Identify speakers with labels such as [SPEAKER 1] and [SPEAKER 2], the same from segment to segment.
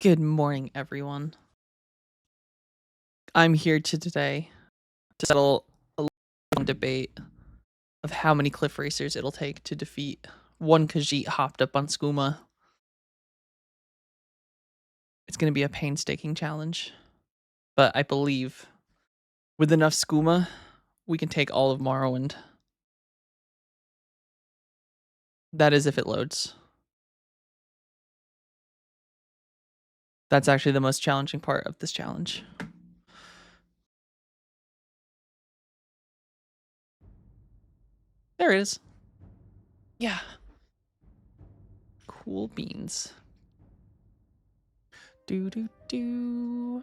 [SPEAKER 1] Good morning, everyone. I'm here today to settle a long debate of how many cliff racers it'll take to defeat one Khajiit hopped up on skooma. It's going to be a painstaking challenge, but I believe with enough skooma, we can take all of Morrowind. That is if it loads. That's actually the most challenging part of this challenge. There it is. Yeah. Cool beans. Do do do.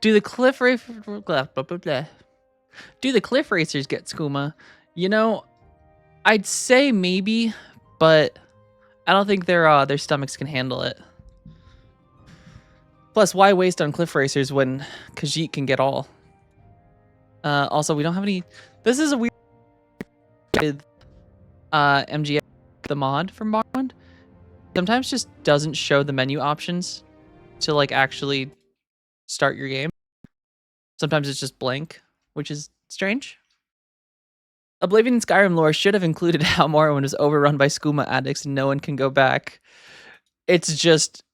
[SPEAKER 1] Do the cliff Do the cliff racers get skooma? You know, I'd say maybe, but I don't think their stomachs can handle it. Plus, why waste on cliff racers when Khajiit can get all? Also, we don't have any. This is a weird with MGA, the mod from Morrowind. Sometimes just doesn't show the menu options to like actually start your game. Sometimes it's just blank, which is strange. Oblivion and Skyrim lore should have included how Morrowind was overrun by skooma addicts and no one can go back. It's just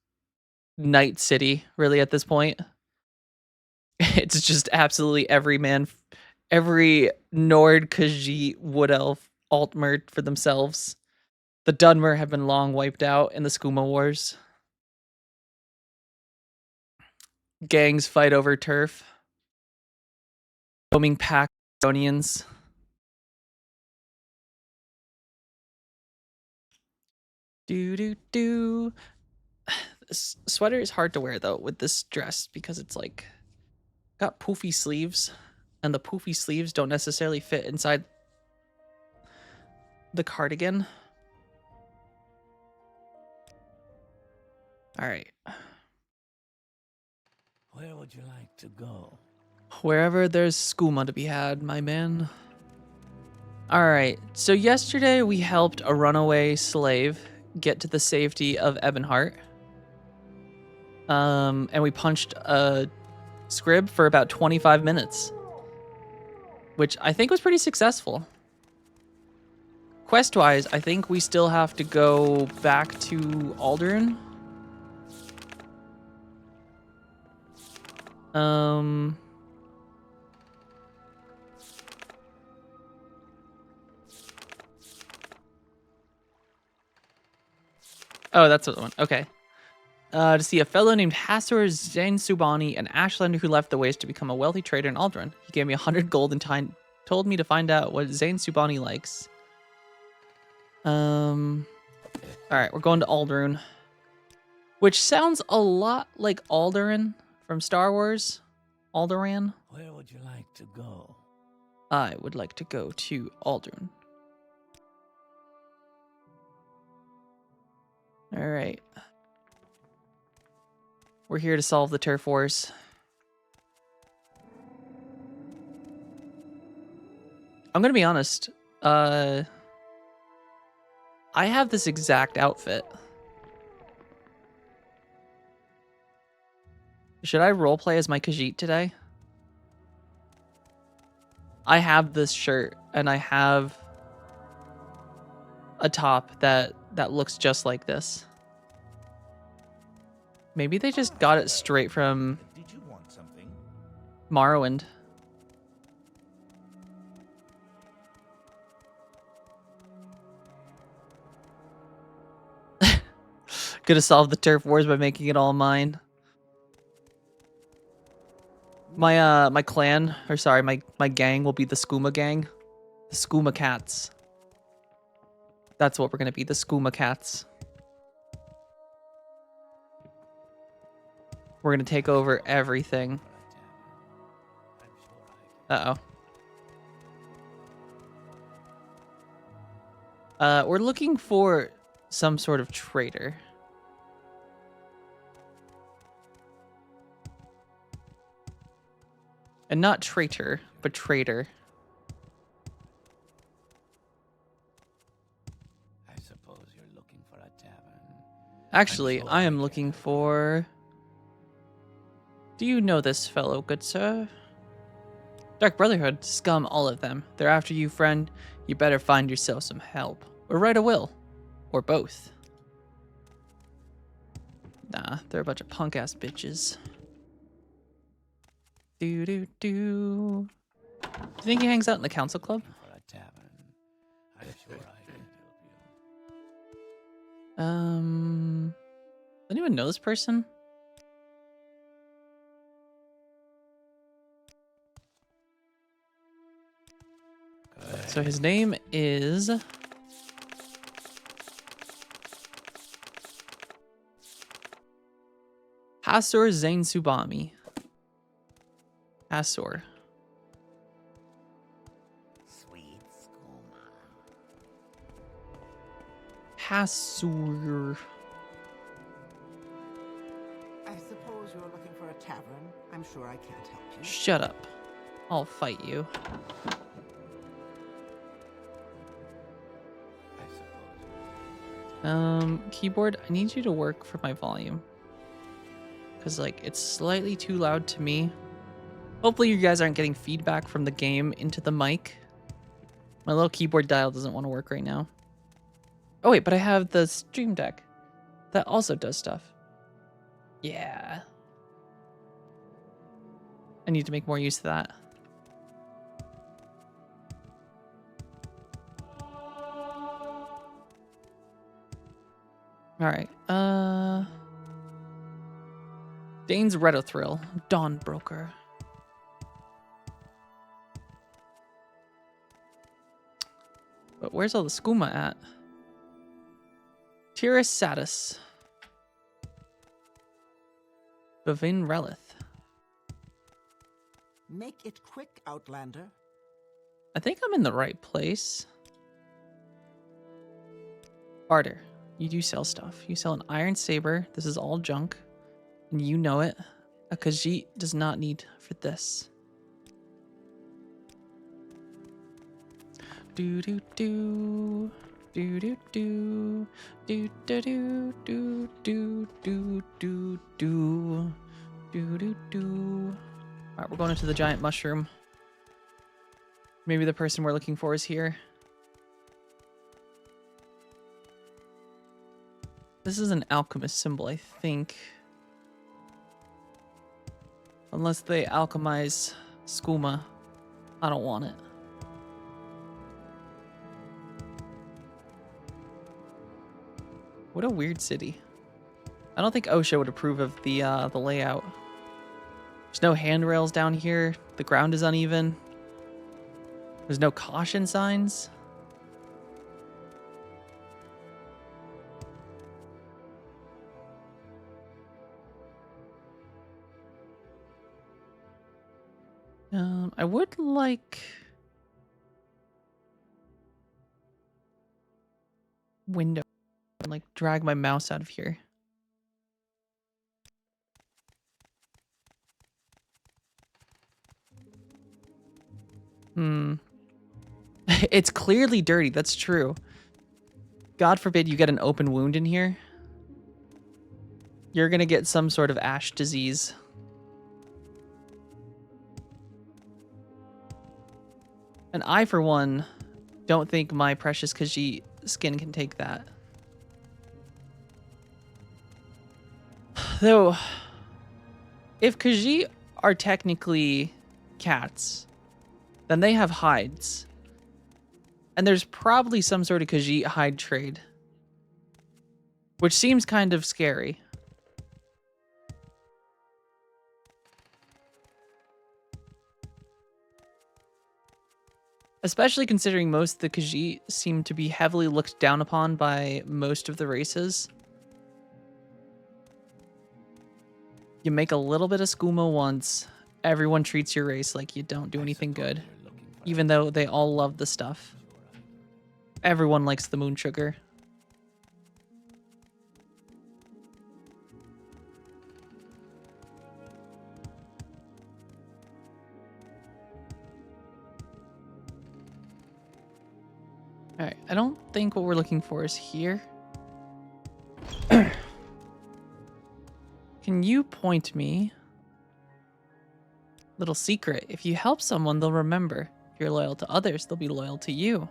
[SPEAKER 1] Night City, really, at this point. It's just absolutely every Nord, Khajiit, Wood Elf, Altmer for themselves. The Dunmer have been long wiped out in the skooma wars. Gangs fight over turf. Roaming pack Estonians. Do. This sweater is hard to wear though with this dress because it's like got poofy sleeves, and the poofy sleeves don't necessarily fit inside the cardigan. All right.
[SPEAKER 2] Where would you like to go?
[SPEAKER 1] Wherever there's skooma to be had, my man. All right. So yesterday we helped a runaway slave get to the safety of Ebonheart. And we punched a scrib for about 25 minutes, which I think was pretty successful. Quest-wise, I think we still have to go back to Alderaan. Oh, that's the one. Okay. To see a fellow named Hasor Zain Subani, an Ashlander who left the waste to become a wealthy trader in Alderaan. He gave me 100 gold and told me to find out what Zain Subani likes. Alright, we're going to Alderaan. Which sounds a lot like Alderaan from Star Wars. Alderaan.
[SPEAKER 2] Where would you like to go?
[SPEAKER 1] I would like to go to Alderaan. Alright. We're here to solve the turf wars. I'm gonna be honest. I have this exact outfit. Should I roleplay as my Khajiit today? I have this shirt and I have a top that looks just like this. Maybe they just got it straight from
[SPEAKER 2] Did you want something?
[SPEAKER 1] Morrowind. Gonna solve the turf wars by making it all mine. My clan, or sorry, my gang will be the skooma gang. The skooma cats. That's what we're gonna be, the skooma cats. We're gonna take over everything. Uh-oh. We're looking for some sort of traitor. And not traitor, but traitor.
[SPEAKER 2] I suppose you're looking for a
[SPEAKER 1] Actually,
[SPEAKER 2] sure
[SPEAKER 1] I am
[SPEAKER 2] I
[SPEAKER 1] looking for... Do you know this fellow, good sir? Dark Brotherhood, scum all of them. They're after you, friend. You better find yourself some help. Or write a will. Or both. Nah, they're a bunch of punk-ass bitches. Do-do-do. Do you think he hangs out in the council club?
[SPEAKER 2] For a tavern. I'm sure I can help you.
[SPEAKER 1] Does anyone know this person? So his name is... Hasur Zain Subami. Hasur.
[SPEAKER 2] Sweet skooma.
[SPEAKER 1] Hasur.
[SPEAKER 3] I suppose you're looking for a tavern. I'm sure I can't help you.
[SPEAKER 1] Shut up. I'll fight you.
[SPEAKER 2] I suppose.
[SPEAKER 1] Keyboard, I need you to work for my volume. Because, like, it's slightly too loud to me. Hopefully you guys aren't getting feedback from the game into the mic. My little keyboard dial doesn't want to work right now. Oh, wait, but I have the Stream Deck. That also does stuff. Yeah. I need to make more use of that. Alright, Dane's Redothrill, Dawnbroker. But where's all the skooma at? Tiris Satis. Bavin Relith.
[SPEAKER 3] Make it quick, Outlander.
[SPEAKER 1] I think I'm in the right place. Barter. You do sell stuff. You sell an iron saber. This is all junk. And you know it. A Khajiit does not need for this. Do do do. Do do do. Do do do do do do do do. Do do do. Alright, we're going into the giant mushroom. Maybe the person we're looking for is here. This is an alchemist symbol, I think. Unless they alchemize skooma. I don't want it. What a weird city. I don't think OSHA would approve of the layout. There's no handrails down here. The ground is uneven. There's no caution signs. I would like window and like drag my mouse out of here. It's clearly dirty, that's true. God forbid you get an open wound in here. You're gonna get some sort of ash disease. And I, for one, don't think my precious Khajiit skin can take that. Though, if Khajiit are technically cats, then they have hides. And there's probably some sort of Khajiit hide trade. Which seems kind of scary. Especially considering most of the Khajiit seem to be heavily looked down upon by most of the races. You make a little bit of skooma once, everyone treats your race like you don't do anything good. Even though they all love the stuff. Everyone likes the moon sugar. Alright, I don't think what we're looking for is here. Can you point me? Little secret. If you help someone, they'll remember. If you're loyal to others, they'll be loyal to you.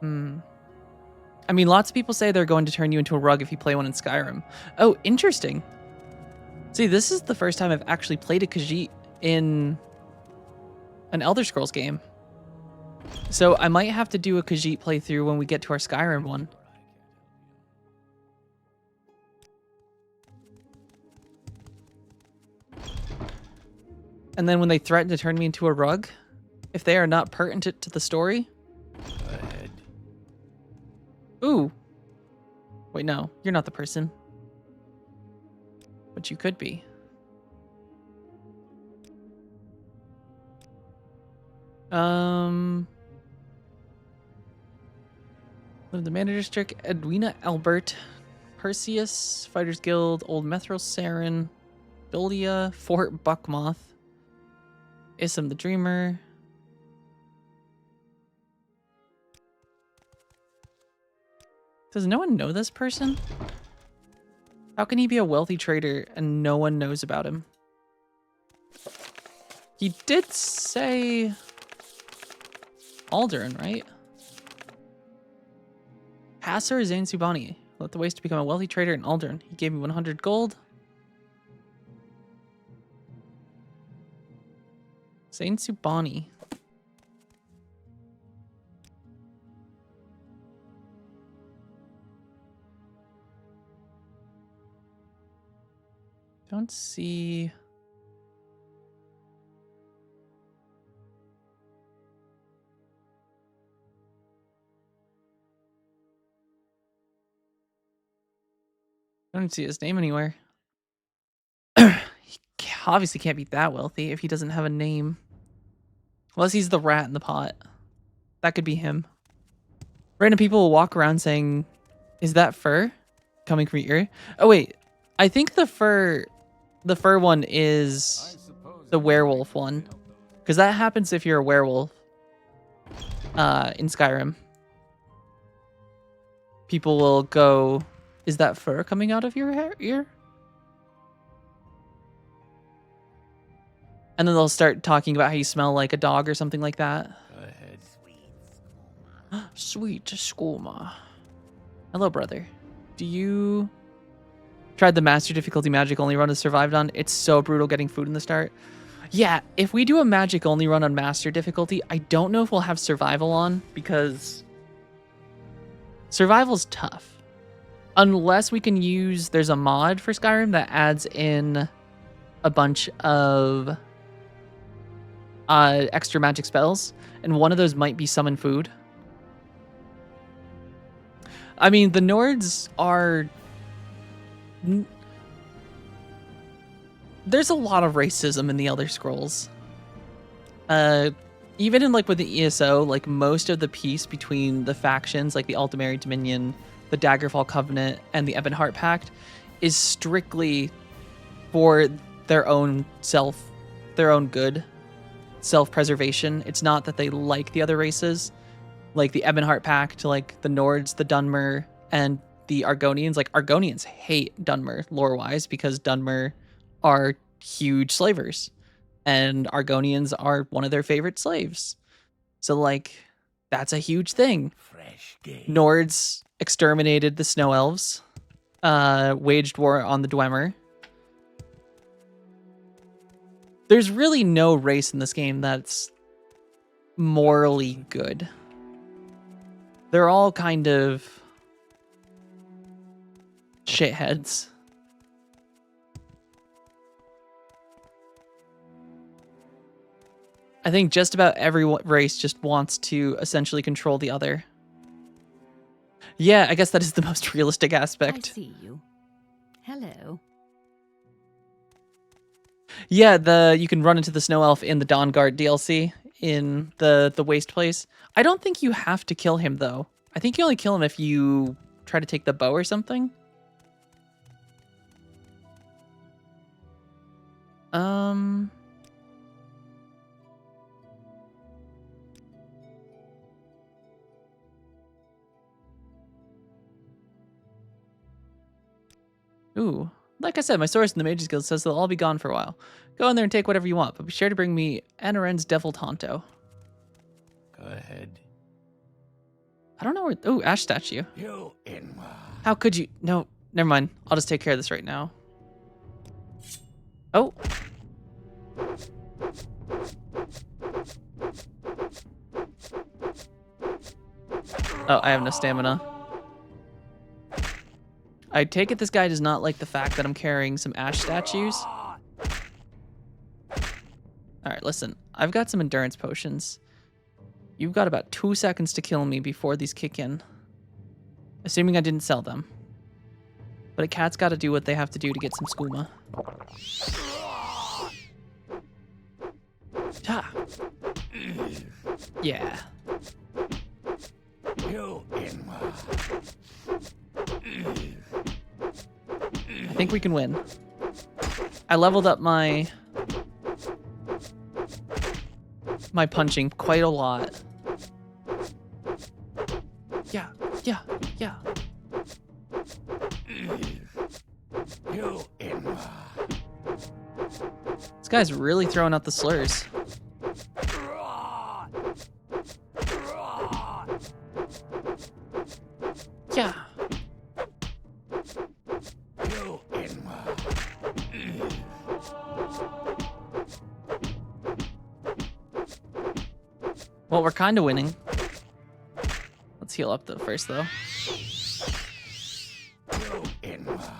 [SPEAKER 1] I mean, lots of people say they're going to turn you into a rug if you play one in Skyrim. Oh, interesting. See, this is the first time I've actually played a Khajiit in an Elder Scrolls game. So I might have to do a Khajiit playthrough when we get to our Skyrim one. And then when they threaten to turn me into a rug, if they are not pertinent to the story.
[SPEAKER 2] Go ahead.
[SPEAKER 1] Ooh. Wait, no, you're not the person. But you could be. Live in the Mana District, Edwina Albert, Perseus, Fighters Guild, Old Methral Saren, Dolia, Fort Buckmoth, Isam the Dreamer. Does no one know this person? How can he be a wealthy trader and no one knows about him? He did say Alduin, right? Hasser Zain Subani. Let the waste to become a wealthy trader in Alduin. He gave me 100 gold. Zain Subani. Don't see. I don't see his name anywhere. He obviously can't be that wealthy if he doesn't have a name. Unless he's the rat in the pot. That could be him. Random people will walk around saying, "Is that fur coming from your ear?" Oh wait, I think the fur one is the werewolf one, because that happens if you're a werewolf. In Skyrim, people will go, "Is that fur coming out of your ear?" And then they'll start talking about how you smell like a dog or something like that.
[SPEAKER 2] Go ahead.
[SPEAKER 1] Sweet skooma. Hello, brother. Do you tried the master difficulty magic only run to survived on? It's so brutal getting food in the start. Yeah, if we do a magic only run on master difficulty, I don't know if we'll have survival on, because survival's tough. Unless we can use, there's a mod for Skyrim that adds in a bunch of extra magic spells, and one of those might be summon food. I mean, the Nords are... There's a lot of racism in the Elder Scrolls. Even in, like, with the ESO, like, most of the peace between the factions, like the Ultimary Dominion, the Daggerfall Covenant, and the Ebonheart Pact, is strictly for their own good, self-preservation. It's not that they like the other races. Like the Ebonheart Pact, like the Nords, the Dunmer, and the Argonians. Like, Argonians hate Dunmer lore-wise because Dunmer are huge slavers, and Argonians are one of their favorite slaves. So, like, that's a huge thing.
[SPEAKER 2] Fresh game.
[SPEAKER 1] Nords exterminated the Snow Elves, waged war on the Dwemer. There's really no race in this game that's morally good. They're all kind of shitheads. I think just about every race just wants to essentially control the other. Yeah, I guess that is the most realistic aspect.
[SPEAKER 4] I see you. Hello.
[SPEAKER 1] Yeah, you can run into the Snow Elf in the Dawnguard DLC in the Waste Place. I don't think you have to kill him, though. I think you only kill him if you try to take the bow or something. Ooh, Like I said, my source in the Mages Guild says they'll all be gone for a while. Go in there and take whatever you want, but be sure to bring me Anaren's Devil Tonto.
[SPEAKER 2] Go ahead.
[SPEAKER 1] I don't know where... Oh, Ash statue.
[SPEAKER 2] You Inwa.
[SPEAKER 1] How could you... No, never mind. I'll just take care of this right now. Oh. Oh, I have no stamina. I take it this guy does not like the fact that I'm carrying some Ash statues. Alright, listen. I've got some endurance potions. You've got about 2 seconds to kill me before these kick in. Assuming I didn't sell them. But a cat's got to do what they have to do to get some skooma. Ha! Yeah.
[SPEAKER 2] You Inwa.
[SPEAKER 1] I think we can win. I leveled up my punching quite a lot. Yeah, yeah, yeah.
[SPEAKER 2] You Inwa.
[SPEAKER 1] This guy's really throwing out the slurs. Yeah.
[SPEAKER 2] You Inwa.
[SPEAKER 1] Well, we're kind of winning. Let's heal up though first, though.
[SPEAKER 2] You Inwa.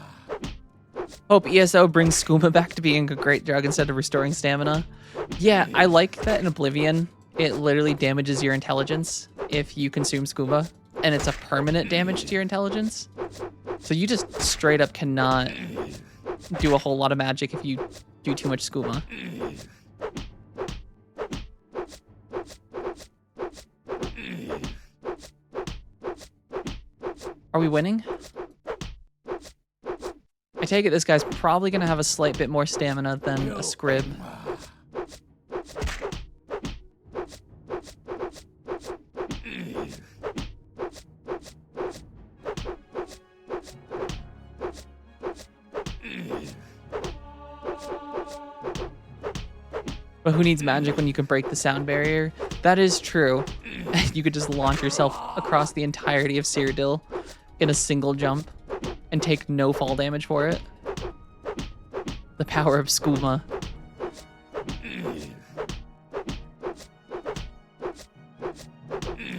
[SPEAKER 1] Hope ESO brings skooma back to being a great drug instead of restoring stamina. Yeah, I like that in Oblivion, it literally damages your intelligence if you consume skooma, and it's a permanent damage to your intelligence. So you just straight up cannot do a whole lot of magic if you do too much skooma. Are we winning? I take it this guy's probably going to have a slight bit more stamina than a scrib. But who needs magic when you can break the sound barrier? That is true. You could just launch yourself across the entirety of Cyrodiil in a single jump and take no fall damage for it. The power of skooma.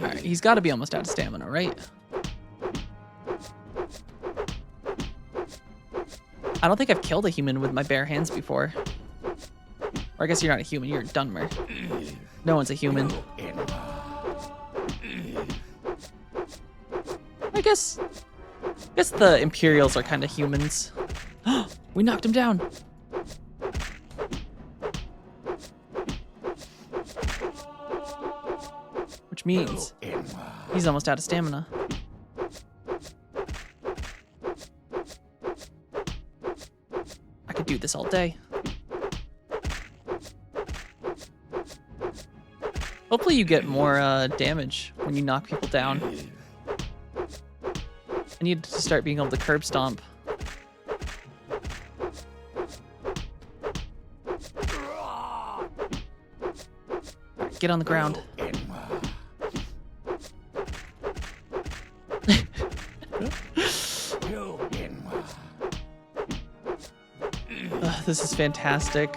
[SPEAKER 1] Alright, he's got to be almost out of stamina, right? I don't think I've killed a human with my bare hands before. Or I guess you're not a human, you're a Dunmer. No one's a human. I guess the Imperials are kind of humans. We knocked him down. Which means he's almost out of stamina. I could do this all day. Hopefully you get more damage when you knock people down. I need to start being able to curb stomp. Alright, get on the ground. This is fantastic.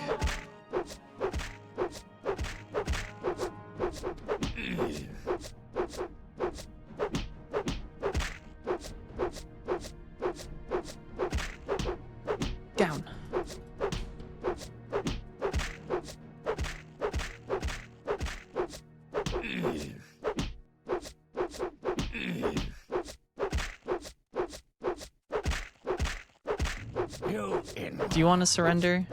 [SPEAKER 1] Down. Do you want to surrender?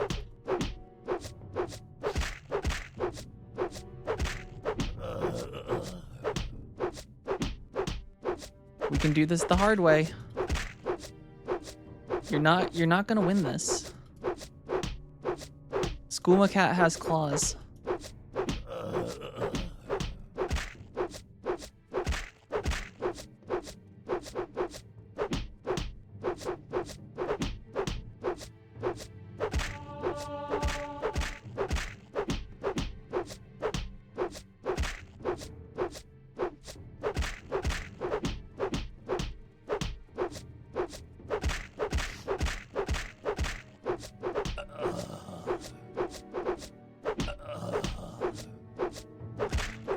[SPEAKER 1] We can do this the hard way. You're not gonna win this. Skooma Cat has claws.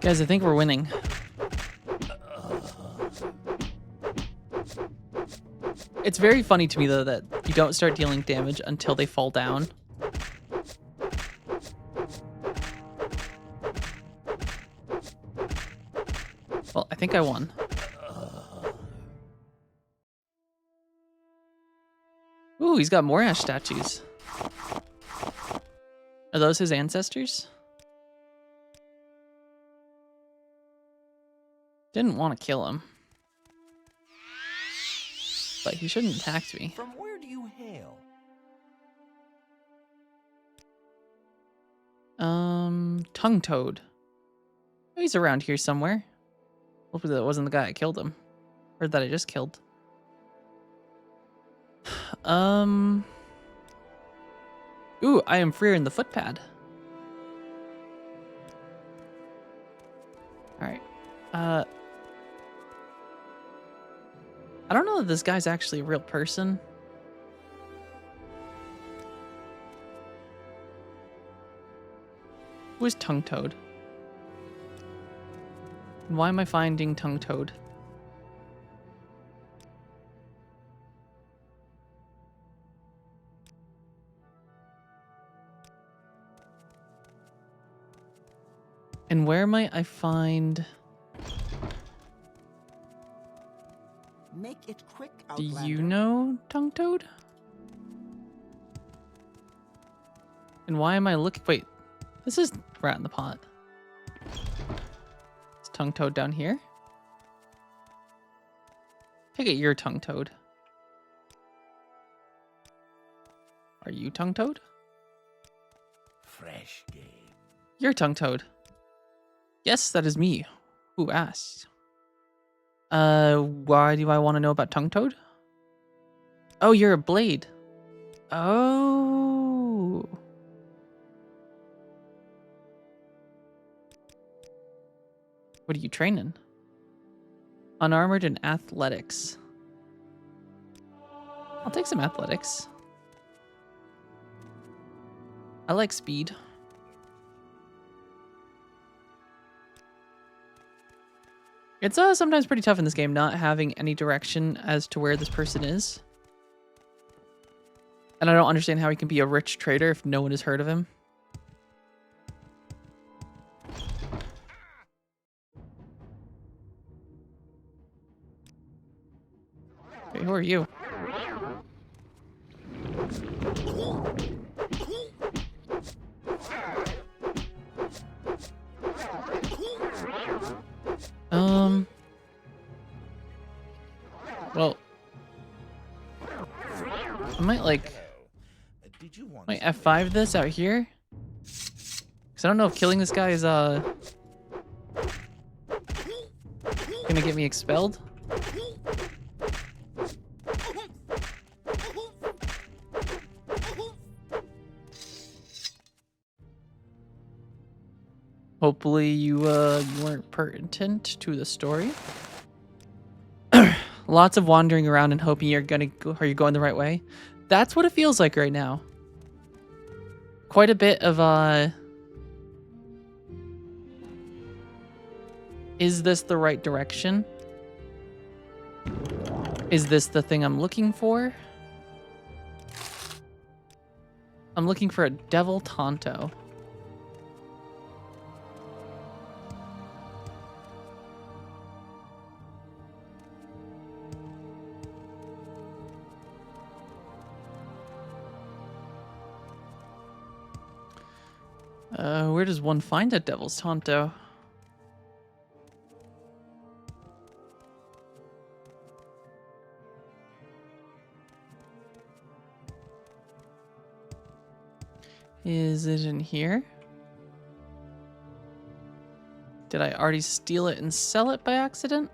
[SPEAKER 1] Guys, I think we're winning. It's very funny to me, though, that you don't start dealing damage until they fall down. Well, I think I won. Ooh, he's got more ash statues. Are those his ancestors? Didn't want to kill him. But he shouldn't attack me.
[SPEAKER 2] From where do you hail?
[SPEAKER 1] Tongue Toad. Oh, he's around here somewhere. Hopefully that wasn't the guy I killed him. Or that I just killed. Ooh, I am freer in the footpad. Alright. I don't know that this guy's actually a real person. Who is Tongue Toad? And why am I finding Tongue Toad? And where might I find...
[SPEAKER 3] Make it quick,
[SPEAKER 1] Do
[SPEAKER 3] Outlander.
[SPEAKER 1] you know Tongue Toad? And why am I looking... Wait, this is Rat in the Pot. Is Tongue Toad down here? Take it you're Tongue Toad. Are you Tongue Toad?
[SPEAKER 2] Fresh game.
[SPEAKER 1] You're Tongue Toad. Yes, that is me. Who asked? Why do I want to know about Tongue Toad? Oh, you're a blade. Oh. What are you training? Unarmored and athletics. I'll take some athletics. I like speed. It's sometimes pretty tough in this game not having any direction as to where this person is. And I don't understand how he can be a rich trader if no one has heard of him. Hey, who are you? Well, I might
[SPEAKER 2] Did you want
[SPEAKER 1] might F5 this out here. Cause I don't know if killing this guy is gonna get me expelled. Hopefully you weren't pertinent to the story. Lots of wandering around and hoping you're going the right way. That's what it feels like right now. Quite a bit of is this the right direction? Is this the thing I'm looking for? I'm looking for a Devil Tonto. Where does one find a Devil's Tonto? Is it in here? Did I already steal it and sell it by accident?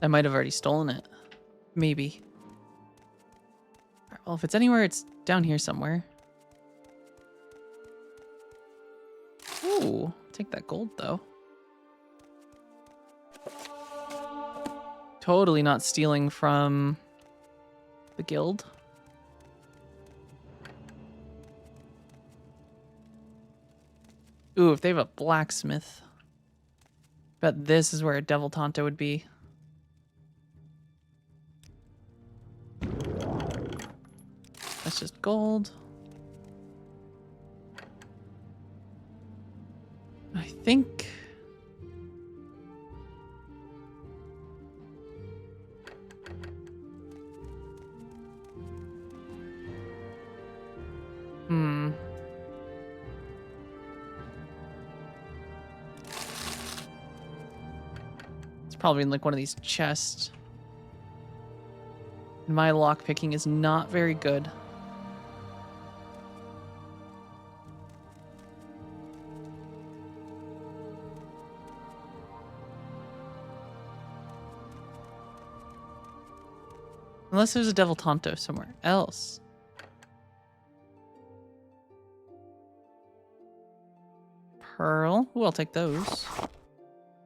[SPEAKER 1] I might have already stolen it. Maybe. Well, if it's anywhere, it's down here somewhere. Ooh, take that gold though. Totally not stealing from the guild. Ooh, if they have a blacksmith. Bet this is where a Devil Tonto would be. That's just gold. I think... It's probably in like one of these chests. My lockpicking is not very good. Unless there's a Devil Tonto somewhere else. Pearl. Ooh, I'll take those.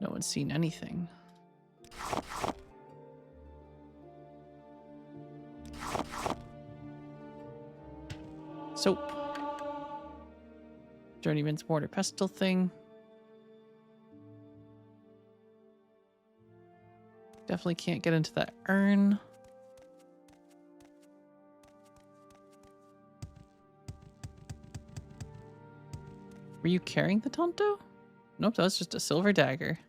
[SPEAKER 1] No one's seen anything. Soap. Journeyman's mortar pestle thing. Definitely can't get into that urn. Were you carrying the Tonto? Nope, that was just a silver dagger.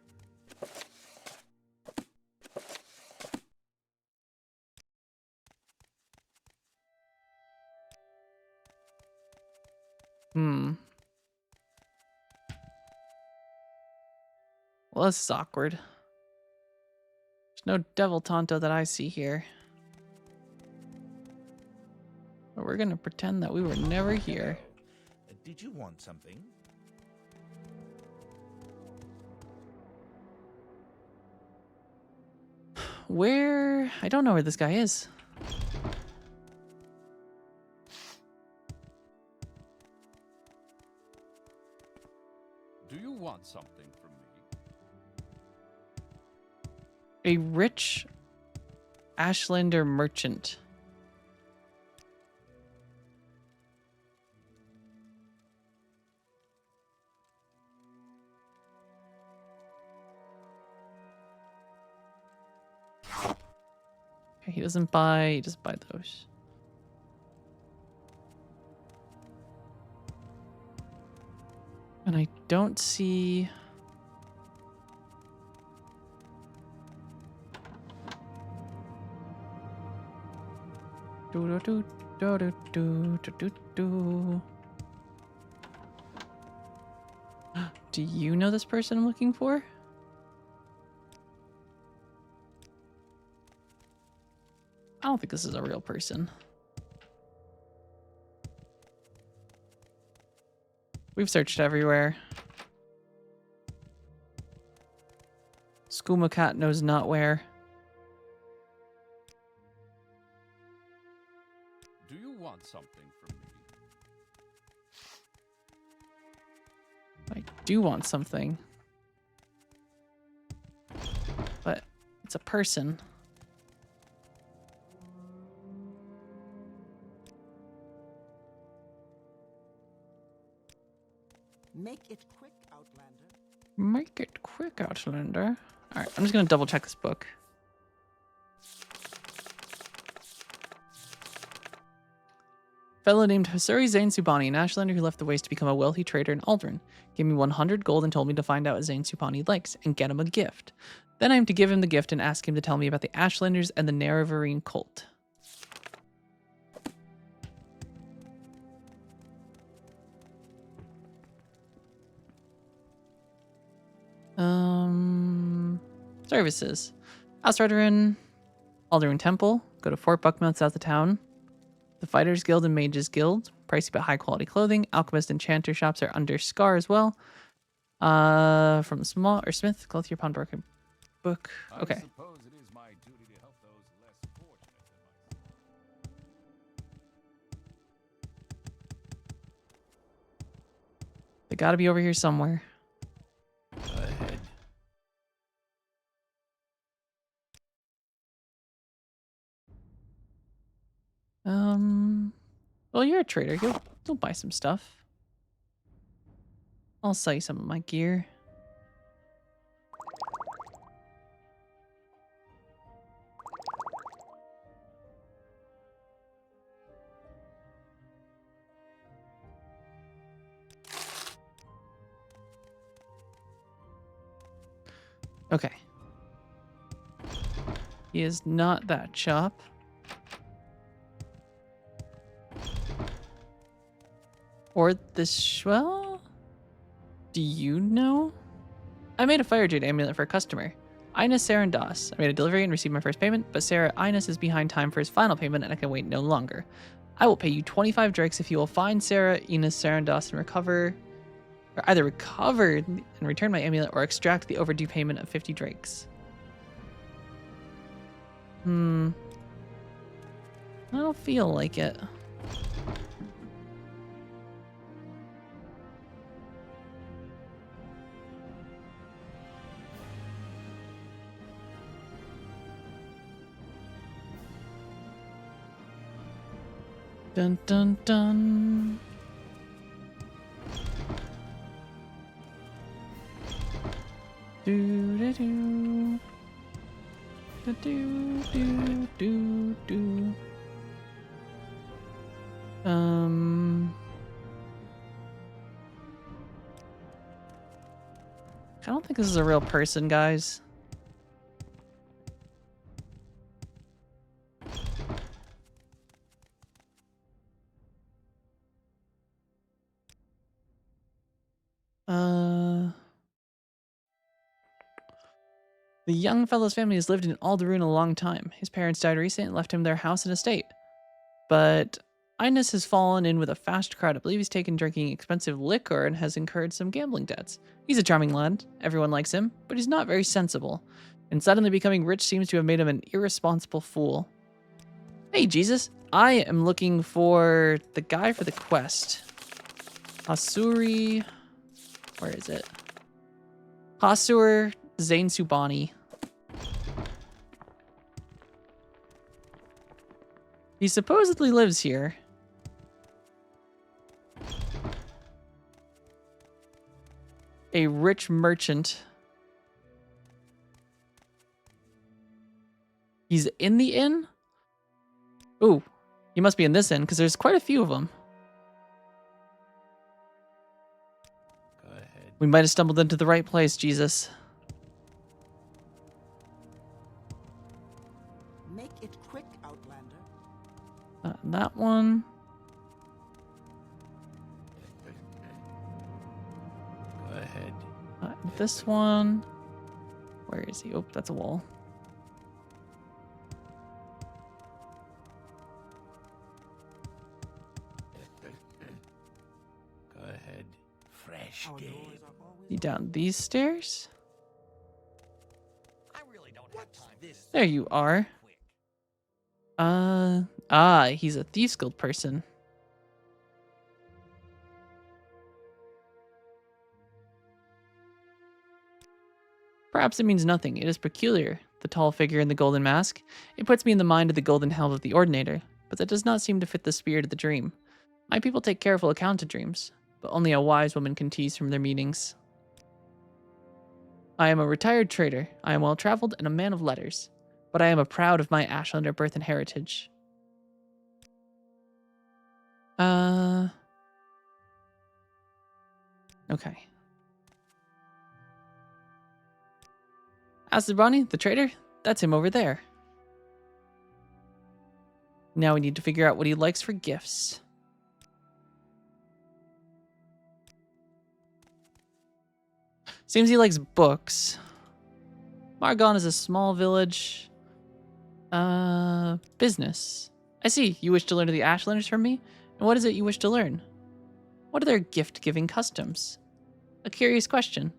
[SPEAKER 1] Well, this is awkward. There's no Devil Tonto that I see here. But we're gonna pretend that we were never here.
[SPEAKER 2] Did you want something?
[SPEAKER 1] Where? I don't know where this guy is.
[SPEAKER 5] Do you want something from me?
[SPEAKER 1] A rich Ashlander merchant. Okay, he doesn't buy those. And I don't see... Do do do do do do do do. Do you know this person I'm looking for? I don't think this is a real person. We've searched everywhere. Skooma Cat knows not where.
[SPEAKER 5] Do you want something from me?
[SPEAKER 1] I do want something. But it's a person.
[SPEAKER 3] Make it quick, Outlander.
[SPEAKER 1] Make it quick, Outlander. Alright, I'm just gonna double check this book. Fellow named Hasuri Zane Subani, an Ashlander who left the Waste to become a wealthy trader in Aldrin, gave me 100 gold and told me to find out what Zane Subani likes and get him a gift. Then I am to give him the gift and ask him to tell me about the Ashlanders and the Naravarine cult. Services. Outrider Alderaan Temple. Go to Fort Buckmouth south of town. The Fighters Guild and Mages Guild. Pricey but high quality clothing. Alchemist and Enchanter shops are under Scar as well. From Small or Smith, clothe your pawnbroker book. Okay.
[SPEAKER 5] I suppose it is my duty to help those less fortunate than myself.
[SPEAKER 1] They gotta be over here somewhere.
[SPEAKER 5] Ahead.
[SPEAKER 1] Well, you're a trader. You'll buy some stuff. I'll sell you some of my gear. Okay. He is not that shop. Or this, well, do you know? I made a fire jade amulet for a customer. Ines Sarandos. I made a delivery and received my first payment, but Sarah Ines is behind time for his final payment and I can wait no longer. I will pay you 25 drakes if you will find Sarah Ines Sarandos and either recover and return my amulet or extract the overdue payment of 50 drakes. I don't feel like it. Dun dun dun. Do do do. Do do do do do. I don't think this is a real person, guys. The young fellow's family has lived in Alderun a long time. His parents died recently and left him their house and estate. But Ines has fallen in with a fast crowd. I believe he's taken drinking expensive liquor and has incurred some gambling debts. He's a charming lad. Everyone likes him, but he's not very sensible. And suddenly becoming rich seems to have made him an irresponsible fool. Hey, Jesus. I am looking for the guy for the quest. Hasuri. Where is it? Hasur Zain Subani. He supposedly lives here. A rich merchant. He's in the inn? Ooh, he must be in this inn because there's quite a few of them.
[SPEAKER 2] Go ahead.
[SPEAKER 1] We might have stumbled into the right place, Jesus.
[SPEAKER 3] Make it quick, Outlander.
[SPEAKER 1] That one.
[SPEAKER 2] Go ahead.
[SPEAKER 1] This one. Where is he? Oh, that's a wall.
[SPEAKER 2] Go ahead. Fresh
[SPEAKER 3] Our
[SPEAKER 2] game.
[SPEAKER 3] doors are always
[SPEAKER 1] You down these stairs?
[SPEAKER 5] I really don't have time for this.
[SPEAKER 1] There you are.
[SPEAKER 5] Quick.
[SPEAKER 1] He's a Thieves Guild person. Perhaps it means nothing. It is peculiar, the tall figure in the golden mask. It puts me in the mind of the golden helm of the Ordinator, but that does not seem to fit the spirit of the dream. My people take careful account of dreams, but only a wise woman can tease from their meanings. I am a retired trader. I am well-traveled and a man of letters, but I am proud of my Ashlander birth and heritage. Okay. Asubani, the trader? That's him over there. Now we need to figure out what he likes for gifts. Seems he likes books. Margon is a small village. Business. I see. You wish to learn of the Ashlanders from me? And what is it you wish to learn? What are their gift-giving customs? A curious question.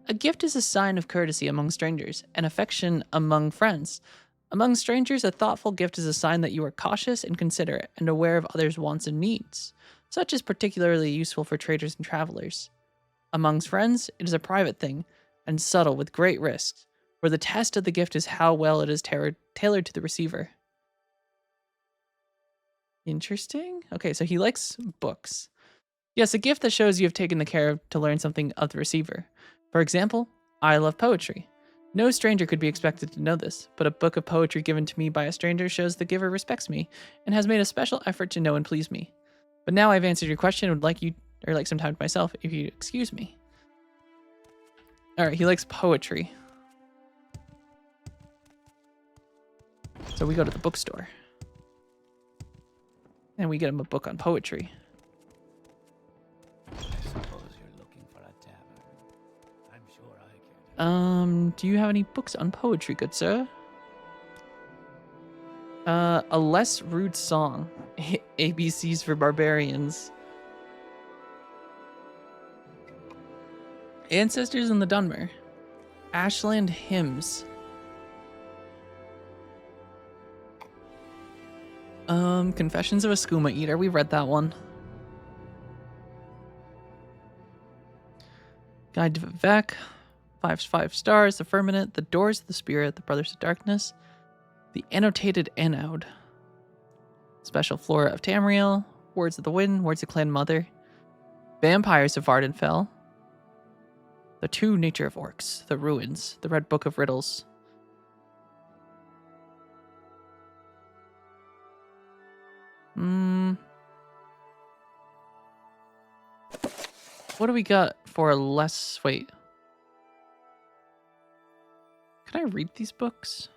[SPEAKER 1] A gift is a sign of courtesy among strangers, and affection among friends. Among strangers, a thoughtful gift is a sign that you are cautious and considerate and aware of others' wants and needs. Such is particularly useful for traders and travelers. Amongst friends, it is a private thing, and subtle with great risks, where the test of the gift is how well it is tailored to the receiver. Interesting. Okay, so he likes books. Yes, a gift that shows you have taken the care to learn something of the receiver. For example, I love poetry. No stranger could be expected to know this, but a book of poetry given to me by a stranger shows the giver respects me and has made a special effort to know and please me. But now I've answered your question and would like some time to myself if you excuse me. Alright, he likes poetry. So we go to the bookstore. And we get him a book on poetry.
[SPEAKER 2] I suppose you're looking for a tavern. I'm sure I can.
[SPEAKER 1] Do you have any books on poetry, good sir? A less rude song. ABCs for barbarians. Ancestors in the Dunmer. Ashland hymns. Confessions of a Skooma Eater. We read that one. Guide to Vivek. 5 stars. The Firmament. The Doors of the Spirit. The Brothers of Darkness. The Annotated Anode. Special Flora of Tamriel. Words of the Wind. Words of Clan Mother. Vampires of Vardenfell. The True Nature of Orcs. The Ruins. The Red Book of Riddles. What do we got for less... Wait. Can I read these books?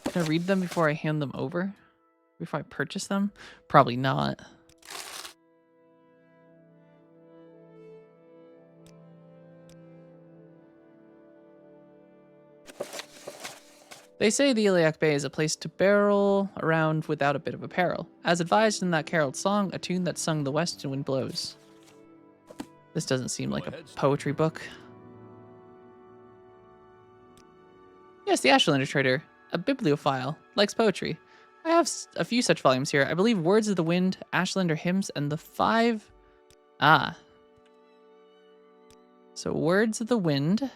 [SPEAKER 1] Can I read them before I hand them over? Before I purchase them? Probably not. They say the Iliac Bay is a place to barrel around without a bit of apparel. As advised in that caroled song, a tune that sung the west wind blows. This doesn't seem like a poetry book. Yes, the Ashlander Trader, a bibliophile, likes poetry. I have a few such volumes here. I believe Words of the Wind, Ashlander Hymns, and the 5... Ah. So Words of the Wind...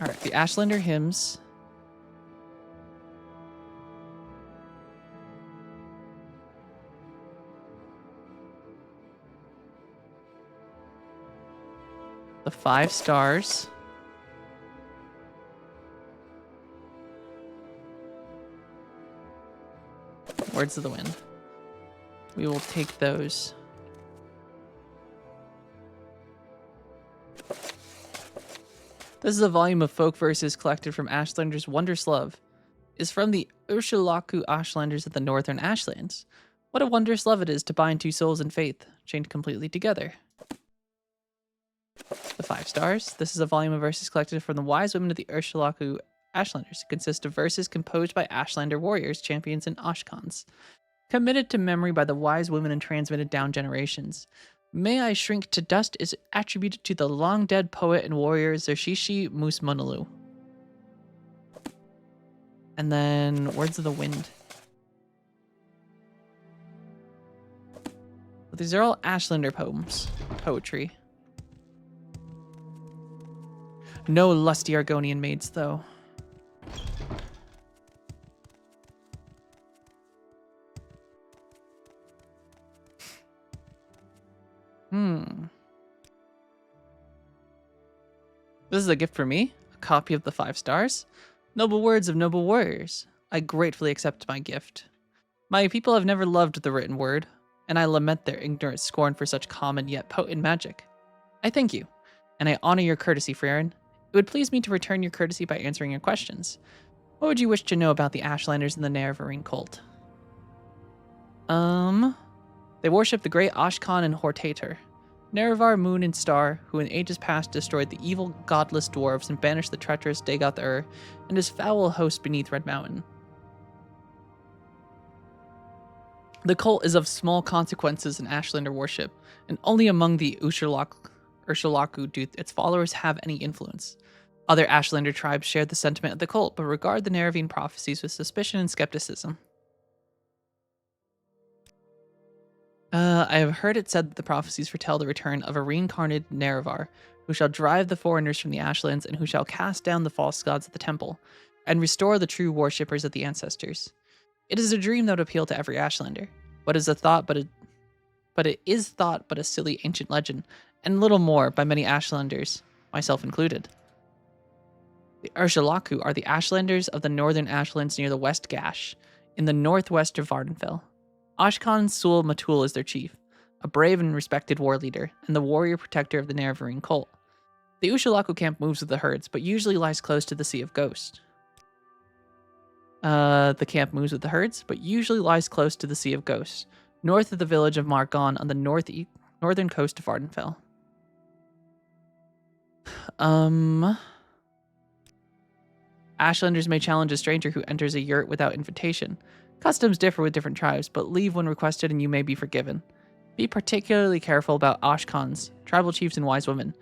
[SPEAKER 1] Alright, the Ashlander Hymns. The 5 stars. Words of the Wind. We will take those. This is a volume of folk verses collected from Ashlander's Wondrous Love. Is from the Ursulaku Ashlanders of the Northern Ashlands. What a wondrous love it is to bind 2 souls in faith, chained completely together. The 5 stars. This is a volume of verses collected from the wise women of the Ursulaku Ashlanders. It consists of verses composed by Ashlander warriors, champions, and Ashkans, committed to memory by the wise women and transmitted down generations. May I Shrink to Dust is attributed to the long-dead poet and warrior Zershishi Musmunalu. And then Words of the Wind. These are all Ashlander poems. Poetry. No lusty Argonian maids, though. This is a gift for me, a copy of the 5 stars. Noble words of noble warriors. I gratefully accept my gift. My people have never loved the written word, and I lament their ignorant scorn for such common yet potent magic. I thank you, and I honor your courtesy, Freyrin. It would please me to return your courtesy by answering your questions. What would you wish to know about the Ashlanders and the Nerevarine cult? They worship the great Ashkan and Hortator. Nerevar, Moon, and Star, who in ages past destroyed the evil, godless dwarves and banished the treacherous Dagoth-Ur and his foul host beneath Red Mountain. The cult is of small consequences in Ashlander worship, and only among the Ursulaku do its followers have any influence. Other Ashlander tribes share the sentiment of the cult, but regard the Nerevarine prophecies with suspicion and skepticism. I have heard it said that the prophecies foretell the return of a reincarnated Nerevar, who shall drive the foreigners from the Ashlands and who shall cast down the false gods of the temple. and restore the true worshippers of the ancestors. It is a dream that would appeal to every Ashlander, but is a thought, but it is thought but a silly ancient legend, and little more by many Ashlanders, myself included. The Urshalaku are the Ashlanders of the northern Ashlands near the West Gash, in the northwest of Vardenfell. Ashkan Sul Matul is their chief, a brave and respected war leader, and the warrior protector of the Nerevarine cult. The Ushalaku camp moves with the herds, but usually lies close to the Sea of Ghost. The camp moves with the herds, but usually lies close to the Sea of Ghosts, north of the village of Margon on the northern coast of Vardenfell. Ashlanders may challenge a stranger who enters a yurt without invitation. Customs differ with different tribes, but leave when requested and you may be forgiven. Be particularly careful about Ashkans, tribal chiefs and wise women,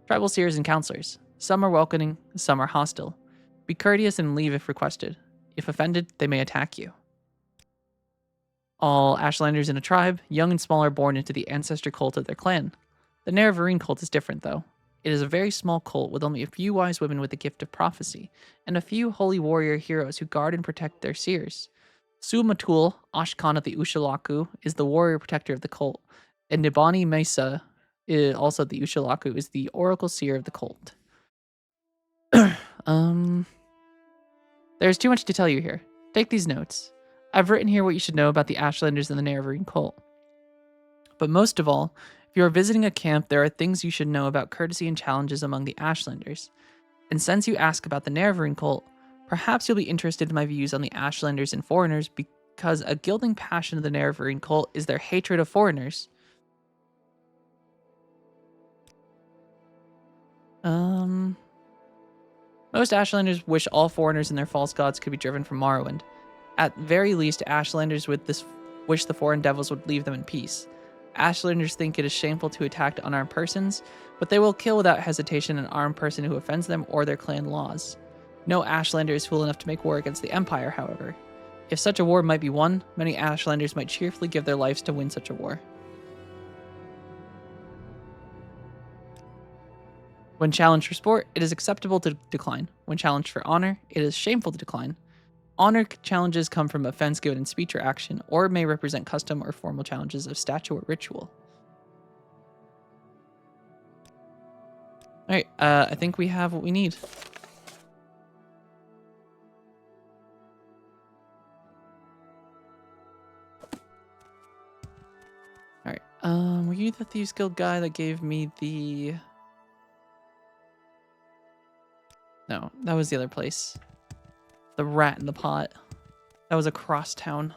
[SPEAKER 1] tribal seers and counselors. Some are welcoming, some are hostile. Be courteous and leave if requested. If offended, they may attack you. All Ashlanders in a tribe, young and small, are born into the ancestor cult of their clan. The Nerevarine cult is different, though. It is a very small cult with only a few wise women with the gift of prophecy, and a few holy warrior heroes who guard and protect their seers. Sumatul, Ashkan of the Ushalaku, is the warrior protector of the cult, and Nibani Mesa, also the Ushalaku, is the oracle seer of the cult. There's too much to tell you here. Take these notes. I've written here what you should know about the Ashlanders and the Nerevarine cult. But most of all, if you are visiting a camp, there are things you should know about courtesy and challenges among the Ashlanders. And since you ask about the Nerevarine cult, perhaps you'll be interested in my views on the Ashlanders and foreigners, because a gilding passion of the Nerevarine cult is their hatred of foreigners. Most Ashlanders wish all foreigners and their false gods could be driven from Morrowind. At very least, Ashlanders wish the foreign devils would leave them in peace. Ashlanders think it is shameful to attack unarmed persons, but they will kill without hesitation an armed person who offends them or their clan laws. No Ashlander is fool enough to make war against the Empire, however. If such a war might be won, many Ashlanders might cheerfully give their lives to win such a war. When challenged for sport, it is acceptable to decline. When challenged for honor, it is shameful to decline. Honor challenges come from offense given in speech or action, or may represent custom or formal challenges of statue or ritual. Alright, I think we have what we need. Alright, were you the Thieves Guild guy that gave me the... No, that was the other place. The rat in the pot. That was across town.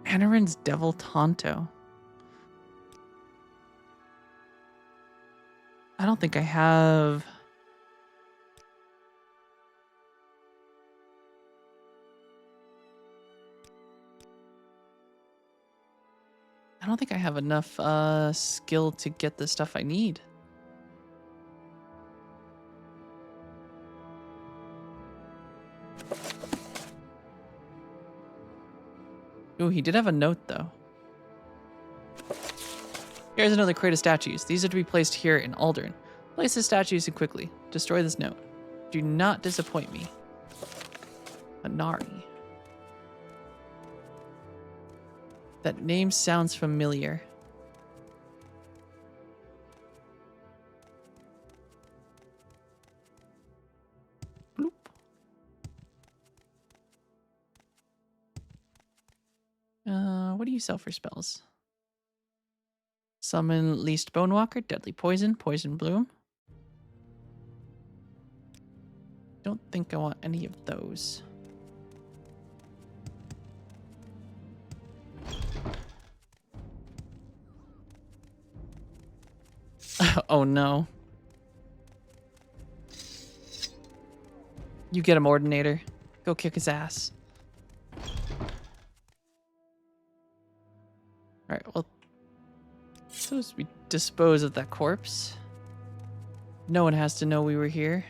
[SPEAKER 1] Anarin's Devil Tonto. I don't think I have... I don't think I have enough skill to get the stuff I need. Ooh, he did have a note, though. Here's another crate of statues. These are to be placed here in Aldern. Place the statues and quickly. Destroy this note. Do not disappoint me. Anari. That name sounds familiar. Bloop. What do you sell for spells? Summon Least Bonewalker, Deadly Poison, Poison Bloom. Don't think I want any of those. Oh no. You get him, Ordinator. Go kick his ass. Alright, well, suppose we dispose of that corpse. No one has to know we were here.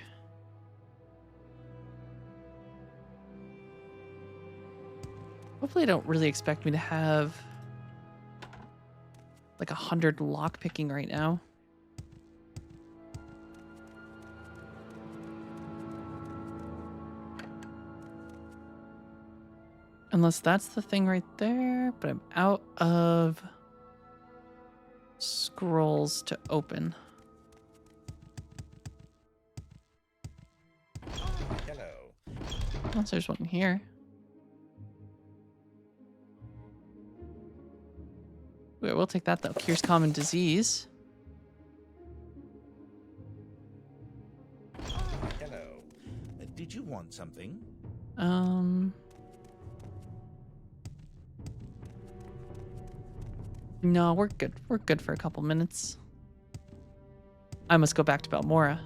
[SPEAKER 1] Hopefully they don't really expect me to have like 100 lockpicking right now. Unless that's the thing right there, but I'm out of scrolls to open.
[SPEAKER 5] Hello.
[SPEAKER 1] Unless there's one here. Wait, we'll take that though. Cures common disease.
[SPEAKER 5] Hello. Did you want something?
[SPEAKER 1] No, we're good. We're good for a couple minutes. I must go back to Balmora.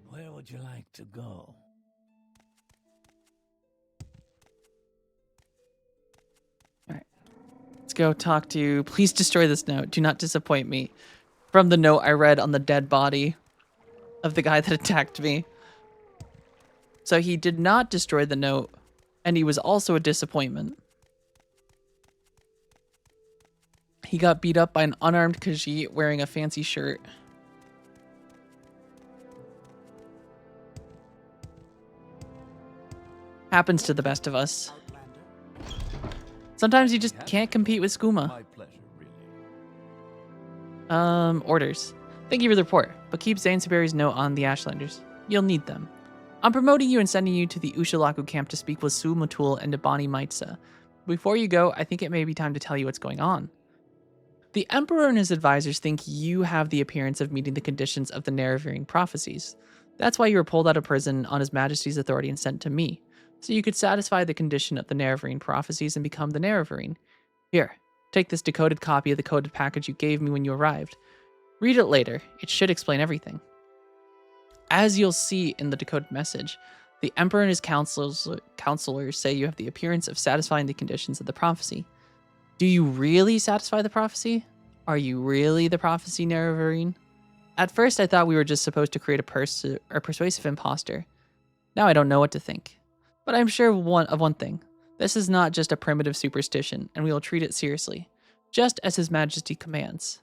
[SPEAKER 2] Where would you like to go?
[SPEAKER 1] Let's go talk to... Please destroy this note. Do not disappoint me. From the note I read on the dead body of the guy that attacked me. So he did not destroy the note, and he was also a disappointment. He got beat up by an unarmed Khajiit wearing a fancy shirt. Happens to the best of us. Sometimes you just can't compete with skooma.
[SPEAKER 2] My pleasure, really.
[SPEAKER 1] Orders. Thank you for the report, but keep Zanesberry's note on the Ashlanders. You'll need them. I'm promoting you and sending you to the Ushalaku camp to speak with Sumatul and Debani Maitsa. Before you go, I think it may be time to tell you what's going on. The Emperor and his advisors think you have the appearance of meeting the conditions of the Nerevarine prophecies. That's why you were pulled out of prison on His Majesty's authority and sent to me, so you could satisfy the condition of the Nerevarine prophecies and become the Nerevarine. Here, take this decoded copy of the coded package you gave me when you arrived. Read it later. It should explain everything. As you'll see in the decoded message, the Emperor and his counselors say you have the appearance of satisfying the conditions of the prophecy. Do you really satisfy the prophecy? Are you really the prophecy, Nerevarine? At first, I thought we were just supposed to create a persuasive imposter. Now I don't know what to think. But I'm sure of one thing. This is not just a primitive superstition, and we will treat it seriously, just as His Majesty commands.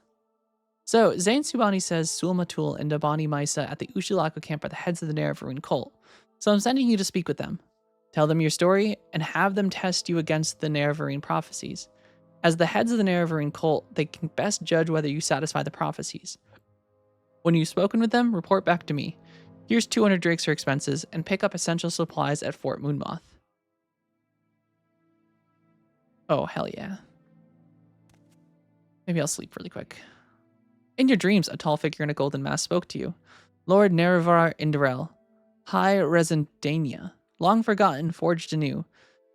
[SPEAKER 1] So, Zain Subani says Sulmatul and Dabani Maisa at the Ushalaku camp are the heads of the Nerevarine cult, so I'm sending you to speak with them. Tell them your story, and have them test you against the Nerevarine prophecies. As the heads of the Nerevarine cult, they can best judge whether you satisfy the prophecies. When you've spoken with them, report back to me. Here's 200 drakes for expenses, and pick up essential supplies at Fort Moonmoth. Oh, hell yeah. Maybe I'll sleep really quick. In your dreams, a tall figure in a golden mask spoke to you. Lord Nerevar Inderel, High Resendania, long forgotten, forged anew.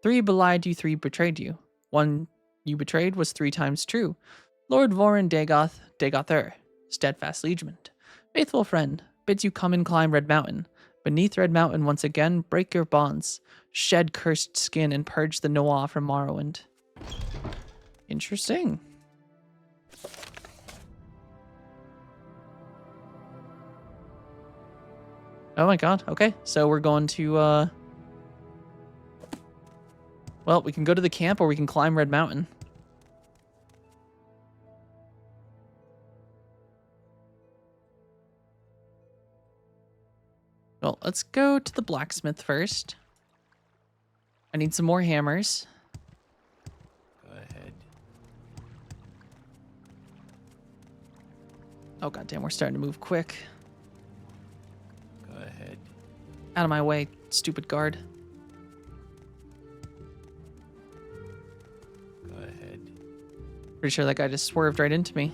[SPEAKER 1] 3 belied you, 3 betrayed you. 1 you betrayed was 3 times true. Lord Vorin Dagoth, Dagother, steadfast liegeman, faithful friend, bids you come and climb Red Mountain. Beneath Red Mountain once again, break your bonds, shed cursed skin, and purge the Noah from Morrowind. Interesting. Oh my god, okay. So we're going to, well, we can go to the camp or we can climb Red Mountain. Well, let's go to the blacksmith first. I need some more hammers.
[SPEAKER 2] Go ahead.
[SPEAKER 1] Oh goddamn, we're starting to move quick.
[SPEAKER 2] Go ahead.
[SPEAKER 1] Out of my way, stupid guard.
[SPEAKER 2] Go ahead.
[SPEAKER 1] Pretty sure that guy just swerved right into me.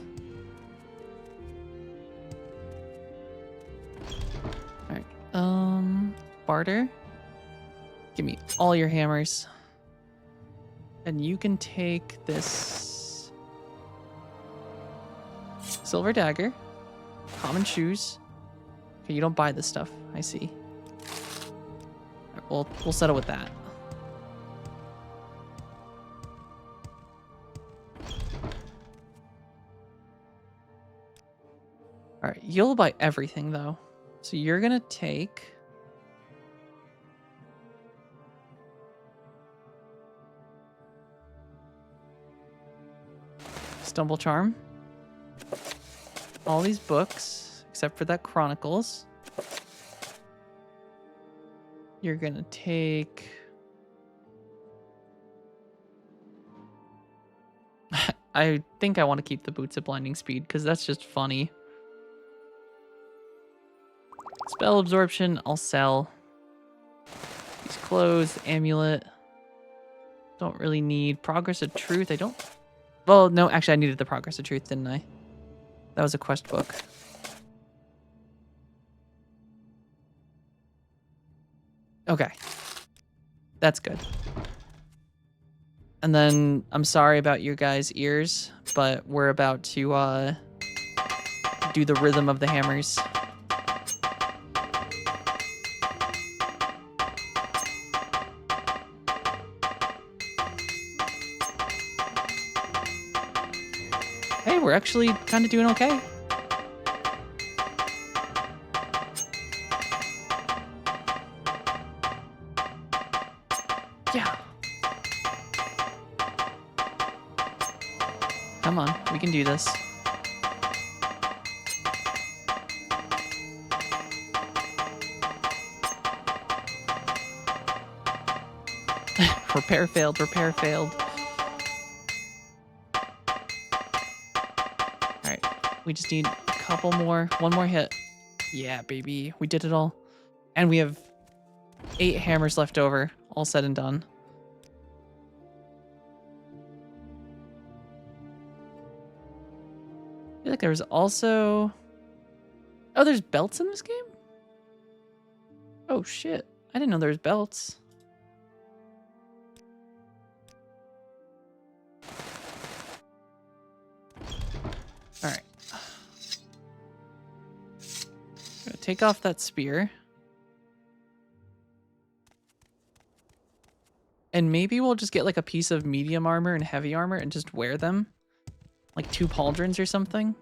[SPEAKER 1] Alright, barter. Give me all your hammers. And you can take this silver dagger. Common shoes. Okay, you don't buy this stuff. I see. All right, we'll settle with that. All right, you'll buy everything though. So you're gonna take. Stumble Charm. All these books, except for that Chronicles. You're gonna take. I think I want to keep the Boots of Blinding Speed because that's just funny. Spell Absorption, I'll sell. These clothes, Amulet. Don't really need Progress of Truth. I don't. Well, no, actually, I needed the Progress of Truth, didn't I? That was a quest book. Okay. That's good. And then, I'm sorry about your guys' ears, but we're about to, do the rhythm of the hammers. Hey, we're actually kind of doing okay. Yeah. Come on, we can do this. Repair failed, repair failed. Alright, we just need a couple more. One more hit. Yeah, baby. We did it all. And we have 8 hammers left over. All said and done. I feel like there was also... Oh, there's belts in this game? Oh, shit. I didn't know there was belts. Alright. Gonna take off that spear. And maybe we'll just get like a piece of medium armor and heavy armor and just wear them. Like 2 pauldrons or something.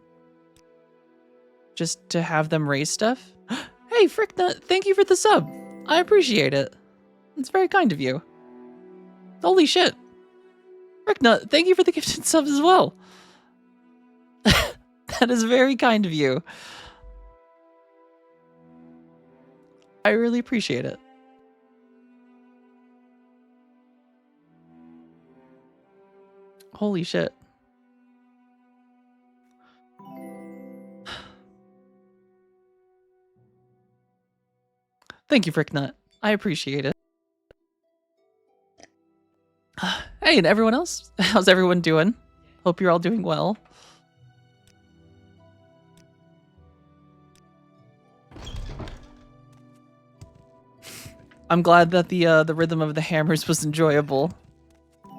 [SPEAKER 1] Just to have them raise stuff. Hey, Fricknut, thank you for the sub. I appreciate it. It's very kind of you. Holy shit. Fricknut, thank you for the gifted subs as well. That is very kind of you. I really appreciate it. Holy shit. Thank you, Fricknut. I appreciate it. Hey, and everyone else? How's everyone doing? Hope you're all doing well. I'm glad that the rhythm of the hammers was enjoyable.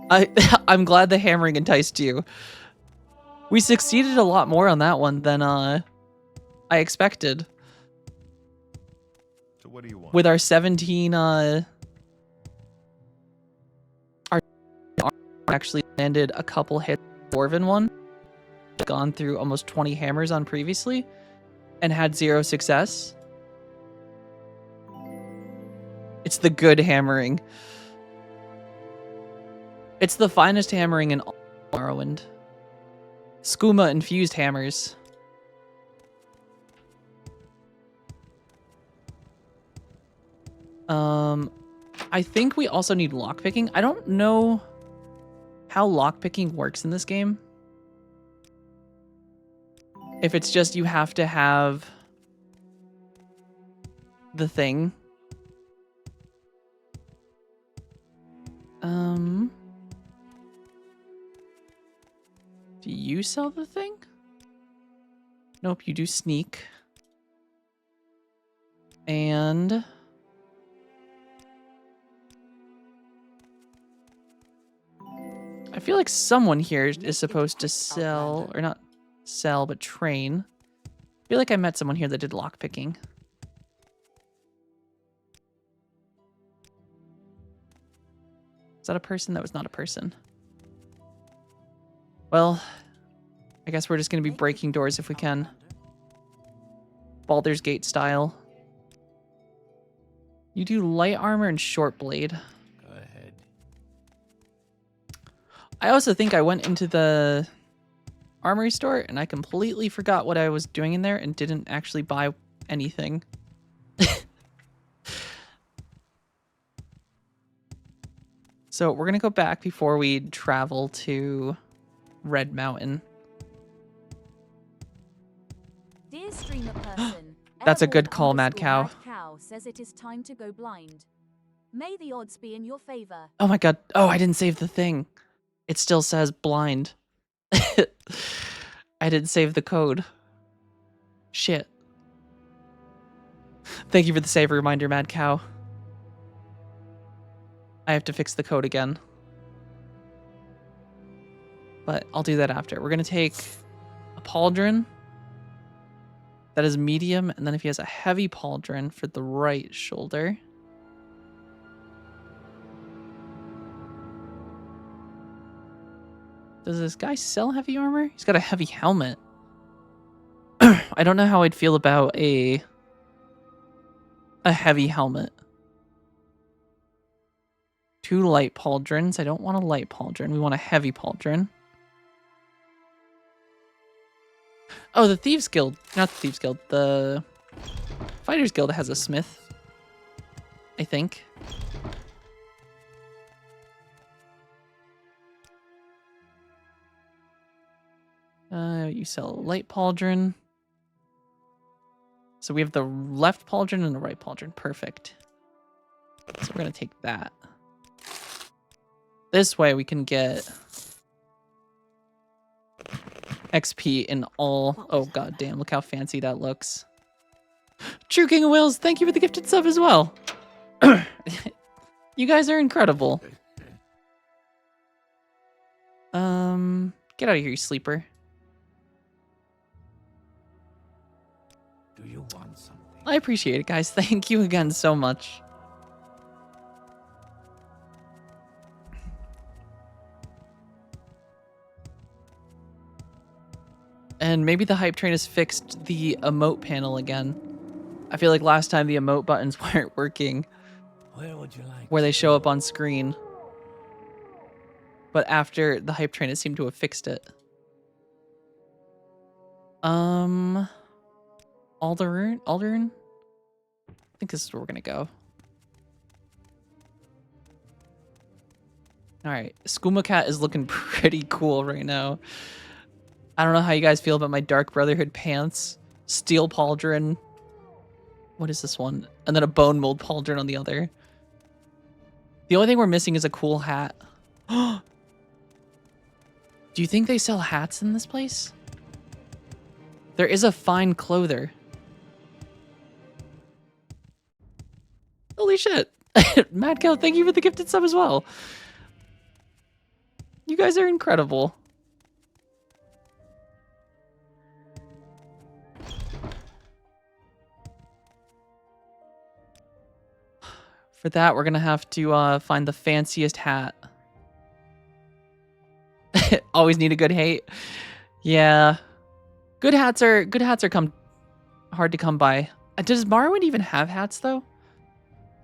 [SPEAKER 1] I'm glad the hammering enticed you. We succeeded a lot more on that one than I expected.
[SPEAKER 5] So what do you want?
[SPEAKER 1] With our 17 our actually landed a couple hits Dwarven one. Gone through almost 20 hammers on previously and had 0 success. It's the good hammering. It's the finest hammering in all Morrowind. Skooma infused hammers. I think we also need lockpicking. I don't know how lockpicking works in this game. If it's just you have to have the thing. Do you sell the thing? Nope, you do sneak. And I feel like someone here is supposed to sell, or not sell, but train. feel like I met someone here that did lockpicking. Is that a person? That was not a person. Well, I guess we're just going to be breaking doors if we can. Baldur's Gate style. You do light armor and short blade.
[SPEAKER 2] Go ahead.
[SPEAKER 1] I also think I went into the armory store and I completely forgot what I was doing in there and didn't actually buy anything. So we're going to go back before we travel to Red Mountain.
[SPEAKER 6] Dear streamer person,
[SPEAKER 1] That's a good
[SPEAKER 6] Airborne
[SPEAKER 1] call, Mad Cow.
[SPEAKER 6] Mad Cow says it is time to go blind. May the odds be in your favor.
[SPEAKER 1] Oh my god. Oh, I didn't save the thing. It still says blind. I didn't save the code. Shit. Thank you for the save reminder, Mad Cow. I have to fix the code again. But I'll do that after. We're going to take a pauldron. That is medium. And then if he has a heavy pauldron for the right shoulder. Does this guy sell heavy armor? He's got a heavy helmet. I don't know how I'd feel about a heavy helmet. 2 light pauldrons. I don't want a light pauldron. We want a heavy pauldron. Oh, the Thieves Guild. Not the Thieves Guild. The Fighters Guild has a smith. I think. You sell a light pauldron. So we have the left pauldron and the right pauldron. Perfect. So we're going to take that. This way we can get XP in all... Oh, god damn. Look how fancy that looks. True King of Wales, thank you for the gifted sub as well. You guys are incredible. Get out of here, you sleeper.
[SPEAKER 2] Do you want something?
[SPEAKER 1] I appreciate it, guys. Thank you again so much. And maybe the hype train has fixed the emote panel again. I feel like last time the emote buttons weren't working.
[SPEAKER 2] Where would you like?
[SPEAKER 1] Where they show up on screen. But after the hype train, it seemed to have fixed it. Alderun? Alderun? I think this is where we're gonna go. Alright, Skooma Cat is looking pretty cool right now. I don't know how you guys feel about my Dark Brotherhood pants. Steel pauldron. What is this one? And then a bone mold pauldron on the other. The only thing we're missing is a cool hat. Do you think they sell hats in this place? There is a fine clother. Holy shit. Mad Cow, thank you for the gifted sub as well. You guys are incredible. For that, we're gonna have to find the fanciest hat. Always need a good hate. Yeah, good hats are hard to come by. Does Morrowind even have hats though?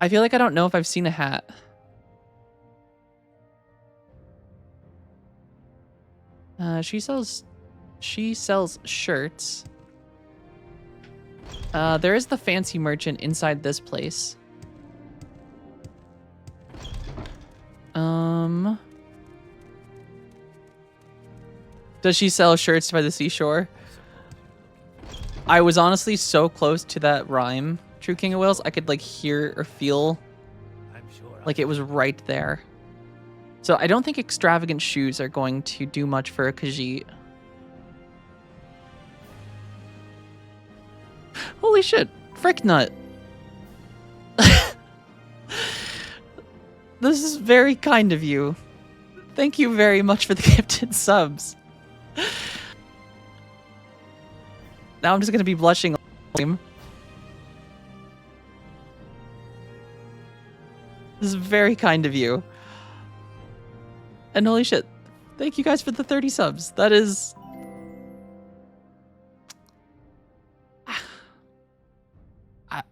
[SPEAKER 1] I feel like I don't know if I've seen a hat. She sells shirts. There is the fancy merchant inside this place. Does she sell shirts by the seashore? I was honestly so close to that rhyme, True King of Wales, I could like hear or feel like it was right there. So I don't think extravagant shoes are going to do much for a Khajiit. Holy shit, frick nut. This is very kind of you. Thank you very much for the gifted subs. Now I'm just gonna be blushing all the time. This is very kind of you. And holy shit, thank you guys for the 30 subs. That is...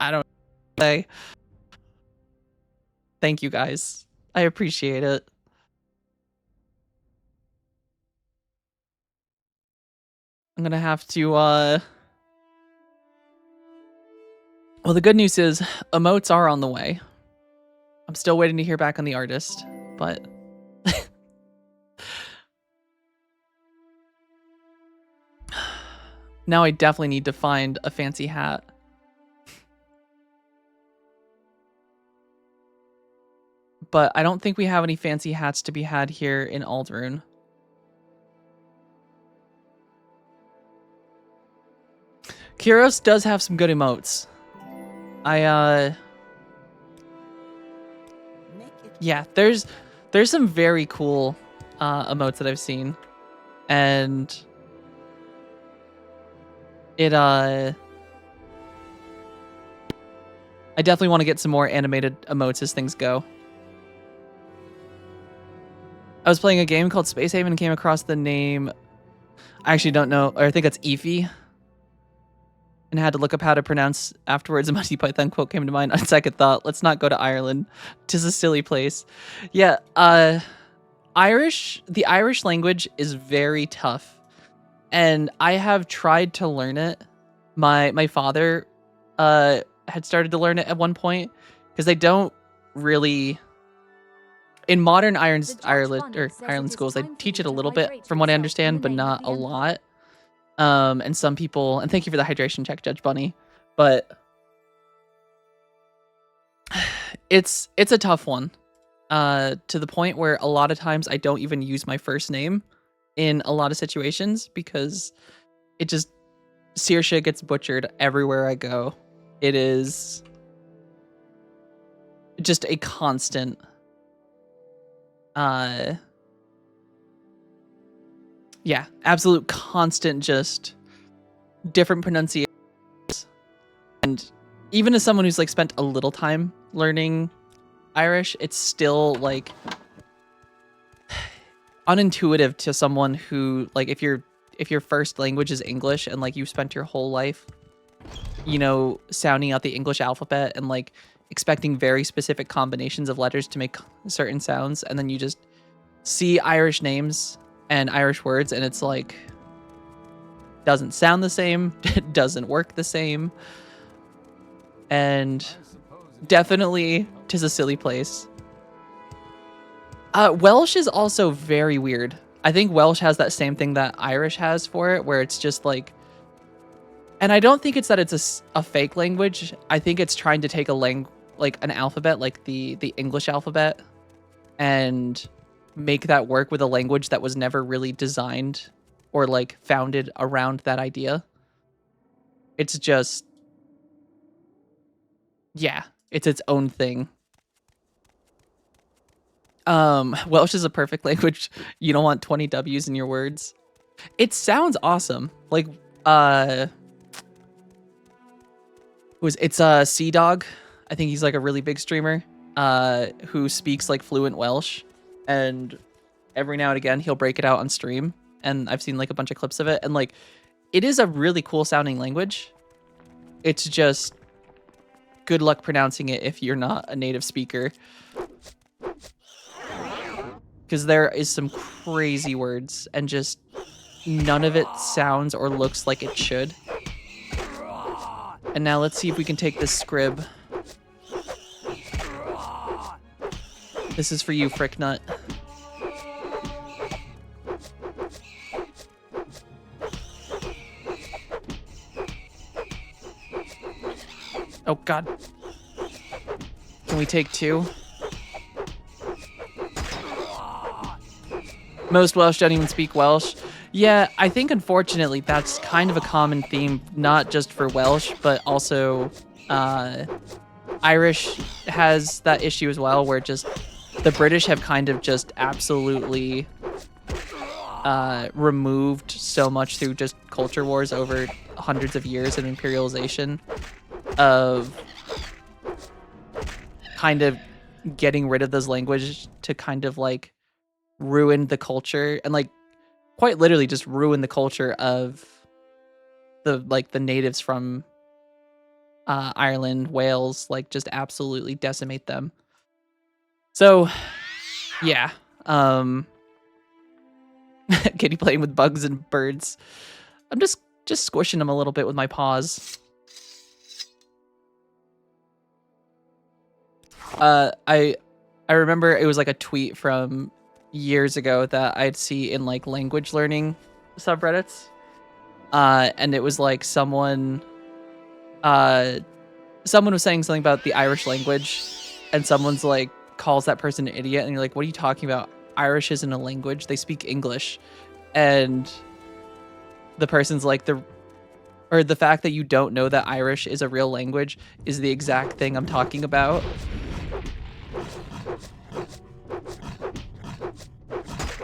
[SPEAKER 1] I don't say. Thank you guys. I appreciate it. I'm gonna have to, well, the good news is emotes are on the way. I'm still waiting to hear back on the artist, but... Now I definitely need to find a fancy hat. But I don't think we have any fancy hats to be had here in Aldrune. Kyros does have some good emotes. Yeah, there's some very cool emotes that I've seen. And it I definitely want to get some more animated emotes as things go. I was playing a game called Space Haven and came across the name, I actually don't know, or I think it's Efi, and had to look up how to pronounce afterwards. A Monty Python quote came to mind on second thought. Let's not go to Ireland. 'Tis a silly place. Yeah, the Irish language is very tough, and I have tried to learn it. My father had started to learn it at one point, because they don't really... In modern Ireland schools, they teach it a little bit, from what I understand, but not a lot. And some people, and thank you for the hydration check, Judge Bunny, but it's a tough one, to the point where a lot of times I don't even use my first name in a lot of situations, because it just, Saoirse gets butchered everywhere I go. It is just a constant... yeah, absolute constant, just different pronunciations. And even as someone who's like spent a little time learning Irish, it's still like unintuitive to someone who, like, if your first language is English and like you've spent your whole life, you know, sounding out the English alphabet and like expecting very specific combinations of letters to make certain sounds, and then you just see Irish names and Irish words and it's like doesn't sound the same, it doesn't work the same, and definitely 'tis a silly place. Welsh is also very weird. I think Welsh has that same thing that Irish has for it, where it's just like, and I don't think it's that it's a fake language. I think it's trying to take like an alphabet, like the English alphabet, and make that work with a language that was never really designed or like founded around that idea. It's just, yeah, it's its own thing. Welsh is a perfect language. You don't want 20 W's in your words. It sounds awesome. Like, it's Sea Dog. I think he's like a really big streamer who speaks like fluent Welsh, and every now and again he'll break it out on stream, and I've seen like a bunch of clips of it, and like it is a really cool sounding language. It's just good luck pronouncing it if you're not a native speaker, because there is some crazy words and just none of it sounds or looks like it should. And now let's see if we can take this scrib. This is for you, Fricknut. Oh god. Can we take two? Most Welsh don't even speak Welsh. Yeah, I think unfortunately that's kind of a common theme, not just for Welsh, but also Irish has that issue as well, where just the British have kind of just absolutely removed so much through just culture wars over hundreds of years of imperialization, of kind of getting rid of those languages to kind of like ruin the culture and like quite literally just ruin the culture of the natives from Ireland, Wales, like just absolutely decimate them. So yeah, Kitty playing with bugs and birds. I'm just squishing them a little bit with my paws. I remember it was like a tweet from years ago that I'd see in like language learning subreddits. And it was like someone was saying something about the Irish language, and someone's like calls that person an idiot, and you're like, what are you talking about? Irish isn't a language, they speak English. And the person's like, the fact that you don't know that Irish is a real language is the exact thing I'm talking about.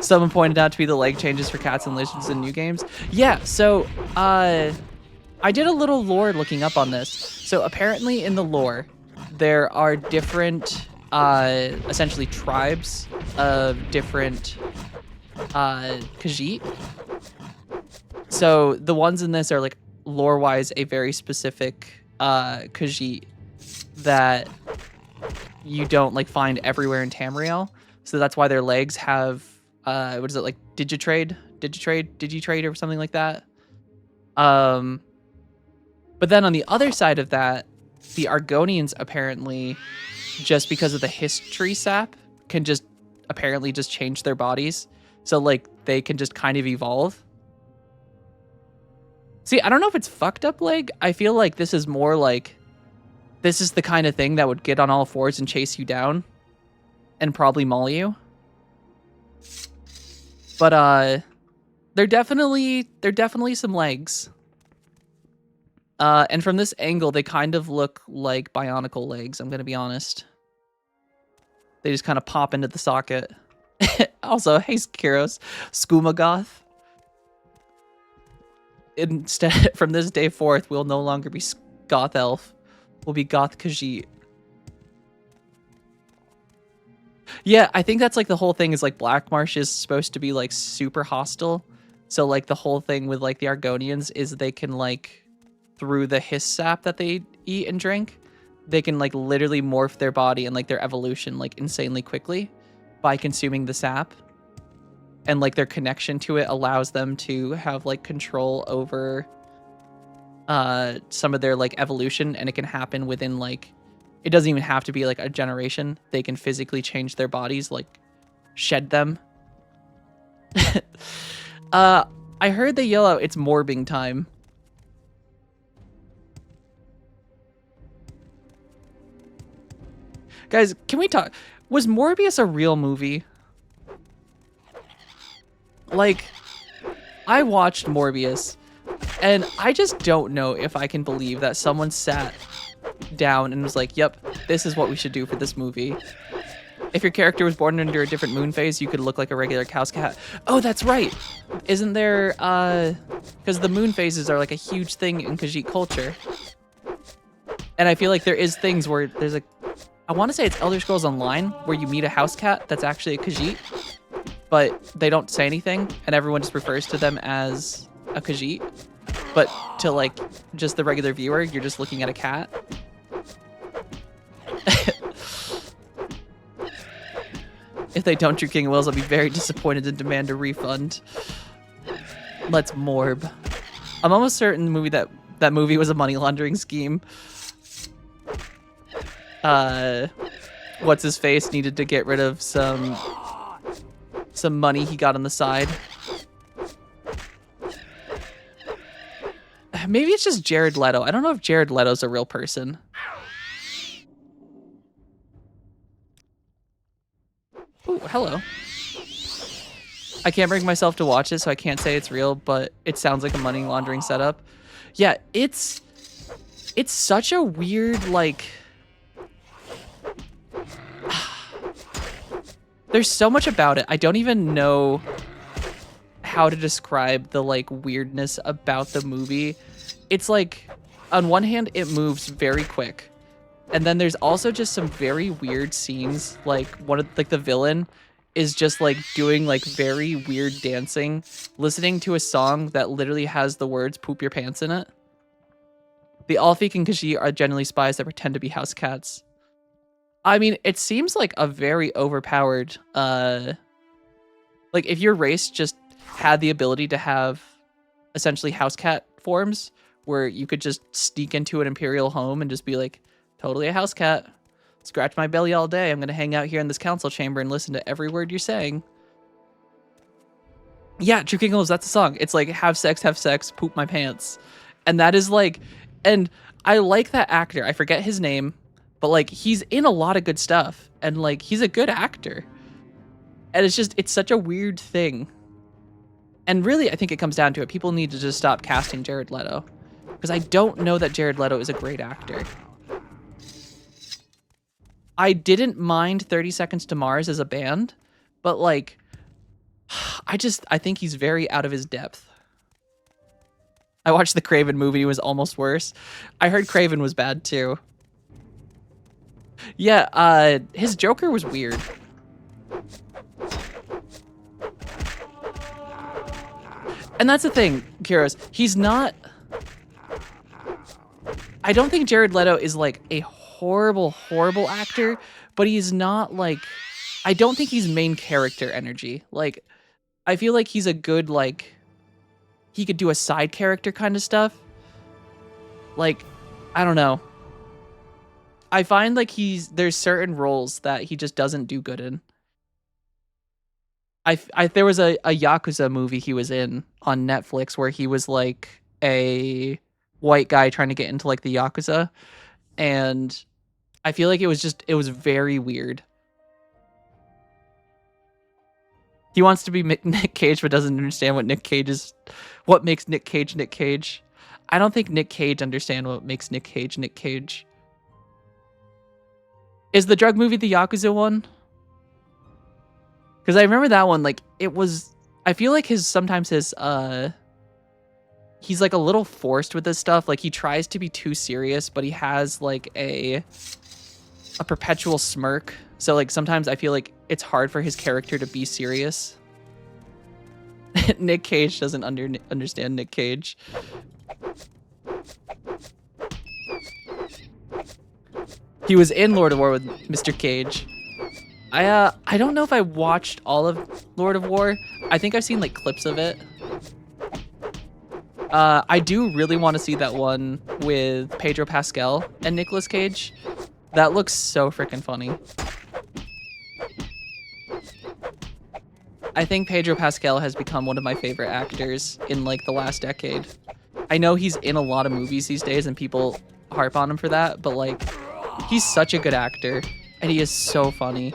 [SPEAKER 1] Someone pointed out to me the leg changes for cats and lizards in new games. Yeah, so I did a little lore looking up on this. So apparently in the lore, there are different, essentially tribes of different Khajiit. So the ones in this are like lore-wise a very specific Khajiit that you don't like find everywhere in Tamriel. So that's why their legs have what is it, like digitrade or something like that. But then on the other side of that, the Argonians apparently, just because of the history sap, can just apparently just change their bodies. So like they can just kind of evolve. See, I don't know if it's fucked up leg. I feel like this is more like, this is the kind of thing that would get on all fours and chase you down and probably maul you. But they're definitely some legs. And from this angle, they kind of look like bionicle legs, I'm gonna be honest. They just kind of pop into the socket. Also, hey Kiros, Skooma Goth. Instead, from this day forth, we'll no longer be Goth Elf. We'll be Goth Khajiit. Yeah, I think that's like the whole thing is like Black Marsh is supposed to be like super hostile. So like the whole thing with like the Argonians is they can like, through the hiss sap that they eat and drink, they can like literally morph their body and like their evolution like insanely quickly by consuming the sap. And like their connection to it allows them to have like control over some of their like evolution, and it can happen within like, it doesn't even have to be like a generation. They can physically change their bodies, like shed them. I heard they yell out, it's morbing time. Guys, can we talk? Was Morbius a real movie? Like, I watched Morbius, and I just don't know if I can believe that someone sat down and was like, yep, this is what we should do for this movie. If your character was born under a different moon phase, you could look like a regular cow's cat. Oh, that's right. Isn't there, because the moon phases are like a huge thing in Khajiit culture. And I feel like there is things where there's a, I want to say it's Elder Scrolls Online, where you meet a house cat that's actually a Khajiit, but they don't say anything, and everyone just refers to them as a Khajiit. But to like just the regular viewer, you're just looking at a cat. If they don't treat King of Wills, I'll be very disappointed and demand a refund. Let's morb. I'm almost certain the movie that movie was a money laundering scheme. What's his face needed to get rid of some money he got on the side. Maybe it's just Jared Leto. I don't know if Jared Leto's a real person. Oh, hello. I can't bring myself to watch it, so I can't say it's real, but it sounds like a money laundering setup. Yeah, it's such a weird, like... There's so much about it. I don't even know how to describe the, like, weirdness about the movie. it's like, on one hand, it moves very quick. And then there's also just some very weird scenes. Like the villain is just like doing like very weird dancing, listening to a song that literally has the words "poop your pants" in it. The Alfik and Khajiit are generally spies that pretend to be house cats. I mean, it seems like a very overpowered, like if your race just had the ability to have essentially house cat forms where you could just sneak into an imperial home and just be like, totally a house cat. Scratch my belly all day. I'm going to hang out here in this council chamber and listen to every word you're saying. Yeah, True King Wolves, that's a song. It's like, have sex, poop my pants. And that is like, and I like that actor. I forget his name, but like, he's in a lot of good stuff. And like, he's a good actor. And it's just, it's such a weird thing. And really, I think it comes down to it. People need to just stop casting Jared Leto. Because I don't know that Jared Leto is a great actor. I didn't mind 30 Seconds to Mars as a band, but like, I think he's very out of his depth. I watched the Craven movie, it was almost worse. I heard Craven was bad too. Yeah, his Joker was weird. And that's the thing, Kiros, he's not... I don't think Jared Leto is like a horrible actor, but he's not like... I don't think he's main character energy. Like, I feel like he's a good, like... He could do a side character kind of stuff. Like, I don't know. I find like there's certain roles that he just doesn't do good in. There was a Yakuza movie he was in on Netflix where he was like a white guy trying to get into like the Yakuza. And I feel like it was very weird. He wants to be Nick Cage, but doesn't understand what what makes Nick Cage Nick Cage. I don't think Nick Cage understands what makes Nick Cage Nick Cage. Is the drug movie the Yakuza one? Because I remember that one, like, it was... I feel like sometimes his, he's, like, a little forced with this stuff. Like, he tries to be too serious, but he has, like, a perpetual smirk. So, like, sometimes I feel like it's hard for his character to be serious. Nick Cage doesn't understand Nick Cage. He was in Lord of War with Mr. Cage. I don't know if I watched all of Lord of War. I think I've seen like clips of it. I do really want to see that one with Pedro Pascal and Nicolas Cage. That looks so freaking funny. I think Pedro Pascal has become one of my favorite actors in like the last decade. I know he's in a lot of movies these days and people harp on him for that, but like, he's such a good actor and he is so funny.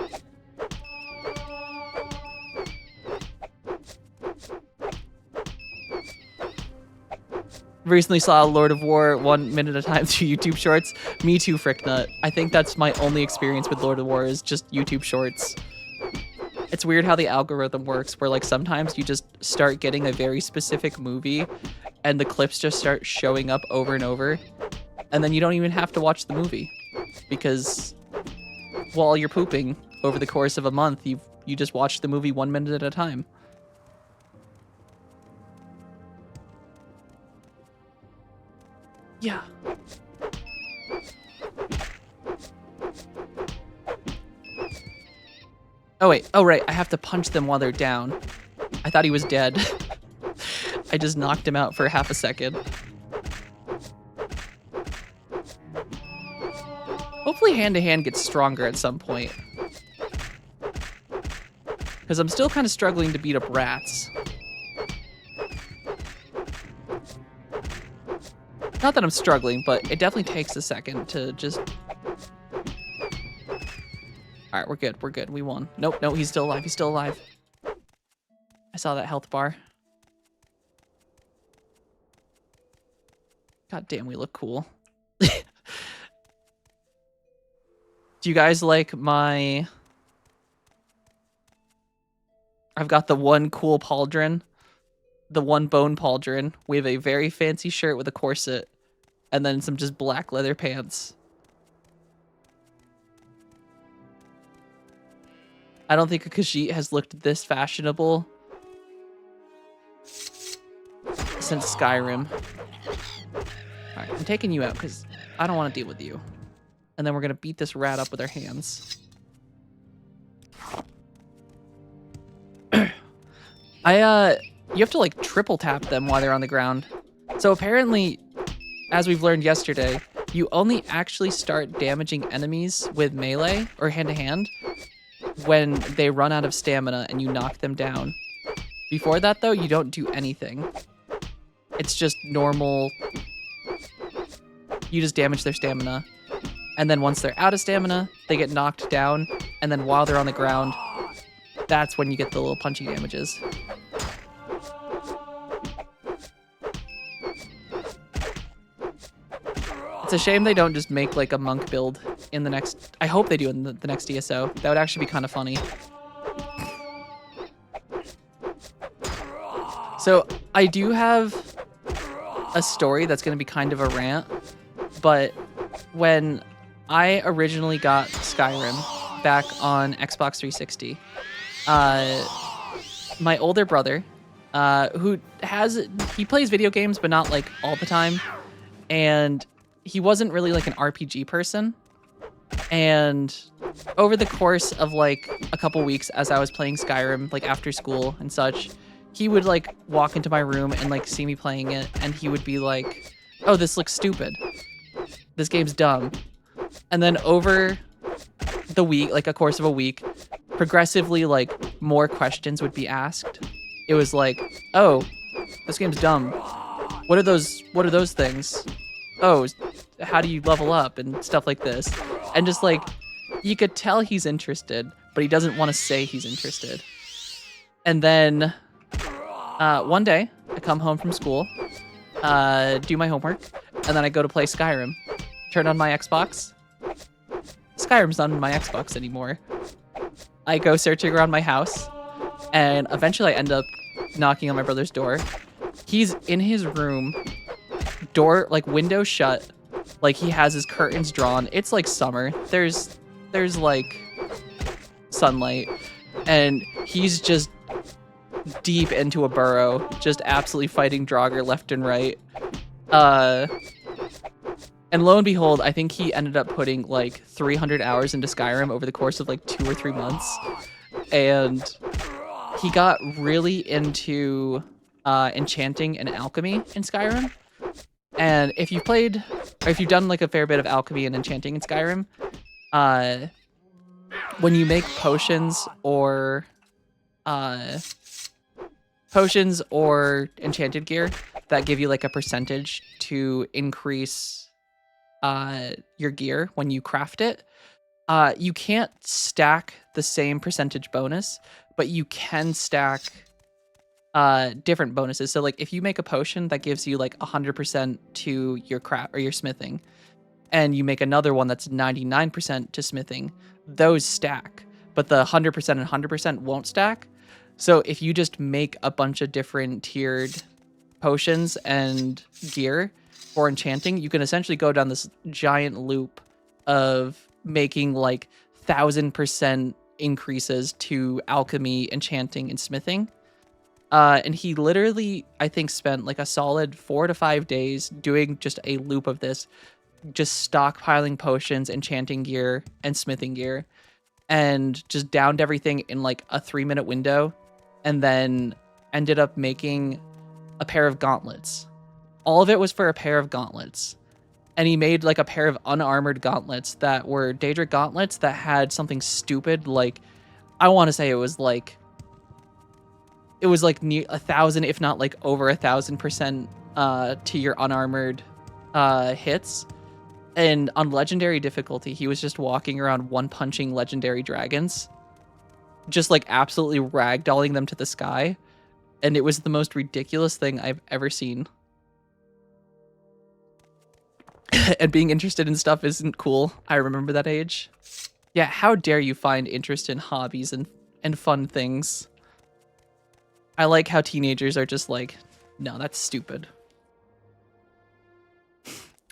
[SPEAKER 1] Recently saw Lord of War 1 minute at a time through YouTube shorts. Me too, Fricknut. I think that's my only experience with Lord of War is just YouTube shorts. It's weird how the algorithm works where like sometimes you just start getting a very specific movie and the clips just start showing up over and over and then you don't even have to watch the movie because while you're pooping over the course of a month, you just watch the movie 1 minute at a time. Yeah. Oh wait, oh right, I have to punch them while they're down. I thought he was dead. I just knocked him out for half a second. Hopefully hand-to-hand gets stronger at some point. Because I'm still kind of struggling to beat up rats. Not that I'm struggling, but it definitely takes a second to just... Alright, we're good, we won. Nope, no, he's still alive, I saw that health bar. God damn, we look cool. Do you guys like my... I've got the one cool pauldron. the one bone pauldron. We have a very fancy shirt with a corset, and then some just black leather pants. I don't think a Khajiit has looked this fashionable since Skyrim. Alright, I'm taking you out because I don't want to deal with you. And then we're going to beat this rat up with our hands. You have to like triple tap them while they're on the ground. So apparently, as we've learned yesterday, you only actually start damaging enemies with melee or hand-to-hand when they run out of stamina and you knock them down. Before that, though, you don't do anything. It's just normal. You just damage their stamina. And then once they're out of stamina, they get knocked down. And then while they're on the ground, that's when you get the little punchy damages. It's a shame they don't just make like a monk build in the next... I hope they do in the next ESO. That would actually be kind of funny. So I do have a story that's going to be kind of a rant, but when I originally got Skyrim back on Xbox 360, my older brother, he plays video games, but not like all the time, and he wasn't really like an RPG person. And over the course of like a couple weeks as I was playing Skyrim, like after school and such, he would like walk into my room and like see me playing it, and he would be like, "Oh, this looks stupid. This game's dumb." And then over the week, like a course of a week, progressively like more questions would be asked. It was like, "Oh, this game's dumb. What are those things? Oh, how do you level up?" and stuff like this. And just like, you could tell he's interested, but he doesn't want to say he's interested. And then one day I come home from school, do my homework, and then I go to play Skyrim. Turn on my Xbox. Skyrim's not on my Xbox anymore. I go searching around my house, and eventually I end up knocking on my brother's door. He's in his room, door, like window shut, like he has his curtains drawn. It's like summer. There's like sunlight, and he's just deep into a burrow, just absolutely fighting Draugr left and right. And lo and behold, I think he ended up putting like 300 hours into Skyrim over the course of like 2 or 3 months. And he got really into enchanting and alchemy in Skyrim. And if you've played, or if you've done like a fair bit of alchemy and enchanting in Skyrim, when you make potions or enchanted gear that give you like a percentage to increase your gear when you craft it, you can't stack the same percentage bonus, but you can stack different bonuses. So like if you make a potion that gives you like 100% to your craft or your smithing, and you make another one that's 99% to smithing, those stack, but the 100% and 100% won't stack. So if you just make a bunch of different tiered potions and gear for enchanting, you can essentially go down this giant loop of making like 1000% increases to alchemy, enchanting, and smithing. And he literally, I think, spent like a solid 4 to 5 days doing just a loop of this, just stockpiling potions, enchanting gear, and smithing gear, and just downed everything in like a 3-minute window, and then ended up making a pair of gauntlets. All of it was for a pair of gauntlets. And he made like a pair of unarmored gauntlets that were Daedric gauntlets that had something stupid, like, I want to say it was like near 1,000, if not like over 1,000% to your unarmored hits. And on legendary difficulty, he was just walking around one-punching legendary dragons, just like absolutely ragdolling them to the sky. And it was the most ridiculous thing I've ever seen. And being interested in stuff isn't cool. I remember that age. Yeah, how dare you find interest in hobbies and fun things? I like how teenagers are just like, no, that's stupid.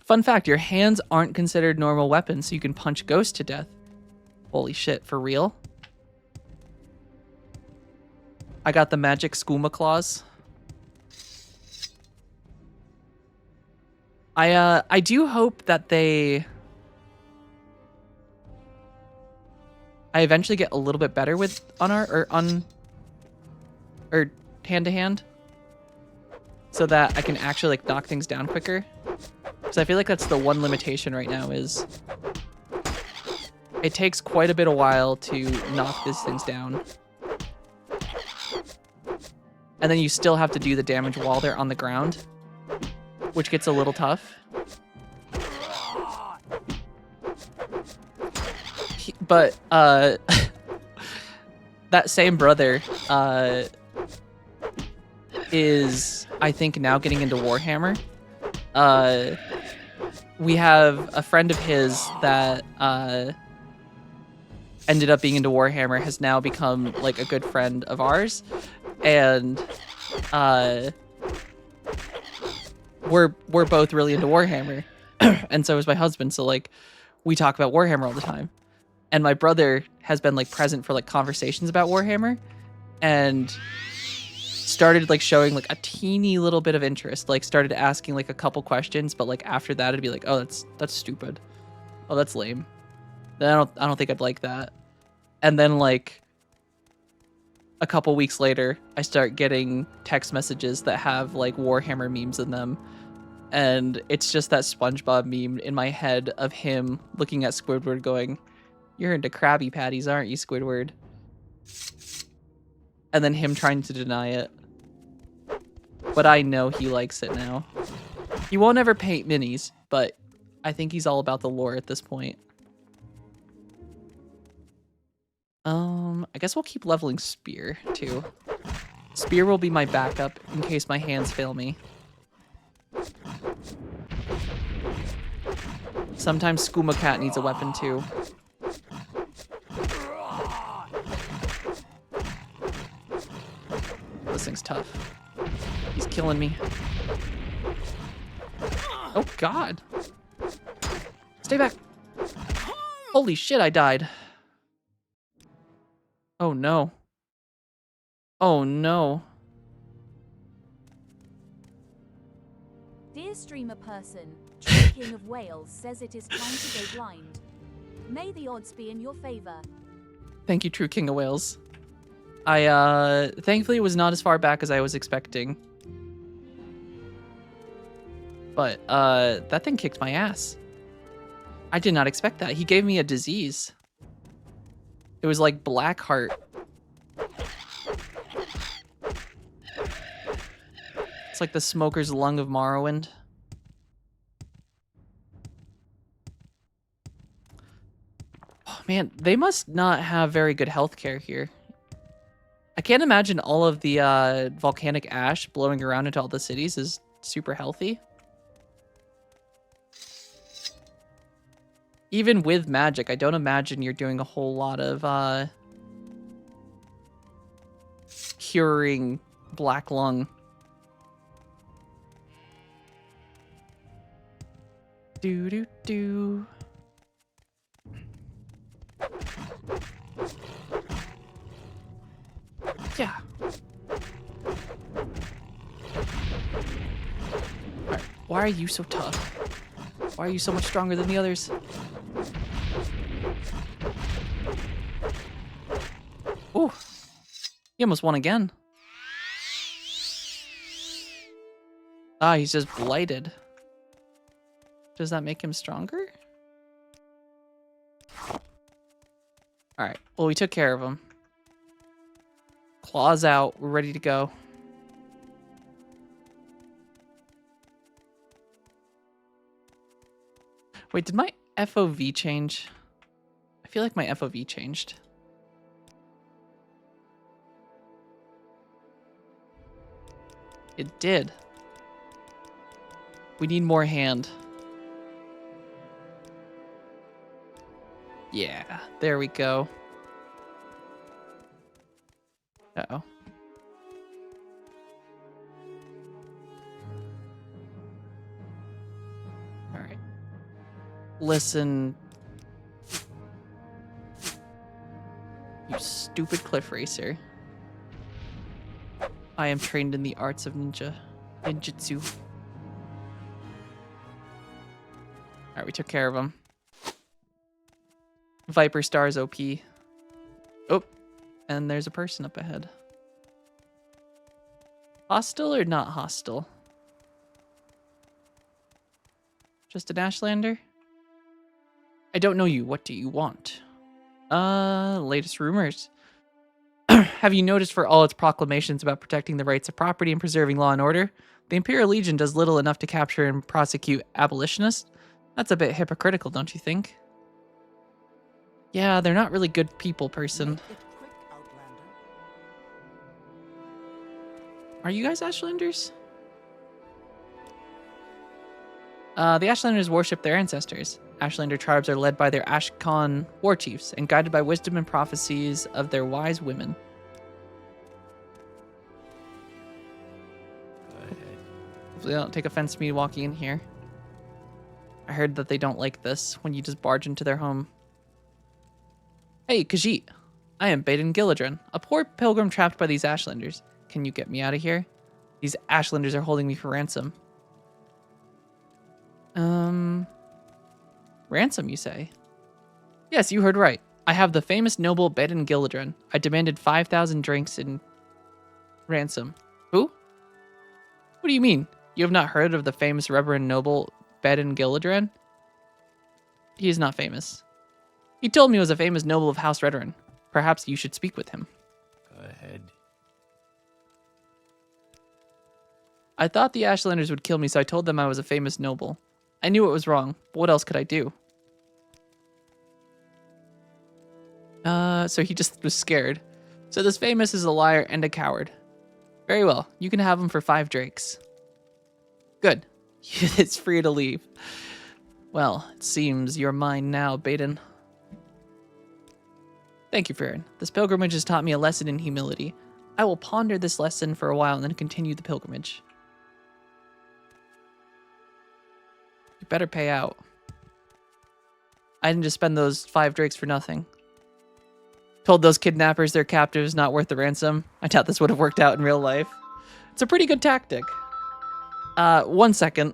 [SPEAKER 1] Fun fact, your hands aren't considered normal weapons, so you can punch ghosts to death. Holy shit, for real? I got the magic skooma claws. I do hope that I eventually get a little bit better with hand to hand, so that I can actually like knock things down quicker. Because I feel like that's the one limitation right now is it takes quite a bit of while to knock these things down. And then you still have to do the damage while they're on the ground, which gets a little tough. But that same brother is, I think, now getting into Warhammer. We have a friend of his that ended up being into Warhammer, has now become like a good friend of ours, and we're both really into Warhammer, and so is my husband. So like, we talk about Warhammer all the time, and my brother has been like present for like conversations about Warhammer, and started like showing like a teeny little bit of interest, like started asking like a couple questions, but like after that it'd be like, oh, that's stupid, oh, that's lame, then I don't think I'd like that. And then like a couple weeks later I start getting text messages that have like Warhammer memes in them, and it's just that SpongeBob meme in my head of him looking at Squidward going, you're into Krabby Patties, aren't you, Squidward? And then him trying to deny it. But I know he likes it now. He won't ever paint minis, but I think he's all about the lore at this point. I guess we'll keep leveling Spear, too. Spear will be my backup in case my hands fail me. Sometimes Skooma Cat needs a weapon, too. This thing's tough. He's killing me. Oh, God. Stay back. Holy shit, I died. Oh, no. Oh, no.
[SPEAKER 6] Dear streamer person, True King of Wales says it is time to go blind. May the odds be in your favor.
[SPEAKER 1] Thank you, True King of Wales. I, thankfully it was not as far back as I was expecting. But, that thing kicked my ass. I did not expect that. He gave me a disease. It was like Blackheart. It's like the smoker's lung of Morrowind. Oh, man, they must not have very good healthcare here. I can't imagine all of the volcanic ash blowing around into all the cities is super healthy. Even with magic, I don't imagine you're doing a whole lot of curing black lung. Do do do. Yeah. Alright, why are you so tough? Why are you so much stronger than the others? Ooh. He almost won again. Ah, he's just blighted. Does that make him stronger? Alright, well, we took care of him. Claws out, we're ready to go. Wait, did my FOV change? I feel like my FOV changed. It did. We need more hand. Yeah, there we go. Uh-oh. Listen, you stupid cliff racer. I am trained in the arts of ninjutsu. Alright, we took care of him. Viper Star's OP. Oh, and there's a person up ahead. Hostile or not hostile? Just an Ashlander? I don't know you. What do you want? Latest rumors. Have you noticed for all its proclamations about protecting the rights of property and preserving law and order, the Imperial Legion does little enough to capture and prosecute abolitionists? That's a bit hypocritical, don't you think? Yeah, they're not really good people, person.
[SPEAKER 3] Make it quick, Outlander.
[SPEAKER 1] Are you guys Ashlanders? The Ashlanders worship their ancestors. Ashlander tribes are led by their Ashkan war chiefs and guided by wisdom and prophecies of their wise women.
[SPEAKER 2] Go ahead.
[SPEAKER 1] Hopefully they don't take offense to me walking in here. I heard that they don't like this when you just barge into their home. Hey, Khajiit. I am Baden Gilladrin, a poor pilgrim trapped by these Ashlanders. Can you get me out of here? These Ashlanders are holding me for ransom. Ransom, you say? Yes, you heard right. I have the famous noble Baden Gilladrin. I demanded 5,000 drinks in ransom. Who? What do you mean? You have not heard of the famous Reverend Noble Baden Gilladrin? He is not famous. He told me he was a famous noble of House Redoran. Perhaps you should speak with him.
[SPEAKER 2] Go ahead.
[SPEAKER 1] I thought the Ashlanders would kill me, so I told them I was a famous noble. I knew it was wrong, but what else could I do? So he just was scared. So this famous is a liar and a coward. Very well, you can have him for 5 drakes. Good. It's free to leave. Well, it seems you're mine now, Baden. Thank you, Farron. This pilgrimage has taught me a lesson in humility. I will ponder this lesson for a while and then continue the pilgrimage. You better pay out. I didn't just spend those 5 drakes for nothing. Told those kidnappers their captive is not worth the ransom. I doubt this would have worked out in real life. It's a pretty good tactic. 1 second.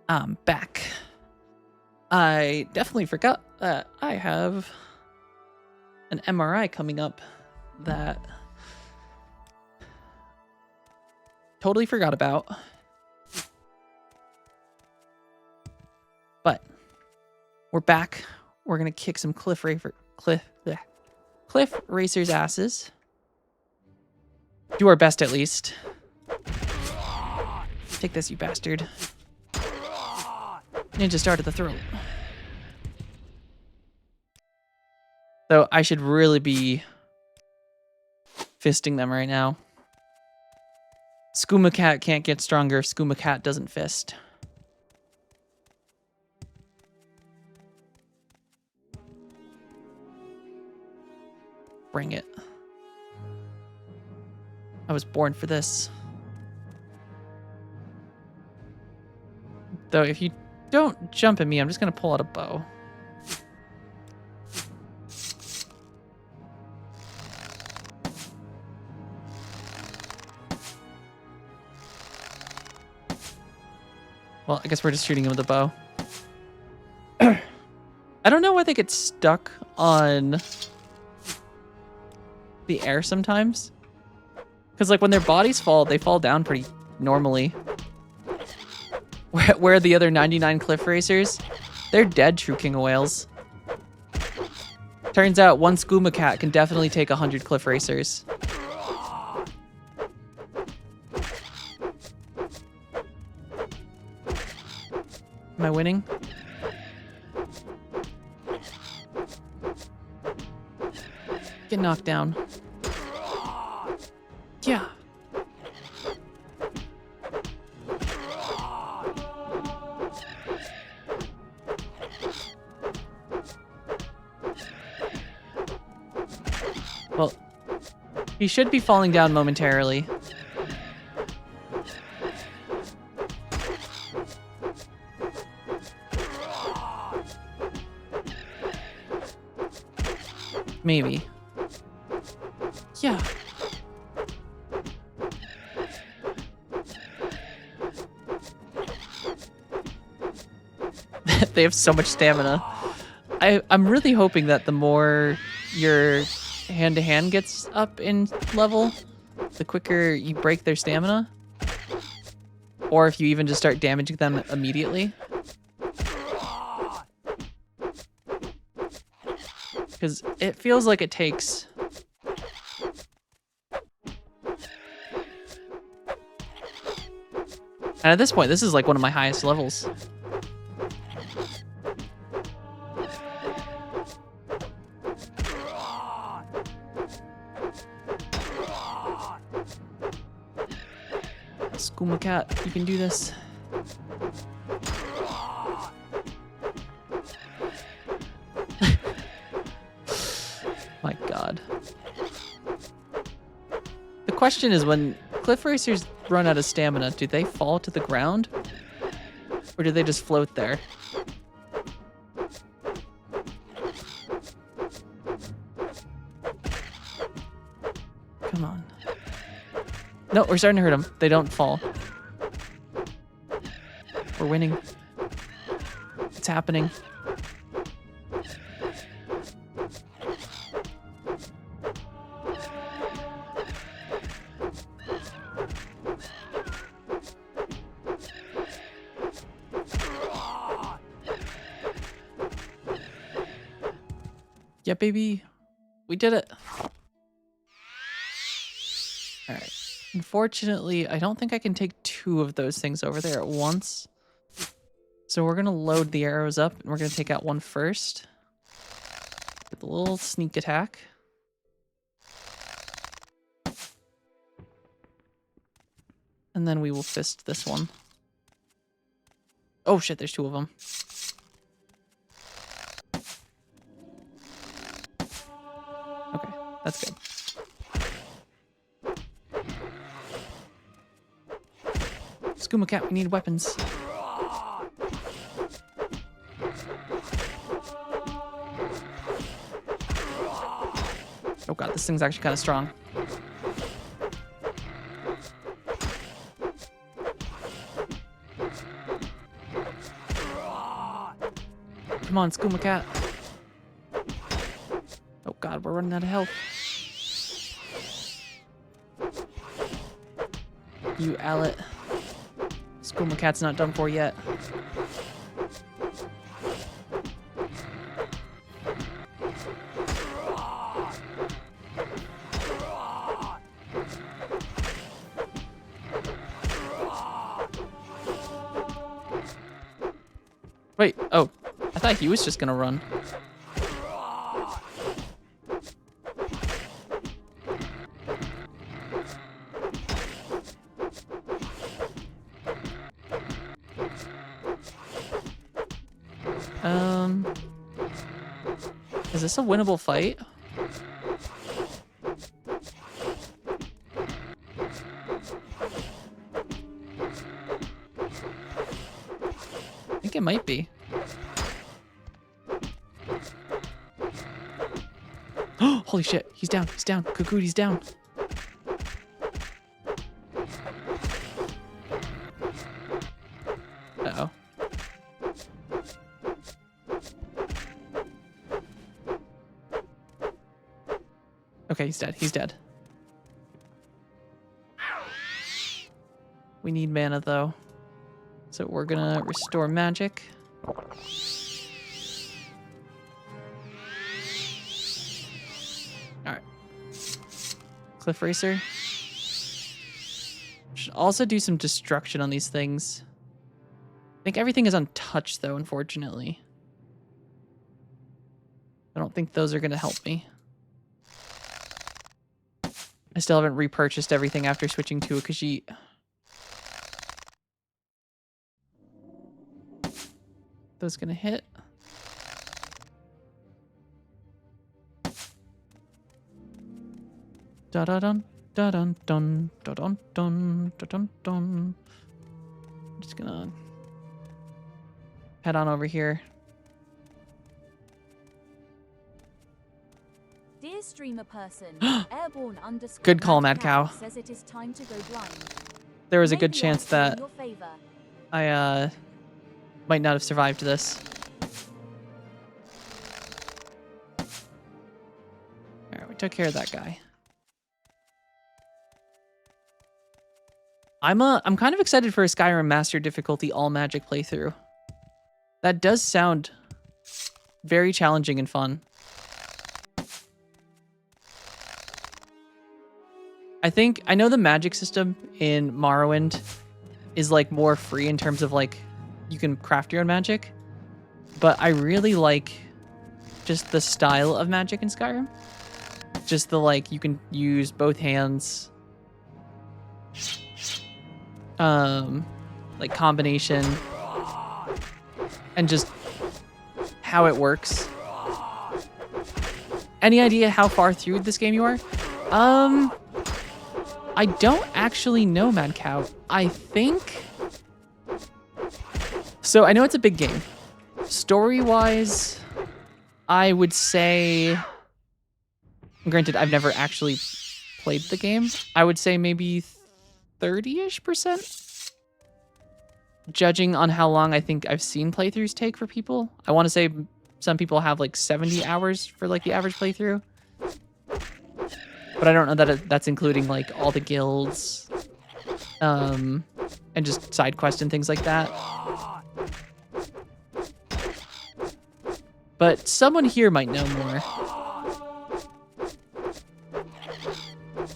[SPEAKER 1] I'm back. I definitely forgot that I have an MRI coming up that totally forgot about. But we're back. We're gonna kick some cliff racers' asses. Do our best, at least. Take this, you bastard. Ninja star to the throat. Though I should really be fisting them right now. Skooma Cat can't get stronger if Skooma Cat doesn't fist. Bring it. I was born for this. Though if you don't jump at me, I'm just gonna pull out a bow. Well, I guess we're just shooting him with a bow. I don't know why they get stuck on the air sometimes. Because, like, when their bodies fall, they fall down pretty normally. Where the other 99 cliff racers, they're dead, true king of whales. Turns out one Skooma Cat can definitely take 100 cliff racers. Am I winning? Get knocked down. Yeah. Well, he should be falling down momentarily. Maybe. Yeah. They have so much stamina. I'm really hoping that the more your hand-to-hand gets up in level, the quicker you break their stamina. Or if you even just start damaging them immediately. Because it feels like it takes... And at this point, this is like one of my highest levels. Skooma Cat, you can do this. My God. The question is, when cliff racers run out of stamina, do they fall to the ground? Or do they just float there? Come on. No, we're starting to hurt them. They don't fall. We're winning. It's happening. Yeah, baby. We did it. All right. Unfortunately, I don't think I can take two of those things over there at once. So we're going to load the arrows up, and we're going to take out one first. With a little sneak attack. And then we will fist this one. Oh shit, there's two of them. Okay, that's good. Skooma Cat, we need weapons. Oh god, this thing's actually kind of strong. Come on, Skooma Cat. Oh god, we're running out of health. You Owlet. Skooma Cat's not done for yet. Wait, oh. I thought he was just gonna run. Is this a winnable fight? I think it might be. Holy shit, he's down, he's down. Kukuti's down. Uh-oh. Okay, he's dead, he's dead. We need mana though. So we're gonna restore magic. Alright. Cliff Racer. Should also do some destruction on these things. I think everything is untouched though, unfortunately. I don't think those are gonna help me. I still haven't repurchased everything after switching to a Khajiit. Those gonna hit. Da da dun da dun dun da dun dun da dun dun. Just gonna head on over here.
[SPEAKER 6] Dear streamer person, airborne _
[SPEAKER 1] Good call, Mad Cow.
[SPEAKER 6] Says it is time to go blind.
[SPEAKER 1] There was a
[SPEAKER 6] May
[SPEAKER 1] good
[SPEAKER 6] the
[SPEAKER 1] chance
[SPEAKER 6] odds be in
[SPEAKER 1] that
[SPEAKER 6] your favor.
[SPEAKER 1] I might not have survived this. Alright, we took care of that guy. I'm kind of excited for a Skyrim Master Difficulty all magic playthrough. That does sound very challenging and fun. I know the magic system in Morrowind is like more free in terms of like you can craft your own magic, but I really like just the style of magic in Skyrim. Just the like you can use both hands, like combination, and just how it works. Any idea how far through this game you are? I don't actually know, Mad Cow. I think... So, I know it's a big game. Story-wise, I would say... Granted, I've never actually played the game. I would say maybe 30-ish%. Judging on how long I think I've seen playthroughs take for people. I want to say some people have like 70 hours for like the average playthrough. But I don't know that that's including like all the guilds, and just side quests and things like that. But someone here might know more.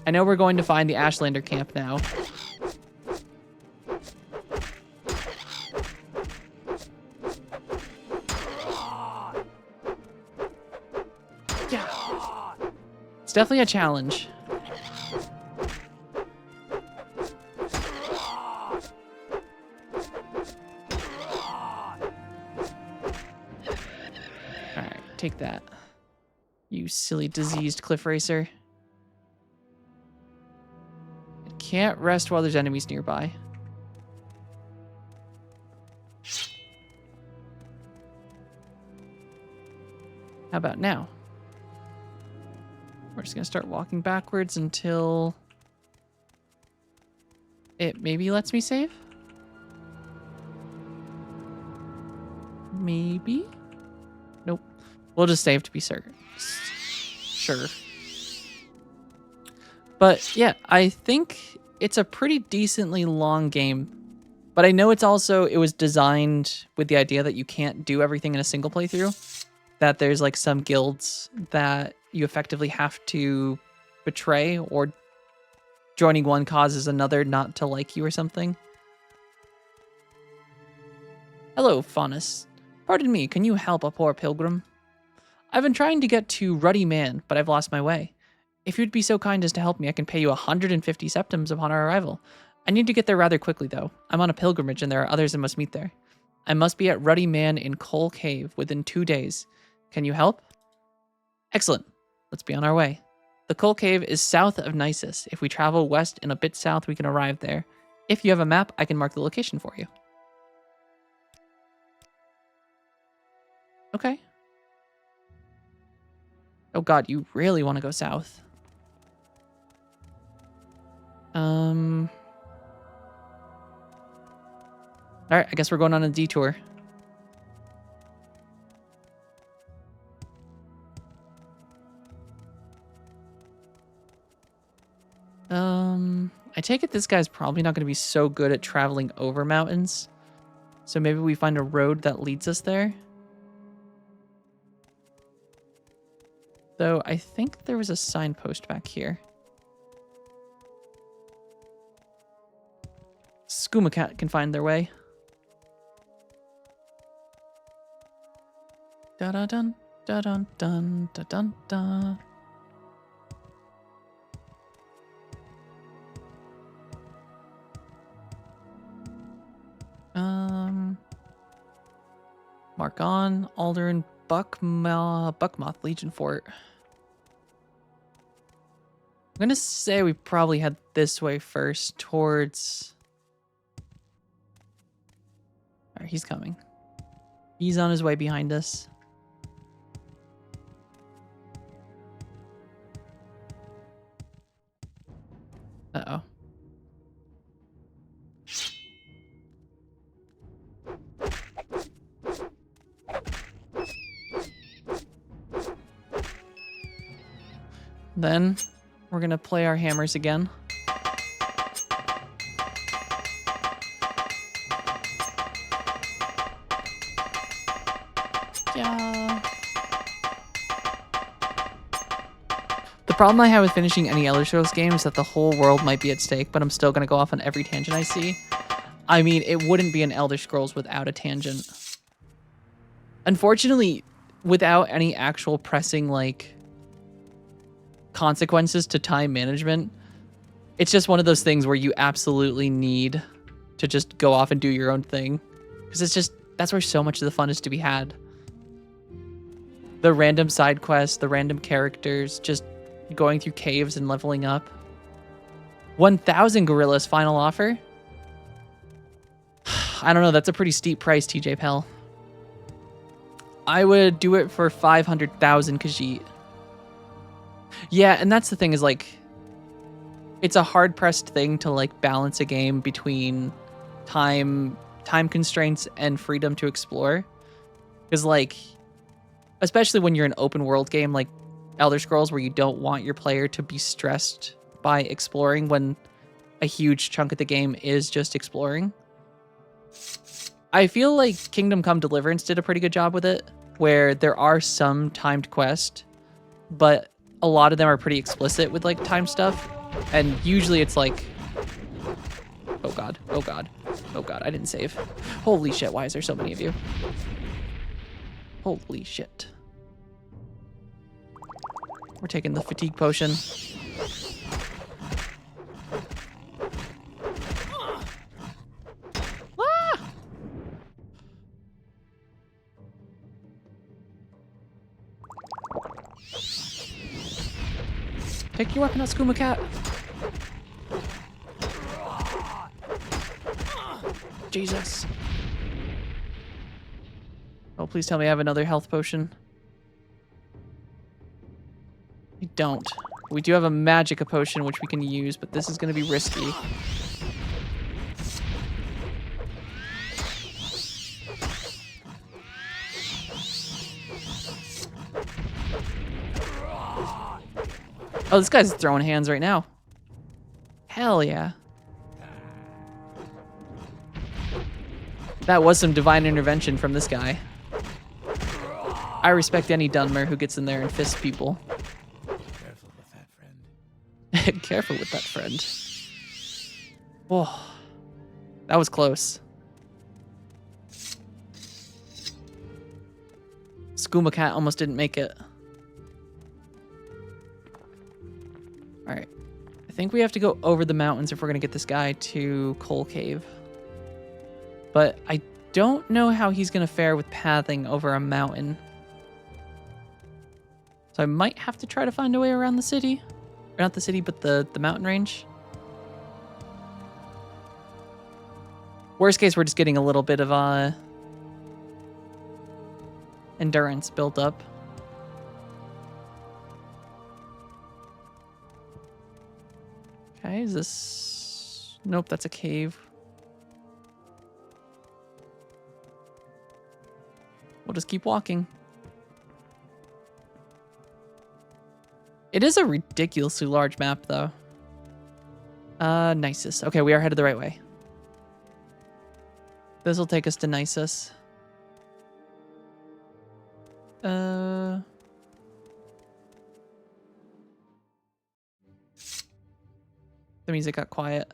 [SPEAKER 1] I know we're going to find the Ashlander camp now. Yeah. It's definitely a challenge. Alright, take that. You silly diseased cliff racer. It can't rest while there's enemies nearby. How about now? We're just gonna start walking backwards until it maybe lets me save? Maybe? We'll just save to be certain. Sure. But yeah, I think it's a pretty decently long game. But I know it was designed with the idea that you can't do everything in a single playthrough. That there's like some guilds that you effectively have to betray, or joining one causes another not to like you or something. Hello, Faunus. Pardon me, can you help a poor pilgrim? I've been trying to get to Ruddy Man, but I've lost my way. If you'd be so kind as to help me, I can pay you 150 septims upon our arrival. I need to get there rather quickly, though. I'm on a pilgrimage, and there are others I must meet there. I must be at Ruddy Man in Coal Cave within 2 days. Can you help? Excellent. Let's be on our way. The Coal Cave is south of Nisus. If we travel west and a bit south, we can arrive there. If you have a map, I can mark the location for you. Okay. Oh god, you really want to go south. Alright, I guess we're going on a detour. I take it this guy's probably not going to be so good at traveling over mountains. So maybe we find a road that leads us there. Though I think there was a signpost back here. Skooma Cat can find their way. Da da dun da dun dun da dun da. Mark on Aldern Buckmoth Legion Fort. I'm gonna say we probably head this way first towards. Alright, he's coming. He's on his way behind us. Uh-oh. Then we're gonna play our hammers again. Yeah. The problem I have with finishing any Elder Scrolls game is that the whole world might be at stake, but I'm still gonna go off on every tangent I see. I mean, it wouldn't be an Elder Scrolls without a tangent. Unfortunately, without any actual pressing, like, consequences to time management, it's just one of those things where you absolutely need to just go off and do your own thing, because it's just, that's where so much of the fun is to be had. The random side quests, the random characters, just going through caves and leveling up. 1,000 gorillas final offer. I don't know, that's a pretty steep price, TJ Pell. I would do it for 500,000 Khajiit. Yeah, and that's the thing is, like, it's a hard-pressed thing to, like, balance a game between time constraints and freedom to explore. Because, like, especially when you're an open-world game like Elder Scrolls, where you don't want your player to be stressed by exploring when a huge chunk of the game is just exploring. I feel like Kingdom Come Deliverance did a pretty good job with it, where there are some timed quests, but a lot of them are pretty explicit with, like, time stuff, and usually it's like, oh god, oh god, oh god, I didn't save. Holy shit, why is there so many of you? Holy shit. We're taking the fatigue potion. Ah! Pick your weapon up, Skooma Cat. Jesus. Oh, please tell me I have another health potion. We don't. We do have a Magicka potion, which we can use, but this is going to be risky. Oh, this guy's throwing hands right now. Hell yeah. That was some divine intervention from this guy. I respect any Dunmer who gets in there and fists people.
[SPEAKER 2] Careful with that, friend.
[SPEAKER 1] Careful with that, friend. Whoa. That was close. Skooma Cat almost didn't make it. Alright. I think we have to go over the mountains if we're going to get this guy to Coal Cave. But I don't know how he's going to fare with pathing over a mountain. So I might have to try to find a way around the city. Or not the city, but the mountain range. Worst case, we're just getting a little bit of endurance built up. Okay, is this... Nope, that's a cave. We'll just keep walking. It is a ridiculously large map, though. Nisus. Okay, we are headed the right way. This will take us to Nisus. The music got quiet.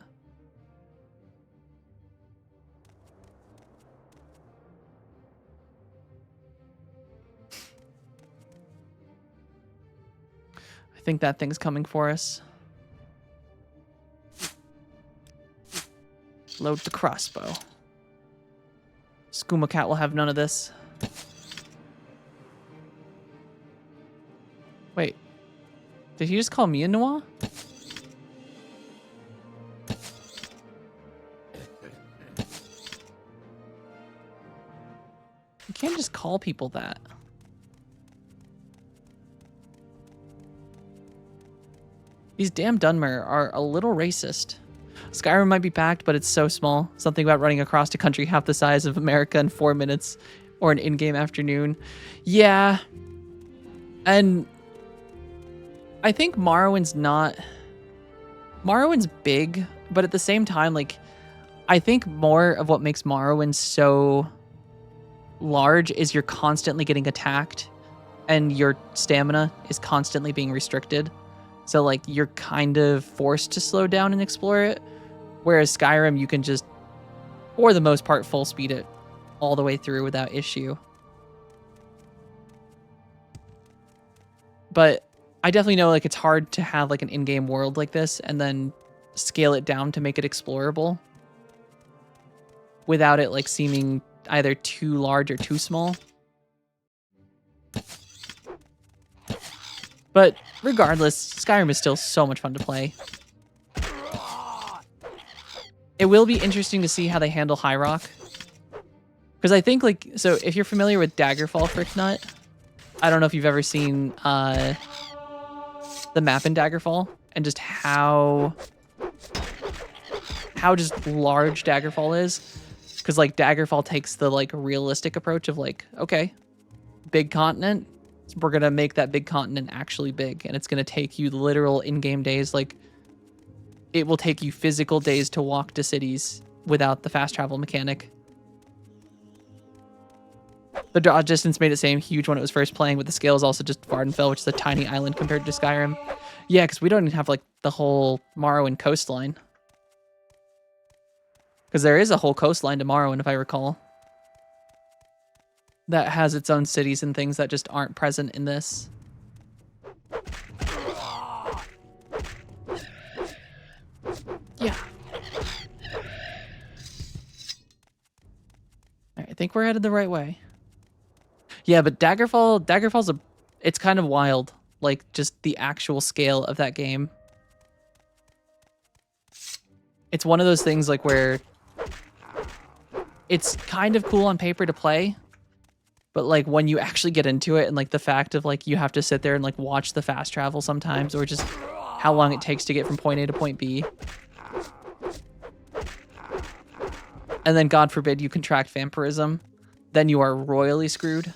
[SPEAKER 1] I think that thing's coming for us. Load the crossbow. Skooma Cat will have none of this. Wait. Did he just call me a Noir? You can't just call people that. These damn Dunmer are a little racist. Skyrim might be packed, but it's so small. Something about running across a country half the size of America in 4 minutes or an in-game afternoon. Yeah. And I think Morrowind's not... Morrowind's big, but at the same time, like, I think more of what makes Morrowind so large is you're constantly getting attacked and your stamina is constantly being restricted. So, like, you're kind of forced to slow down and explore it. Whereas Skyrim, you can just, for the most part, full speed it all the way through without issue. But I definitely know, like, it's hard to have, like, an in-game world like this and then scale it down to make it explorable without it, like, seeming either too large or too small. But regardless, Skyrim is still so much fun to play. It will be interesting to see how they handle High Rock. Because I think, like, so if you're familiar with Daggerfall Fricknut, I don't know if you've ever seen the map in Daggerfall and just how just large Daggerfall is. Because, like, Daggerfall takes the, like, realistic approach of, like, okay, big continent, we're going to make that big continent actually big. And it's going to take you literal in-game days. Like, it will take you physical days to walk to cities without the fast travel mechanic. The draw distance made it seem huge when it was first playing, but the scale is also just Vardenfell, which is a tiny island compared to Skyrim. Yeah, because we don't even have, like, the whole Morrowind coastline. Because there is a whole coastline to Morrowind, if I recall, that has its own cities and things that just aren't present in this. Yeah. Alright, I think we're headed the right way. Yeah, but Daggerfall's it's kind of wild. Like, just the actual scale of that game. It's one of those things, like, where it's kind of cool on paper to play, but, like, when you actually get into it and, like, the fact of, like, you have to sit there and, like, watch the fast travel sometimes, or just how long it takes to get from point A to point B. And then, God forbid, you contract vampirism. Then you are royally screwed.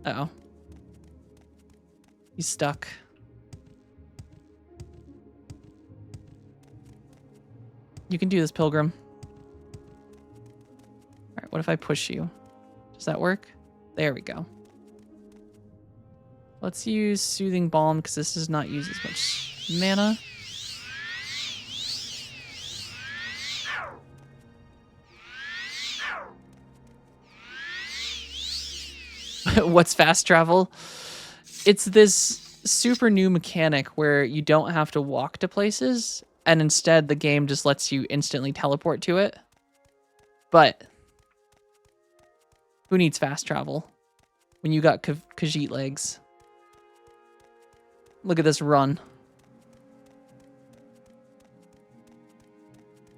[SPEAKER 1] Uh-oh. He's stuck. You can do this, Pilgrim. All right, what if I push you? Does that work? There we go. Let's use Soothing Balm because this does not use as much mana. What's fast travel? It's this super new mechanic where you don't have to walk to places, and instead the game just lets you instantly teleport to it. But who needs fast travel when you got Khajiit legs? Look at this run.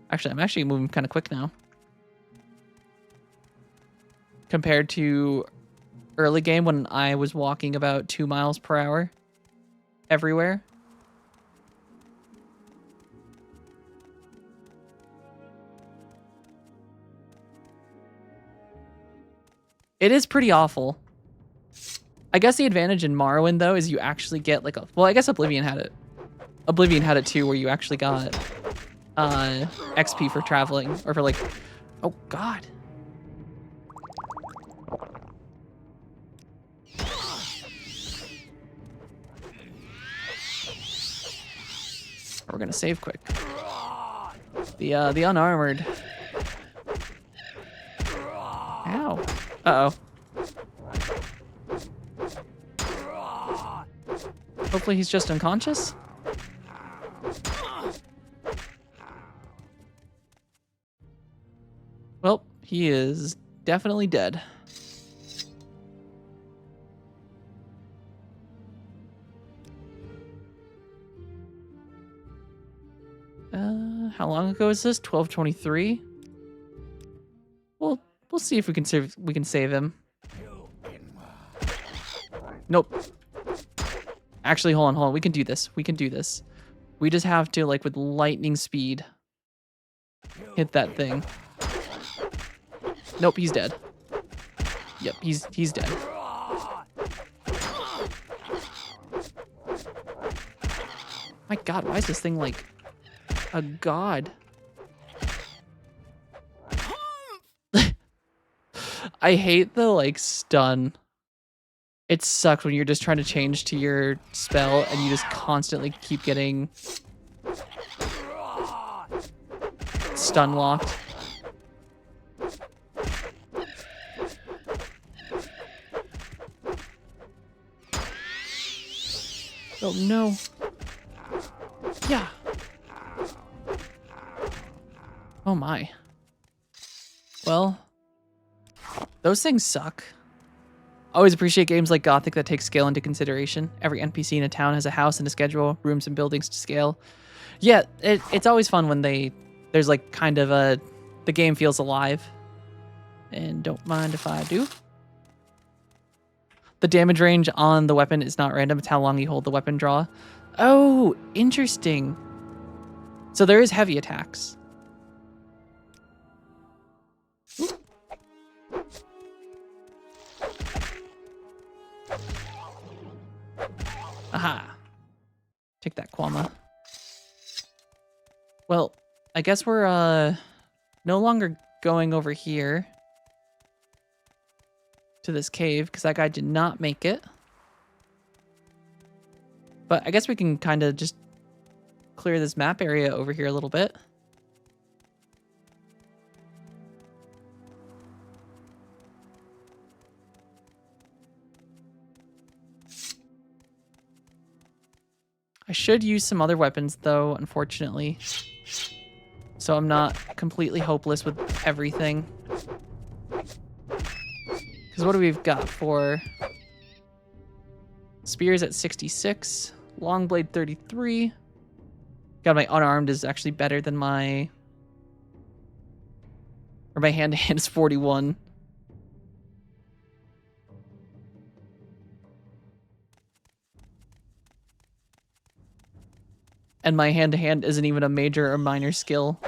[SPEAKER 1] Actually, I'm actually moving kind of quick now. Compared to early game when I was walking about 2 miles per hour everywhere. It is pretty awful. I guess the advantage in Morrowind, though, is you actually get like a... Well, I guess Oblivion had it. Oblivion had it too, where you actually got XP for traveling, or for like... Oh, God. We're gonna save quick. The unarmored. Ow. Uh-oh. Hopefully he's just unconscious. Well, he is definitely dead. How long ago is this? 1223. We'll see if we can save him. Nope. Actually, hold on. We can do this. We just have to, like, with lightning speed, hit that thing. Nope, he's dead. Yep, he's dead. My God, why is this thing like a god? I hate the, like, stun. It sucks when you're just trying to change to your spell and you just constantly keep getting stun locked. Oh no. Yeah. Oh my. Well, those things suck. Always appreciate games like Gothic that take scale into consideration. Every NPC in a town has a house and a schedule, rooms and buildings to scale. Yeah, it's always fun when there's like kind of the game feels alive. And don't mind if I do. The damage range on the weapon is not random. It's how long you hold the weapon draw. Oh, interesting. So there is heavy attacks. Ooh. Aha. Take that, Kwama. Well, I guess we're no longer going over here to this cave because that guy did not make it. But I guess we can kind of just clear this map area over here a little bit. I should use some other weapons though, unfortunately. So I'm not completely hopeless with everything. Because what do we've got for... Spears at 66, long blade 33. God, my unarmed is actually better than my... Or my hand-to-hand is 41. And my hand-to-hand isn't even a major or minor skill.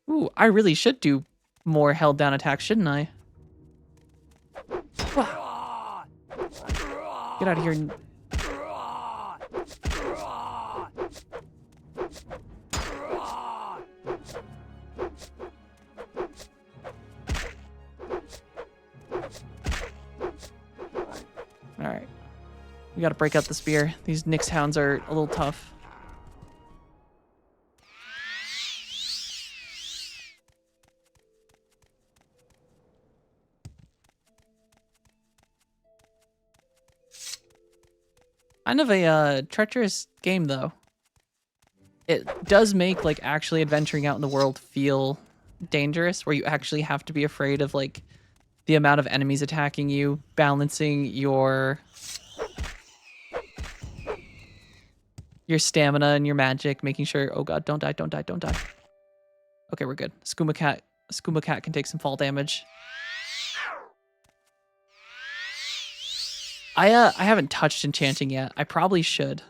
[SPEAKER 1] Ooh, I really should do more held down attacks, shouldn't I? Get out of here. We gotta break out the spear. These Nyx hounds are a little tough. Kind of a treacherous game, though. It does make like actually adventuring out in the world feel dangerous, where you actually have to be afraid of like the amount of enemies attacking you, balancing your stamina and your magic, making sure, oh god, don't die, don't die, don't die. Okay, we're good. Skooma cat can take some fall damage. I haven't touched enchanting yet. I probably should.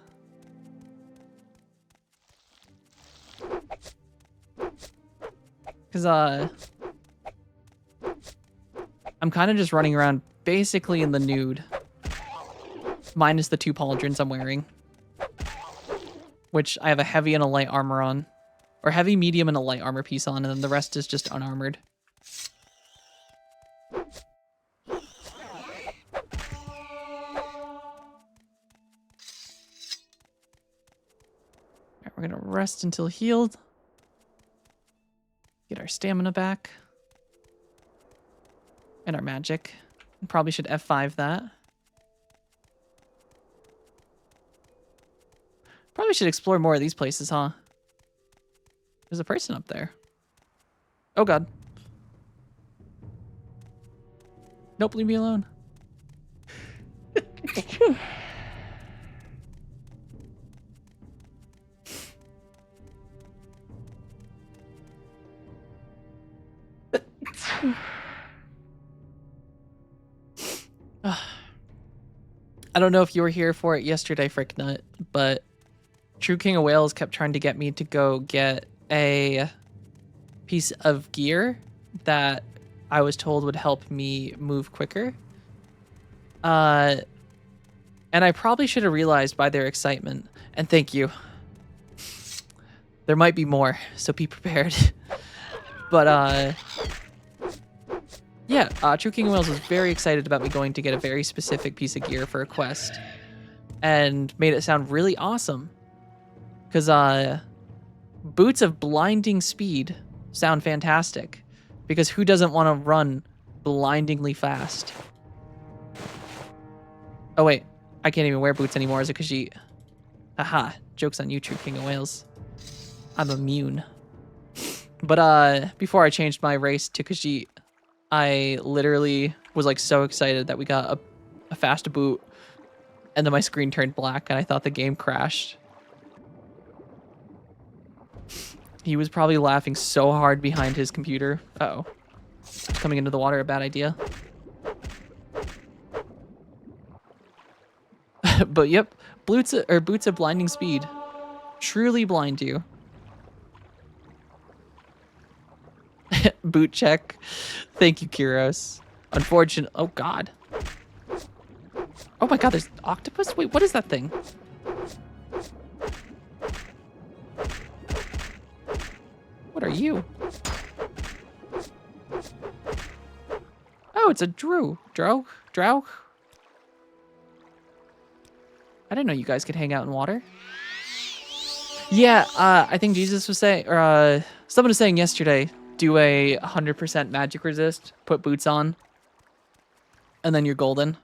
[SPEAKER 1] Cause I'm kind of just running around basically in the nude. Minus the 2 pauldrons I'm wearing. Which I have a heavy and a light armor on. Or heavy, medium, and a light armor piece on, and then the rest is just unarmored. Alright, we're gonna rest until healed. Get our stamina back. And our magic. Probably should F5 that. Probably should explore more of these places, huh? There's a person up there. Oh god. Nope, leave me alone. I don't know if you were here for it yesterday, Fricknut, but True King of Wales kept trying to get me to go get a piece of gear that I was told would help me move quicker. And I probably should have realized by their excitement, and thank you. There might be more, so be prepared. But, yeah, True King of Wales was very excited about me going to get a very specific piece of gear for a quest. And made it sound really awesome. Because, boots of blinding speed sound fantastic. Because who doesn't want to run blindingly fast? Oh, wait. I can't even wear boots anymore as a Khajiit. Haha. Joke's on you, True King of Wales. I'm immune. But, before I changed my race to Khajiit, I literally was, like, so excited that we got a fast boot. And then my screen turned black and I thought the game crashed. He was probably laughing so hard behind his computer. Uh-oh. Coming into the water, a bad idea. But yep, boots of blinding speed. Truly blind you. Boot check. Thank you, Kyros. Unfortunate. Oh god. Oh my god, there's octopus? Wait, what is that thing? What are you? Oh, it's a Drow. Drow? I didn't know you guys could hang out in water. Yeah, I think Jesus was saying, or someone was saying yesterday, do a 100% magic resist, put boots on, and then you're golden.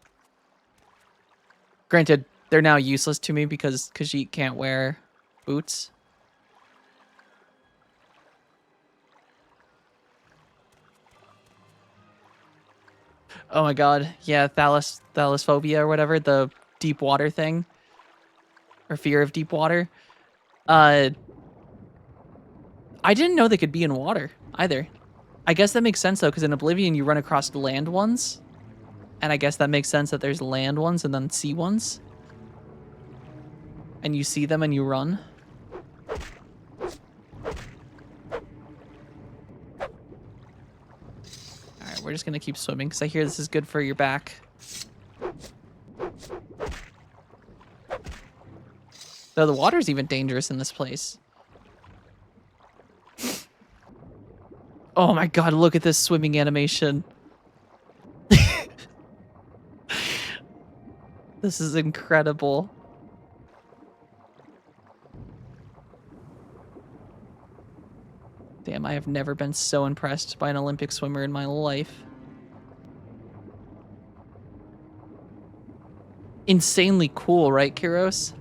[SPEAKER 1] Granted, they're now useless to me because Khajiit can't wear boots. Oh my god, yeah, thalassophobia or whatever, the deep water thing. Or fear of deep water. I didn't know they could be in water, either. I guess that makes sense, though, because in Oblivion you run across the land ones. And I guess that makes sense that there's land ones and then sea ones. And you see them and you run. Alright, we're just gonna keep swimming, because I hear this is good for your back. Though the water's even dangerous in this place. Oh my god, look at this swimming animation. This is incredible. Damn, I have never been so impressed by an Olympic swimmer in my life. Insanely cool, right, Kiros?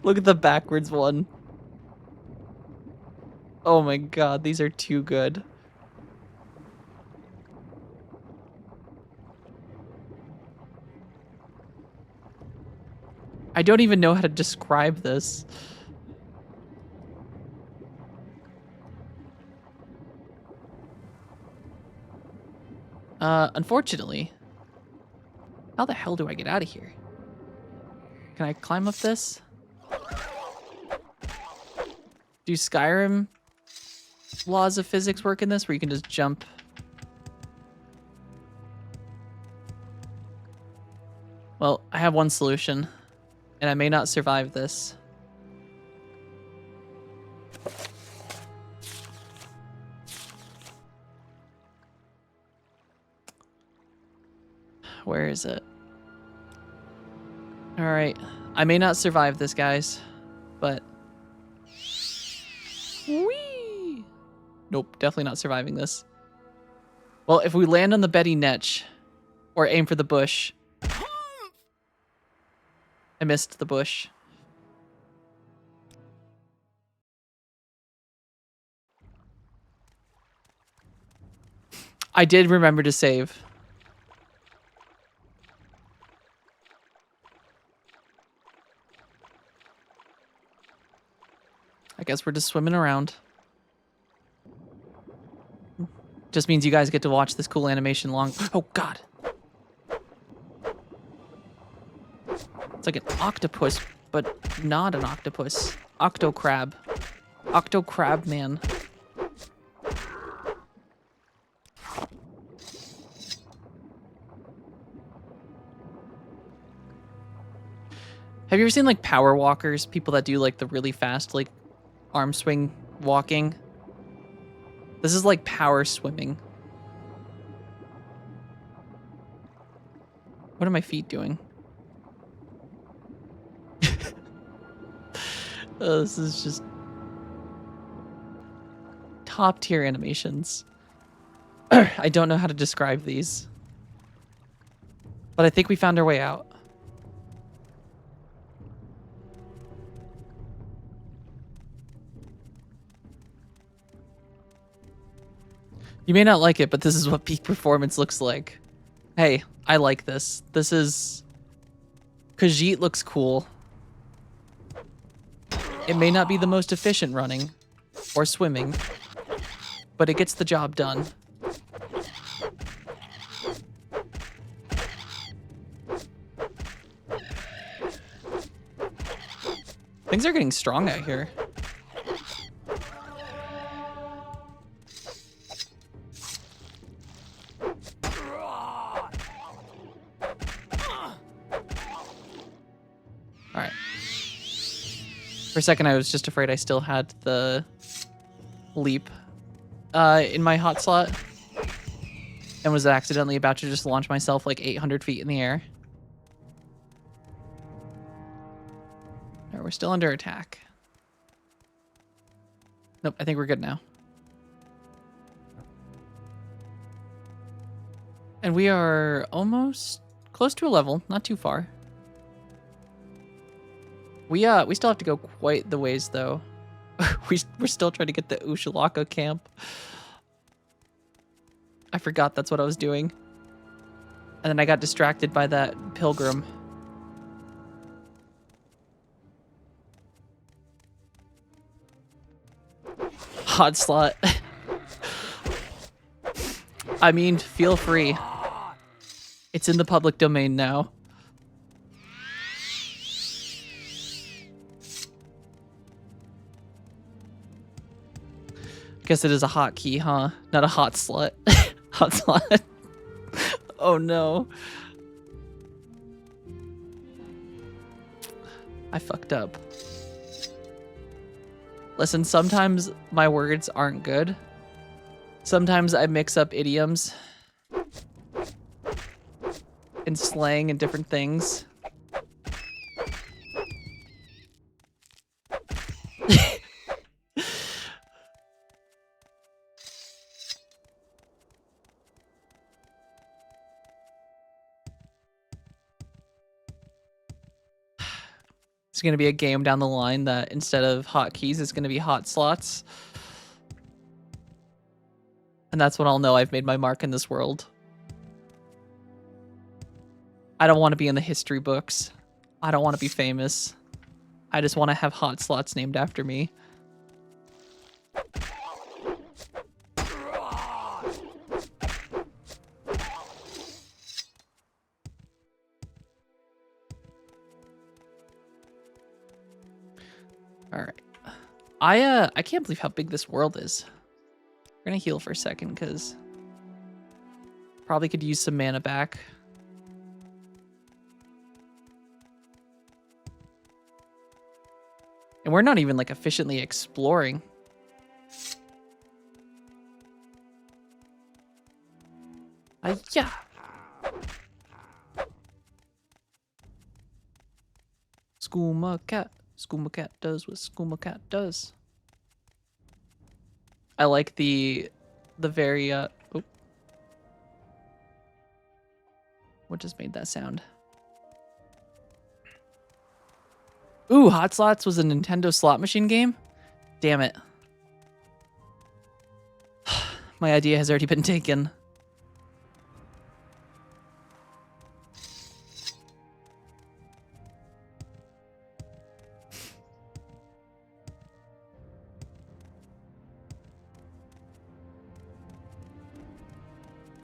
[SPEAKER 1] Look at the backwards one. Oh my god, these are too good. I don't even know how to describe this. Unfortunately. How the hell do I get out of here? Can I climb up this? Do Skyrim laws of physics work in this where you can just jump? Well, I have one solution, and I may not survive this. Where is it? All right. I may not survive this, guys, but... Whee! Nope, definitely not surviving this. Well, if we land on the Betty Netch, or aim for the bush... I missed the bush. I did remember to save. I guess we're just swimming around. Just means you guys get to watch this cool animation long. Oh god. It's like an octopus, but not an octopus. Octocrab. Octocrab man. Have you ever seen like power walkers? People that do like the really fast like arm swing walking? This is like power swimming. What are my feet doing? This is just top tier animations. I don't know how to describe these, but I think we found our way out. You may not like it, but this is what peak performance looks like. Hey, I like this. This is... Khajiit looks cool. It may not be the most efficient running or swimming, but it gets the job done. Things are getting strong out here. Alright. For a second, I was just afraid I still had the leap in my hot slot and was accidentally about to just launch myself like 800 feet in the air. Alright, we're still under attack. Nope, I think we're good now. And we are almost close to a level, not too far. We still have to go quite the ways though. We're still trying to get the Ushalaka camp. I forgot that's what I was doing. And then I got distracted by that pilgrim. Hot slot. I mean, feel free. It's in the public domain now. Guess it is a hotkey, huh? Not a hot slut. Hot slot. Oh no. I fucked up. Listen, sometimes my words aren't good. Sometimes I mix up idioms. and slang and different things. It's going to be a game down the line that instead of hotkeys, it's going to be hot slots. And that's when I'll know I've made my mark in this world. I don't want to be in the history books. I don't want to be famous. I just want to have hot slots named after me. All right. I can't believe how big this world is. We're gonna heal for a second because probably could use some mana back. And we're not even like efficiently exploring. Yeah. Skooma cat. Skooma cat does what Skooma cat does. I like the very oh. What just made that sound? Ooh, Hot Slots was a Nintendo slot machine game? Damn it. My idea has already been taken.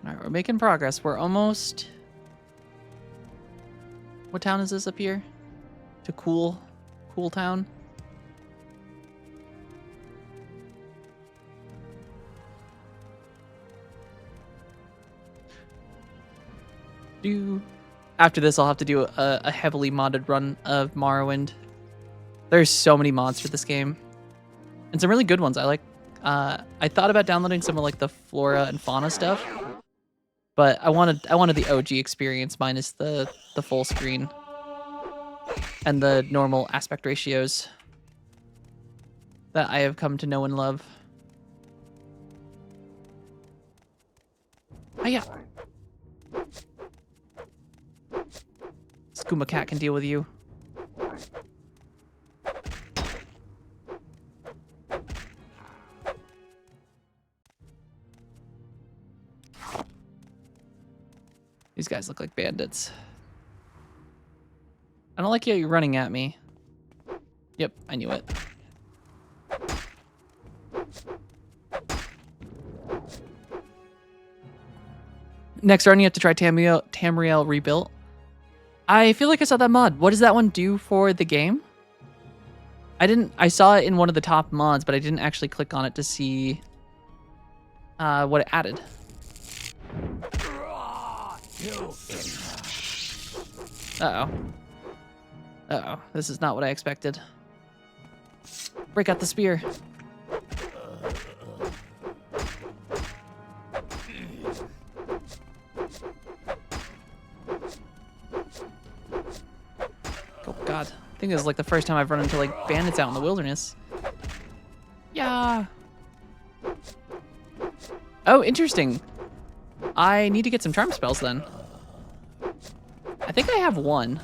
[SPEAKER 1] Alright, we're making progress. We're almost... What town is this up here? To Cool Town? After this, I'll have to do a heavily modded run of Morrowind. There's so many mods for this game. And some really good ones. I thought about downloading some of like the flora and fauna stuff. But I wanted the OG experience minus the full screen and the normal aspect ratios that I have come to know and love. Yeah. Skooma Cat can deal with you. These guys look like bandits. I don't like how you're running at me. Yep, I knew it. Next run, you have to try Tamriel Rebuilt. I feel like I saw that mod. What does that one do for the game? I saw it in one of the top mods, but I didn't actually click on it to see what it added. Uh-oh. Uh-oh. This is not what I expected. Break out the spear. Oh god. I think this is like the first time I've run into like bandits out in the wilderness. Yeah. Oh, interesting. I need to get some charm spells then. I think I have one.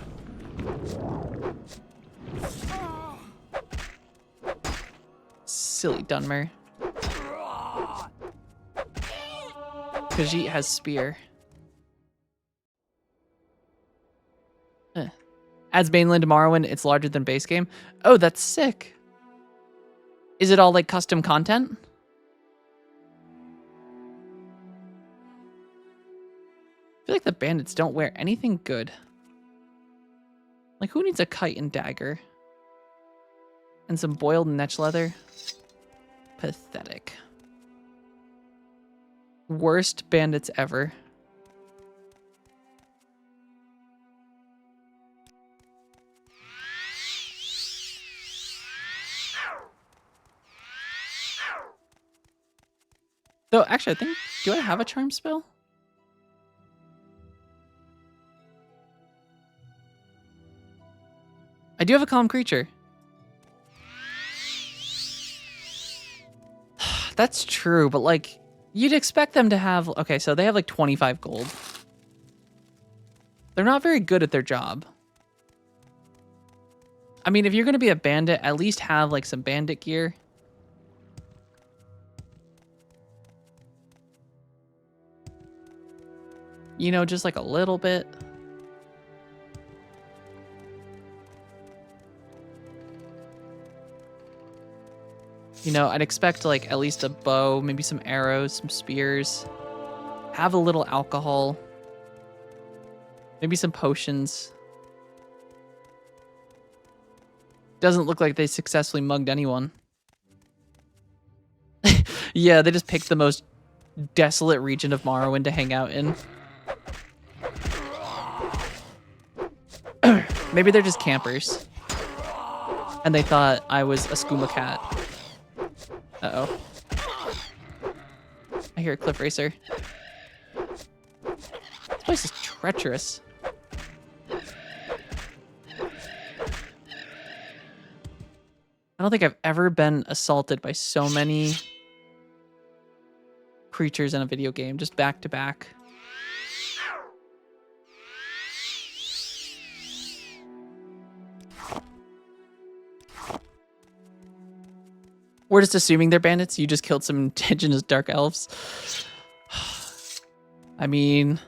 [SPEAKER 1] Silly Dunmer. Khajiit has spear. Adds Baneland to Morrowind. It's larger than base game. Oh, that's sick. Is it all like custom content? I feel like the bandits don't wear anything good. Like, who needs a kite and dagger? And some boiled netch leather? Pathetic. Worst bandits ever. Though, actually, I think... Do I have a charm spell? do have a calm creature. That's true, but like, you'd expect them to have... Okay, so they have like 25 gold. They're not very good at their job. I mean, if you're going to be a bandit, at least have like some bandit gear. You know, just like a little bit. You know, I'd expect like at least a bow, maybe some arrows, some spears. Have a little alcohol. Maybe some potions. Doesn't look like they successfully mugged anyone. Yeah, they just picked the most desolate region of Morrowind to hang out in. Maybe they're just campers. And they thought I was a skooma cat. Uh-oh. I hear a cliff racer. This place is treacherous. I don't think I've ever been assaulted by so many creatures in a video game, just back to back. We're just assuming they're bandits. You just killed some indigenous dark elves. I mean,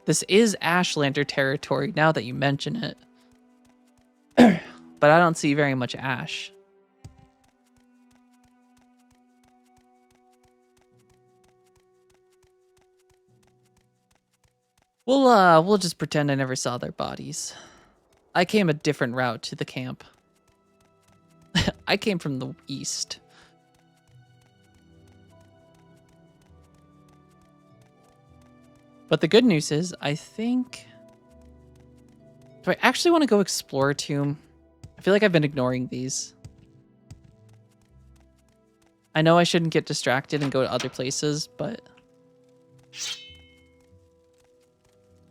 [SPEAKER 1] this is Ashlander territory now that you mention it. But I don't see very much ash. We'll just pretend I never saw their bodies. I came a different route to the camp. I came from the east. But the good news is, I think... Do I actually want to go explore a tomb? I feel like I've been ignoring these. I know I shouldn't get distracted and go to other places, but...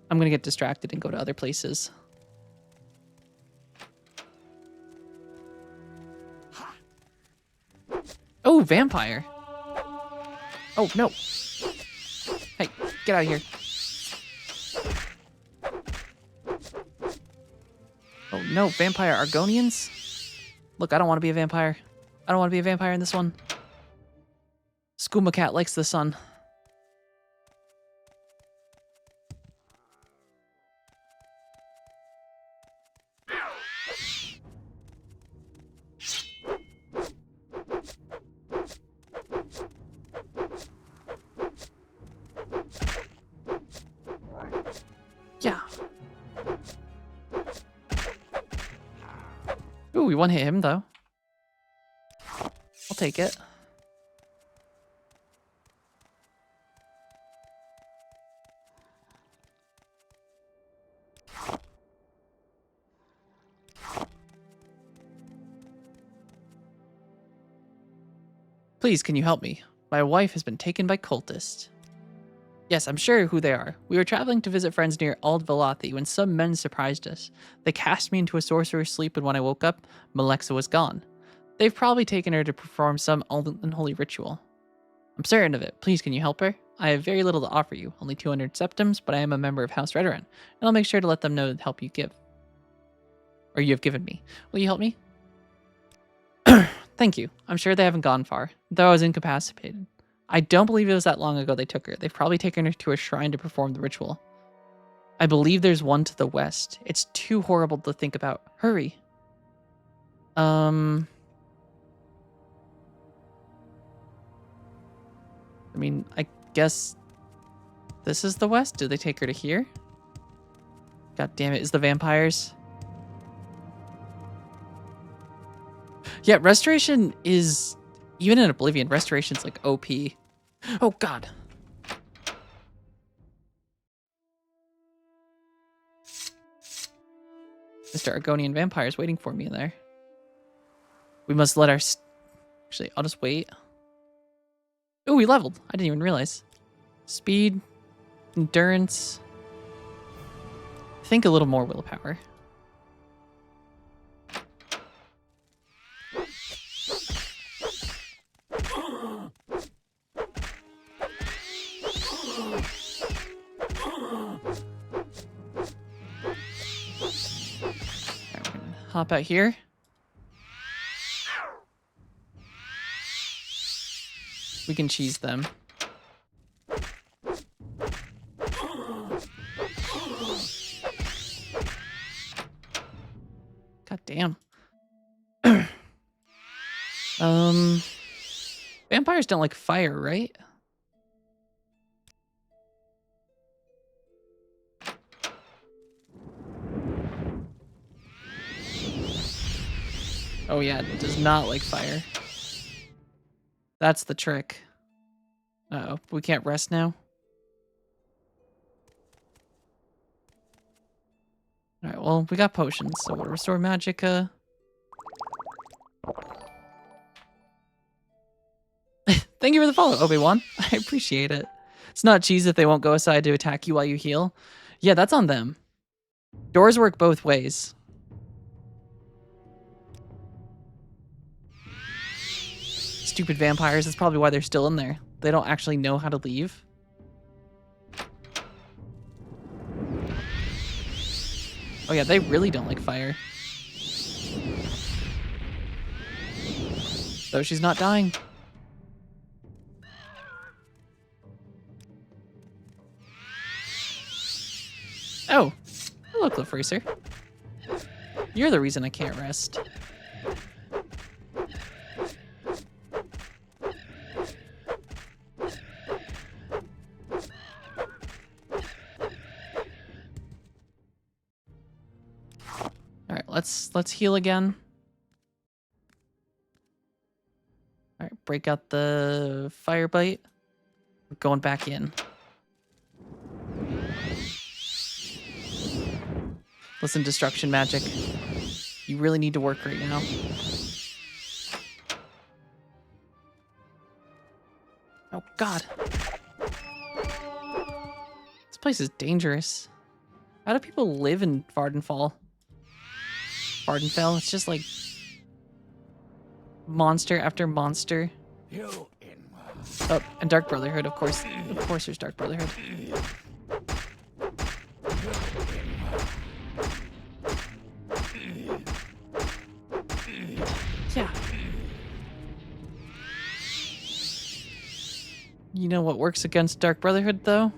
[SPEAKER 1] I'm going to get distracted and go to other places. Oh, vampire. Oh, no. Hey, get out of here. Oh, no, vampire Argonians? Look, I don't want to be a vampire. I don't want to be a vampire in this one. Skooma cat likes the sun. Yeah. Ooh, we one-hit him, though. I'll take it. Please, can you help me? My wife has been taken by cultists. Yes, I'm sure who they are. We were traveling to visit friends near Ald Valathi when some men surprised us. They cast me into a sorcerer's sleep, and when I woke up, Malexa was gone. They've probably taken her to perform some unholy ritual. I'm certain of it. Please, can you help her? I have very little to offer you, only 200 septims, but I am a member of House Redoran, and I'll make sure to let them know the help you give. Or you have given me. Will you help me? Thank you. I'm sure they haven't gone far, though I was incapacitated. I don't believe it was that long ago they took her. They've probably taken her to a shrine to perform the ritual. I believe there's one to the west. It's too horrible to think about. Hurry. I mean, I guess this is the west? Did they take her to here? God damn it, is the vampires? Yeah, restoration is... Even in Oblivion, restoration's like OP. Oh, God. Mr. Argonian vampire's waiting for me in there. We must let our... Actually, I'll just wait. Oh, we leveled. I didn't even realize. Speed. Endurance. I think a little more willpower. hop out here. We can cheese them. God damn. Vampires don't like fire, right? Oh yeah, it does not like fire. That's the trick. Uh-oh, we can't rest now? Alright, well, we got potions, so we'll restore magicka. Thank you for the follow, Obi-Wan. I appreciate it. It's not cheese if they won't go aside to attack you while you heal. Yeah, that's on them. Doors work both ways. Stupid vampires, that's probably why they're still in there. They don't actually know how to leave. Oh yeah, they really don't like fire. Though she's not dying. Oh, hello, Cliff Racer. You're the reason I can't rest. All right, let's heal again. All right, break out the fire bite. We're going back in. Listen, destruction magic. You really need to work right now. Oh God. This place is dangerous. How do people live in Vardenfell? Vardenfell, it's just like monster after monster.
[SPEAKER 2] You in
[SPEAKER 1] Oh, and Dark Brotherhood, of course. Of course there's Dark Brotherhood. Yeah. You know what works against Dark Brotherhood, though?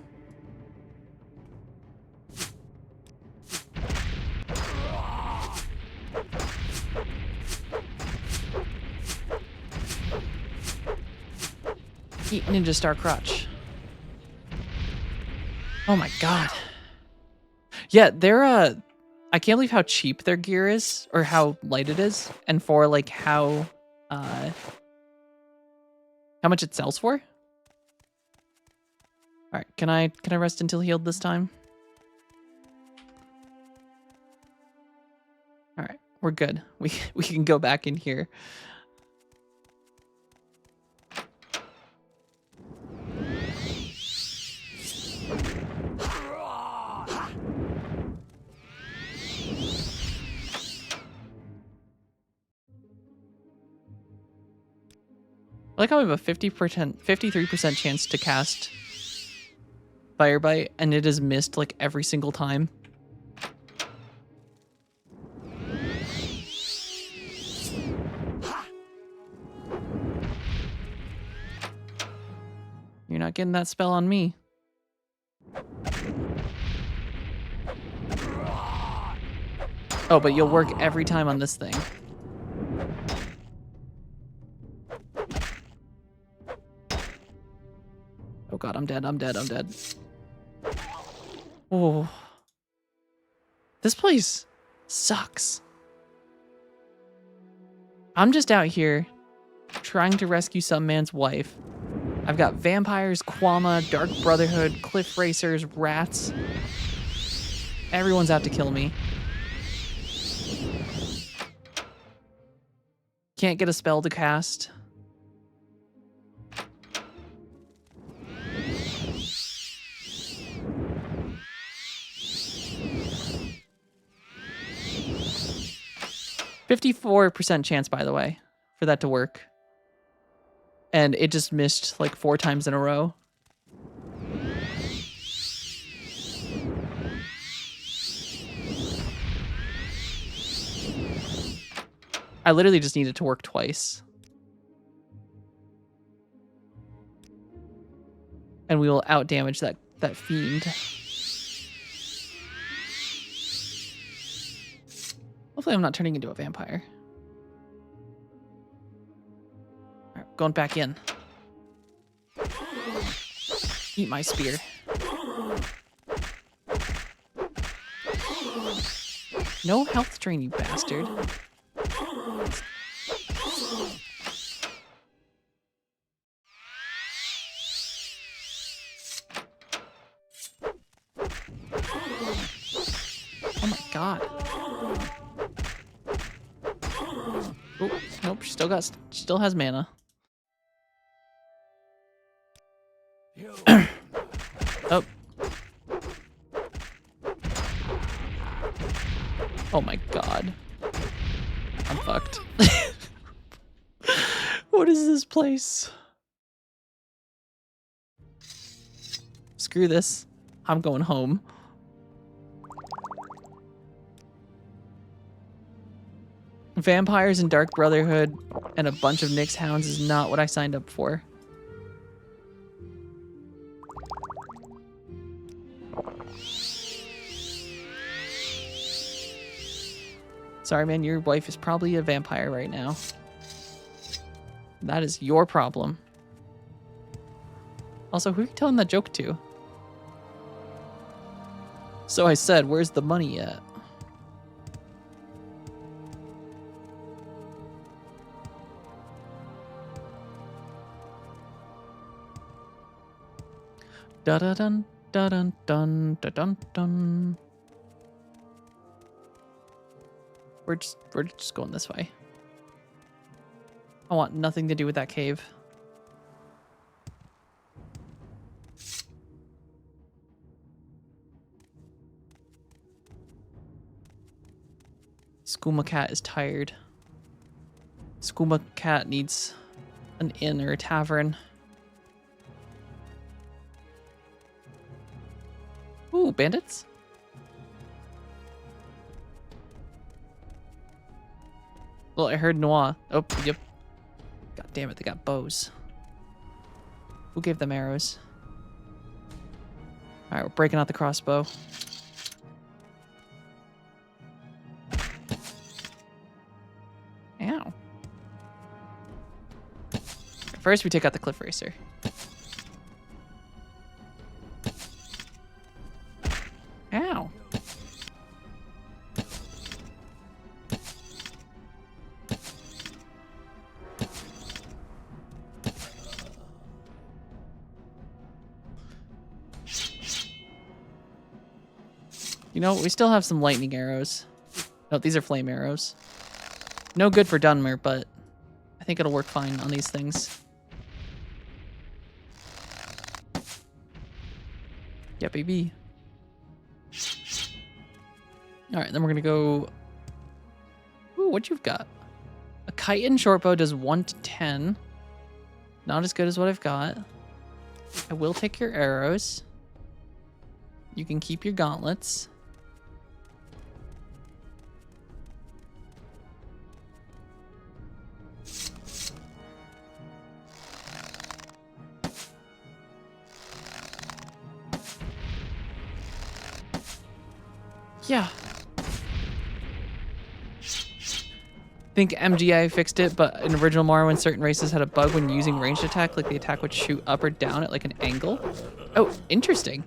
[SPEAKER 1] Eat Ninja Star Crotch. Oh my god. Yeah, they're I can't believe how cheap their gear is, or how light it is, and for like how much it sells for. All right, can I rest until healed this time? All right, we're good. We can go back in here. I like how we have a 53% chance to cast Fire Bite, and it is missed like every single time. You're not getting that spell on me. Oh, but you'll work every time on this thing. Oh god, I'm dead, I'm dead, I'm dead. Oh. This place sucks. I'm just out here trying to rescue some man's wife. I've got vampires, Quama, Dark Brotherhood, Cliff Racers, rats. Everyone's out to kill me. Can't get a spell to cast. %54 chance, by the way, for that to work. And it just missed like 4 times in a row. I literally just need it to work twice. And we will outdamage that fiend. Hopefully I'm not turning into a vampire. Alright, going back in. Eat my spear. No health drain, you bastard. Oh my god. Oh, nope, still has mana. Oh. Oh my god. I'm fucked. What is this place? Screw this. I'm going home. Vampires and Dark Brotherhood and a bunch of Nyx Hounds is not what I signed up for. Sorry, man, your wife is probably a vampire right now. That is your problem. Also, who are you telling that joke to? So I said, where's the money at? Da da dun da dun dun da dun dun. We're just going this way. I want nothing to do with that cave. Skooma Cat is tired. Skooma Cat needs an inn or a tavern. Ooh, bandits? Well, I heard Noir. Oh, yep. God damn it, they got bows. Who gave them arrows? Alright, we're breaking out the crossbow. Ow. First, we take out the cliff racer. Ow. You know, we still have some lightning arrows. No, these are flame arrows. No good for Dunmer, but I think it'll work fine on these things. Yeah, baby. Alright, then we're gonna go... Ooh, what you've got? A chitin shortbow does 1 to 10. Not as good as what I've got. I will take your arrows. You can keep your gauntlets. Yeah. I think MGI fixed it, but in original Morrowind, certain races had a bug when using ranged attack, like the attack would shoot up or down at like an angle. Oh, interesting.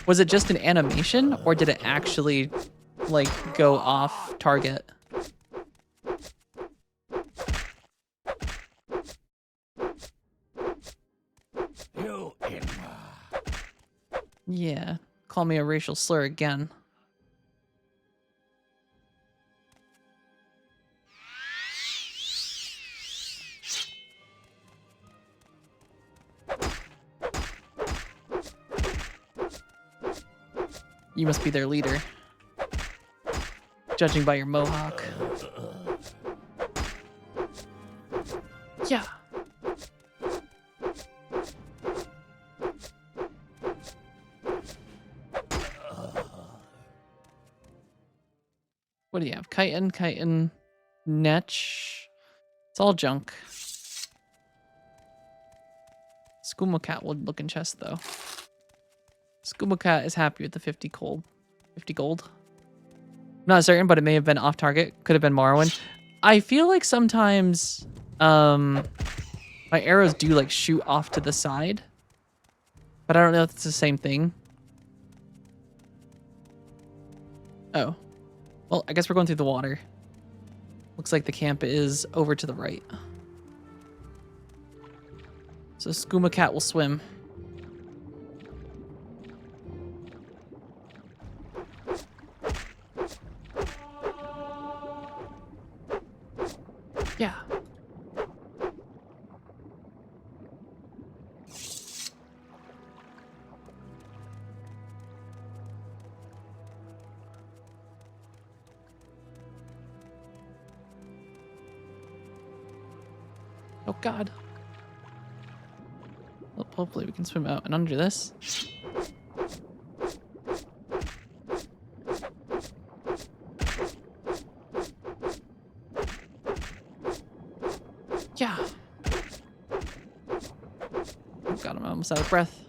[SPEAKER 1] Was it just an animation, or did it actually like go off target? Yeah, call me a racial slur again. You must be their leader, judging by your mohawk. Yeah. What do you have? Chitin, chitin. Netch. It's all junk. Skooma Cat would look in chest though. Skooma Cat is happy with the 50 gold. 50 gold. Not certain, but it may have been off target. Could have been Morrowind. I feel like sometimes my arrows do like shoot off to the side. But I don't know if it's the same thing. Oh. Well, I guess we're going through the water. Looks like the camp is over to the right. So Skooma Cat will swim. Yeah. Oh God. Well, hopefully we can swim out and under this. Yeah. Oh God, I'm almost out of breath.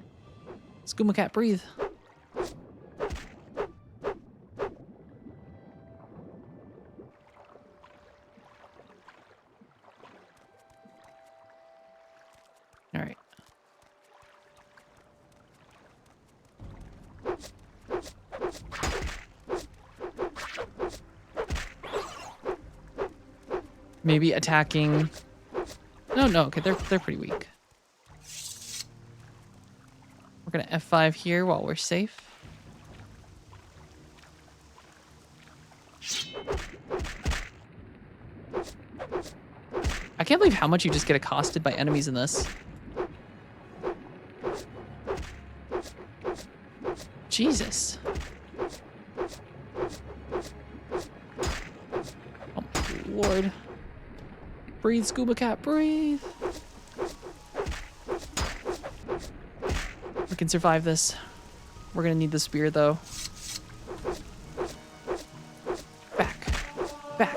[SPEAKER 1] Skooma Cat, breathe. All right. Maybe attacking. No. Okay, they're pretty weak. We're gonna F5 here while we're safe. I can't believe how much you just get accosted by enemies in this. Jesus. Oh my Lord. Breathe, Scuba Cat, breathe. We can survive this. We're gonna need the spear though. Back. Back.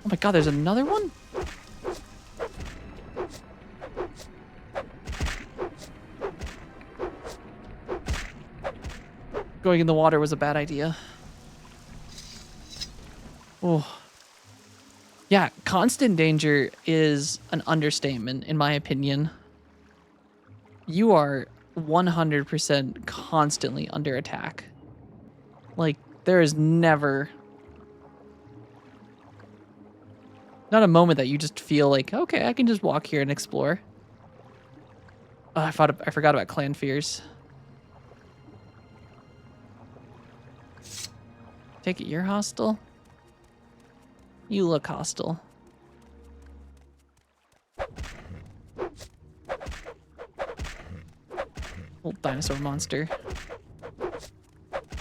[SPEAKER 1] Oh my God, there's another one? Going in the water was a bad idea. Oh. Yeah, constant danger is an understatement, in my opinion. You are 100% constantly under attack. Like, there is never... not a moment that you just feel like, okay, I can just walk here and explore. Oh, I forgot about clan fears. Take it you're hostile? You look hostile. Old dinosaur monster.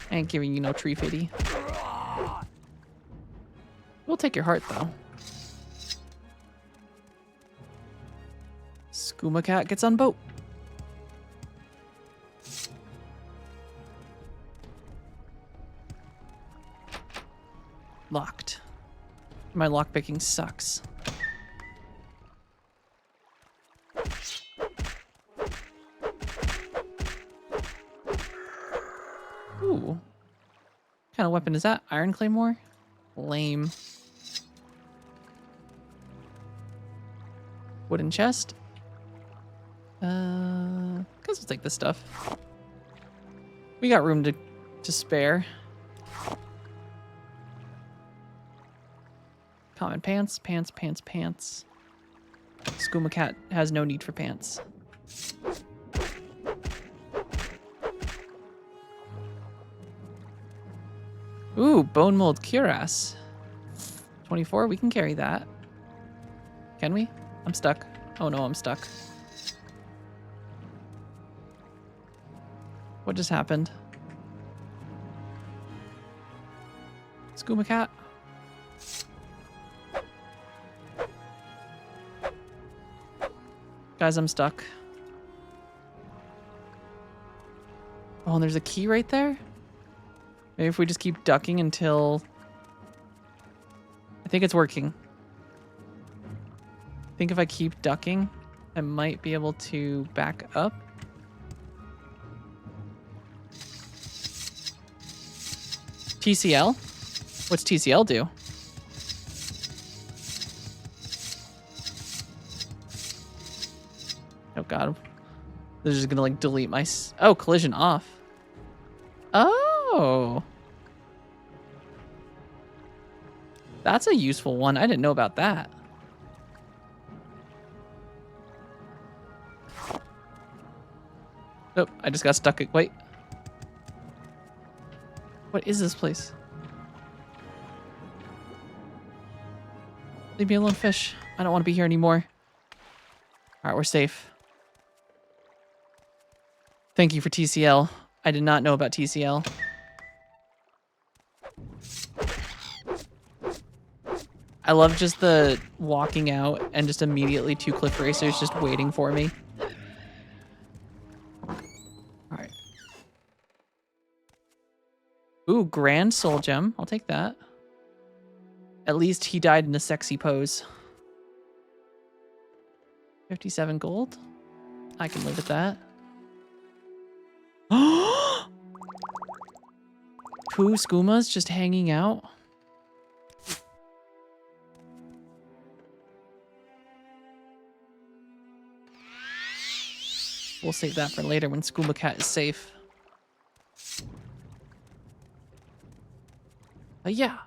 [SPEAKER 1] I ain't giving you no tree fitty. We'll take your heart though. Skooma Cat gets on boat. Locked. My lockpicking sucks. Ooh. What kind of weapon is that? Iron Claymore? Lame. Wooden chest? Guess we'll take this stuff. We got room to spare. Common pants, pants, pants, pants. Skooma Cat has no need for pants. Ooh, bone mold cuirass. 24, we can carry that. Can we? I'm stuck. Oh no, I'm stuck. What just happened? Skooma Cat? Guys, I'm stuck. Oh, and there's a key right there? Maybe if we just keep ducking until... I think it's working. I think if I keep ducking, I might be able to back up. TCL? What's TCL do? Oh god. They're just gonna like delete my... Oh, collision off. Oh. That's a useful one. I didn't know about that. Nope, I just got stuck. Wait. What is this place? Leave me alone, fish. I don't want to be here anymore. Alright, we're safe. Thank you for TCL. I did not know about TCL. I love just the walking out and just immediately 2 cliff racers just waiting for me. Alright. Ooh, Grand Soul Gem. I'll take that. At least he died in a sexy pose. 57 gold. I can live with that. 2 skoomers just hanging out. We'll save that for later when Skooma Cat is safe. Yeah.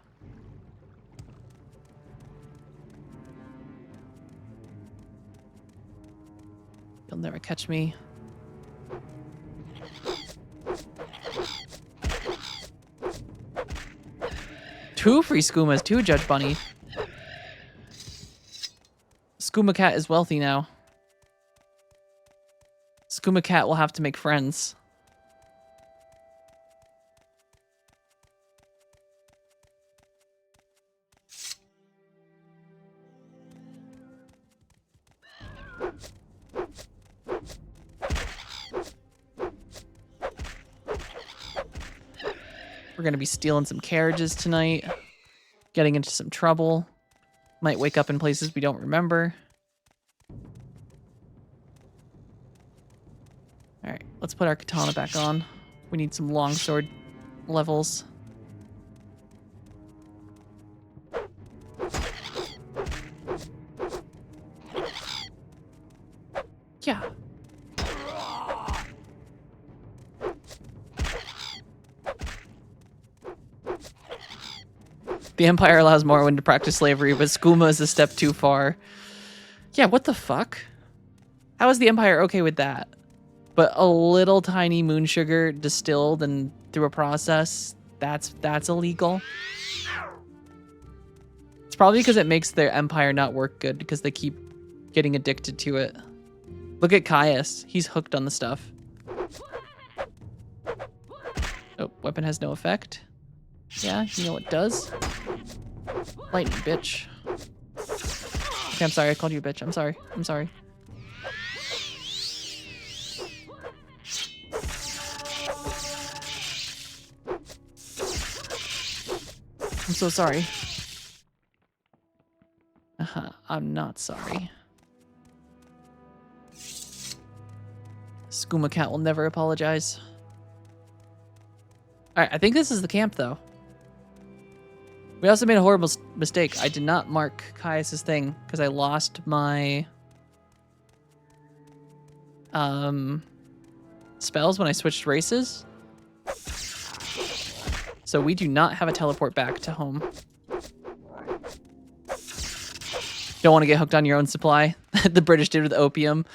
[SPEAKER 1] You'll never catch me. Two free Skoomas, 2 Judge Bunny. Skooma Cat is wealthy now. Skooma Cat will have to make friends. We're gonna be stealing some carriages tonight. Getting into some trouble. Might wake up in places we don't remember. Alright, let's put our katana back on. We need some longsword levels. Yeah. The Empire allows Morrowind to practice slavery, but Skooma is a step too far. Yeah, what the fuck? How is the Empire okay with that? But a little tiny moon sugar distilled and through a process, that's illegal. It's probably because it makes their empire not work good because they keep getting addicted to it. Look at Caius. He's hooked on the stuff. Oh, weapon has no effect. Yeah, you know what does? Lightning, bitch. Okay, I'm sorry. I called you a bitch. I'm sorry. I'm sorry. I'm so sorry. I'm not sorry. Skooma Cat will never apologize. Alright, I think this is the camp, though. We also made a horrible mistake. I did not mark Caius's thing, because I lost my... spells when I switched races. So we do not have a teleport back to home. Don't want to get hooked on your own supply. The British did with opium.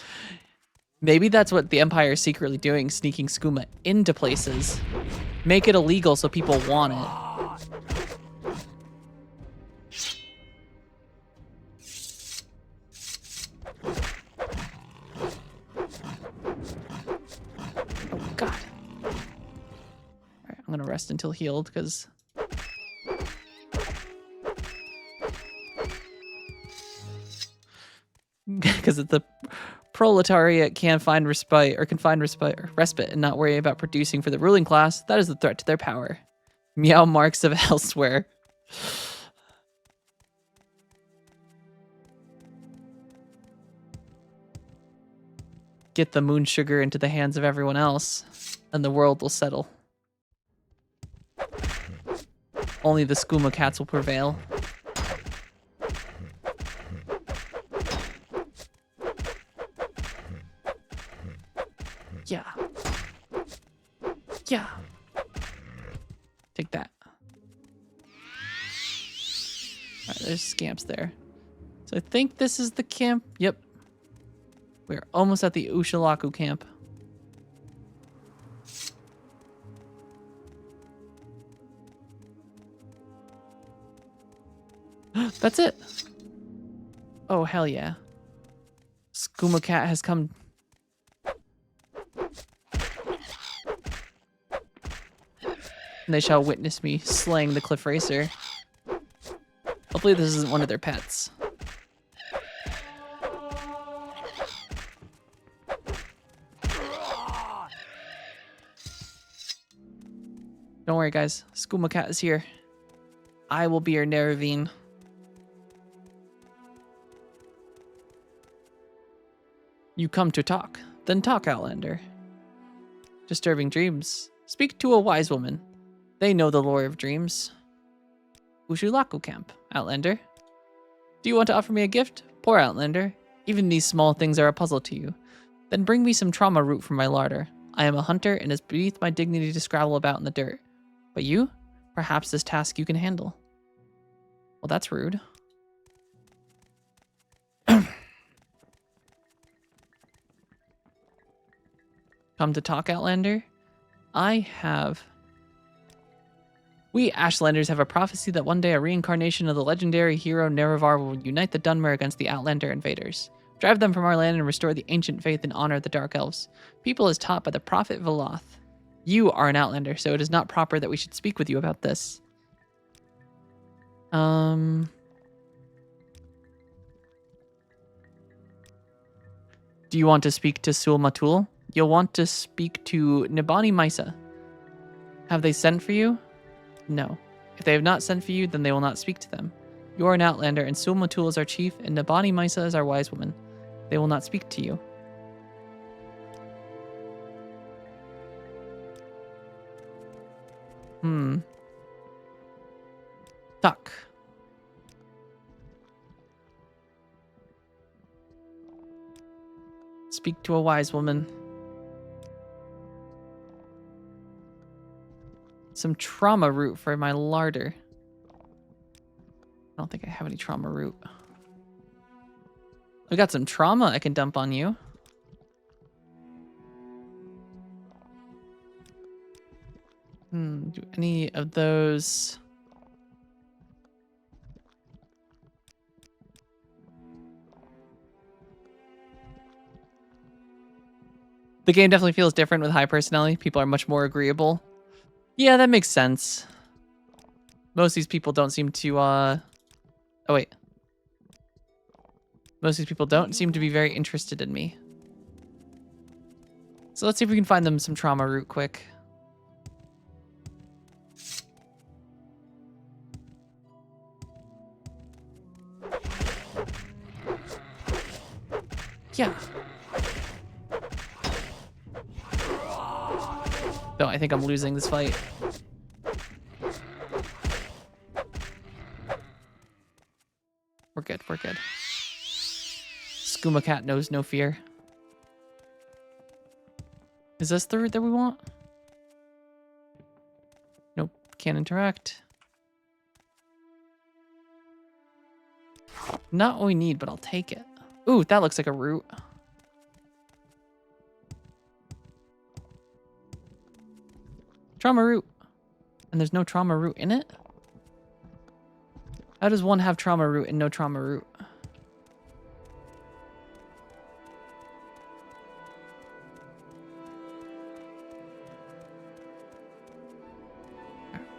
[SPEAKER 1] Maybe that's what the Empire is secretly doing, sneaking skooma into places. Make it illegal so people want it. Oh, God. All right, I'm going to rest until healed, because... Because it's a proletariat can find respite or respite and not worry about producing for the ruling class, that is a threat to their power. Meow marks of elsewhere. Get the moon sugar into the hands of everyone else, and the world will settle. Only the skooma cats will prevail. Yeah. Yeah. Take that. Alright, there's scamps there. So I think this is the camp. Yep. We're almost at the Ushalaku camp. That's it. Oh, hell yeah. Skooma Cat has come. And they shall witness me slaying the Cliff Racer. Hopefully this isn't one of their pets. Don't worry, guys. Skooma Cat is here. I will be your Neravine. You come to talk. Then talk, Outlander. Disturbing dreams. Speak to a wise woman. They know the lore of dreams. Ushulaku camp, Outlander. Do you want to offer me a gift? Poor Outlander. Even these small things are a puzzle to you. Then bring me some trauma root from my larder. I am a hunter, and it's beneath my dignity to scrabble about in the dirt. But you? Perhaps this task you can handle. Well, that's rude. Come to talk, Outlander? We Ashlanders have a prophecy that one day a reincarnation of the legendary hero Nerevar will unite the Dunmer against the Outlander invaders. Drive them from our land and restore the ancient faith and honor of the Dark Elves. People as taught by the prophet Veloth. You are an Outlander, so it is not proper that we should speak with you about this. Do you want to speak to Sul Matul? You'll want to speak to Nibani Maisa. Have they sent for you? No. If they have not sent for you, then they will not speak to them. You are an Outlander, and Sul Matul is our chief, and Nibani Maisa is our wise woman. They will not speak to you. Talk. Speak to a wise woman. Some trauma root for my larder. I don't think I have any trauma root. We got some trauma I can dump on you. Do any of those... The game definitely feels different with high personality. People are much more agreeable. Yeah, that makes sense. Most of these people don't seem to, Oh, wait. Most of these people don't seem to be very interested in me. So let's see if we can find them some trauma root quick. Yeah. No, I think I'm losing this fight. We're good, we're good. Skooma Cat knows no fear. Is this the route that we want? Nope, can't interact. Not what we need, but I'll take it. Ooh, that looks like a route. Trauma root. And there's no trauma root in it? How does one have trauma root and no trauma root?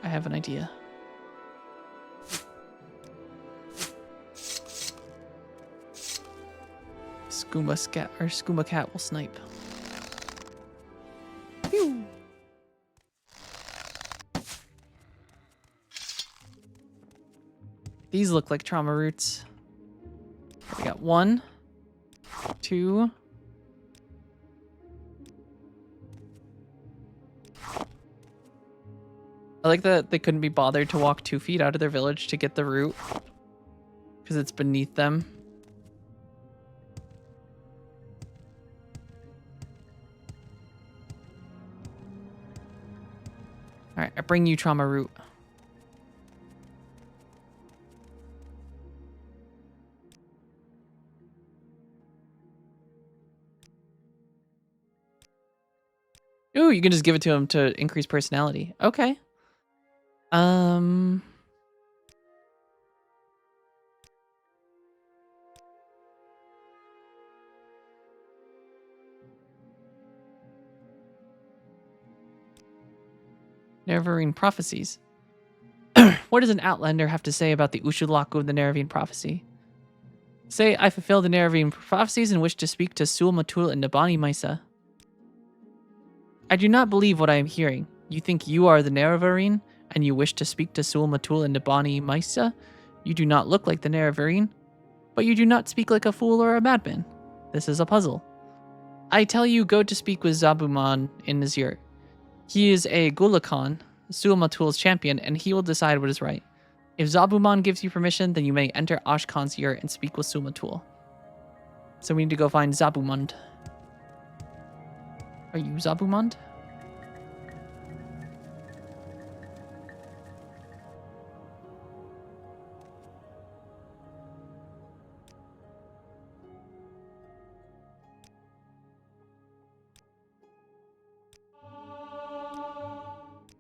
[SPEAKER 1] I have an idea. Skooma cat will snipe. Pew. These look like trauma roots. We got 1, 2. I like that they couldn't be bothered to walk 2 feet out of their village to get the root because it's beneath them. All right, I bring you trauma root. Ooh, you can just give it to him to increase personality. Okay. Nerevarine prophecies. What does an outlander have to say about the Ushulaku of the Nerevarine prophecy? Say, I fulfill the Nerevarine prophecies and wish to speak to Sul Matul and Nabani Maisa. I do not believe what I am hearing. You think you are the Nerevarine, and you wish to speak to Sul Matul and Nabani Maisa? You do not look like the Nerevarine, but you do not speak like a fool or a madman. This is a puzzle. I tell you, go to speak with Zabuman in Nazir. He is a Gulakan, Sul Matul's champion, and he will decide what is right. If Zabuman gives you permission, then you may enter Ashkan's yurt and speak with Sul Matul. So we need to go find Zabumund. Are you Zabumund?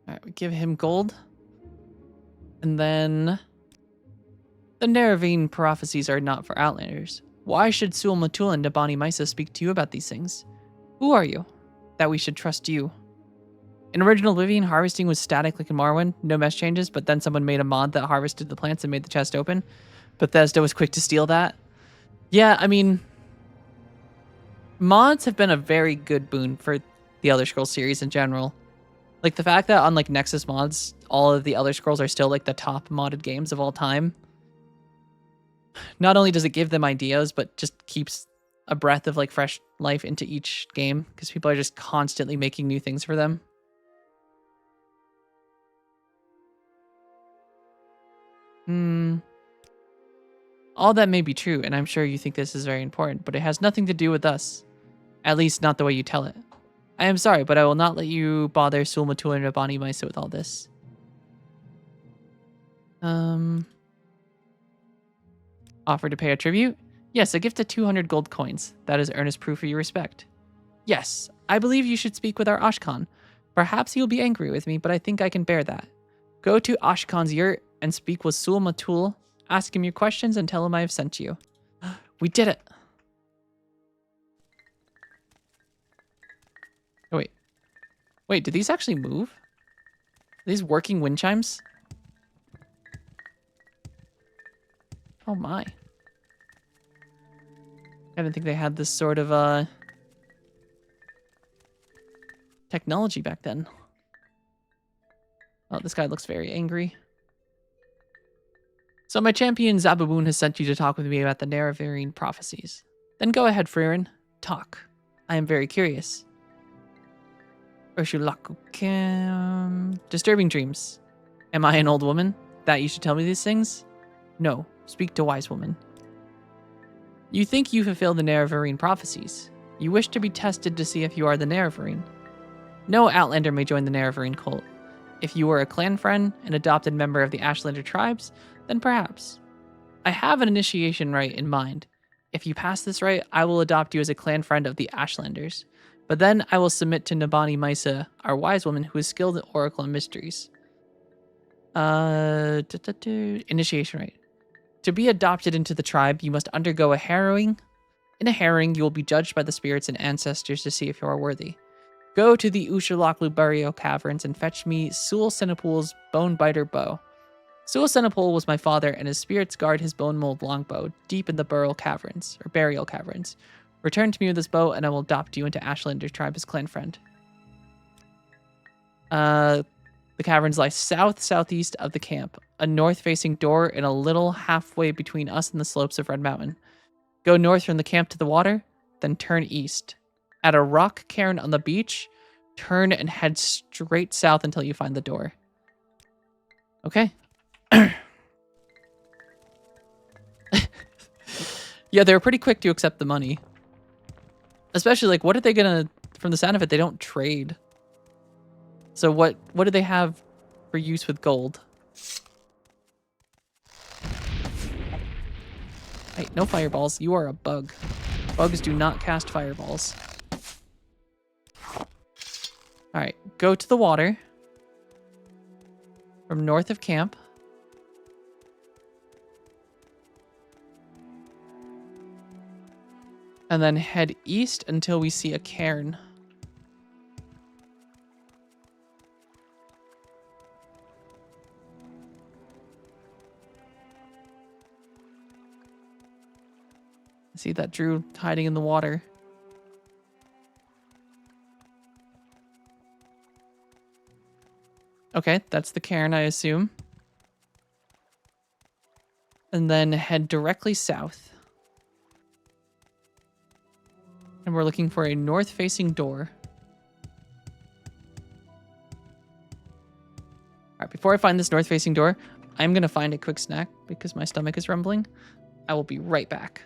[SPEAKER 1] Alright, we give him gold. And then the Nerevarine prophecies are not for Outlanders. Why should Sul Matul and Nabani Maisa speak to you about these things? Who are you? That we should trust you. In original Oblivion, harvesting was static like in Morrowind, no mesh changes, but then someone made a mod that harvested the plants and made the chest open. Bethesda was quick to steal that. Yeah, I mean, mods have been a very good boon for the Elder Scrolls series in general. Like the fact that on like Nexus mods, all of the Elder Scrolls are still like the top modded games of all time. Not only does it give them ideas, but just keeps a breath of like fresh life into each game because people are just constantly making new things for them. All that may be true, and I'm sure you think this is very important, but it has nothing to do with us. At least not the way you tell it. I am sorry, but I will not let you bother Sul Matul and Nabani Maisa with all this. Offer to pay a tribute? Yes, a gift of 200 gold coins. That is earnest proof of your respect. Yes, I believe you should speak with our Ashkan. Perhaps he will be angry with me, but I think I can bear that. Go to Ashkan's yurt and speak with Sul Matul. Ask him your questions and tell him I have sent you. We did it. Oh, wait. Wait, did these actually move? Are these working wind chimes? Oh my. I didn't think they had this sort of technology back then. Oh, this guy looks very angry. So my champion Zababoon has sent you to talk with me about the Nerevarine prophecies. Then go ahead, Fririn. Talk. I am very curious. Urshulaku disturbing dreams. Am I an old woman? That you should tell me these things? No. Speak to wise woman. You think you fulfill the Nerevarine prophecies. You wish to be tested to see if you are the Nerevarine. No Outlander may join the Nerevarine cult. If you were a clan friend, an adopted member of the Ashlander tribes, then perhaps. I have an initiation rite in mind. If you pass this rite, I will adopt you as a clan friend of the Ashlanders. But then I will submit to Nabani Maisa, our wise woman who is skilled in oracle and mysteries. Initiation rite. To be adopted into the tribe, you must undergo a harrowing. In a harrowing, you will be judged by the spirits and ancestors to see if you are worthy. Go to the Ushulaklu burial caverns and fetch me Sul Senapul's bone-biter bow. Sul Senapul was my father, and his spirits guard his bone mold longbow deep in the burial caverns. Return to me with this bow, and I will adopt you into Ashlander's tribe as clan friend. The caverns lie southeast of the camp, a north-facing door and a little halfway between us and the slopes of Red Mountain. Go north from the camp to the water, then turn east. At a rock cairn on the beach, turn and head straight south until you find the door. Okay. Yeah, they were pretty quick to accept the money. Especially, like, what are they gonna... From the sound of it, they don't trade. So what do they have for use with gold? Hey, no fireballs. You are a bug. Bugs do not cast fireballs. Alright, go to the water. From north of camp. And then head east until we see a cairn. I see that Drew hiding in the water. Okay, that's the cairn, I assume. And then head directly south. And we're looking for a north-facing door. All right, before I find this north-facing door, I'm going to find a quick snack because my stomach is rumbling. I will be right back.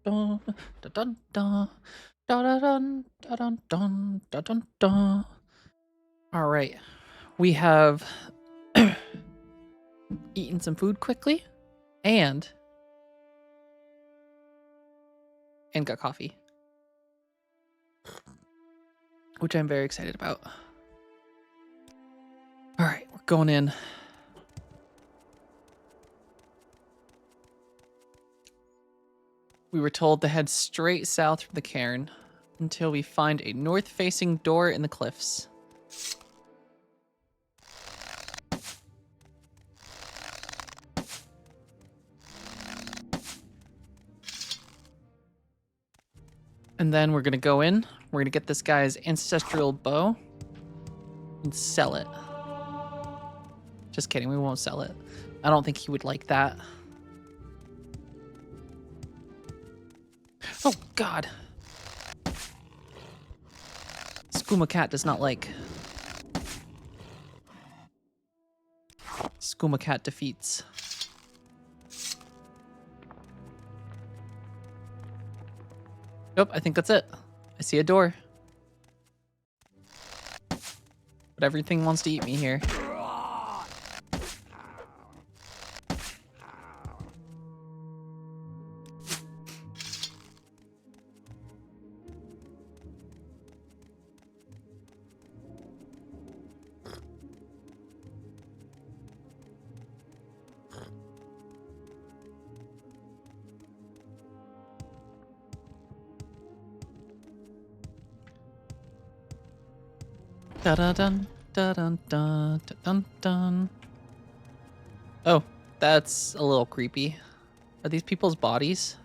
[SPEAKER 1] dun, dun, dun, dun, dun, dun, dun, dun. All right, we have eaten some food quickly, and got coffee, which I'm very excited about. All right, we're going in. We were told to head straight south from the cairn until we find a north-facing door in the cliffs. And then we're gonna go in. We're gonna get this guy's ancestral bow and sell it. Just kidding, we won't sell it. I don't think he would like that. Oh, God. Skooma Cat does not like. Skooma Cat defeats. Nope, I think that's it. I see a door. But everything wants to eat me here. Da da dun da dun dun da dun dun. Oh, that's a little creepy. Are these people's bodies?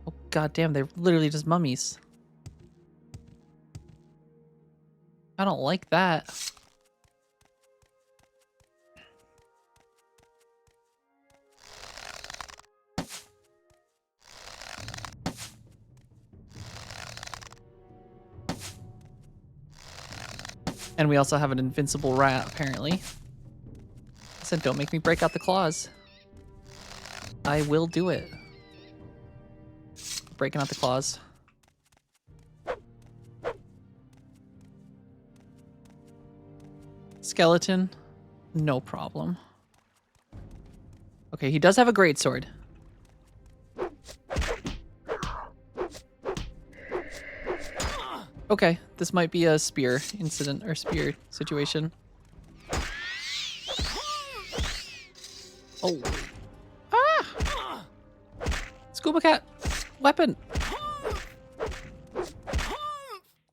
[SPEAKER 1] Oh, goddamn, they're literally just mummies. I don't like that. And we also have an invincible rat, apparently. I said, don't make me break out the claws. I will do it. Breaking out the claws. Skeleton, no problem. Okay, he does have a greatsword. Okay, this might be a spear incident or spear situation. Oh. Ah! Skooma Cat, weapon.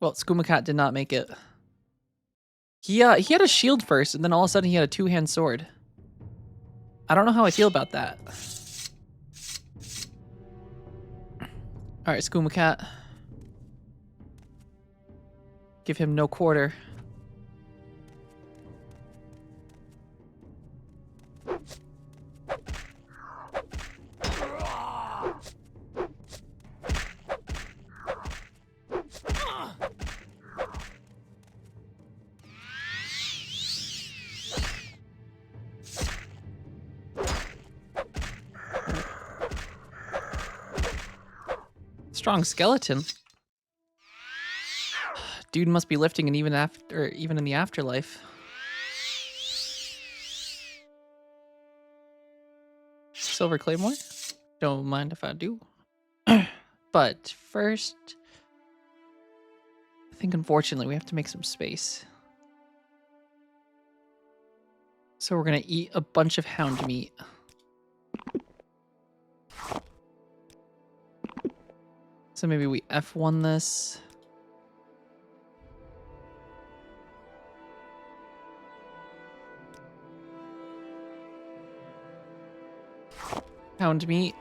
[SPEAKER 1] Well, Skooma Cat did not make it. He had a shield first, and then all of a sudden he had a two-hand sword. I don't know how I feel about that. All right, Skooma Cat. Give him no quarter. Strong skeleton. Dude must be lifting, and even in the afterlife. Silver claymore? Don't mind if I do. But first, I think unfortunately we have to make some space. So we're gonna eat a bunch of hound meat. So maybe we F1 this. Hound meat.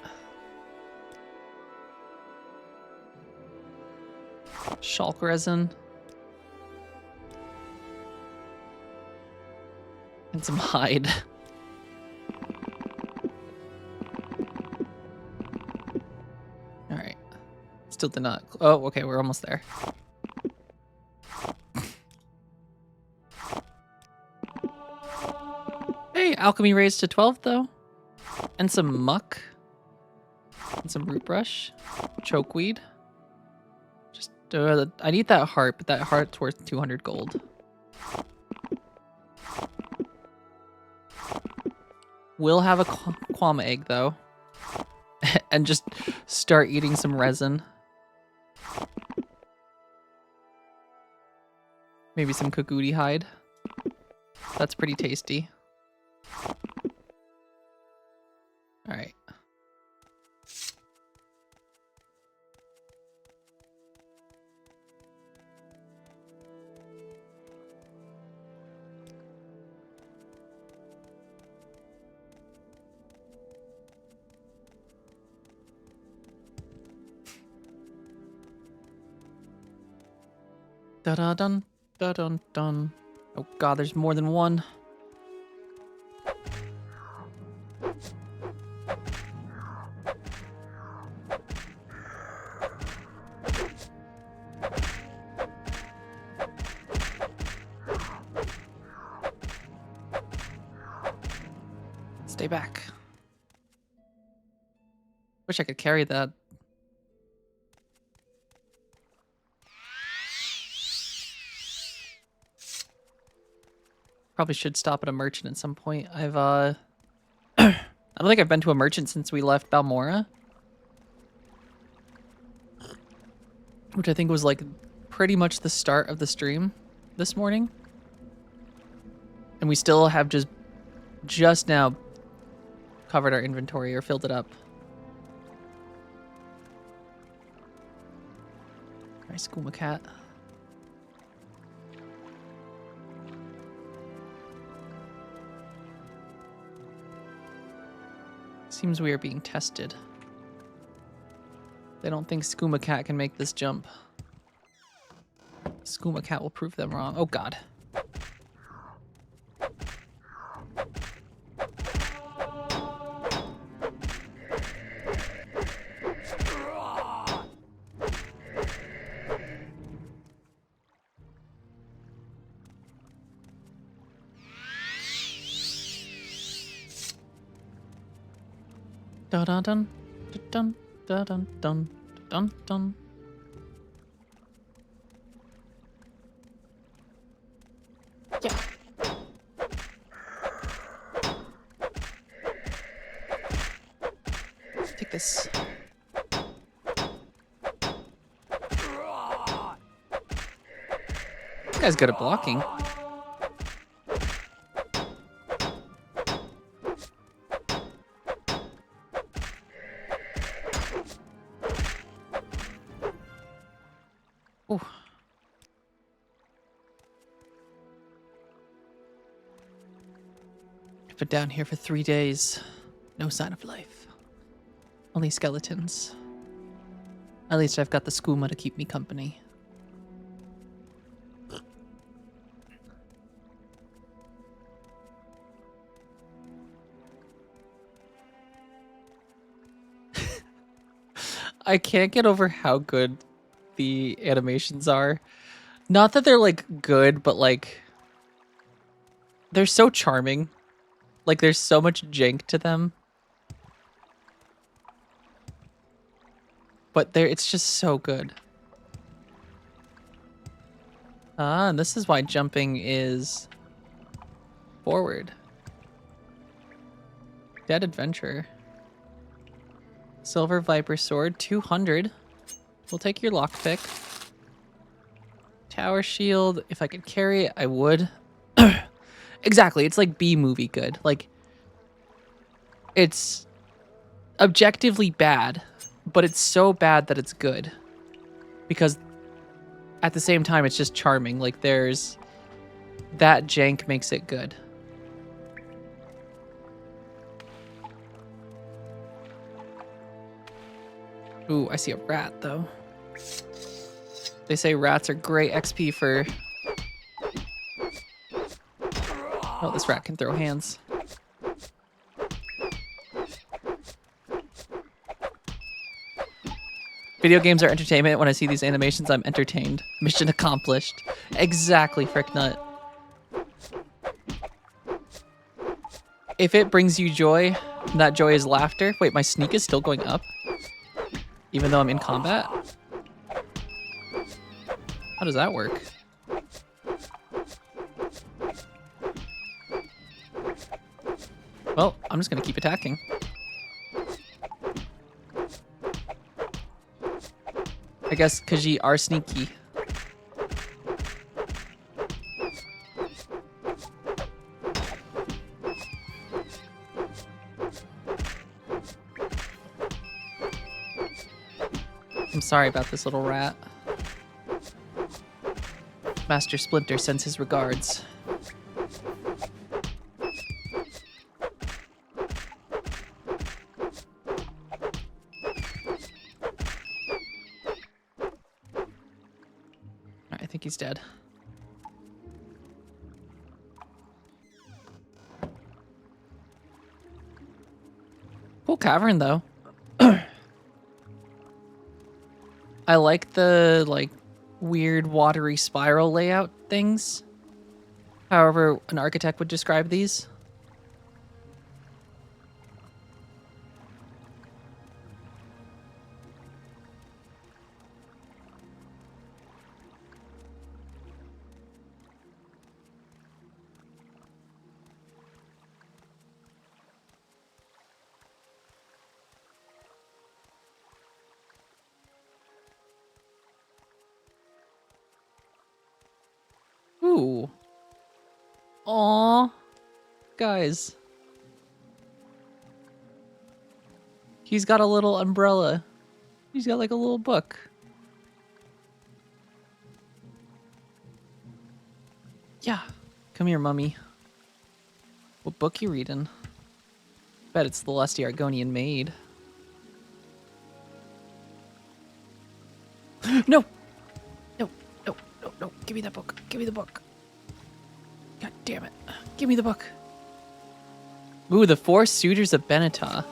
[SPEAKER 1] Shulk resin. And some hide. Alright. Still did not. Oh, okay, we're almost there. Hey, alchemy raised to 12 though. And some muck. And some root brush. Chokeweed. Just, I need that heart, but that heart's worth 200 gold. We'll have a qualm egg, though. And just start eating some resin. Maybe some Kagudi hide. That's pretty tasty. Alright. Da-da-dun, da-dun-dun. Oh god, there's more than one. Stay back. Wish I could carry that. Probably should stop at a merchant at some point. I've I don't think I've been to a merchant since we left Balmora. Which I think was like pretty much the start of the stream this morning. And we still have just now covered our inventory or filled it up. Nice Skooma cat. Seems we are being tested. They don't think Skooma cat can make this jump. Skooma cat will prove them wrong. Oh god. Dun dun dun dun dun dun dun dun. Yeah. Take this. This guy's good at blocking. Ooh. I've been down here for 3 days. No sign of life. Only skeletons. At least I've got the skooma to keep me company. I can't get over how good the animations are. Not that they're like good, but like they're so charming. Like there's so much jank to them. But it's just so good. Ah, and this is why jumping is forward. Dead Adventure. Silver Viper Sword, 200. We'll take your lockpick. Tower Shield, if I could carry it, I would. Exactly, it's like B-movie good. Like, it's objectively bad, but it's so bad that it's good. Because at the same time, it's just charming. Like, there's... that jank makes it good. Ooh, I see a rat, though. They say rats are great XP for... Oh, this rat can throw hands. Video games are entertainment. When I see these animations, I'm entertained. Mission accomplished. Exactly, Fricknut. If it brings you joy, that joy is laughter. Wait, my sneak is still going up? even though I'm in combat? How does that work? Well, I'm just gonna keep attacking. I guess Khajiit are sneaky. I'm sorry about this little rat. Master Splinter sends his regards. Alright, I think he's dead. Cool cavern, though. I like the, weird watery spiral layout things. However an architect would describe these. Ooh. Aww. Guys. He's got a little umbrella. He's got like a little book. Yeah. Come here, mummy. What book you reading? Bet it's the lusty Argonian maid. No! No, no, no, no. Give me that book. Give me the book. God damn it. Give me the book. Ooh, the Four Suitors of Benetah.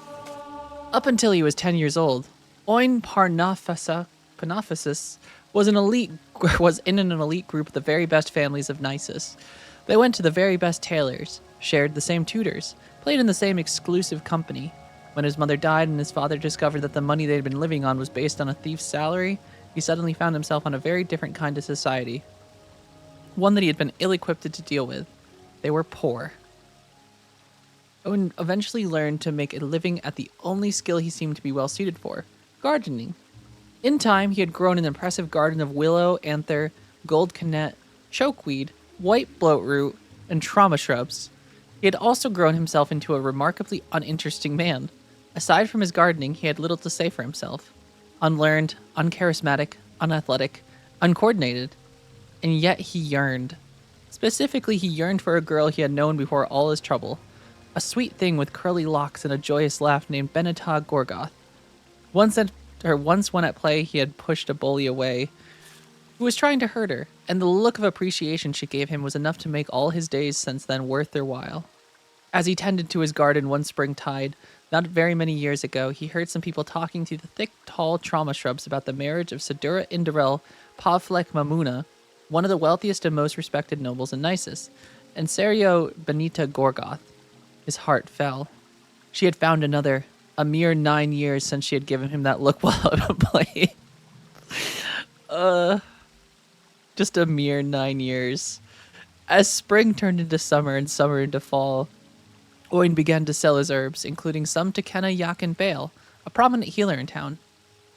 [SPEAKER 1] Up until he was 10 years old, Oin Parnaphasis was in an elite group of the very best families of Nisus. They went to the very best tailors, shared the same tutors, played in the same exclusive company. When his mother died and his father discovered that the money they'd been living on was based on a thief's salary, he suddenly found himself on a very different kind of society. One that he had been ill-equipped to deal with. They were poor. Owen eventually learned to make a living at the only skill he seemed to be well suited for, gardening. In time, he had grown an impressive garden of willow, anther, gold connet, chokeweed, white bloatroot, and trauma shrubs. He had also grown himself into a remarkably uninteresting man. Aside from his gardening, he had little to say for himself. Unlearned, uncharismatic, unathletic, uncoordinated. And yet he yearned. Specifically, he yearned for a girl he had known before all his trouble. A sweet thing with curly locks and a joyous laugh named Benetah Gorgoth. Once when at play, he had pushed a bully away who was trying to hurt her, and the look of appreciation she gave him was enough to make all his days since then worth their while. As he tended to his garden one springtide, not very many years ago, he heard some people talking through the thick, tall trauma shrubs about the marriage of Sedura Indarel Pavlek Mamuna, one of the wealthiest and most respected nobles in Nisus, and Serio Benita Gorgoth. His heart fell. She had found another, a mere 9 years since she had given him that look while at play. Just a mere 9 years. As spring turned into summer and summer into fall, Owen began to sell his herbs, including some to Kenna Yakin Bale, a prominent healer in town.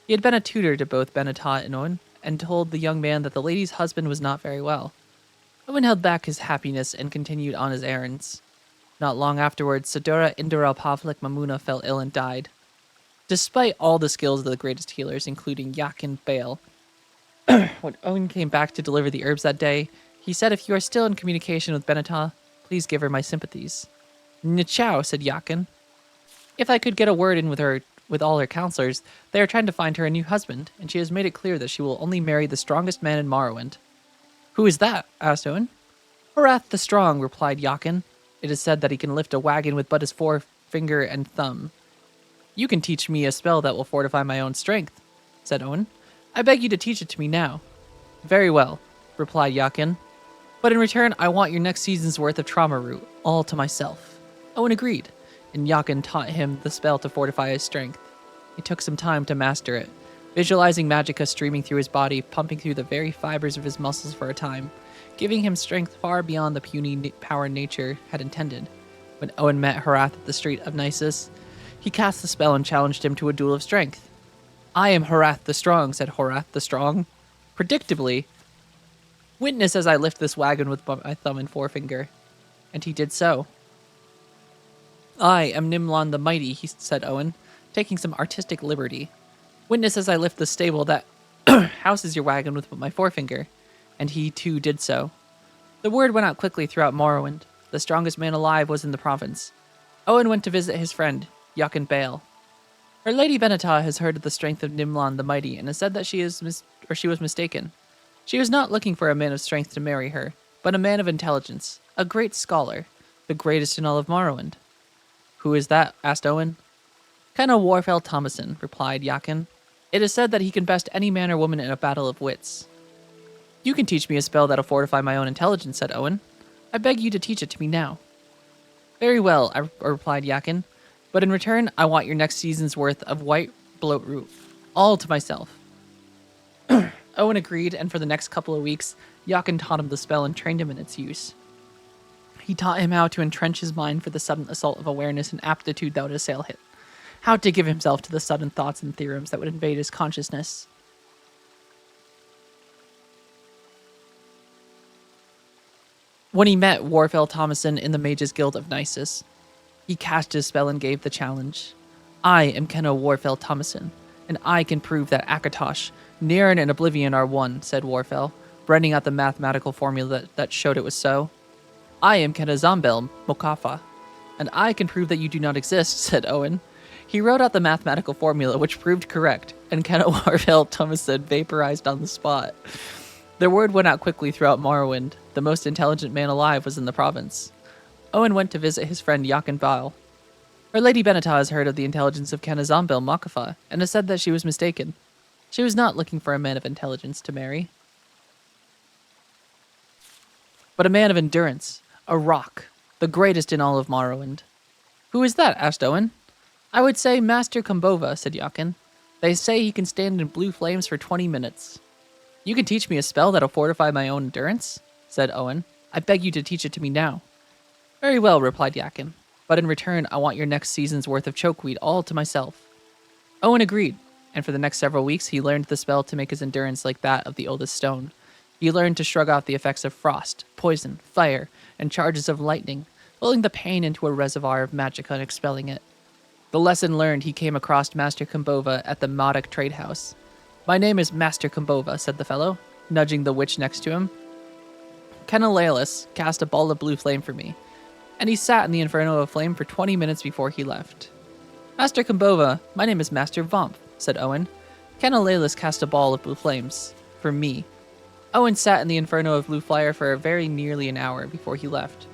[SPEAKER 1] He had been a tutor to both Benetah and Owen, and told the young man that the lady's husband was not very well. Owen held back his happiness and continued on his errands. Not long afterwards, Sedura Indarel Pavlik Mamuna fell ill and died. Despite all the skills of the greatest healers, including Yakin Bale, when Owen came back to deliver the herbs that day, he said, "If you are still in communication with Benetah, please give her my sympathies." "Nichao," said Yakin. "If I could get a word in with all her counselors, they are trying to find her a new husband, and she has made it clear that she will only marry the strongest man in Morrowind." "Who is that?" asked Owen. "Horath the Strong," replied Yakin. "It is said that he can lift a wagon with but his forefinger and thumb." "You can teach me a spell that will fortify my own strength," said Owen. "I beg you to teach it to me now." "Very well," replied Yakin. "But in return, I want your next season's worth of trauma root, all to myself." Owen agreed, and Yakin taught him the spell to fortify his strength. It took some time to master it, visualizing magicka streaming through his body, pumping through the very fibers of his muscles for a time, giving him strength far beyond the puny power nature had intended. When Owen met Horath at the Street of Nisus, he cast the spell and challenged him to a duel of strength. I am Horath the Strong, said Horath the Strong. Predictably, witness as I lift this wagon with my thumb and forefinger. And he did so. I am Nimlon the Mighty, he said Owen, taking some artistic liberty. Witness as I lift the stable that houses your wagon with my forefinger. And he too did so. The word went out quickly throughout Morrowind. The strongest man alive was in the province. Owen went to visit his friend, Jaqen Bale. Her Lady Benetah has heard of the strength of Nimlon the Mighty and has said that she was mistaken. She was not looking for a man of strength to marry her, but a man of intelligence, a great scholar, the greatest in all of Morrowind. Who is that? Asked Owen. Kenna Warfell Thomason, replied Jaqen. It is said that he can best any man or woman in a battle of wits. You can teach me a spell that'll fortify my own intelligence, said Owen. I beg you to teach it to me now. Very well, I replied Jaqen, but in return, I want your next season's worth of white bloat roof, all to myself. Owen agreed, and for the next couple of weeks, Jaqen taught him the spell and trained him in its use. He taught him how to entrench his mind for the sudden assault of awareness and aptitude that would assail him, how to give himself to the sudden thoughts and theorems that would invade his consciousness. When he met Warfell Thomason in the Mages Guild of Nisus, he cast his spell and gave the challenge. I am Kenna Warfell Thomason, and I can prove that Akatosh, Niran, and Oblivion are one, said Warfell, writing out the mathematical formula that showed it was so. I am Kenna Zombel Mokafa, and I can prove that you do not exist, said Owen. He wrote out the mathematical formula, which proved correct, and Kenna Warfell Thomason vaporized on the spot. The word went out quickly throughout Morrowind. The most intelligent man alive was in the province. Owen went to visit his friend Jaqen Bale. Her Lady Benetah has heard of the intelligence of Kenna Zombel Mokafa, and has said that she was mistaken. She was not looking for a man of intelligence to marry, but a man of endurance, a rock, the greatest in all of Morrowind. Who is that? Asked Owen. I would say Master Kumbova, said Jaqen. They say he can stand in blue flames for 20 minutes. You can teach me a spell that'll fortify my own endurance, said Owen. I beg you to teach it to me now. Very well, replied Jaqen, but in return I want your next season's worth of chokeweed all to myself. Owen agreed, and for the next several weeks he learned the spell to make his endurance like that of the oldest stone. He learned to shrug off the effects of frost, poison, fire, and charges of lightning, pulling the pain into a reservoir of magicka and expelling it. The lesson learned, he came across Master Kumbova at the Modoc Trade House. My name is Master Kumbova, said the fellow, nudging the witch next to him. Kenalalis cast a ball of blue flame for me, and he sat in the inferno of flame for 20 minutes before he left. Master Kumbova, my name is Master Vomp, said Owen. Kenalalis cast a ball of blue flames for me. Owen sat in the inferno of blue fire for very nearly an hour before he left.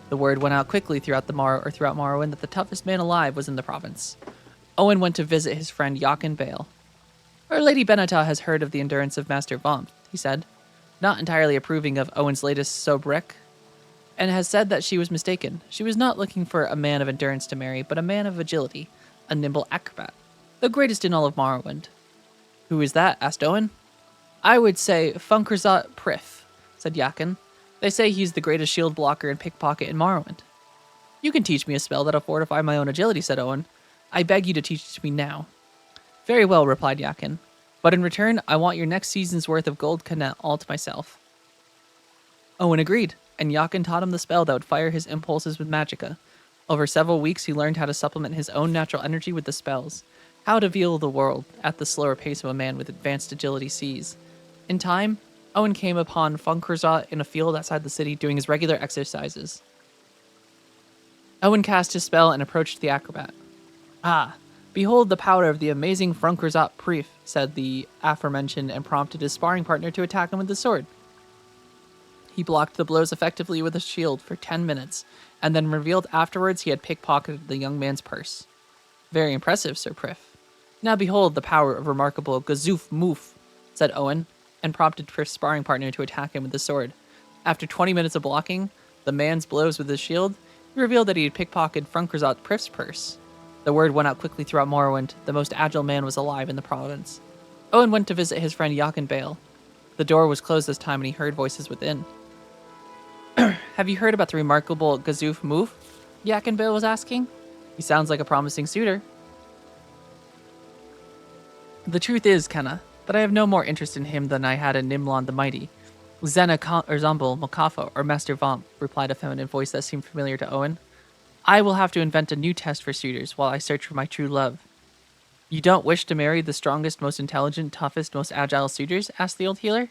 [SPEAKER 1] The word went out quickly throughout Morrowind that the toughest man alive was in the province. Owen went to visit his friend Jaqen Bale. Our Lady Benetah has heard of the endurance of Master Vomp, he said, not entirely approving of Owen's latest sobriquet, and has said that she was mistaken. She was not looking for a man of endurance to marry, but a man of agility, a nimble acrobat, the greatest in all of Morrowind. Who is that? Asked Owen. I would say Funkerzot Prif, said Jaqen. They say he's the greatest shield blocker and pickpocket in Morrowind. You can teach me a spell that'll fortify my own agility, said Owen. I beg you to teach it to me now. Very well, replied Jaqen, but in return, I want your next season's worth of gold canet all to myself. Owen agreed, and Jaqen taught him the spell that would fire his impulses with magicka. Over several weeks, he learned how to supplement his own natural energy with the spells, how to view the world at the slower pace of a man with advanced agility sees. In time, Owen came upon Funkerzot in a field outside the city doing his regular exercises. Owen cast his spell and approached the acrobat. Ah, behold the power of the amazing Funkerzot Prif, said the aforementioned, and prompted his sparring partner to attack him with the sword. He blocked the blows effectively with a shield for 10 minutes, and then revealed afterwards he had pickpocketed the young man's purse. Very impressive, Sir Prif. Now behold the power of remarkable Gazoof Moof, said Owen, and prompted Prif's sparring partner to attack him with the sword. After 20 minutes of blocking the man's blows with his shield, he revealed that he had pickpocketed Funkerzot Prif's purse. The word went out quickly throughout Morrowind. The most agile man was alive in the province. Owen went to visit his friend Bale. The door was closed this time and he heard voices within. Have you heard about the remarkable Gazoof move? Bale was asking. He sounds like a promising suitor. The truth is, Kenna, that I have no more interest in him than I had in Nimlon the Mighty. Zena or Zombel, Mokafo, or Master Vomp, replied a feminine voice that seemed familiar to Owen. I will have to invent a new test for suitors while I search for my true love. You don't wish to marry the strongest, most intelligent, toughest, most agile suitors? Asked the old healer.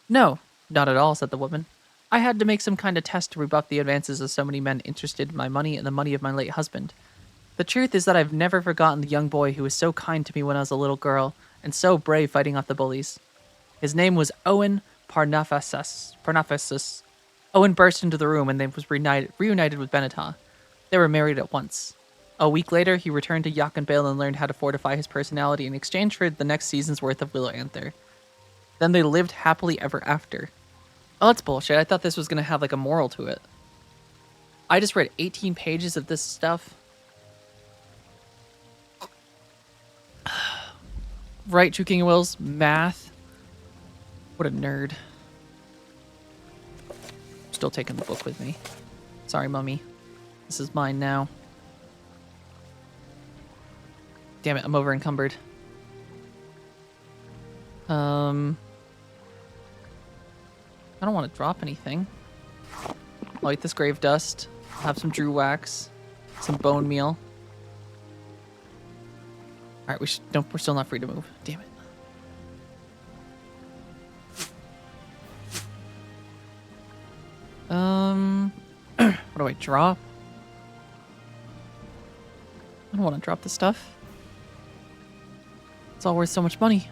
[SPEAKER 1] No, not at all, said the woman. I had to make some kind of test to rebuff the advances of so many men interested in my money and the money of my late husband. The truth is that I've never forgotten the young boy who was so kind to me when I was a little girl, and so brave fighting off the bullies. His name was Owen Parnaphasus. Owen burst into the room and then was reunited with Benatar. They were married at once. A week later, he returned to Bale and learned how to fortify his personality in exchange for the next season's worth of Willow Anther. Then they lived happily ever after. Oh, that's bullshit. I thought this was going to have like a moral to it. I just read 18 pages of this stuff. Right, True King of Wills, math. What a nerd. Still taking the book with me. Sorry, Mummy. This is mine now. Damn it, I'm over encumbered. I don't want to drop anything. I'll eat this grave dust. I'll have some Drew wax. Some bone meal. Alright, we're still not free to move. Damn it. What do I drop? I don't want to drop this stuff. It's all worth so much money.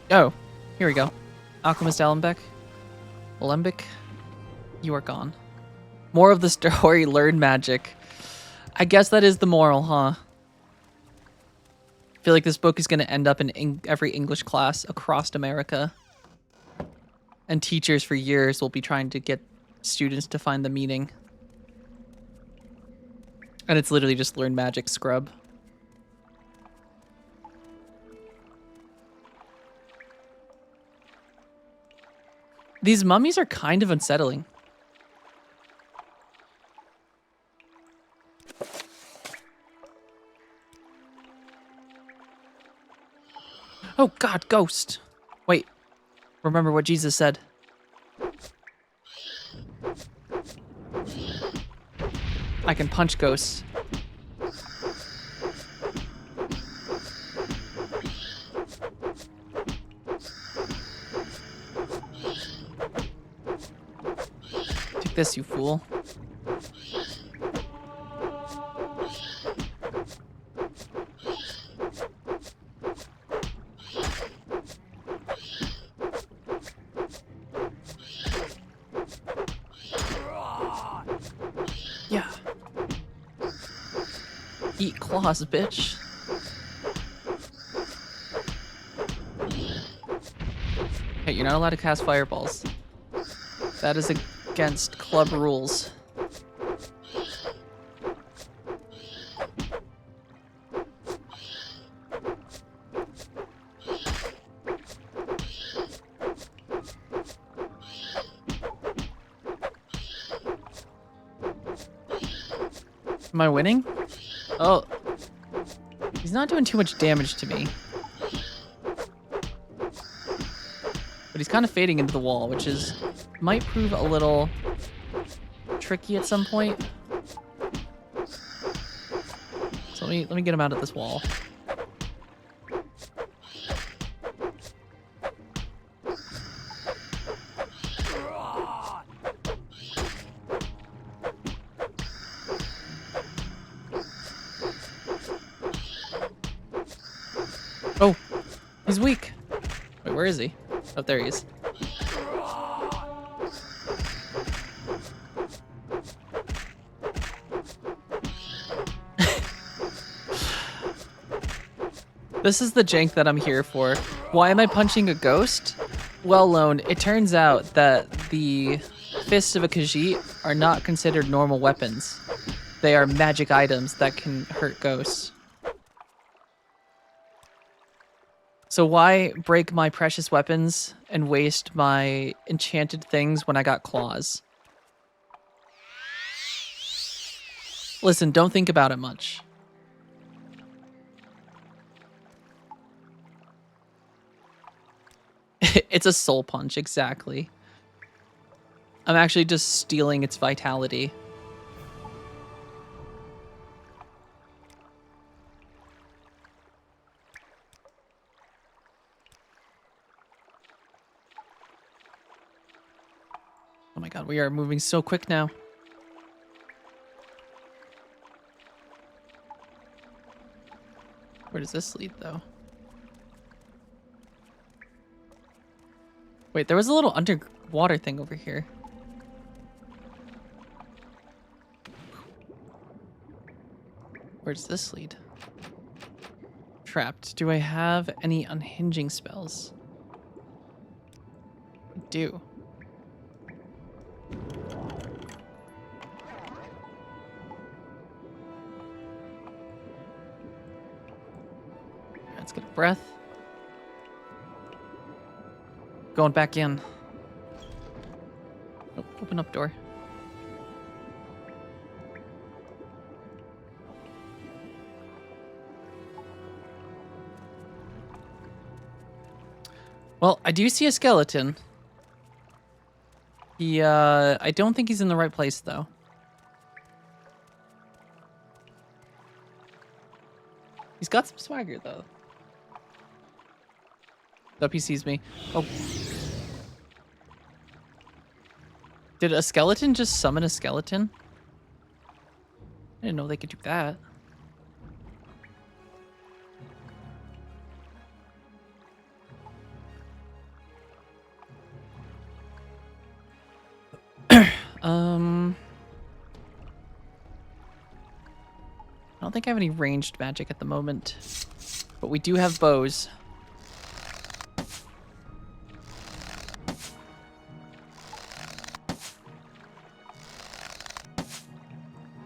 [SPEAKER 1] Oh, here we go. Alchemist Alembic. You are gone. More of the story, learn magic. I guess that is the moral, huh? I feel like this book is going to end up in every English class across America. And teachers for years will be trying to get students to find the meaning. And it's literally just learn magic scrub. These mummies are kind of unsettling. Oh God, ghost. Wait, remember what Jesus said. I can punch ghosts. Take this, you fool. Yeah. Eat claws, bitch. Hey, you're not allowed to cast fireballs. That is against club rules. Am I winning? Oh. He's not doing too much damage to me. But he's kind of fading into the wall, which might prove a little tricky at some point. So let me get him out of this wall. Oh, he's weak. Wait, where is he? Oh, there he is. This is the jank that I'm here for. Why am I punching a ghost? Well, Lone, it turns out that the fists of a Khajiit are not considered normal weapons. They are magic items that can hurt ghosts. So why break my precious weapons and waste my enchanted things when I got claws? Listen, don't think about it much. It's a soul punch, exactly. I'm actually just stealing its vitality. Oh my god, we are moving so quick now. Where does this lead, though? Wait, there was a little underwater thing over here. Where does this lead? Trapped. Do I have any unhinging spells? I do. Let's get a breath. Going back in. Oh, open up door. Well, I do see a skeleton. I don't think he's in the right place, though. He's got some swagger, though. Hope he sees me. Oh. Did a skeleton just summon a skeleton? I didn't know they could do that. I don't think I have any ranged magic at the moment, but we do have bows.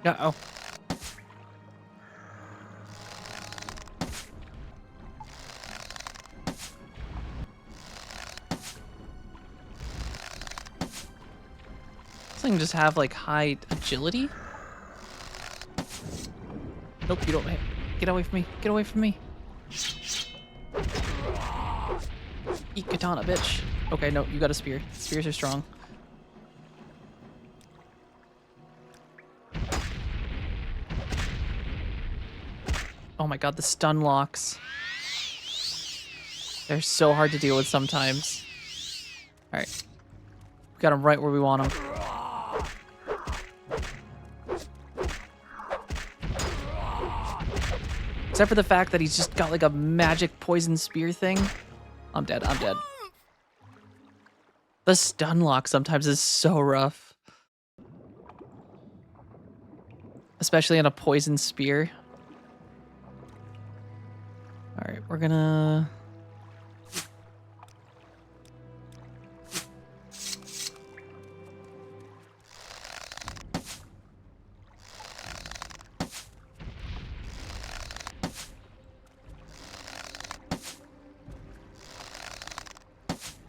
[SPEAKER 1] Uh-oh. This thing just have like high agility? Nope, you don't. Get away from me. Get away from me. Eat katana, bitch. Okay, no, you got a spear. Spears are strong. Oh my god, the stun locks. They're so hard to deal with sometimes. Alright. We got them right where we want them. Except for the fact that he's just got like a magic poison spear thing. I'm dead, I'm dead. The stun lock sometimes is so rough. Especially on a poison spear. Alright, we're gonna...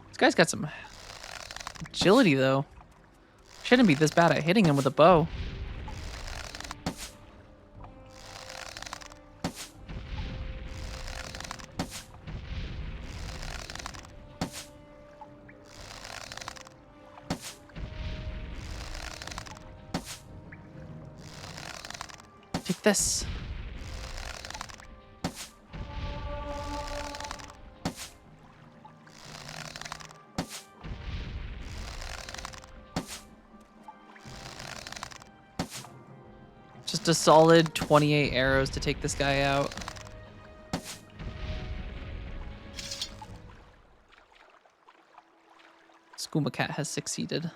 [SPEAKER 1] This guy's got some agility, though. Shouldn't be this bad at hitting him with a bow. Take this. Just a solid 28 arrows to take this guy out. Skooma Cat has succeeded.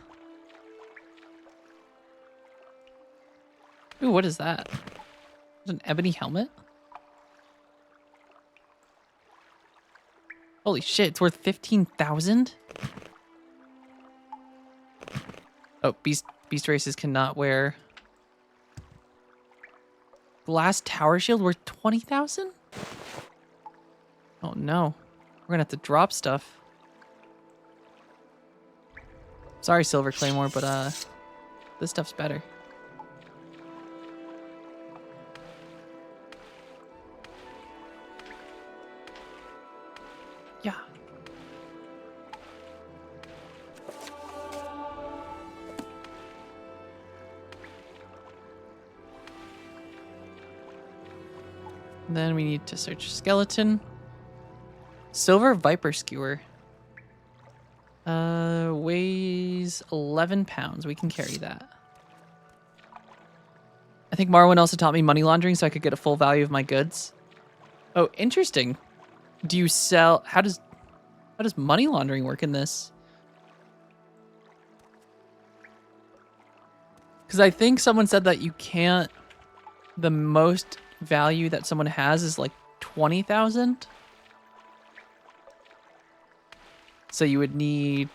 [SPEAKER 1] Ooh, what is that? Is it an ebony helmet? Holy shit, it's worth 15,000? Oh, beast beast races cannot wear. Glass tower shield worth 20,000? Oh no. We're gonna have to drop stuff. Sorry, Silver Claymore, but this stuff's better. Yeah. Then we need to search skeleton. Silver Viper Skewer. Weighs 11 pounds. We can carry that. I think Morrowind also taught me money laundering so I could get a full value of my goods. Oh, interesting. Do you sell... How does money laundering work in this? Because I think someone said that you can't... The most value that someone has is like 20,000. So you would need...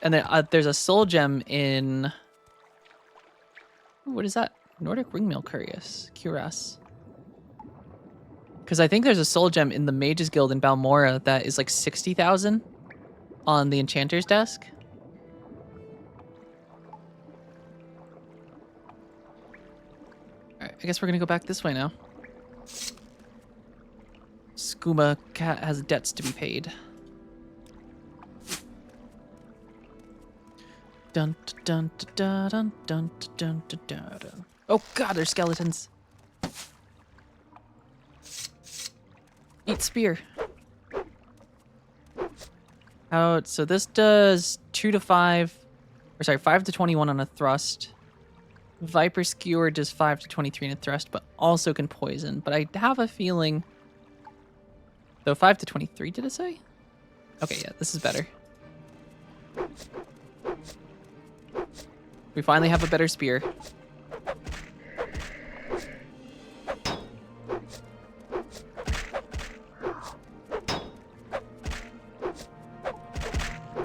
[SPEAKER 1] And then there's a soul gem in... Ooh, what is that? Nordic Ringmail Cuirass. Because I think there's a soul gem in the Mages Guild in Balmora that is like 60,000 on the Enchanter's desk. Alright, I guess we're gonna go back this way now. Skooma Cat has debts to be paid. Dun dun dun dun dun dun dun dun dun. Oh god, there's skeletons. Eat spear. So this does 2 to 5, or sorry, 5 to 21 on a thrust. Viper Skewer does 5 to 23 in a thrust, but also can poison. But I have a feeling, though 5 to 23, did it say? Okay, yeah, this is better. We finally have a better spear.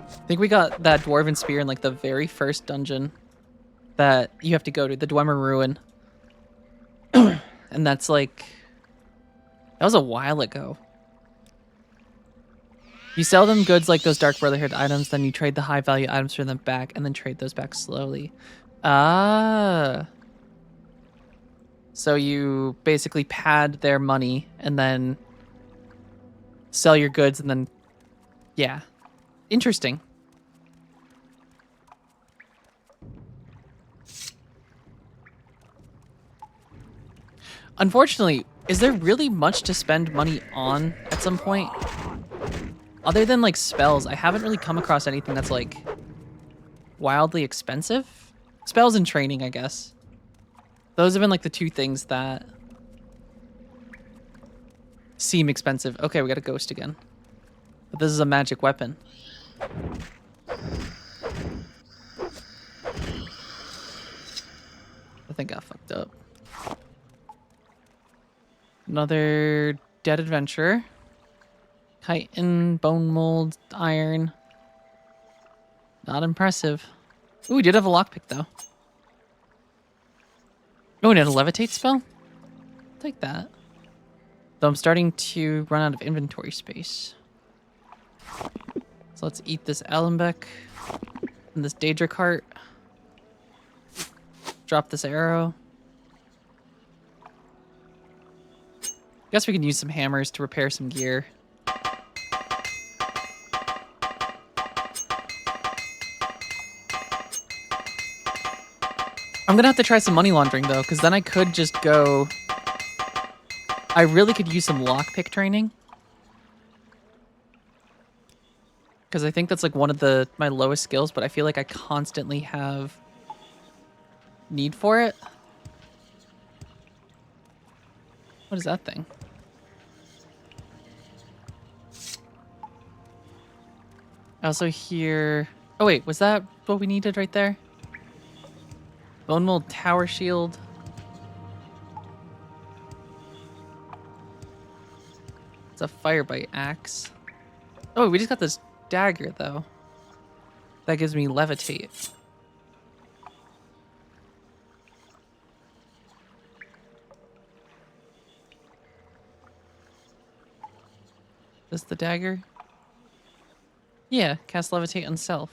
[SPEAKER 1] I think we got that dwarven spear in like the very first dungeon that you have to go to, the Dwemer Ruin. And that's like, that was a while ago. You sell them goods like those Dark Brotherhood items, then you trade the high value items for them back, and then trade those back slowly. Ah. So you basically pad their money and then sell your goods and then, yeah. Interesting. Unfortunately, is there really much to spend money on at some point? Other than like spells, I haven't really come across anything that's like wildly expensive. Spells and training, I guess. Those have been like the two things that seem expensive. Okay, we got a ghost again. But this is a magic weapon. I think I fucked up. Another dead adventurer. Chitin, bone mold, iron. Not impressive. Ooh, we did have a lockpick though. Oh, and a levitate spell? Take that. Though I'm starting to run out of inventory space. So let's eat this Alembeck and this Daedric heart. Drop this arrow. Guess we can use some hammers to repair some gear. I'm gonna have to try some money laundering though, because then I could just go... I really could use some lockpick training. Because I think that's like one of my lowest skills, but I feel like I constantly have need for it. What is that thing? I also hear... Oh wait, was that what we needed right there? Bone mold tower shield. It's a firebite axe. Oh, we just got this dagger though. That gives me levitate. Does the dagger? Yeah, cast levitate on self.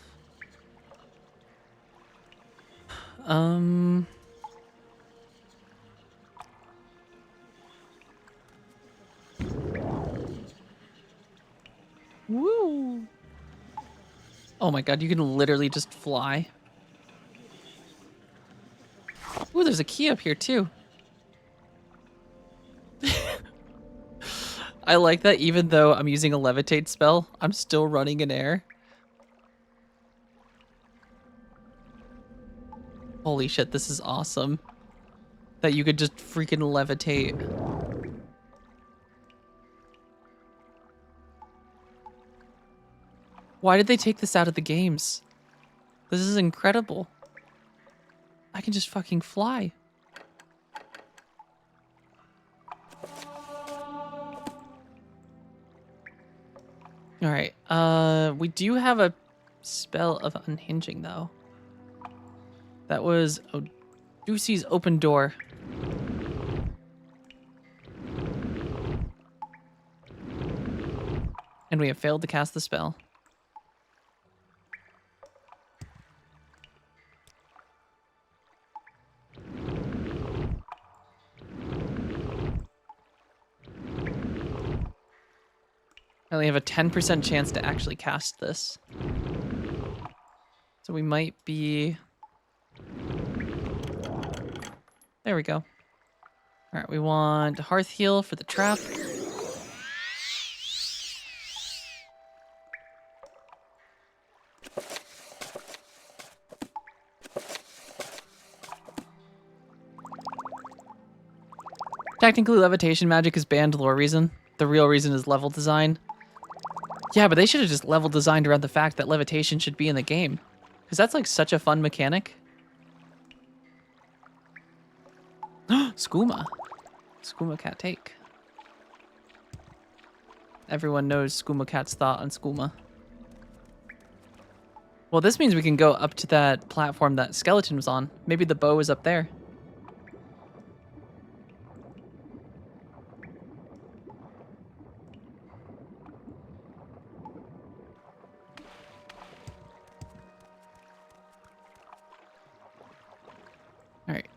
[SPEAKER 1] Woo! Oh my god, you can literally just fly. Ooh, there's a key up here too. I like that even though I'm using a levitate spell, I'm still running in air. Holy shit, this is awesome. That you could just freaking levitate. Why did they take this out of the games? This is incredible. I can just fucking fly. Alright, we do have a spell of unhinging though. That was Ducey's open door. And we have failed to cast the spell. I only have a 10% chance to actually cast this. So we might be... There we go. Alright, we want Hearth Heal for the trap. Technically, levitation magic is banned lore reason. The real reason is level design. Yeah, but they should have just level designed around the fact that levitation should be in the game. Because that's like such a fun mechanic. Skooma. Skooma cat take. Everyone knows Skooma cat's thought on Skooma. Well, this means we can go up to that platform that skeleton was on. Maybe the bow is up there. Alright,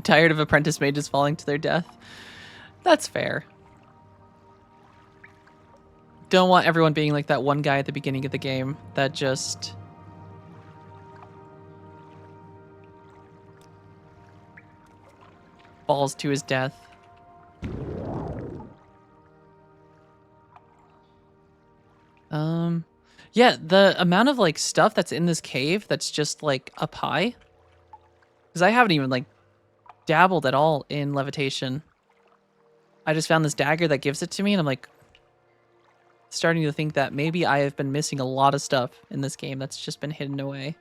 [SPEAKER 1] tired of apprentice mages falling to their death? That's fair. Don't want everyone being like that one guy at the beginning of the game that just... falls to his death. Yeah, the amount of like stuff that's in this cave that's just like up high. Because I haven't even like dabbled at all in levitation. I just found this dagger that gives it to me and I'm like starting to think that maybe I have been missing a lot of stuff in this game that's just been hidden away.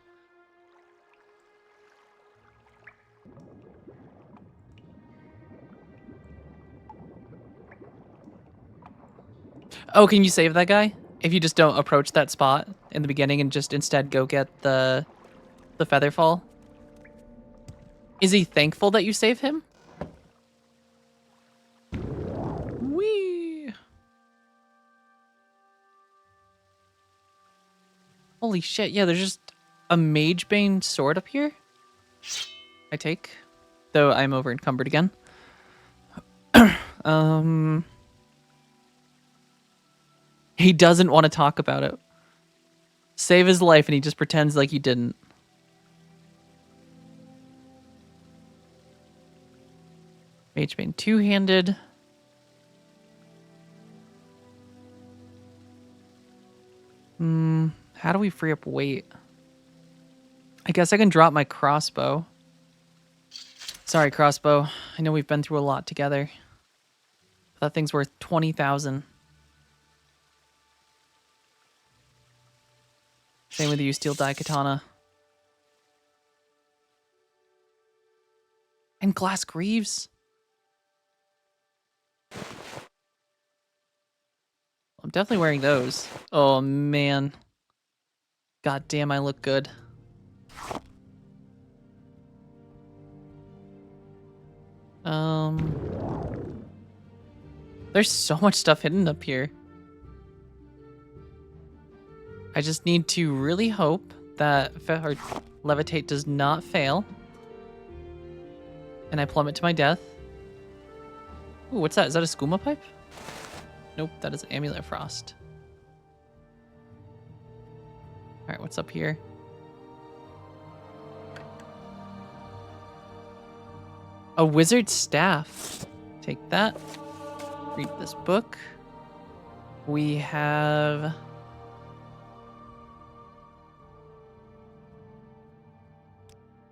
[SPEAKER 1] Oh, can you save that guy? If you just don't approach that spot in the beginning and just instead go get the featherfall? Is he thankful that you save him? Whee! Holy shit, yeah, there's just a Magebane sword up here. I take. Though I'm over encumbered again. He doesn't want to talk about it. Save his life and he just pretends like you didn't. Magebane two-handed. How do we free up weight? I guess I can drop my crossbow. Sorry, crossbow. I know we've been through a lot together. That thing's worth 20,000. Same with you, steel daikatana. And glass greaves. I'm definitely wearing those. Oh man. God damn, I look good. There's so much stuff hidden up here. I just need to really hope that levitate does not fail. And I plummet to my death. Ooh, what's that? Is that a skooma pipe? Nope, that is amulet of frost. Alright, what's up here? A wizard's staff. Take that. Read this book. We have...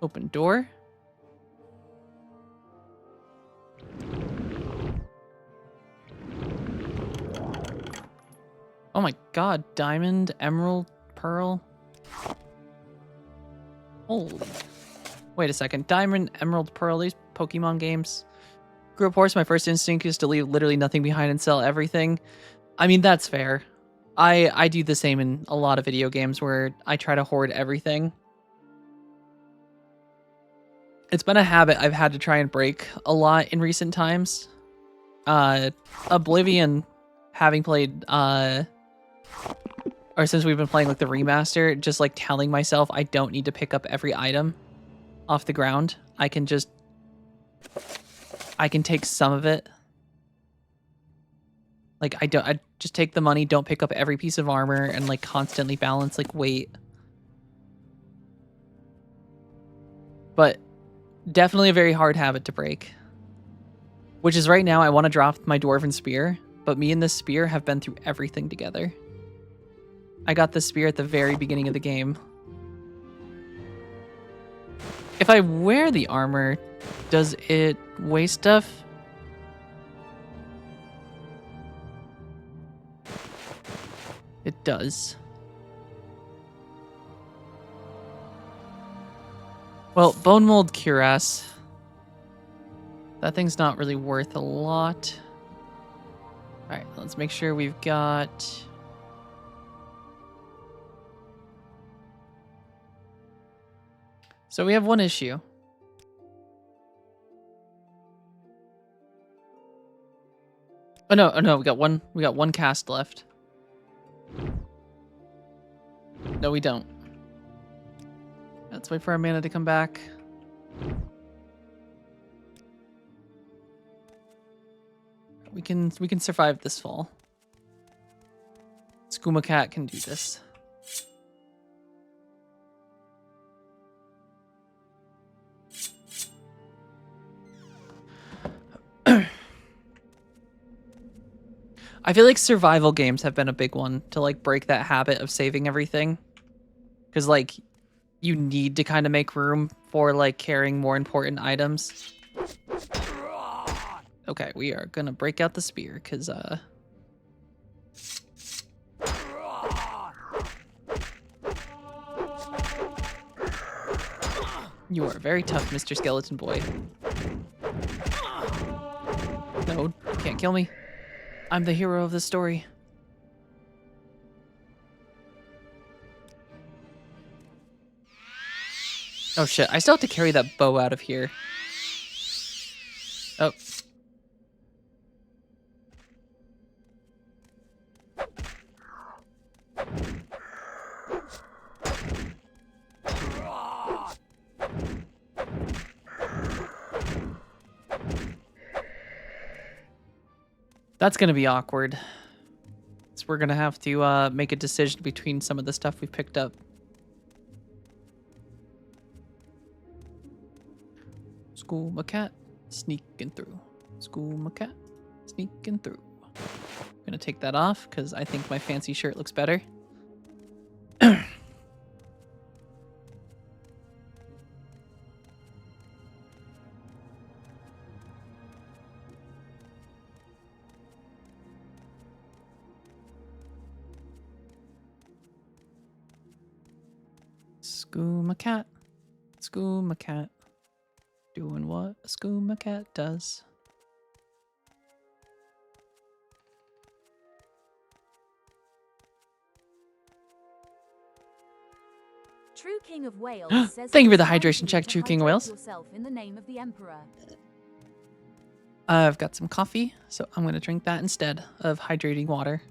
[SPEAKER 1] Open door. Oh my god, diamond, emerald, pearl. Holy. Wait a second. Diamond, emerald, pearl, these Pokemon games. Grew up horse, my first instinct is to leave literally nothing behind and sell everything. I mean, that's fair. I do the same in a lot of video games where I try to hoard everything. It's been a habit I've had to try and break a lot in recent times. Oblivion, having played, or since we've been playing like the remaster, just like telling myself I don't need to pick up every item off the ground. I can take some of it. Like I just take the money, don't pick up every piece of armor, and like constantly balance like weight. But definitely a very hard habit to break. Which is right now I want to drop my dwarven spear, but me and this spear have been through everything together. I got this spear at the very beginning of the game. If I wear the armor, does it weigh stuff? It does. Well, bone mold cuirass. That thing's not really worth a lot. Alright, let's make sure we've got... So we have one issue. Oh no, we got one cast left. No, we don't. Let's wait for our mana to come back. We can survive this fall. Skooma Cat can do this. I feel like survival games have been a big one to like break that habit of saving everything. Because like you need to kind of make room for like carrying more important items. Okay, we are gonna break out the spear because you are very tough, Mr. Skeleton Boy. No, you can't kill me. I'm the hero of the story. Oh shit, I still have to carry that bow out of here. Oh. That's gonna be awkward. So we're gonna have to make a decision between some of the stuff we've picked up. Skooma Cat, sneaking through. Skooma Cat, sneaking through. I'm gonna take that off because I think my fancy shirt looks better. Skooma Cat, Skooma Cat, doing what a Skooma Cat does.
[SPEAKER 6] True King of Wales says
[SPEAKER 1] Thank you for
[SPEAKER 6] it
[SPEAKER 1] the
[SPEAKER 6] is time
[SPEAKER 1] hydration
[SPEAKER 6] you
[SPEAKER 1] check,
[SPEAKER 6] to
[SPEAKER 1] True King of
[SPEAKER 6] hydrate
[SPEAKER 1] Wales.
[SPEAKER 6] yourself in the name of the Emperor.
[SPEAKER 1] I've got some coffee, so I'm going to drink that instead of hydrating water.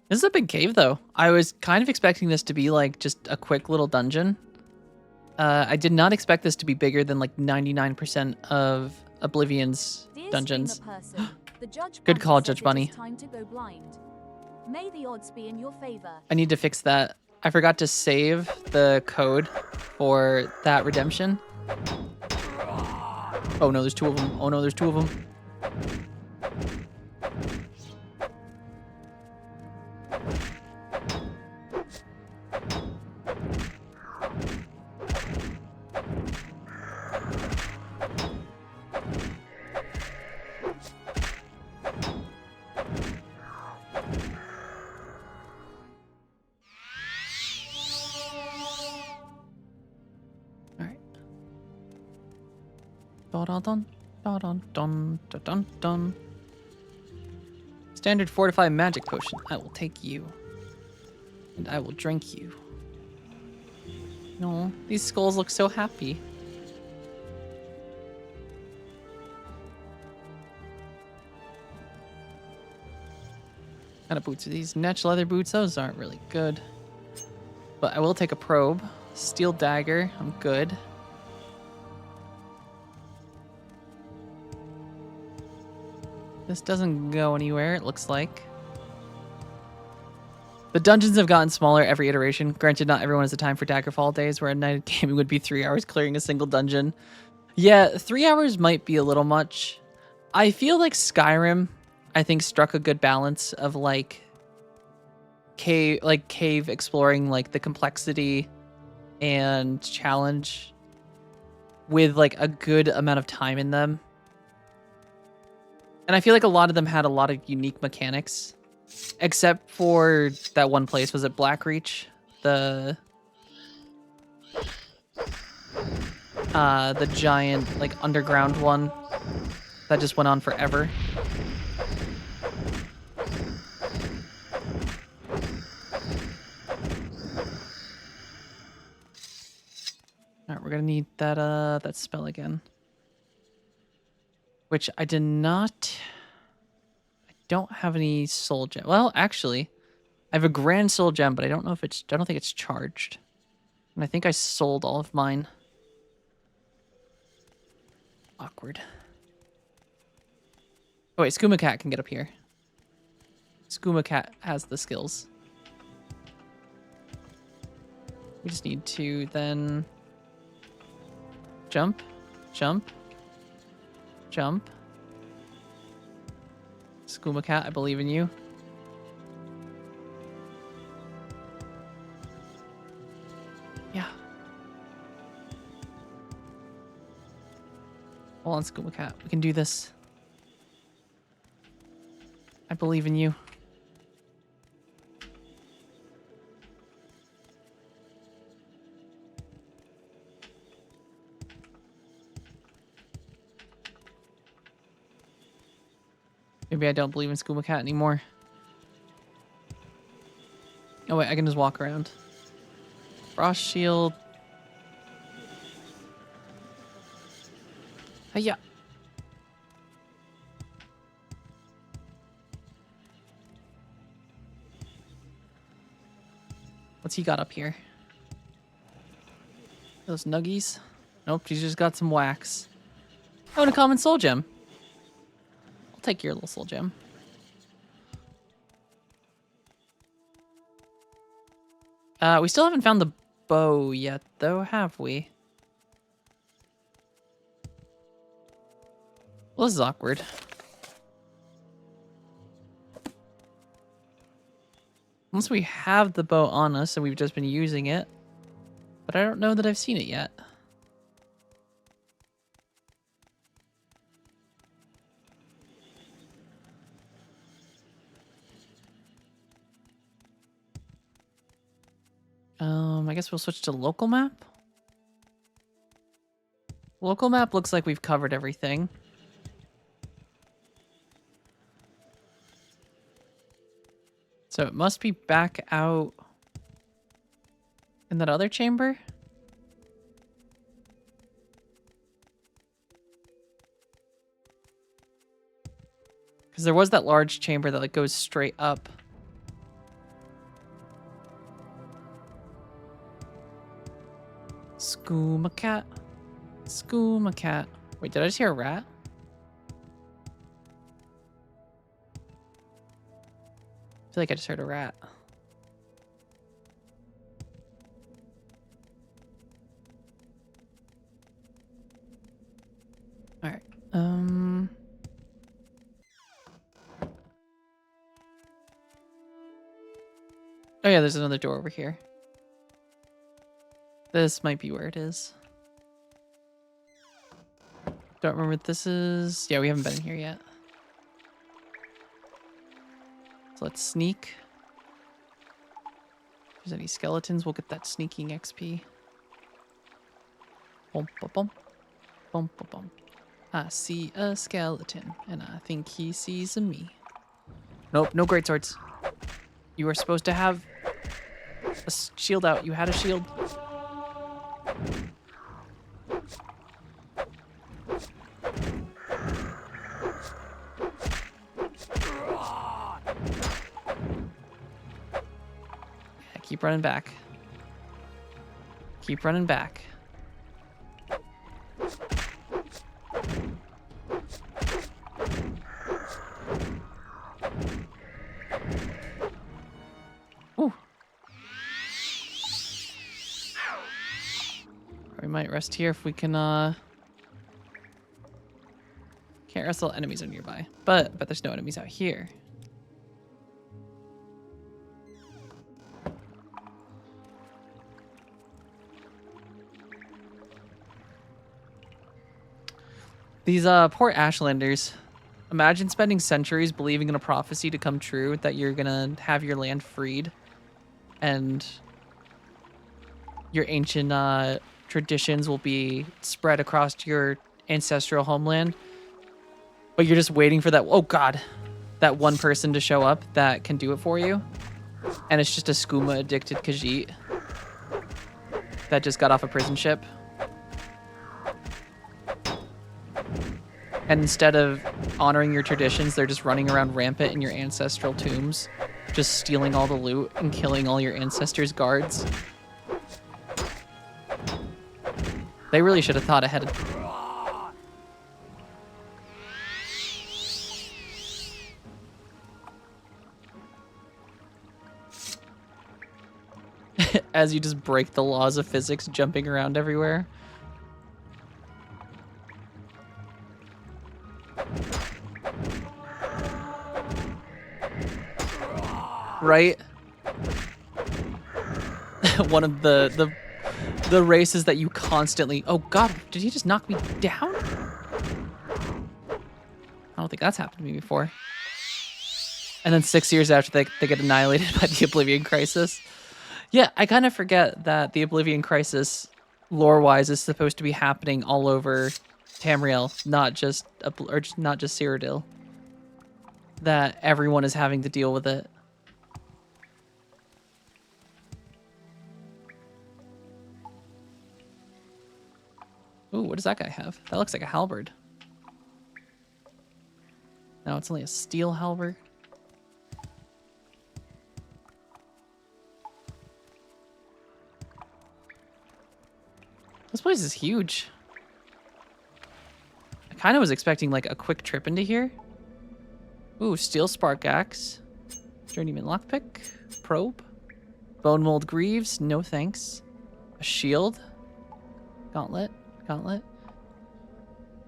[SPEAKER 1] This is a big cave, though. I was kind of expecting this to be like just a quick little dungeon. I did not expect this to be bigger than like 99% of Oblivion's
[SPEAKER 6] Dear
[SPEAKER 1] dungeons.
[SPEAKER 6] streamer person, the Judge
[SPEAKER 1] Good
[SPEAKER 6] Bunny
[SPEAKER 1] call,
[SPEAKER 6] says
[SPEAKER 1] Judge
[SPEAKER 6] it is
[SPEAKER 1] Bunny.
[SPEAKER 6] time to go blind. May the odds be in your favor.
[SPEAKER 1] I need to fix that. I forgot to save the code for that redemption. Oh no, there's two of them. Oh no, there's two of them. Dun, dun, dun, dun, dun, dun, dun. Standard fortified magic potion. I will take you. And I will drink you. No, these skulls look so happy. What kind of boots are these? Natural leather boots? Those aren't really good. But I will take a probe. Steel dagger. I'm good. This doesn't go anywhere, it looks like. The dungeons have gotten smaller every iteration. Granted, not everyone has the time for Daggerfall days, where a night of gaming would be 3 hours clearing a single dungeon. Yeah, 3 hours might be a little much. I feel like Skyrim, I think, struck a good balance of like cave exploring, like the complexity and challenge with like a good amount of time in them. And I feel like a lot of them had a lot of unique mechanics, except for that one place. Was it Blackreach? The giant like underground one that just went on forever. All right, we're gonna need that spell again. Which I did not... I don't have any soul gem. Well, actually, I have a grand soul gem, but I don't know if it's... I don't think it's charged. And I think I sold all of mine. Awkward. Oh wait, Skooma Cat can get up here. Skooma Cat has the skills. We just need to then... Jump. Jump. Jump. Skooma Cat, I believe in you. Yeah. Hold on, Skooma Cat. We can do this. I believe in you. Maybe I don't believe in Skooma Cat anymore. Oh wait, I can just walk around. Frost Shield. Hiya. What's he got up here? Those nuggies? Nope, he's just got some wax. Oh, and a common soul gem. I'll take your little soul gem. We still haven't found the bow yet, though, have we? Well, this is awkward. Unless we have the bow on us and we've just been using it. But I don't know that I've seen it yet. I guess we'll switch to local map. Local map looks like we've covered everything. So it must be back out in that other chamber. Because there was that large chamber that like goes straight up. Skooma cat. Skooma cat. Wait, did I just hear a rat? I feel like I just heard a rat. All right. Oh yeah, there's another door over here. This might be where it is. Don't remember what this is. Yeah, we haven't been in here yet. So let's sneak. If there's any skeletons, we'll get that sneaking XP. Bum, bum, bum. Bum, bum, bum. I see a skeleton, and I think he sees me. Nope, no greatswords. You were supposed to have a shield out. You had a shield. Yeah, keep running back. Keep running back. Ooh. We might rest here if we can, Can't wrestle enemies are nearby, but there's no enemies out here. These, poor Ashlanders. Imagine spending centuries believing in a prophecy to come true that you're gonna have your land freed and your ancient traditions will be spread across your ancestral homeland. But you're just waiting for that, oh god, that one person to show up that can do it for you. And it's just a skooma addicted Khajiit that just got off a prison ship. And instead of honoring your traditions, they're just running around rampant in your ancestral tombs, just stealing all the loot and killing all your ancestors' guards. They really should have thought ahead. As you just break the laws of physics, jumping around everywhere. Right? One of the races that you constantly... Oh god, did he just knock me down? I don't think that's happened to me before. And then 6 years after they get annihilated by the Oblivion Crisis. Yeah, I kind of forget that the Oblivion Crisis, lore-wise, is supposed to be happening all over Tamriel, not just Cyrodiil. That everyone is having to deal with it. Ooh, what does that guy have? That looks like a halberd. No, it's only a steel halberd. This place is huge. I kind of was expecting like a quick trip into here. Ooh, steel spark axe. Journeyman lockpick. Probe. Bone mold greaves. No thanks. A shield. Gauntlet. Gauntlet.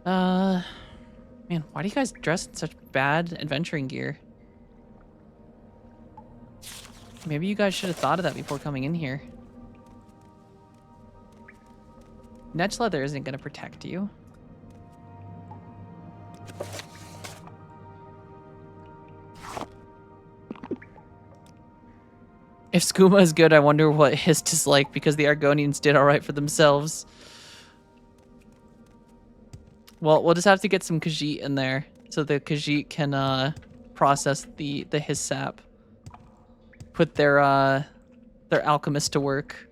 [SPEAKER 1] Man, why do you guys dress in such bad adventuring gear? Maybe you guys should have thought of that before coming in here. Netch leather isn't going to protect you. If skooma is good, I wonder what Hist is like, because the Argonians did alright for themselves. Well, we'll just have to get some Khajiit in there, so the Khajiit can process the Hist sap. Put their alchemist to work.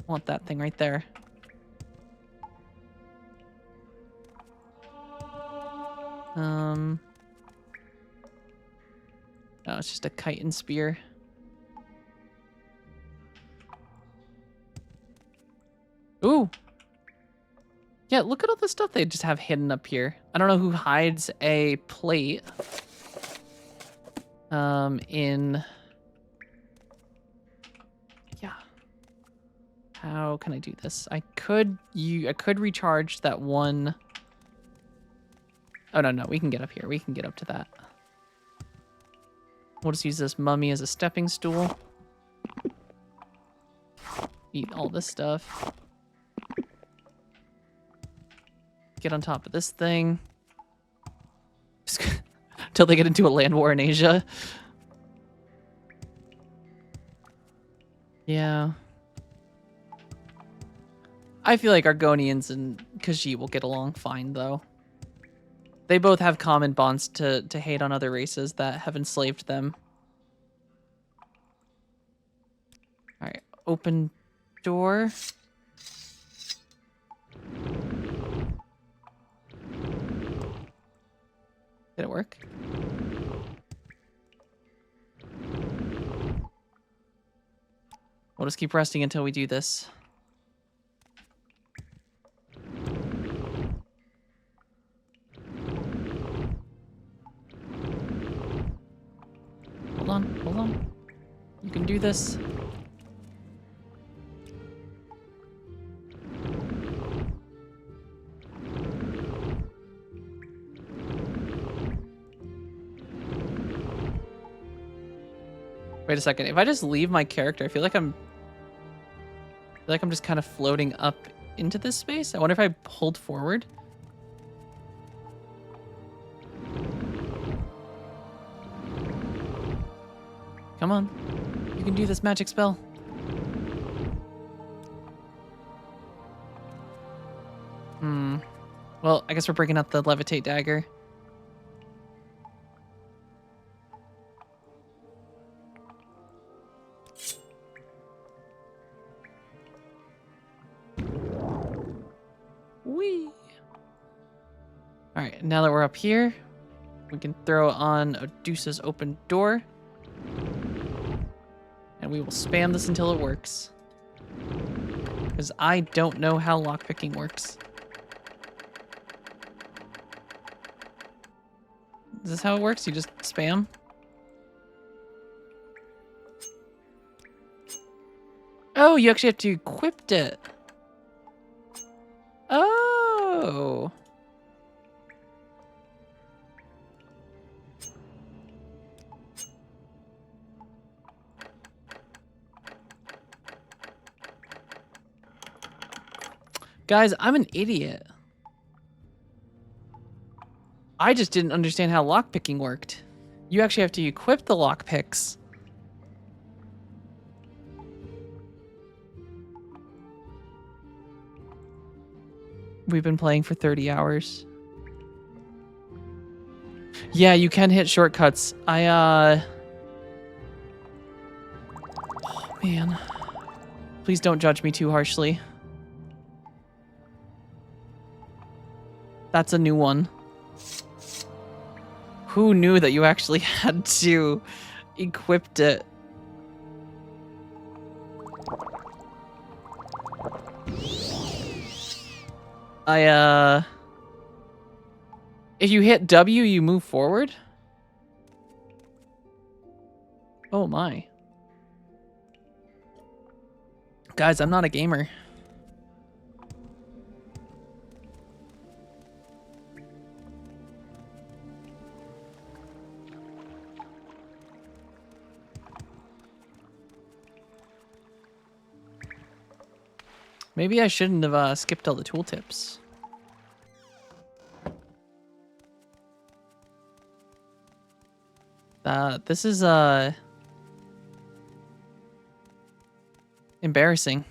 [SPEAKER 1] Want that thing right there. No, it's just a kite and spear. Ooh. Yeah, look at all the stuff they just have hidden up here. I don't know who hides a plate. In... Yeah. How can I do this? I could recharge that one... Oh, no, we can get up here. We can get up to that. We'll just use this mummy as a stepping stool. Eat all this stuff. Get on top of this thing. Until they get into a land war in Asia. Yeah. I feel like Argonians and Khajiit will get along fine, though. They both have common bonds to hate on other races that have enslaved them. Alright, open door. Did it work? We'll just keep resting until we do this. Hold on. You can do this. Wait a second. If I just leave my character, I feel like I'm just kind of floating up into this space. I wonder if I hold forward. Come on. You can do this magic spell. Well, I guess we're breaking out the levitate dagger. Whee! Alright, now that we're up here, we can throw on Odusa's open door. And we will spam this until it works. Because I don't know how lockpicking works. Is this how it works? You just spam? Oh, you actually have to equip it. Oh. Guys, I'm an idiot. I just didn't understand how lockpicking worked. You actually have to equip the lockpicks. We've been playing for 30 hours. Yeah, you can hit shortcuts. Oh, man. Please don't judge me too harshly. That's a new one. Who knew that you actually had to equip it? If you hit W, you move forward? Oh my. Guys, I'm not a gamer. Maybe I shouldn't have skipped all the tooltips. This is embarrassing.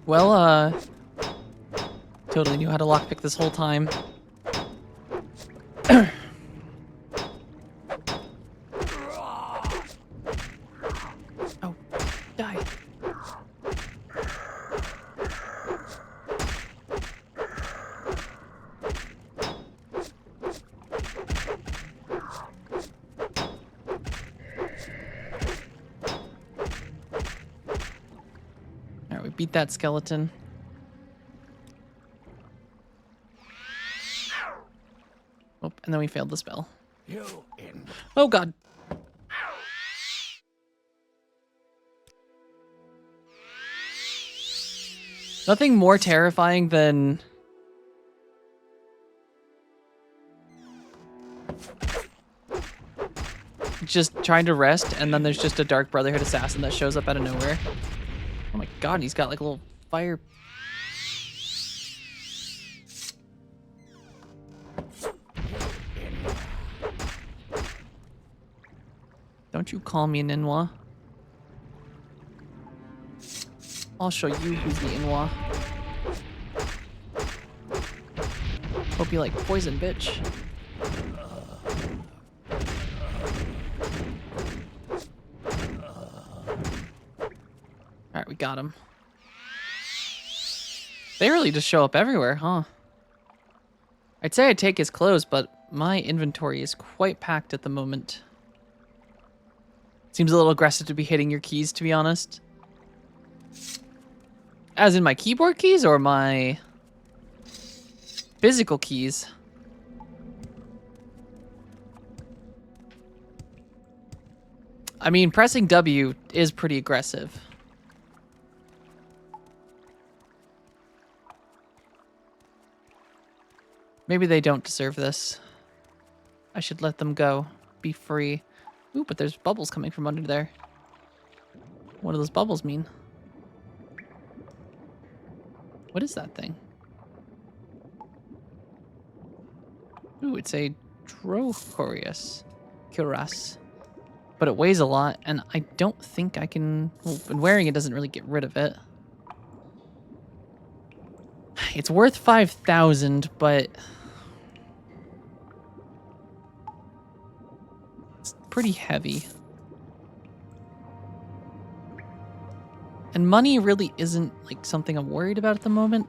[SPEAKER 1] Well, totally knew how to lockpick this whole time. Oh, die. beat that skeleton. Oh, and then we failed the spell.
[SPEAKER 2] You in.
[SPEAKER 1] Oh god. Nothing more terrifying than just trying to rest and then there's just a Dark Brotherhood assassin that shows up out of nowhere. Oh my god, and he's got like a little fire. Don't you call me an Inwa. I'll show you who's the Inwa. Hope you like poison, bitch. Alright, we got him. They really just show up everywhere, huh? I'd say I'd take his clothes, but my inventory is quite packed at the moment. Seems a little aggressive to be hitting your keys, to be honest. As in my keyboard keys or my physical keys? I mean, pressing W is pretty aggressive. Maybe they don't deserve this. I should let them go. Be free. Ooh, but there's bubbles coming from under there. What do those bubbles mean? What is that thing? Ooh, it's a Drocorius. Cuirass. But it weighs a lot, and I don't think I can... Well, and wearing it doesn't really get rid of it. It's worth 5,000, but... it's pretty heavy. And money really isn't, like, something I'm worried about at the moment.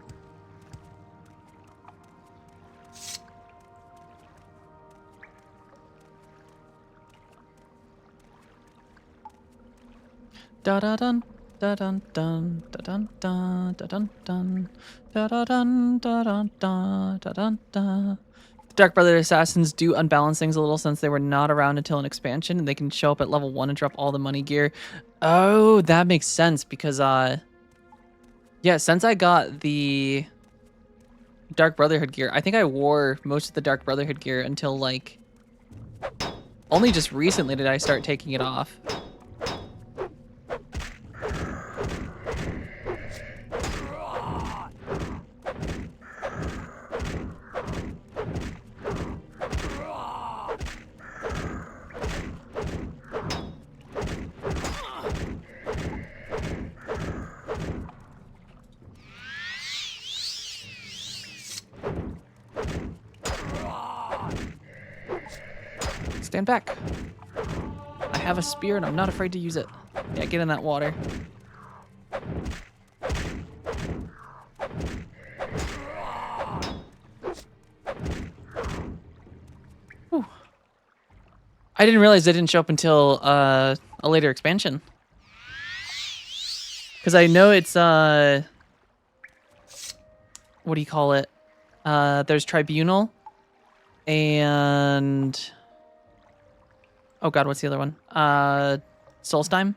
[SPEAKER 1] Da da dun da dun dun da dun dun da dun dun da da dun da dun da da dun da. The Dark Brother assassins do unbalance things a little since they were not around until an expansion, and they can show up at level 1 and drop all the money gear. Oh, that makes sense because yeah, since I got the Dark Brotherhood gear, I think I wore most of the Dark Brotherhood gear until like only just recently did I start taking it off. Stand back. I have a spear and I'm not afraid to use it. Yeah, get in that water. Whew. I didn't realize they didn't show up until a later expansion. Because I know it's, what do you call it? There's Tribunal and... oh god, what's the other one? Solstheim?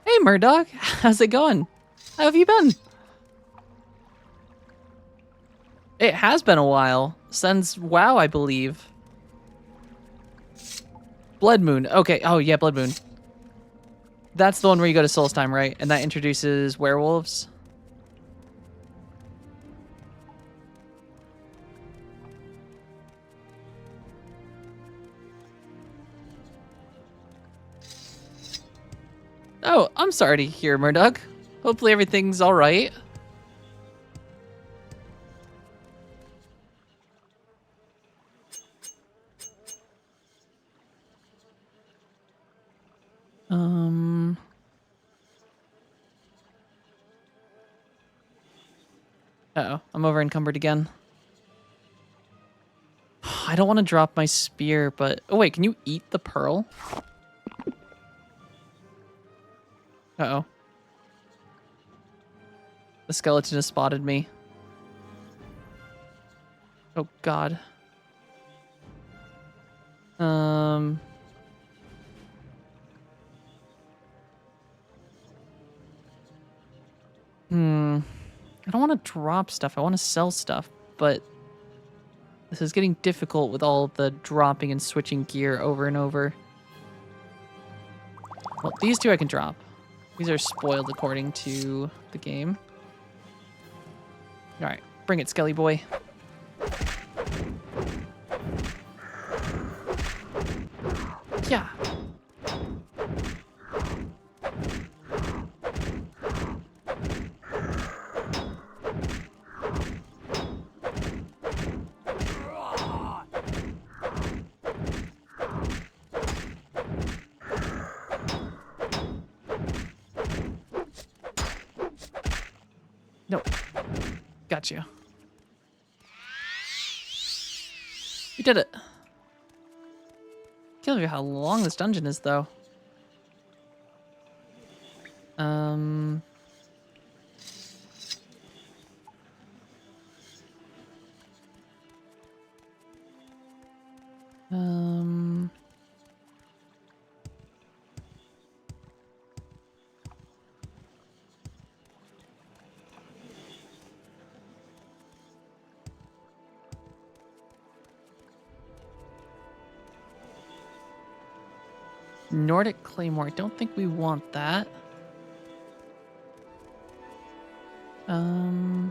[SPEAKER 1] Hey, Murdoch! How's it going? How have you been? It has been a while. Since WoW, I believe. Blood Moon. Okay, oh yeah, Blood Moon. That's the one where you go to Solstheim, right? And that introduces werewolves? Oh, I'm sorry to hear, Murdoch. Hopefully everything's all right. Uh-oh, I'm over encumbered again. I don't want to drop my spear, but... oh, wait, can you eat the pearl? Uh-oh. The skeleton has spotted me. Oh god. I don't want to drop stuff. I want to sell stuff, but this is getting difficult with all the dropping and switching gear over and over. Well, these two I can drop. These are spoiled according to the game. All right, bring it, Skelly boy. Yeah. Nope. Got you. You did it. Can't believe how long this dungeon is, though. Nordic Claymore. I don't think we want that. Okay,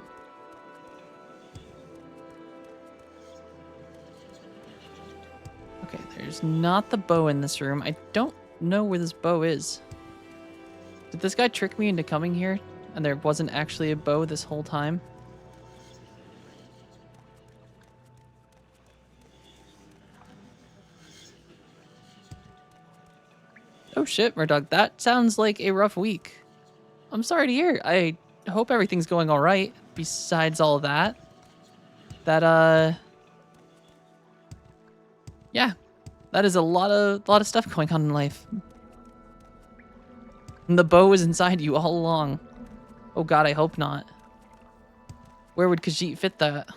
[SPEAKER 1] there's not the bow in this room. I don't know where this bow is. Did this guy trick me into coming here and there wasn't actually a bow this whole time? Oh shit, Murdoch, that sounds like a rough week. I'm sorry to hear. I hope everything's going all right. Besides all of that, yeah, that is a lot of stuff going on in life. And the bow was inside you all along. Oh god, I hope not. Where would Khajiit fit that?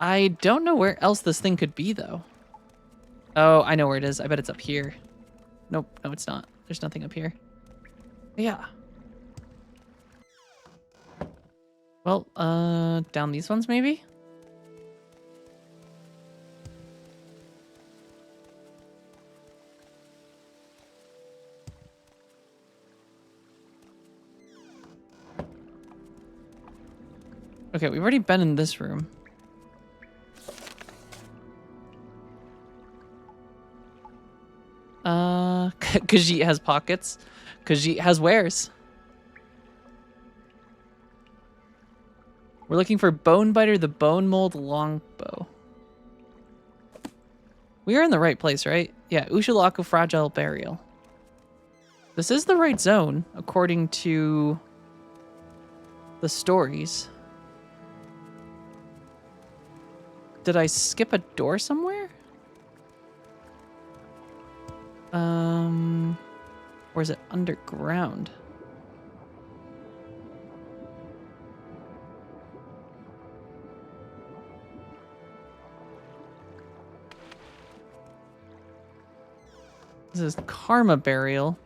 [SPEAKER 1] I don't know where else this thing could be, though. Oh, I know where it is. I bet it's up here. Nope, no, it's not. There's nothing up here. Yeah. Well, down these ones, maybe? Okay, we've already been in this room. Khajiit has pockets. Khajiit has wares. We're looking for Bonebiter the Bone Mold Longbow. We are in the right place, right? Yeah, Ushalaku Fragile Burial. This is the right zone, according to the stories. Did I skip a door somewhere? Or is it underground? This is Karma Burial.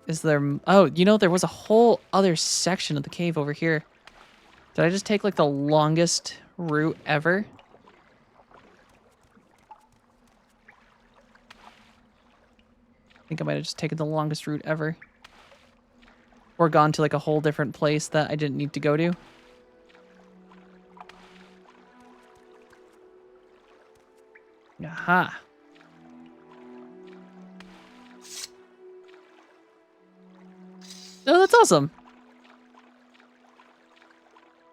[SPEAKER 1] Is there... Oh, you know, there was a whole other section of the cave over here. Did I just take, like, the longest route ever? I think I might have just taken the longest route ever. Or gone to, like, a whole different place that I didn't need to go to. Aha. Oh, that's awesome.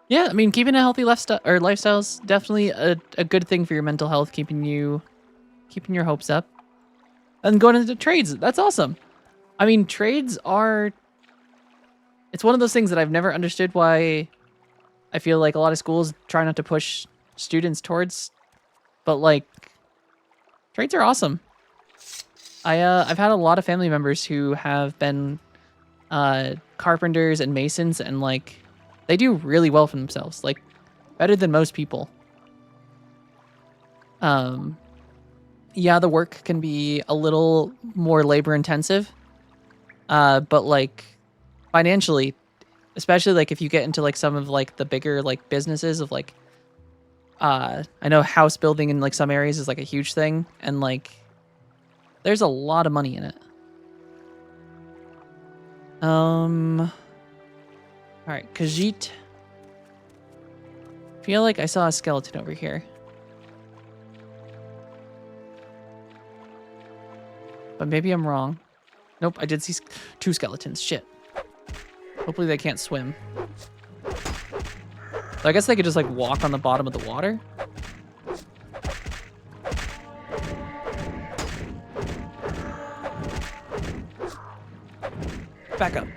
[SPEAKER 1] Yeah, I mean, keeping a healthy lifestyle is definitely a good thing for your mental health, keeping your hopes up. And going into trades, that's awesome. I mean, trades are... It's one of those things that I've never understood why I feel like a lot of schools try not to push students towards. But, like, trades are awesome. I've had a lot of family members who have been carpenters and masons, and like they do really well for themselves, like better than most people. Yeah, the work can be a little more labor intensive, but like financially, especially like if you get into like some of like the bigger like businesses of like I know house building in like some areas is like a huge thing, and like there's a lot of money in it. All right, Khajiit. Feel like I saw a skeleton over here. But maybe I'm wrong. Nope, I did see 2 skeletons. Shit. Hopefully they can't swim. So I guess they could just like walk on the bottom of the water. Back up.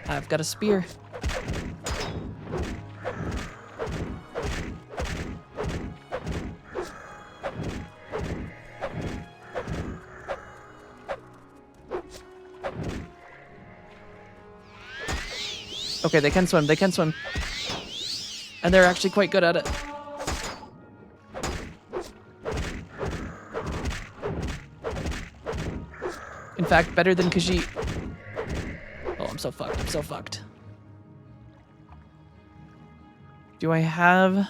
[SPEAKER 1] I've got a spear. Okay, they can swim. They can swim. And they're actually quite good at it. In fact, better than Khajiit. Oh, I'm so fucked. I'm so fucked. Do I have...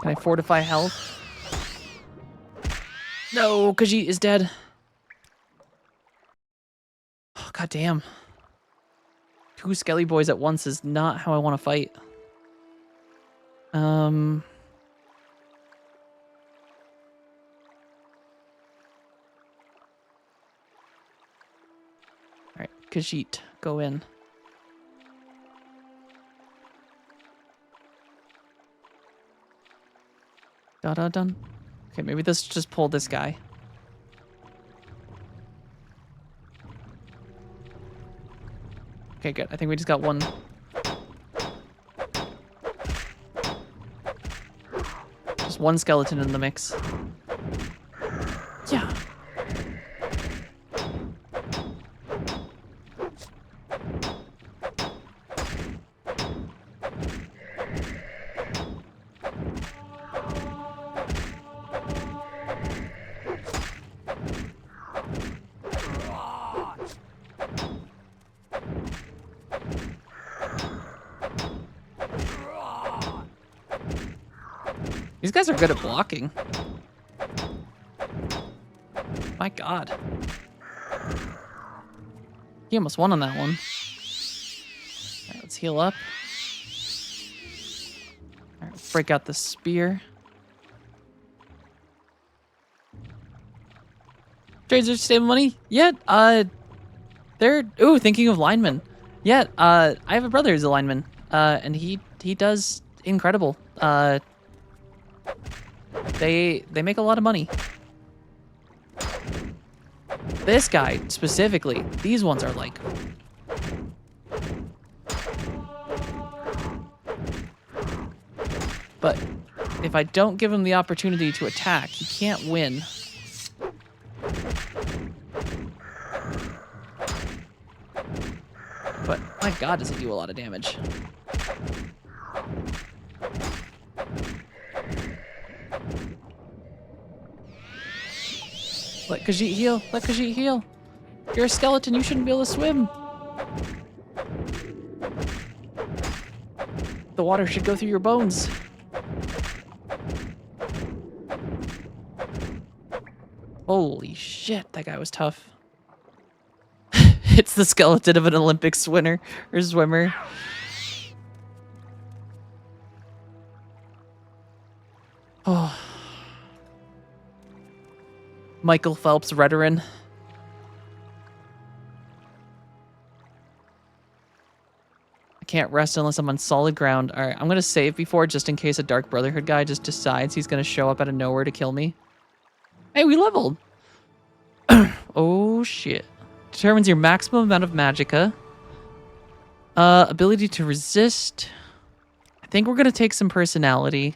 [SPEAKER 1] Can I fortify health? No, Khajiit is dead. Oh, God damn. 2 skelly boys at once is not how I want to fight. Alright, Khajiit, go in. Dun. Okay, maybe let's just pull this guy. Okay, good. I think we just got one. Just one skeleton in the mix. Yeah. These guys are good at blocking. My God. He almost won on that one. All right, let's heal up. All right, let's break out the spear. Traders stable money? Yeah, they're thinking of linemen. Yeah, I have a brother who's a lineman. And he does incredible. They make a lot of money. This guy specifically, these ones are like but if I don't give him the opportunity to attack, he can't win. But my God, does he do a lot of damage. Let Khajiit heal. Let Khajiit heal. You're a skeleton. You shouldn't be able to swim. The water should go through your bones. Holy shit, that guy was tough. It's the skeleton of an Olympic swimmer. Oh. Michael Phelps, veteran. I can't rest unless I'm on solid ground. All right, I'm gonna save before just in case a Dark Brotherhood guy just decides he's gonna show up out of nowhere to kill me. Hey, we leveled. Oh shit. Determines your maximum amount of magicka. Ability to resist. I think we're gonna take some personality.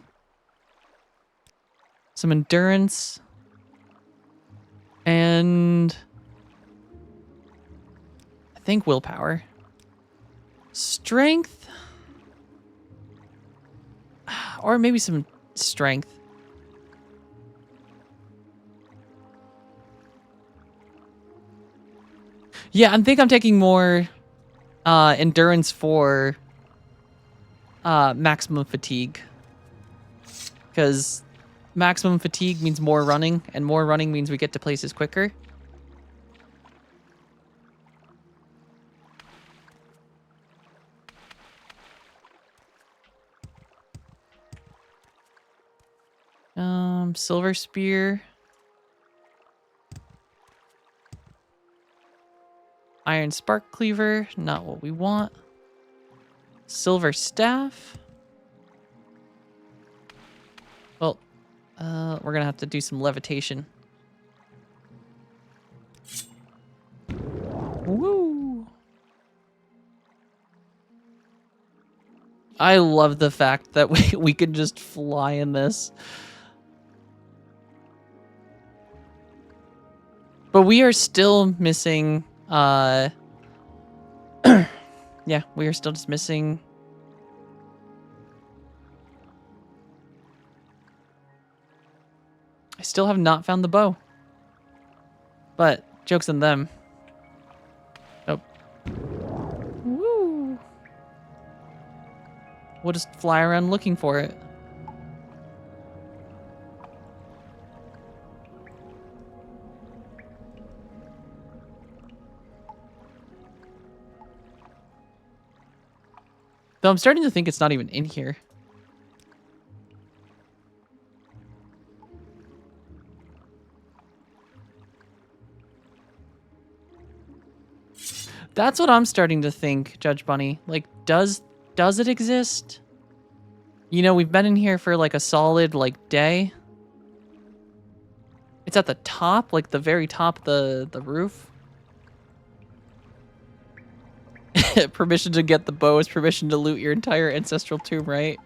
[SPEAKER 1] Some endurance. And I think willpower. Strength. Or maybe some strength. Yeah, I think I'm taking more endurance for maximum fatigue. Because maximum fatigue means more running, and more running means we get to places quicker. Silver spear. Iron spark cleaver, not what we want. Silver staff. Well, we're gonna have to do some levitation. Woo! I love the fact that we can just fly in this. But we are still missing, yeah, we are still just missing. I still have not found the bow. But, joke's on them. Nope. Woo! We'll just fly around looking for it. Though I'm starting to think it's not even in here. That's what I'm starting to think, Judge Bunny. Like, does it exist? You know, we've been in here for like a solid like day. It's at the top, like the very top of the roof. Permission to get the bow is permission to loot your entire ancestral tomb, right?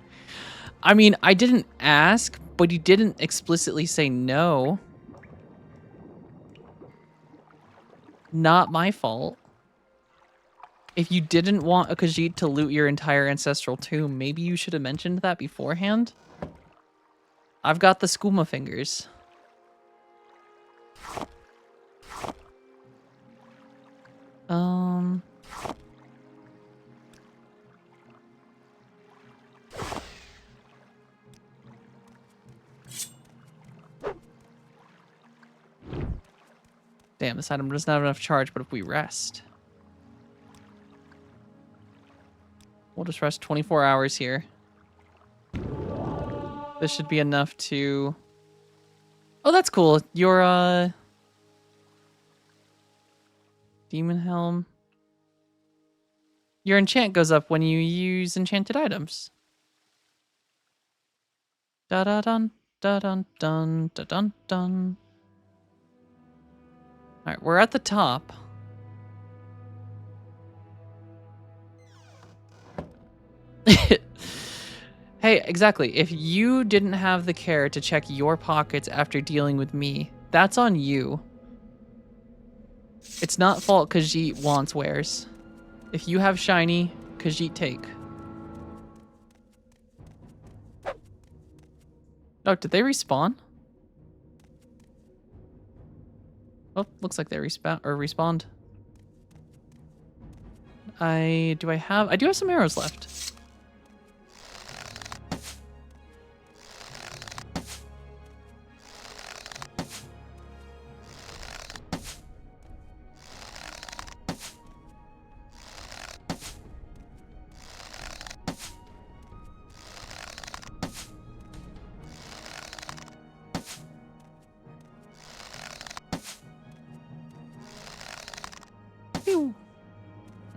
[SPEAKER 1] I mean, I didn't ask, but he didn't explicitly say no. Not my fault. If you didn't want a Khajiit to loot your entire ancestral tomb, maybe you should have mentioned that beforehand. I've got the skooma fingers. Damn, this item doesn't have enough charge, but if we rest... We'll just rest 24 hours here. This should be enough to... Oh, that's cool. Your, Demon Helm. Your enchant goes up when you use enchanted items. Da-da-dun, da-dun-dun, da-dun-dun. Alright, we're at the top. Hey, exactly. If you didn't have the care to check your pockets after dealing with me, that's on you. It's not fault Khajiit wants wares. If you have shiny, Khajiit take. Oh, did they respawn? Oh, looks like they respawned. I do have some arrows left.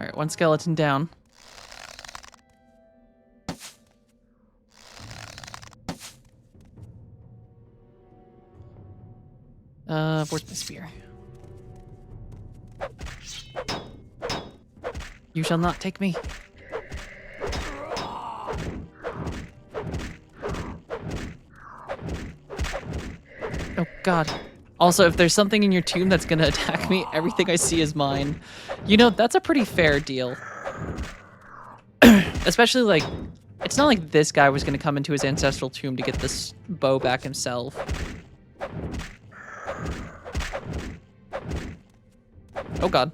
[SPEAKER 1] Alright, one skeleton down. Where's my spear? You shall not take me. Oh god. Also, if there's something in your tomb that's gonna attack me, everything I see is mine. You know, that's a pretty fair deal. Especially, like, it's not like this guy was gonna come into his ancestral tomb to get this bow back himself. Oh god.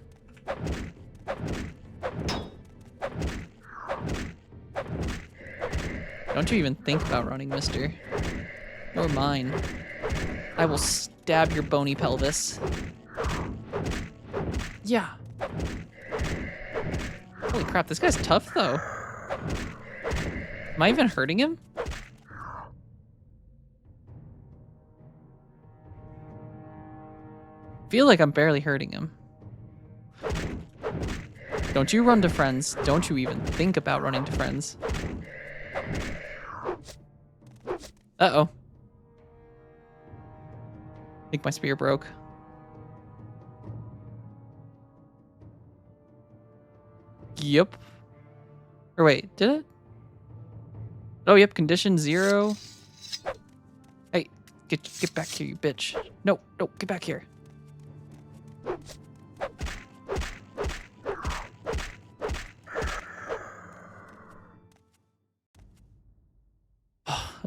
[SPEAKER 1] Don't you even think about running, mister. You're mine. I will stab your bony pelvis. Yeah. Holy crap, this guy's tough though. Am I even hurting him? Feel like I'm barely hurting him. Don't you run to friends. Don't you even think about running to friends. Uh-oh. I think my spear broke. Yep. Or wait, did it? Oh, yep, condition 0. Hey, get back here, you bitch. No, get back here.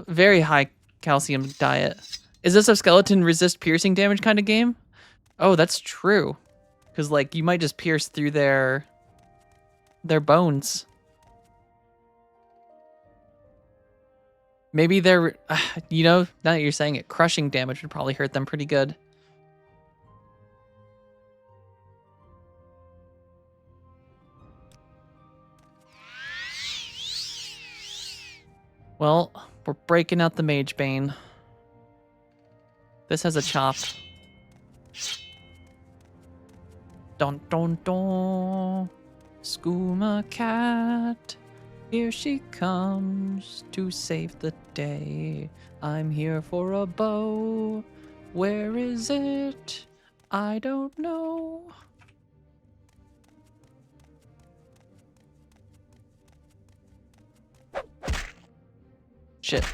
[SPEAKER 1] Very high calcium diet. Is this a skeleton resist piercing damage kind of game? Oh, that's true. Because, like, you might just pierce through their bones. Maybe they're, you know, now that you're saying it, crushing damage would probably hurt them pretty good. Well, we're breaking out the Mage Bane. This has a chop. Dun dun dun. Skooma cat. Here she comes to save the day. I'm here for a bow. Where is it? I don't know. Shit.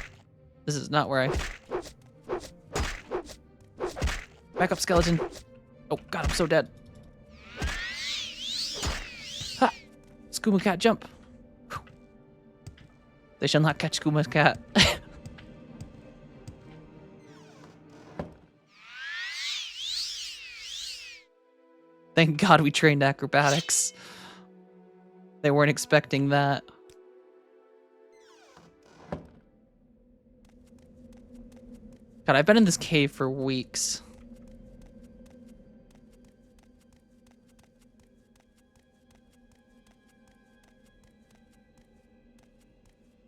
[SPEAKER 1] This is not where I... Back up, skeleton. Oh god, I'm so dead. Ha! Skooma cat, jump. Whew. They shall not catch Skooma cat. Thank god we trained acrobatics. They weren't expecting that. God, I've been in this cave for weeks.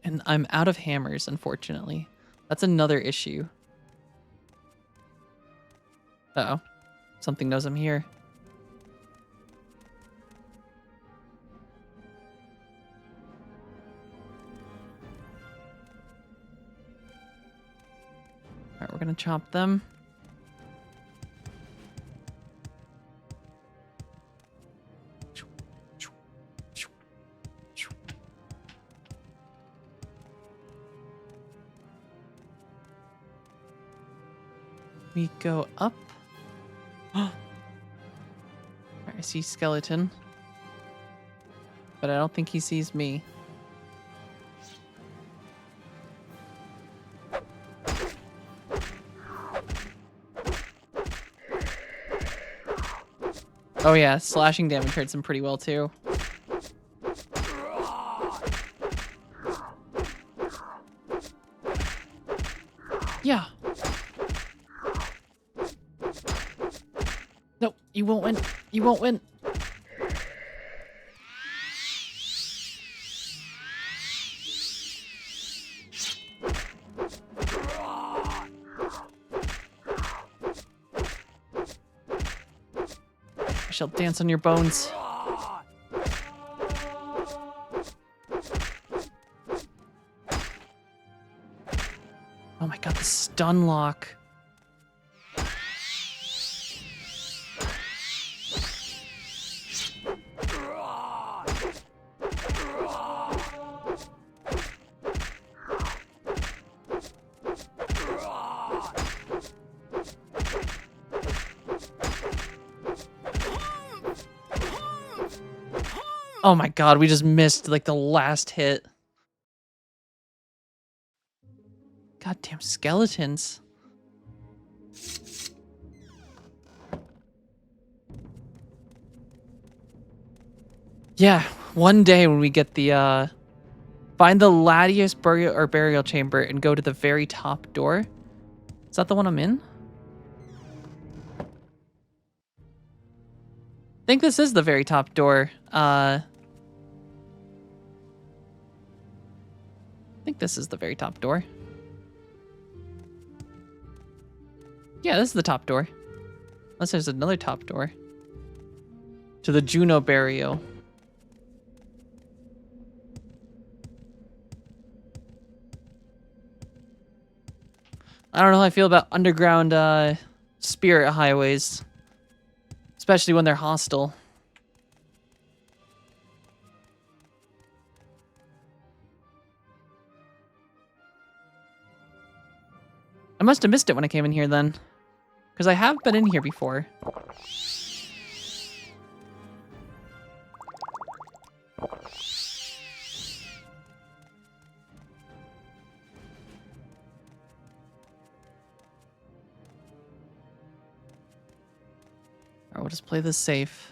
[SPEAKER 1] And I'm out of hammers, unfortunately. That's another issue. Uh-oh. Something knows I'm here. Alright, we're gonna chop them. We go up. I see skeleton. But I don't think he sees me. Oh yeah, slashing damage hurts him pretty well too. Yeah. No, you won't win. You won't win. I shall dance on your bones. Oh my god, the stun lock. Oh my god, we just missed like the last hit. Goddamn skeletons. Yeah, one day when we get the find the Latius burial chamber and go to the very top door. Is that the one I'm in? I think this is the very top door. I think this is the very top door. Yeah, this is the top door. Unless there's another top door. To the Juno burial. I don't know how I feel about underground spirit highways. Especially when they're hostile. I must have missed it when I came in here then. Because I have been in here before. Alright, we'll just play this safe.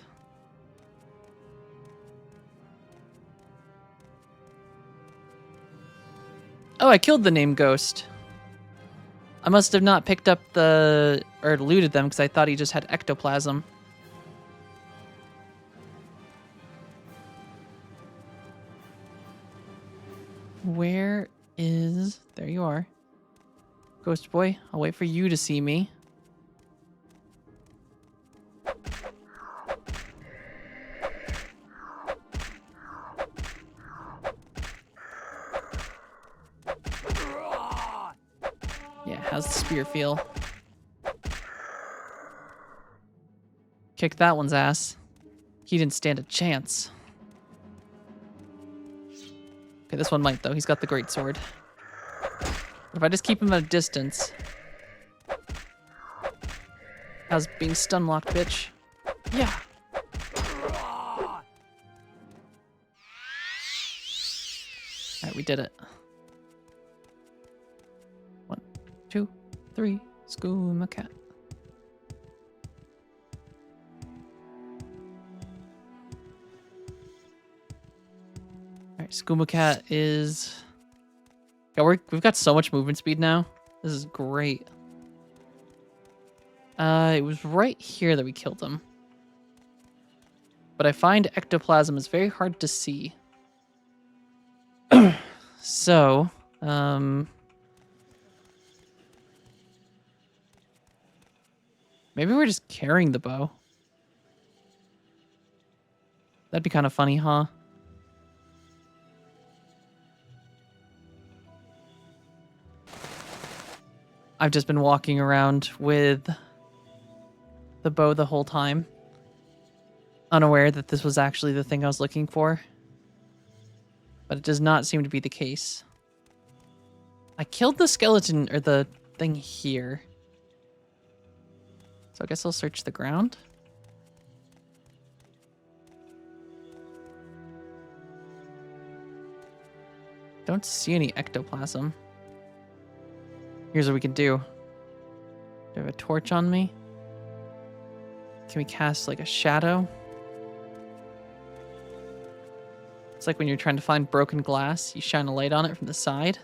[SPEAKER 1] Oh, I killed the name Ghost. I must have not picked up or looted them because I thought he just had ectoplasm. Where is... There you are. Ghost boy, I'll wait for you to see me. Yeah, how's the spear feel? Kick that one's ass. He didn't stand a chance. Okay, this one might though. He's got the great sword. But if I just keep him at a distance. How's being stun locked, bitch? Yeah. Alright, we did it. 1, 2, 3. Skooma cat. Alright, Skooma cat is... Yeah, we've got so much movement speed now. This is great. It was right here that we killed him. But I find ectoplasm is very hard to see. So, maybe we're just carrying the bow. That'd be kind of funny, huh? I've just been walking around with the bow the whole time, unaware that this was actually the thing I was looking for. But it does not seem to be the case. I killed the skeleton, or the thing here. So I guess I'll search the ground. Don't see any ectoplasm. Here's what we can do. Do I have a torch on me? Can we cast like a shadow? It's like when you're trying to find broken glass, you shine a light on it from the side.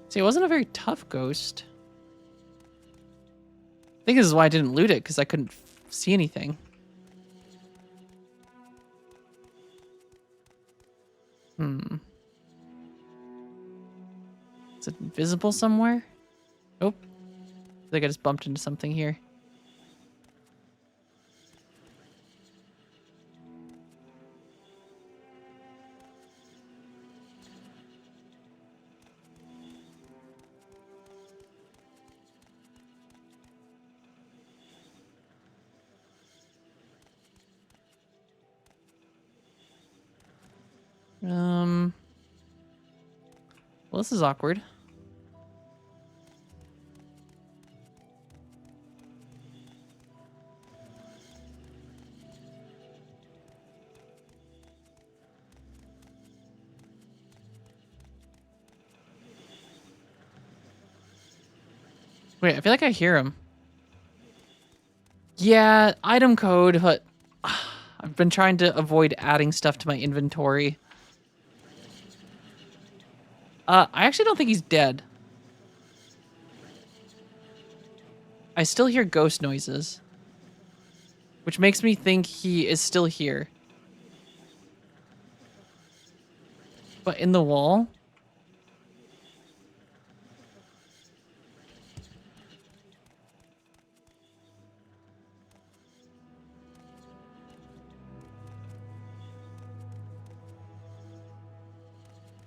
[SPEAKER 1] See, it wasn't a very tough ghost. I think this is why I didn't loot it, because I couldn't see anything. Is it invisible somewhere? Nope. I think I just bumped into something here. Well, this is awkward. Wait, I feel like I hear him. Yeah, item code, but I've been trying to avoid adding stuff to my inventory. I actually don't think he's dead. I still hear ghost noises, which makes me think he is still here. But in the wall?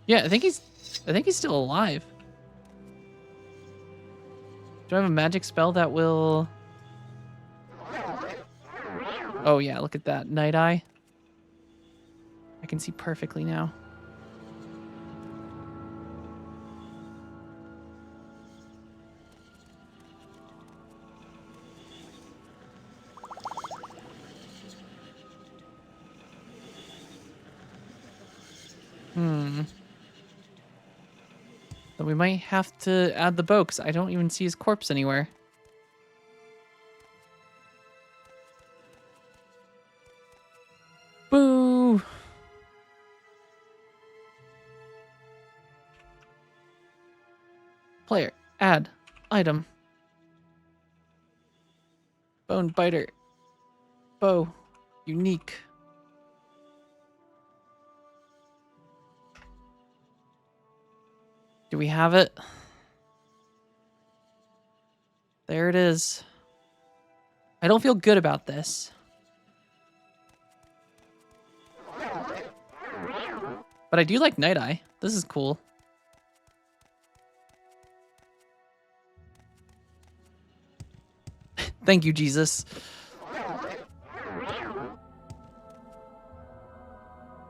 [SPEAKER 1] Yeah, I think he's still alive. Do I have a magic spell that will... Oh yeah, look at that. Night Eye. I can see perfectly now. Then we might have to add the bow, because I don't even see his corpse anywhere. Boo! Player, add, item. Bone biter. Bow. Unique. Do we have it? There it is. I don't feel good about this. But I do like Night Eye. This is cool. Thank you, Jesus.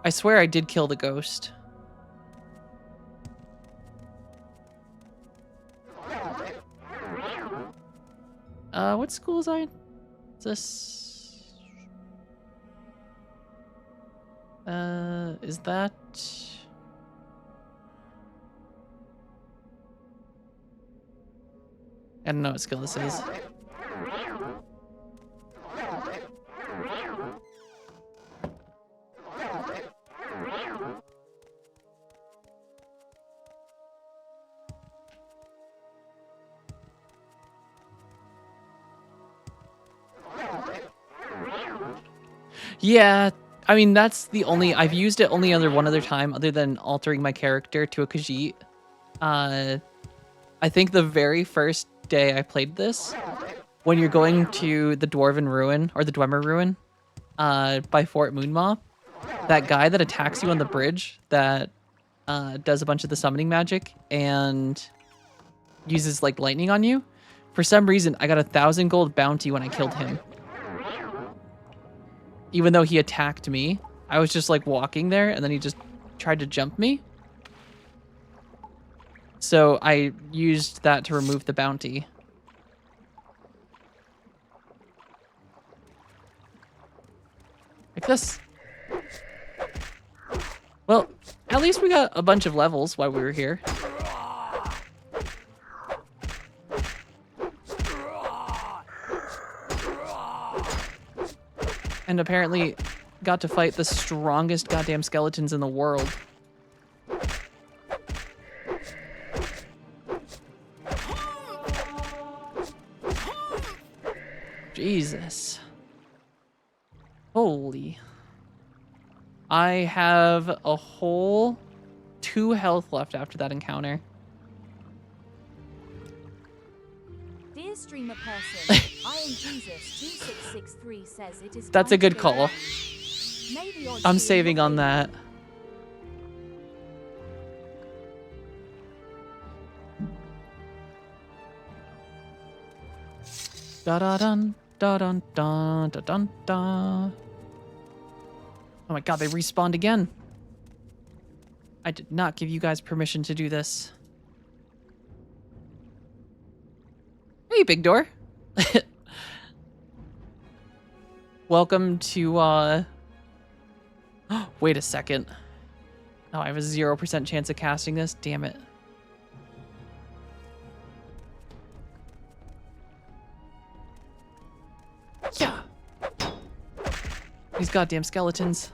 [SPEAKER 1] I swear I did kill the ghost. What school is I in? Is this... is that... I don't know what skill this is. Yeah, I mean, that's the only... I've used it only one other time, other than altering my character to a Khajiit. I think the very first day I played this, when you're going to the Dwarven Ruin, or the Dwemer Ruin, by Fort Moonmaw, that guy that attacks you on the bridge that does a bunch of the summoning magic and uses, like, lightning on you, for some reason, I got 1,000 gold bounty when I killed him. Even though he attacked me, I was just like walking there and then he just tried to jump me. So I used that to remove the bounty. Like this. Well, at least we got a bunch of levels while we were here. And apparently got to fight the strongest goddamn skeletons in the world. Jesus. Holy. I have a whole 2 health left after that encounter.
[SPEAKER 6] Dear streamer person, I am Jesus 2663 says it is.
[SPEAKER 1] That's a good call.
[SPEAKER 6] May the odds
[SPEAKER 1] I'm
[SPEAKER 6] be in
[SPEAKER 1] saving
[SPEAKER 6] your
[SPEAKER 1] on that. Da da dun da dun da da dun da. Oh my god, they respawned again. I did not give you guys permission to do this. Hey, Big Door. Welcome to, wait a second. Oh, I have a 0% chance of casting this. Damn it. Yeah. These goddamn skeletons.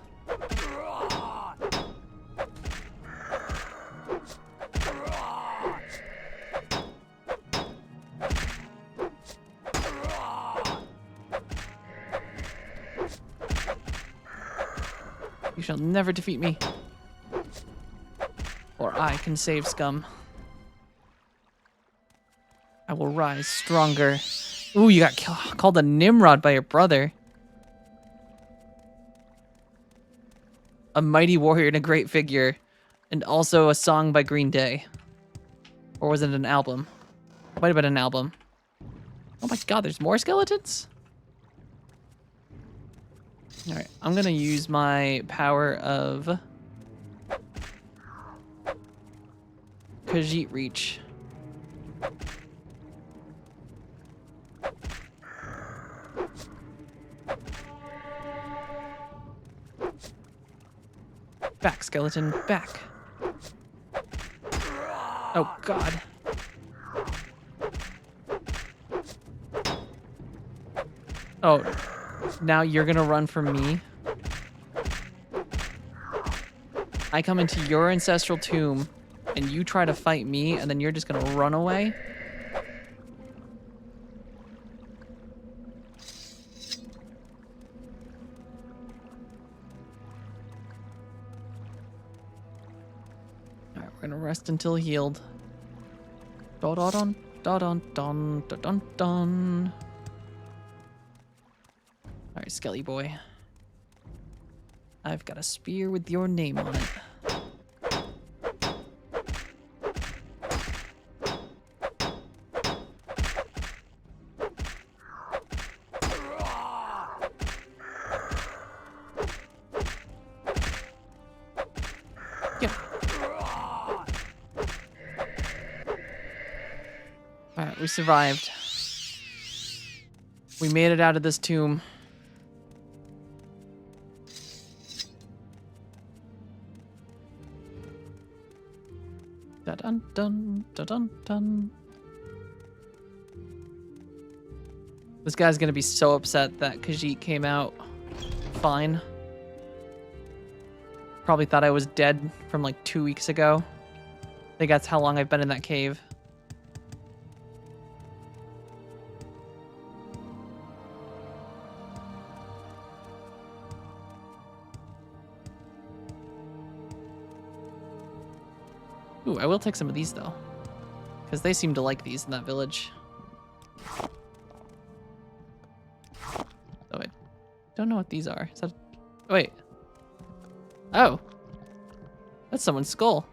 [SPEAKER 1] You shall never defeat me. Or I can save scum. I will rise stronger. Ooh, you got called a Nimrod by your brother. A mighty warrior and a great figure. And also a song by Green Day. Or was it an album? It might have been an album. Oh my god, there's more skeletons? Alright, I'm gonna use my power of Khajiit Reach. Back, skeleton, back. Oh god. Oh, now you're gonna run from me? I come into your ancestral tomb, and you try to fight me, and then you're just gonna run away? Alright, we're gonna rest until healed. Da-da-dun, da-dun-dun, da-dun-dun. Alright, Skelly boy. I've got a spear with your name on it. Yeah. Alright, we survived. We made it out of this tomb. Dun dun dun dun dun. This guy's gonna be so upset that Khajiit came out fine. Probably thought I was dead from like 2 weeks ago. I think that's how long I've been in that cave. Ooh, I will take some of these though, because they seem to like these in that village. Oh, I don't know what these are. Is that... Wait. Oh. That's someone's skull.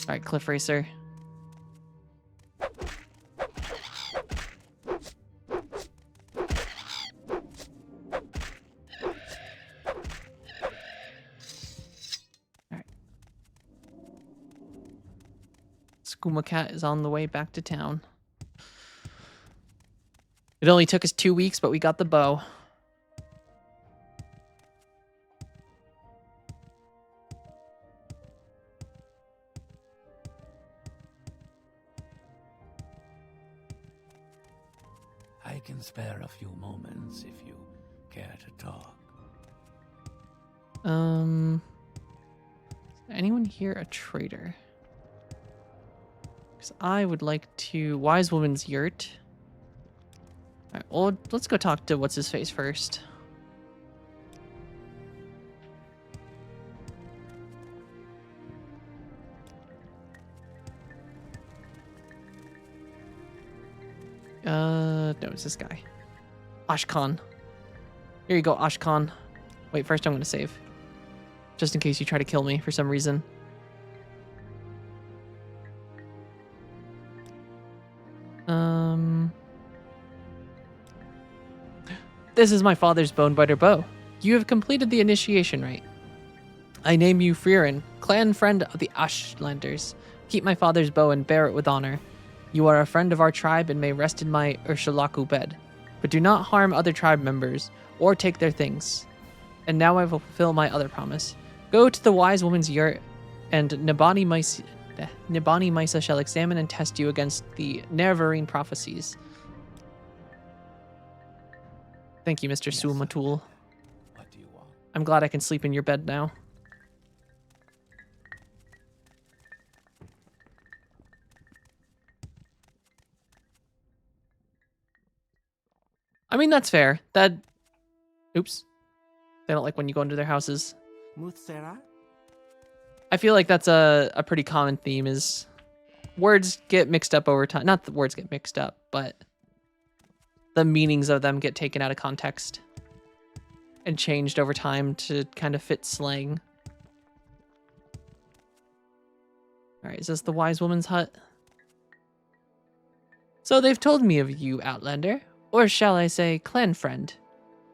[SPEAKER 1] Alright, Cliff Racer. Skooma Cat is on the way back to town. It only took us 2 weeks, but we got the bow.
[SPEAKER 2] I can spare a few moments if you care to talk.
[SPEAKER 1] Is anyone here a trader? Because I would like to... Wise Woman's Yurt. Alright, well, let's go talk to What's-His-Face first. No, it's this guy. Ashkan. Here you go, Ashkan. Wait, first I'm gonna save. Just in case you try to kill me for some reason. This is my father's Bonebiter bow. You have completed the initiation rite. I name you Frieren, clan friend of the Ashlanders. Keep my father's bow and bear it with honor. You are a friend of our tribe and may rest in my Urshalaku bed. But do not harm other tribe members or take their things. and now I will fulfill my other promise. Go to the wise woman's yurt, and Nibani Misa shall examine and test you against the Nerevarine prophecies. Thank you, Mr.
[SPEAKER 2] Yes,
[SPEAKER 1] Sulmatul.
[SPEAKER 2] What do you want?
[SPEAKER 1] I'm glad I can sleep in your bed now. I mean, that's fair. Oops. They don't like when you go into their houses.
[SPEAKER 3] Muthsera?
[SPEAKER 1] I feel like that's a pretty common theme is words get mixed up over time. Not the words get mixed up, but the meanings of them get taken out of context and changed over time to kind of fit slang. All right, is this the wise woman's hut? So they've told me of you, Outlander, or shall I say clan friend.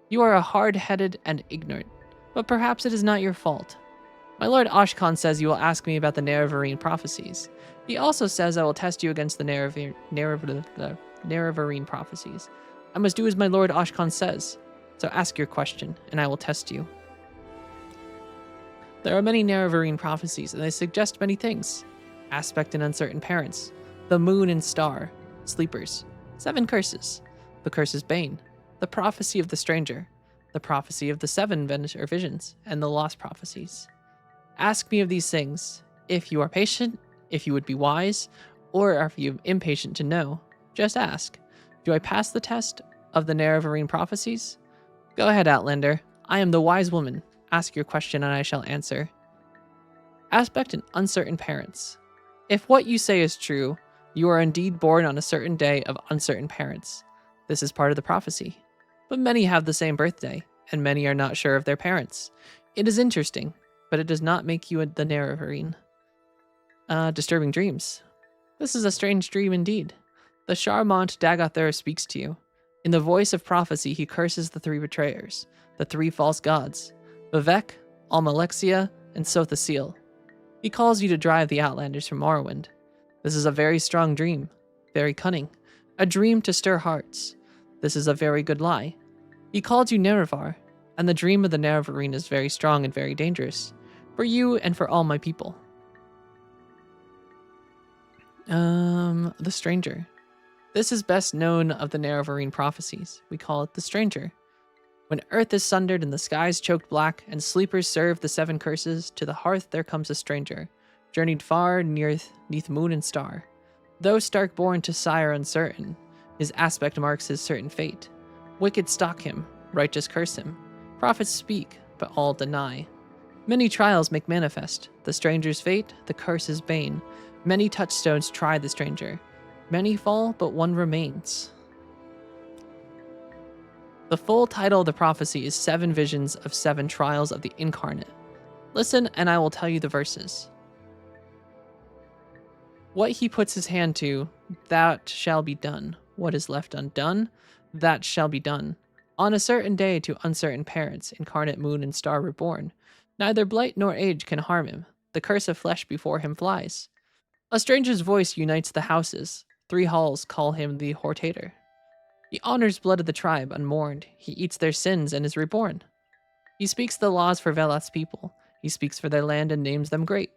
[SPEAKER 1] You are a hard-headed and ignorant, but perhaps it is not your fault. My lord Ashkan says you will ask me about the Nerevarine prophecies. He also says I will test you against the Nerevarine prophecies. I must do as my lord Ashkan says, so ask your question, and I will test you. There are many Nerevarine prophecies, and they suggest many things. Aspect and uncertain parents, the moon and star, sleepers, 7 curses, the curse's bane, the prophecy of the stranger, the prophecy of the 7 visions, and the lost prophecies. Ask me of these things, if you are patient, if you would be wise, or if you are impatient to know. Just ask, do I pass the test of the Nerevarine prophecies? Go ahead, Outlander. I am the wise woman. Ask your question and I shall answer. Aspect and uncertain parents. If what you say is true, you are indeed born on a certain day of uncertain parents. This is part of the prophecy. But many have the same birthday, and many are not sure of their parents. It is interesting, but it does not make you the Nerevarine. Disturbing dreams. This is a strange dream indeed. The Charmant Dagothur speaks to you. In the voice of prophecy, he curses the 3 betrayers, the 3 false gods, Vivek, Almalexia, and Sothasil. He calls you to drive the Outlanders from Morrowind. This is a very strong dream, very cunning, a dream to stir hearts. This is a very good lie. He called you Nerevar, and the dream of the Nerevarine is very strong and very dangerous, for you and for all my people. The Stranger. This is best known of the Nerevarine prophecies. We call it the Stranger. When earth is sundered and the skies choked black, and sleepers serve the 7 curses, to the hearth there comes a stranger, journeyed far neath moon and star. Though stark-born to sire uncertain, his aspect marks his certain fate. Wicked stalk him, righteous curse him. Prophets speak, but all deny. Many trials make manifest the stranger's fate, the curse's bane. Many touchstones try the stranger. Many fall, but one remains. The full title of the prophecy is 7 Visions of 7 Trials of the Incarnate. Listen, and I will tell you the verses. What he puts his hand to, that shall be done. What is left undone, that shall be done. On a certain day to uncertain parents, incarnate moon and star were born. Neither blight nor age can harm him. The curse of flesh before him flies. A stranger's voice unites the houses. 3 halls call him the Hortator. He honors blood of the tribe unmourned. He eats their sins and is reborn. He speaks the laws for Veloth's people. He speaks for their land and names them great.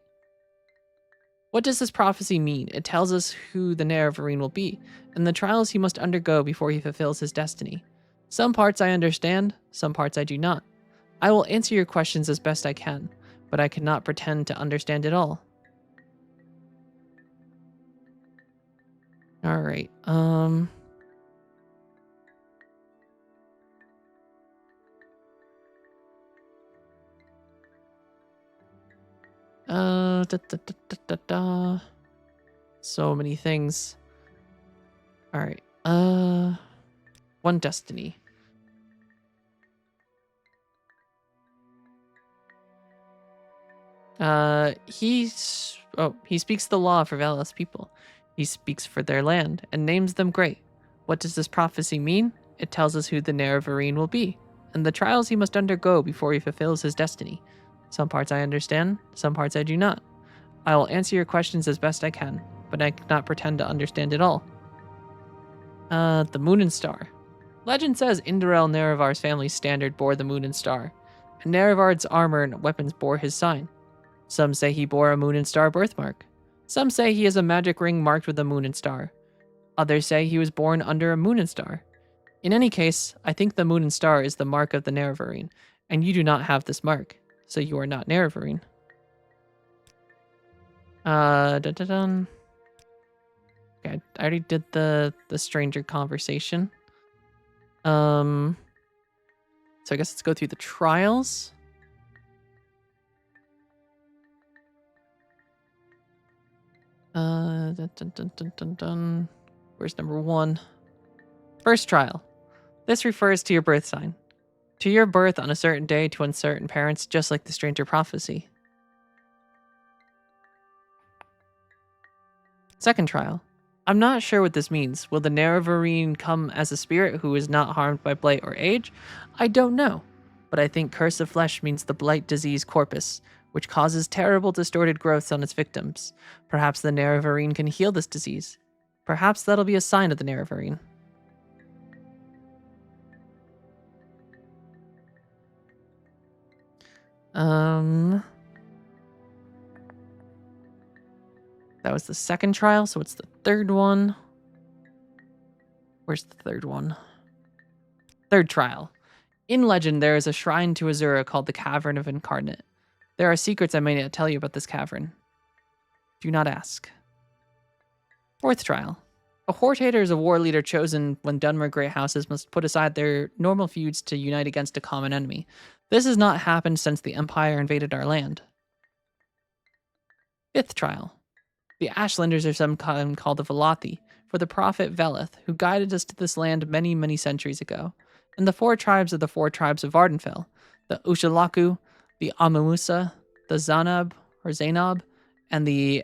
[SPEAKER 1] What does this prophecy mean? It tells us who the Nerevarine will be, and the trials he must undergo before he fulfills his destiny. Some parts I understand, some parts I do not. I will answer your questions as best I can, but I cannot pretend to understand it all. Alright, So many things. Alright, 1 destiny. He speaks the law for Veloth's people. He speaks for their land and names them great. What does this prophecy mean? It tells us who the Nerevarine will be, and the trials he must undergo before he fulfills his destiny. Some parts I understand, some parts I do not. I will answer your questions as best I can, but I cannot pretend to understand it all. The Moon and Star. Legend says Indorel Nerevar's family standard bore the Moon and Star. and Nerevar's armor and weapons bore his sign. Some say he bore a moon and star birthmark. Some say he has a magic ring marked with a moon and star. Others say he was born under a moon and star. In any case, I think the moon and star is the mark of the Nerevarine, and you do not have this mark, so you are not Nerevarine. Dun. Okay, I already did the stranger conversation. So I guess let's go through the trials. Dun. Where's number 1? First trial. This refers to your birth sign. To your birth on a certain day to uncertain parents, just like the stranger prophecy. Second trial. I'm not sure what this means. Will the Nerevarine come as a spirit who is not harmed by blight or age? I don't know. But I think curse of flesh means the blight disease corpus, which causes terrible distorted growths on its victims. Perhaps the Nerevarine can heal this disease. Perhaps that'll be a sign of the Nerevarine. That was the second trial, so it's the third one. Where's the third one? Third trial. In legend, there is a shrine to Azura called the Cavern of Incarnate. There are secrets I may not tell you about this cavern. Do not ask. Fourth trial. A Hortator is a war leader chosen when Dunmer great houses must put aside their normal feuds to unite against a common enemy. This has not happened since the Empire invaded our land. Fifth trial. The Ashlanders are sometimes called the Velothi, for the prophet Veleth, who guided us to this land many, many centuries ago. And the 4 tribes are the 4 tribes of Vardenfell, the Ushalaku, the Amamusa, the Zanab, or Zainab, and the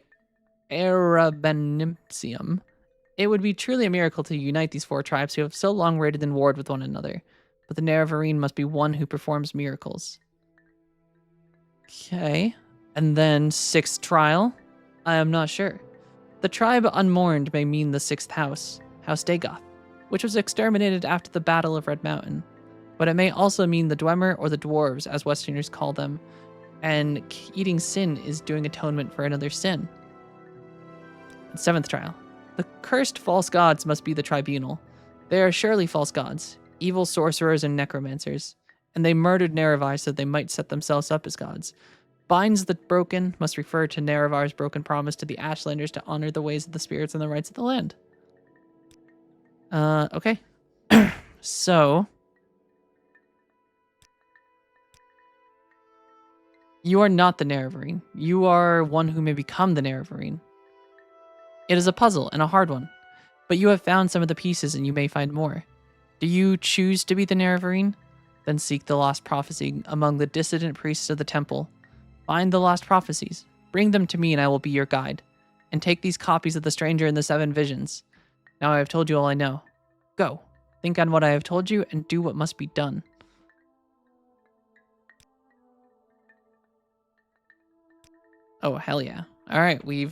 [SPEAKER 1] Arabenimsium. It would be truly a miracle to unite these 4 tribes who have so long raided and warred with one another, but the Nerevarine must be one who performs miracles. Okay, and then 6th trial. I am not sure. The tribe unmourned may mean the 6th house, House Dagoth, which was exterminated after the Battle of Red Mountain. But it may also mean the Dwemer or the Dwarves, as Westerners call them, and eating sin is doing atonement for another sin. 7th trial. The cursed false gods must be the tribunal. They are surely false gods, evil sorcerers and necromancers, and they murdered Nerevar so they might set themselves up as gods. Binds the broken must refer to Nerevar's broken promise to the Ashlanders to honor the ways of the spirits and the rights of the land. Okay. So, you are not the Nerevarine. You are one who may become the Nerevarine. It is a puzzle and a hard one, but you have found some of the pieces and you may find more. Do you choose to be the Nerevarine? Then seek the lost prophecy among the dissident priests of the temple. Find the lost prophecies. Bring them to me and I will be your guide. And take these copies of the stranger and the 7 visions. Now I have told you all I know. Go. Think on what I have told you and do what must be done. Oh, hell yeah. All right, we've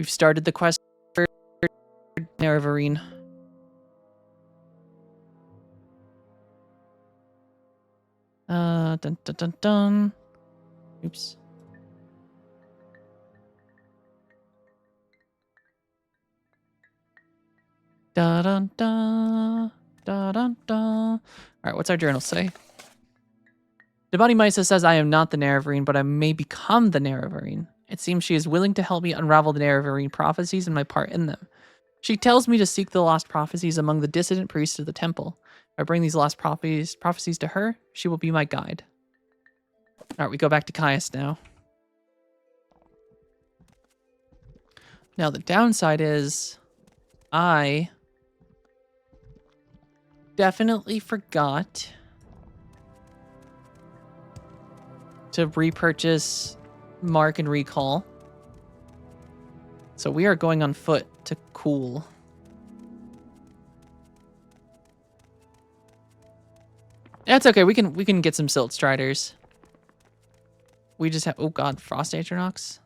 [SPEAKER 1] started the quest for Nerevarine. Dun. Oops. All right, what's our journal say? Devani Misa says I am not the Nerevarine, but I may become the Nerevarine. It seems she is willing to help me unravel the Nerevarine prophecies and my part in them. She tells me to seek the lost prophecies among the dissident priests of the temple. If I bring these lost prophecies to her, she will be my guide. All right, we go back to Caius now. Now, the downside is I definitely forgot to repurchase Mark and Recall. So we are going on foot to Cool. That's okay. We can get some Silt Striders. We just have, oh god, Frost Atronox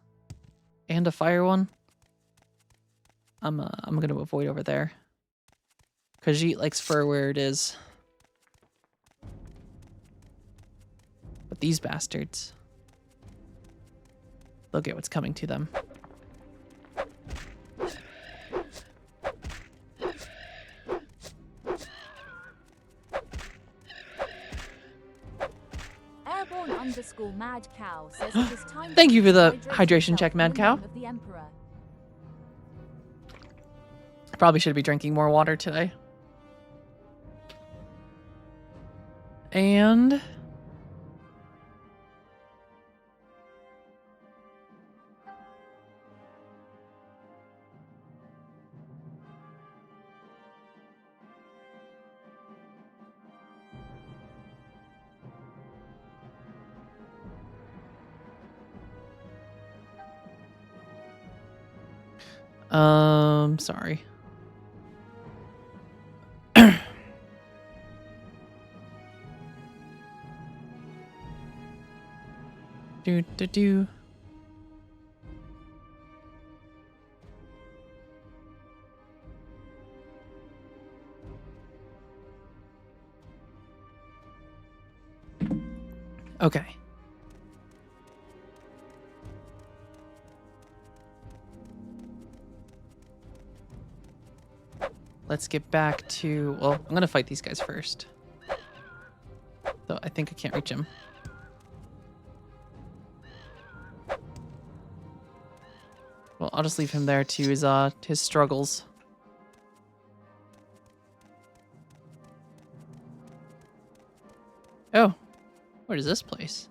[SPEAKER 1] and a fire one. I'm gonna avoid over there. Khajiit likes fur where it is. But these bastards, they'll get what's coming to them.
[SPEAKER 6] Airborne_Mad Cow says it is time
[SPEAKER 1] Thank you for the
[SPEAKER 6] hydrate
[SPEAKER 1] hydration
[SPEAKER 6] yourself
[SPEAKER 1] check,
[SPEAKER 6] in
[SPEAKER 1] Mad
[SPEAKER 6] the
[SPEAKER 1] Cow.
[SPEAKER 6] name of the Emperor.
[SPEAKER 1] Probably should be drinking more water today. And sorry. Do. Okay. Let's get back to... Well, I'm going to fight these guys first. Though I think I can't reach him. Well, I'll just leave him there to his struggles. Oh, what is this place?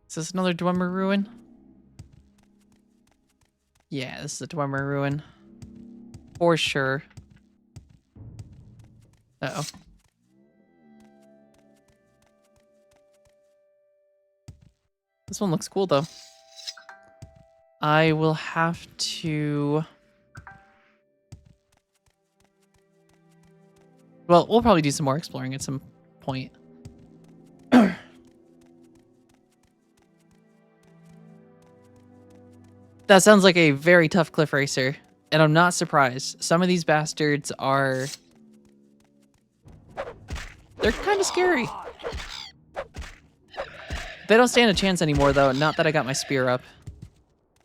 [SPEAKER 1] Is this another Dwemer ruin? Yeah, this is a Dwemer ruin. For sure. Uh-oh. This one looks cool, though. I will have to... Well, we'll probably do some more exploring at some point. That sounds like a very tough cliff racer, and I'm not surprised. Some of these bastards are... They're kind of scary. They don't stand a chance anymore, though. Not that I got my spear up.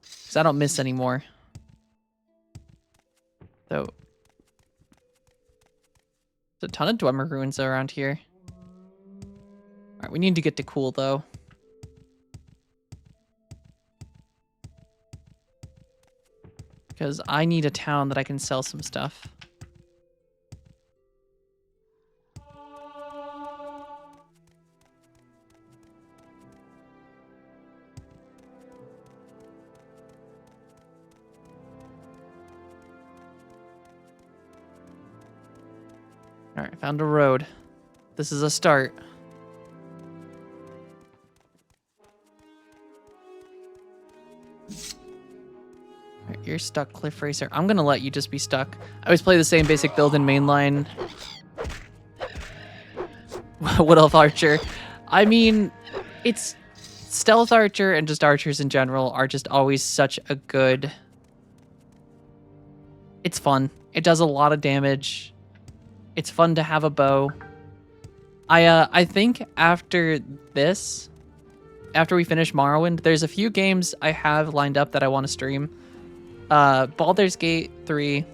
[SPEAKER 1] Because I don't miss anymore. Though. There's a ton of Dwemer ruins around here. Alright, we need to get to Cool, though. Because I need a town that I can sell some stuff. Alright, found a road. This is a start. Alright, you're stuck, Cliff Racer. I'm gonna let you just be stuck. I always play the same basic build in mainline. Wood Elf Archer. I mean, it's... Stealth Archer and just archers in general are just always such a good... It's fun. It does a lot of damage. It's fun to have a bow. I think after this, after we finish Morrowind, there's a few games I have lined up that I want to stream. Baldur's Gate 3,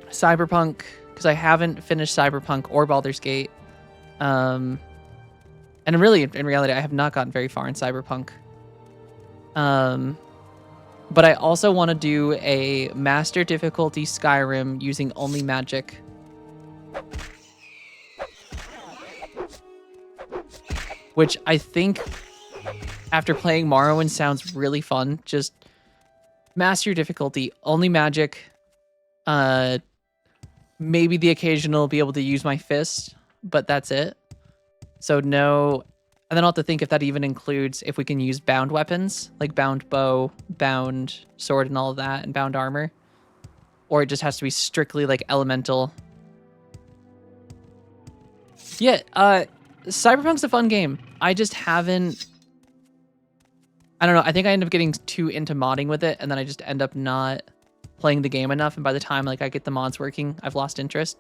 [SPEAKER 1] Cyberpunk, because I haven't finished Cyberpunk or Baldur's Gate. And really, in reality, I have not gotten very far in Cyberpunk. But I also want to do a master difficulty Skyrim using only magic. Which I think, after playing Morrowind, sounds really fun. Just master difficulty, only magic. Maybe the occasional be able to use my fist, but that's it. So no, and then I'll have to think if that even includes if we can use bound weapons, like bound bow, bound sword and all of that, and bound armor. Or it just has to be strictly like elemental. Yeah, Cyberpunk's a fun game. I just haven't I don't know. I think I end up getting too into modding with it, and then I just end up not playing the game enough. And by the time like I get the mods working, I've lost interest.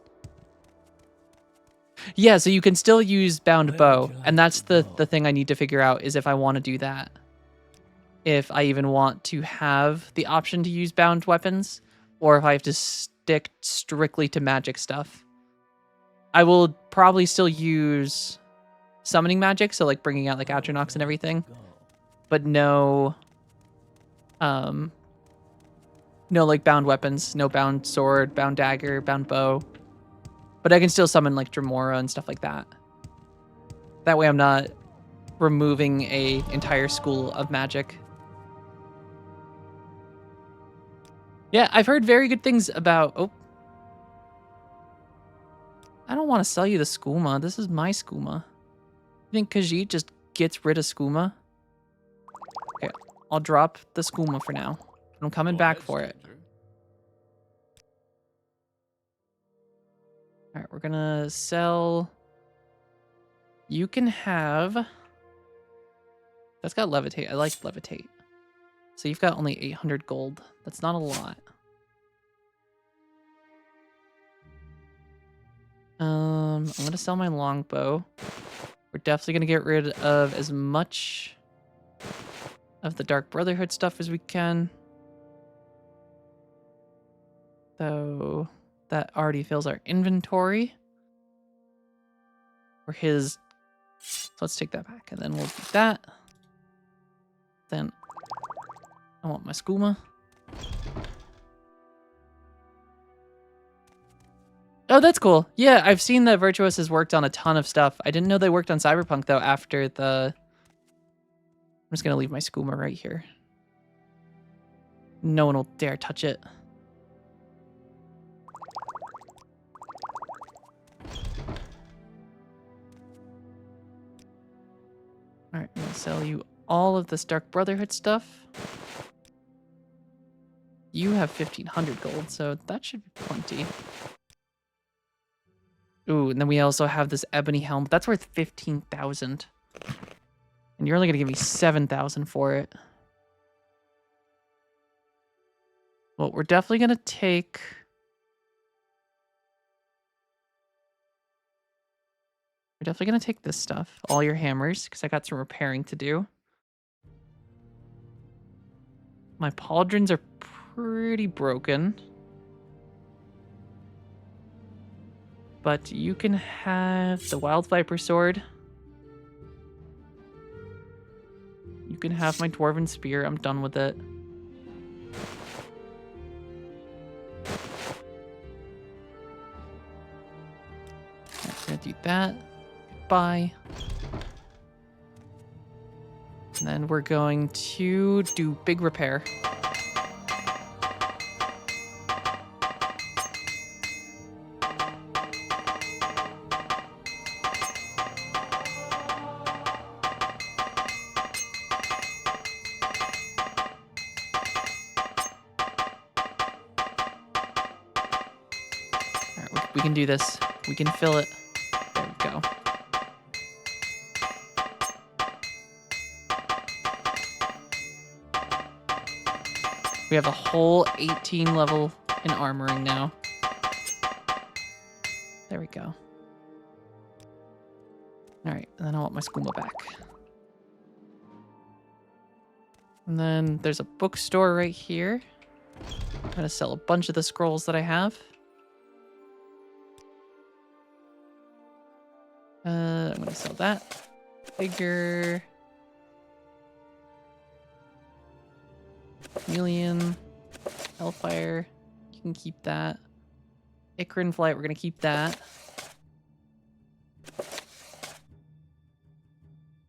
[SPEAKER 1] Yeah, so you can still use bound bow, and that's the thing I need to figure out is if I want to do that. If I even want to have the option to use bound weapons, or if I have to stick strictly to magic stuff. I will probably still use summoning magic, so like bringing out like Atronachs and everything, but no like bound weapons, no bound sword, bound dagger, bound bow. But I can still summon like Dremora and stuff like that. That way I'm not removing a entire school of magic. Yeah, I've heard very good things about... Oh. I don't want to sell you the skooma. This is my skooma. You think Khajiit just gets rid of skooma? Okay, I'll drop the skooma for now. I'm coming back for it. All right, we're gonna sell. You can have. That's got levitate. I like levitate. So you've got only 800 gold. That's not a lot. I'm gonna sell my longbow. We're definitely gonna get rid of as much of the Dark Brotherhood stuff as we can. Though that already fills our inventory. Or his. So let's take that back, and then we'll do that. Then I want my skooma. Oh, that's cool. Yeah, I've seen that Virtuos has worked on a ton of stuff. I didn't know they worked on Cyberpunk, though, after the... I'm just going to leave my skooma right here. No one will dare touch it. Alright, I'm going to sell you all of this Dark Brotherhood stuff. You have 1,500 gold, so that should be plenty. Ooh, and then we also have this ebony helm. That's worth 15,000. And you're only going to give me 7,000 for it. Well, we're definitely going to take... We're definitely going to take this stuff. All your hammers, because I got some repairing to do. My pauldrons are pretty broken. But you can have the Wild Viper Sword. You can have my Dwarven Spear. I'm done with it. I'm gonna do that. Goodbye. And then we're going to do big repair. We can do this. We can fill it. There we go. We have a whole 18 level in armoring now. There we go. Alright, and then I want my skooma back. And then there's a bookstore right here. I'm gonna sell a bunch of the scrolls that I have. I'm gonna sell that. Figure. Chameleon. Hellfire. You can keep that. Ikrin Flight, we're gonna keep that.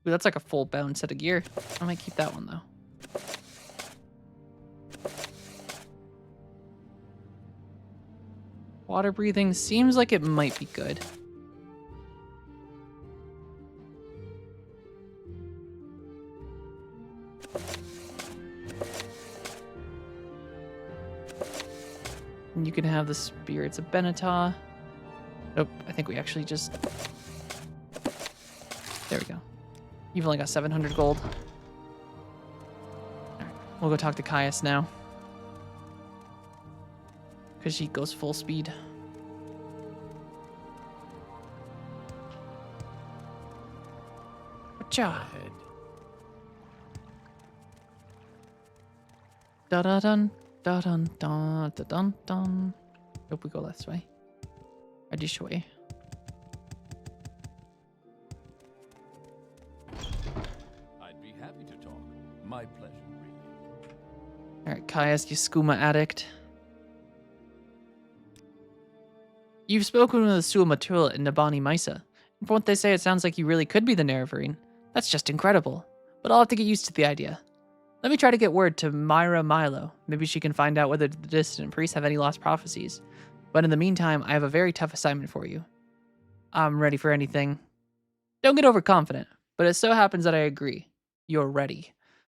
[SPEAKER 1] Ooh, that's like a full bound set of gear. I might keep that one though. Water breathing seems like it might be good. And you can have the Spirits of Benatar. Nope, I think we actually just... There we go. You've only got 700 gold. We'll go talk to Caius now. Because she goes full speed. Cha.
[SPEAKER 2] Ahead.
[SPEAKER 1] Da da dun da dun dun da dun dun. Hope we go this way. This way.
[SPEAKER 5] I'd be happy to talk. My pleasure, really.
[SPEAKER 1] Alright, Caius, you skooma addict. You've spoken with the Suamatul and Nabani Misa. And from what they say, it sounds like you really could be the Nerevarine. That's just incredible. But I'll have to get used to the idea. Let me try to get word to Myra Milo. Maybe she can find out whether the dissident priests have any lost prophecies. But in the meantime, I have a very tough assignment for you. I'm ready for anything. Don't get overconfident, but it so happens that I agree. You're ready.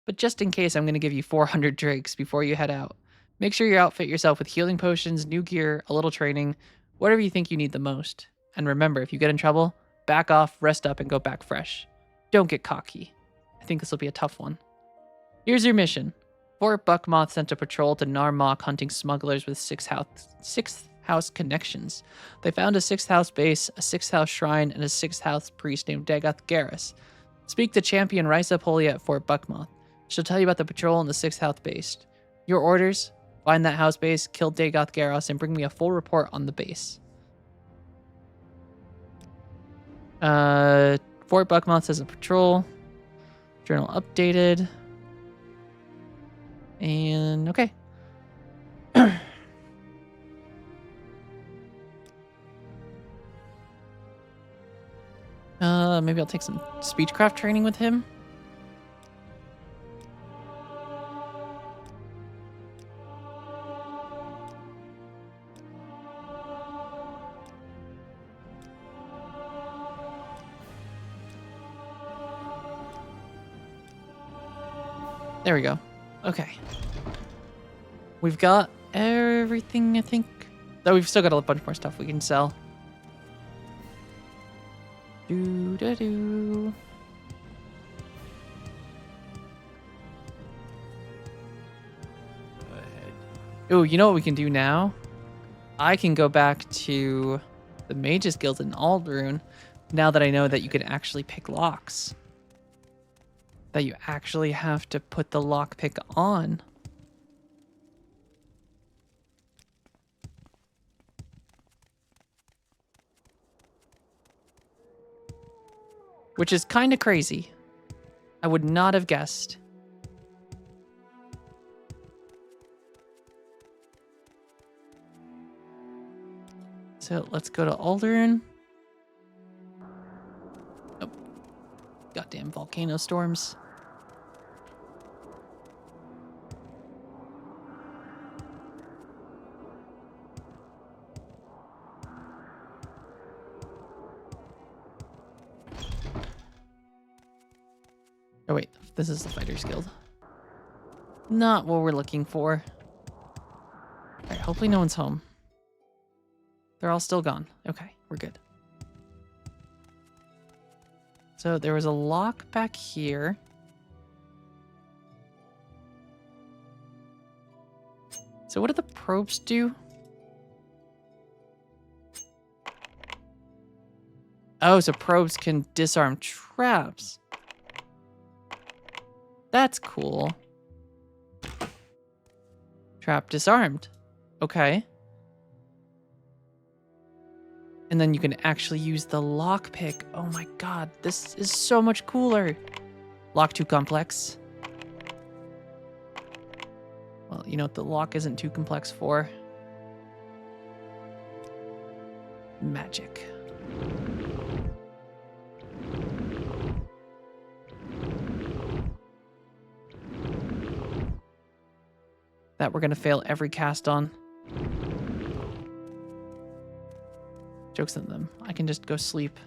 [SPEAKER 1] But just in case, I'm going to give you 400 drakes before you head out. Make sure you outfit yourself with healing potions, new gear, a little training, whatever you think you need the most. And remember, if you get in trouble, back off, rest up, and go back fresh. Don't get cocky. I think this will be a tough one. Here's your mission. Fort Buckmoth sent a patrol to Narmok hunting smugglers with sixth house connections. They found a 6th house base, a 6th house shrine, and a 6th house priest named Dagoth Garrus. Speak to Champion Risa Polia at Fort Buckmoth. She'll tell you about the patrol and the 6th house base. Your orders? Find that house base, kill Dagoth Garrus, and bring me a full report on the base. Fort Buckmoth says a patrol. Journal updated. And okay. Maybe I'll take some speechcraft training with him. There we go. Okay. We've got everything, I think. Though we've still got a bunch more stuff we can sell. Do-da-do.
[SPEAKER 2] Ahead.
[SPEAKER 1] Ooh, you know what we can do now? I can go back to the Mages Guild in Aldrune now that I know that you can actually pick locks. That you actually have to put the lockpick on. Which is kind of crazy. I would not have guessed. So let's go to Aldern. Oh, goddamn volcano storms. Oh wait, this is the Fighters Guild. Not what we're looking for. Alright, hopefully no one's home. They're all still gone. Okay, we're good. So there was a lock back here. So what do the probes do? Oh, so probes can disarm traps. That's cool. Trap disarmed. Okay. And then you can actually use the lockpick. Oh my god, this is so much cooler. Lock too complex. Well, you know what the lock isn't too complex for? Magic. That we're gonna fail every cast on. Jokes on them. I can just go sleep.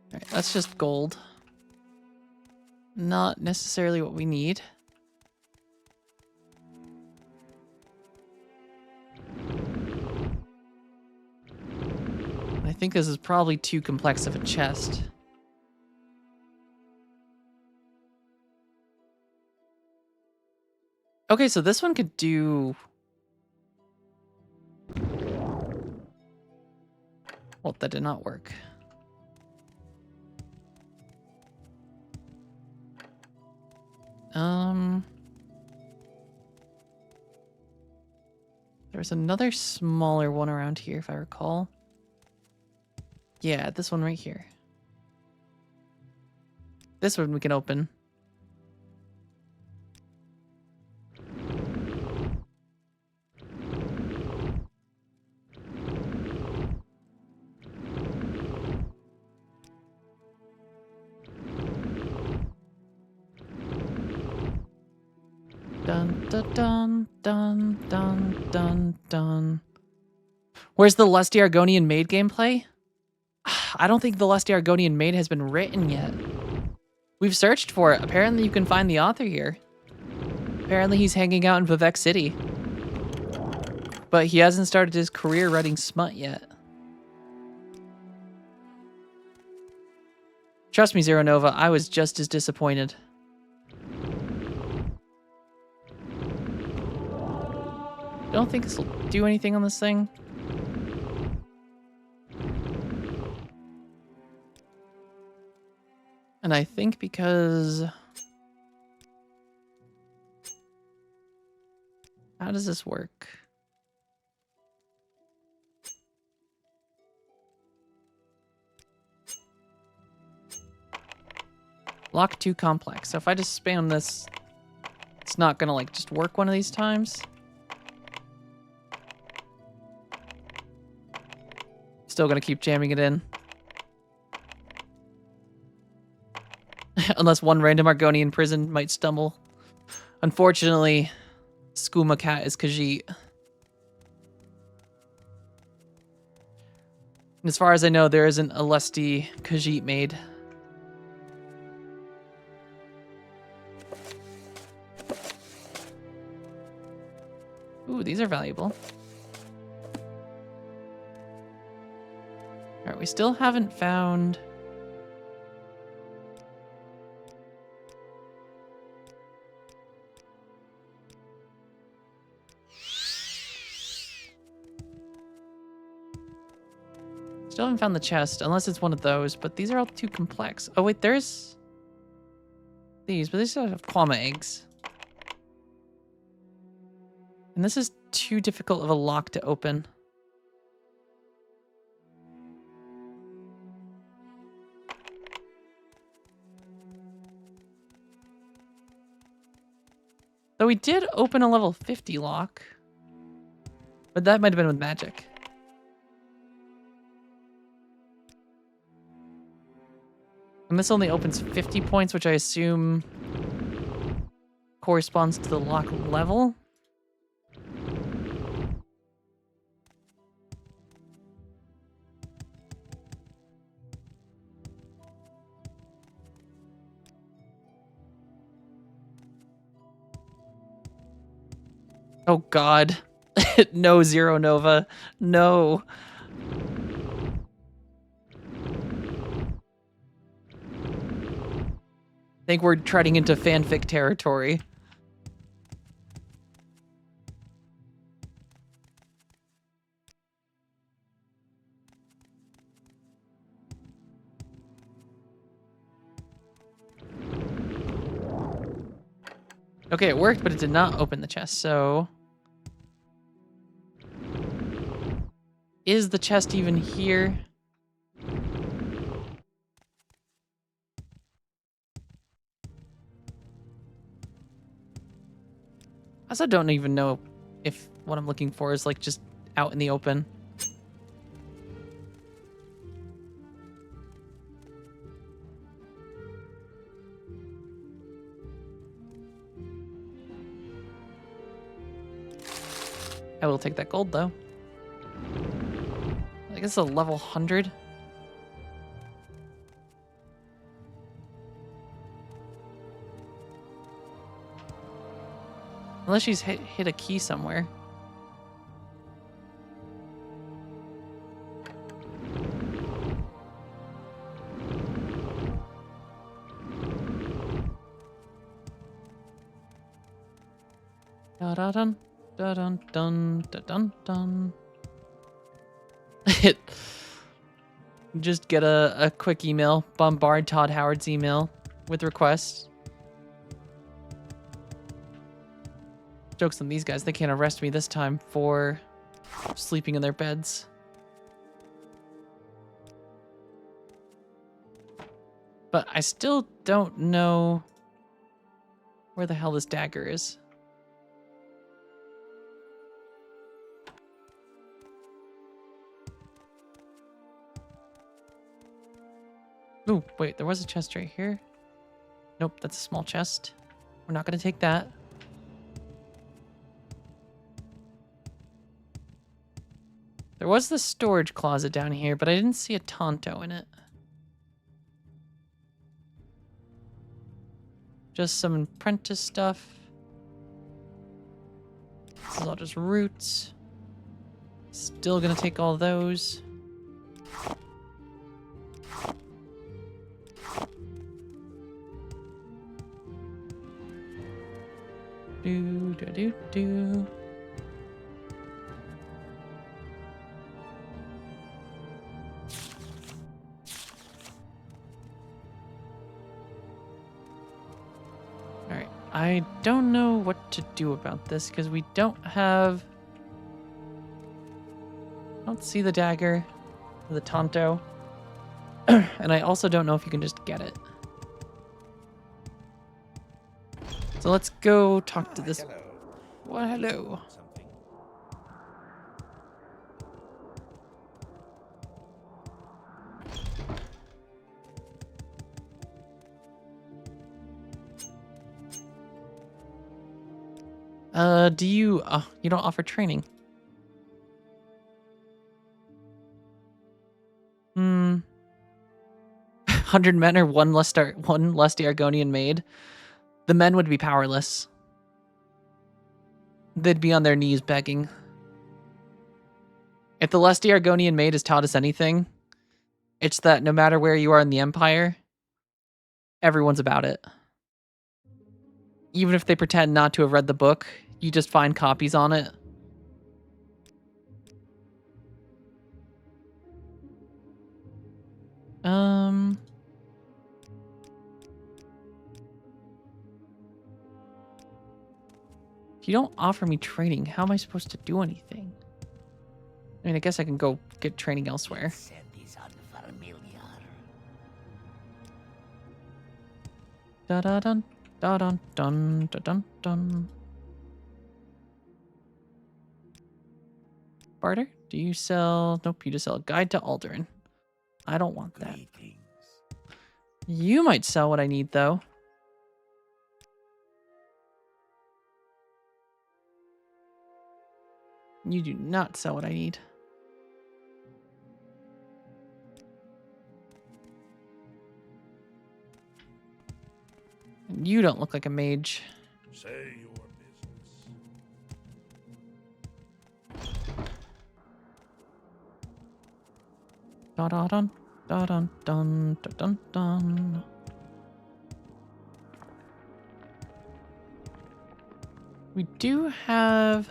[SPEAKER 1] Alright, that's just gold. Not necessarily what we need. think this is probably too complex of a chest. Okay, so this one could do... Well, that did not work. There's another smaller one around here, if I recall. Yeah, this one right here. This one we can open. Dun dun dun dun dun dun dun. Where's the Lusty Argonian Maid gameplay? I don't think the Lusty Argonian Maid has been written yet. We've searched for it. Apparently you can find the author here. Apparently he's hanging out in Vivek City. But he hasn't started his career writing smut yet. Trust me, Zero Nova, I was just as disappointed. Don't think this will do anything on this thing. And I think because... How does this work? Lock too complex. So if I just spam this, it's not gonna like just work one of these times. Still gonna keep jamming it in. Unless one random Argonian prison might stumble. Unfortunately, Skooma Cat is Khajiit. As far as I know, there isn't a lusty Khajiit maid. Ooh, these are valuable. Alright, we still haven't found... Still haven't found the chest, unless it's one of those, but these are all too complex. Oh wait, there's... these, but they still have Kwama eggs. And this is too difficult of a lock to open. Though we did open a level 50 lock. But that might have been with magic. And this only opens 50 points, which I assume corresponds to the lock level. Oh god. No, Zero Nova. No. I think we're treading into fanfic territory. Okay, it worked, but it did not open the chest, so... Is the chest even here? I also don't even know if what I'm looking for is like just out in the open. I will take that gold though. I guess a level 100. Unless she's hit a key somewhere. Da da dun da dun dun da dun dun. It just get a quick email, bombard Todd Howard's email with requests. Joke's on these guys, they can't arrest me this time for sleeping in their beds. But I still don't know where the hell this dagger is. Ooh, wait, there was a chest right here. Nope, that's a small chest. We're not gonna take that. There was the storage closet down here, but I didn't see a Tonto in it. Just some apprentice stuff. This is all just roots. Still gonna take all those. Do do do do. All right, I don't know what to do about this because we don't have. I don't see the dagger, or the Tonto, and I also don't know if you can just get it. So let's go talk to this.
[SPEAKER 2] Hello.
[SPEAKER 1] Well, hello.
[SPEAKER 2] Something.
[SPEAKER 1] Do you you don't offer training? 100 men or one lusty Argonian maid. The men would be powerless. They'd be on their knees begging. If the lusty Argonian maid has taught us anything, it's that no matter where you are in the Empire, everyone's about it. Even if they pretend not to have read the book, you just find copies on it. If you don't offer me training, how am I supposed to do anything? I mean, I guess I can go get training elsewhere.
[SPEAKER 2] Said is unfamiliar.
[SPEAKER 1] Da da dun da dun dun da dun dun. Barter? Do you sell? Nope, you just sell a guide to Alderaan. I don't want that.
[SPEAKER 2] Greetings.
[SPEAKER 1] You might sell what I need, though. You do not sell what I need. And you don't look like a mage.
[SPEAKER 5] Say your business.
[SPEAKER 1] Da da dun da dun dun da dun dun. We do have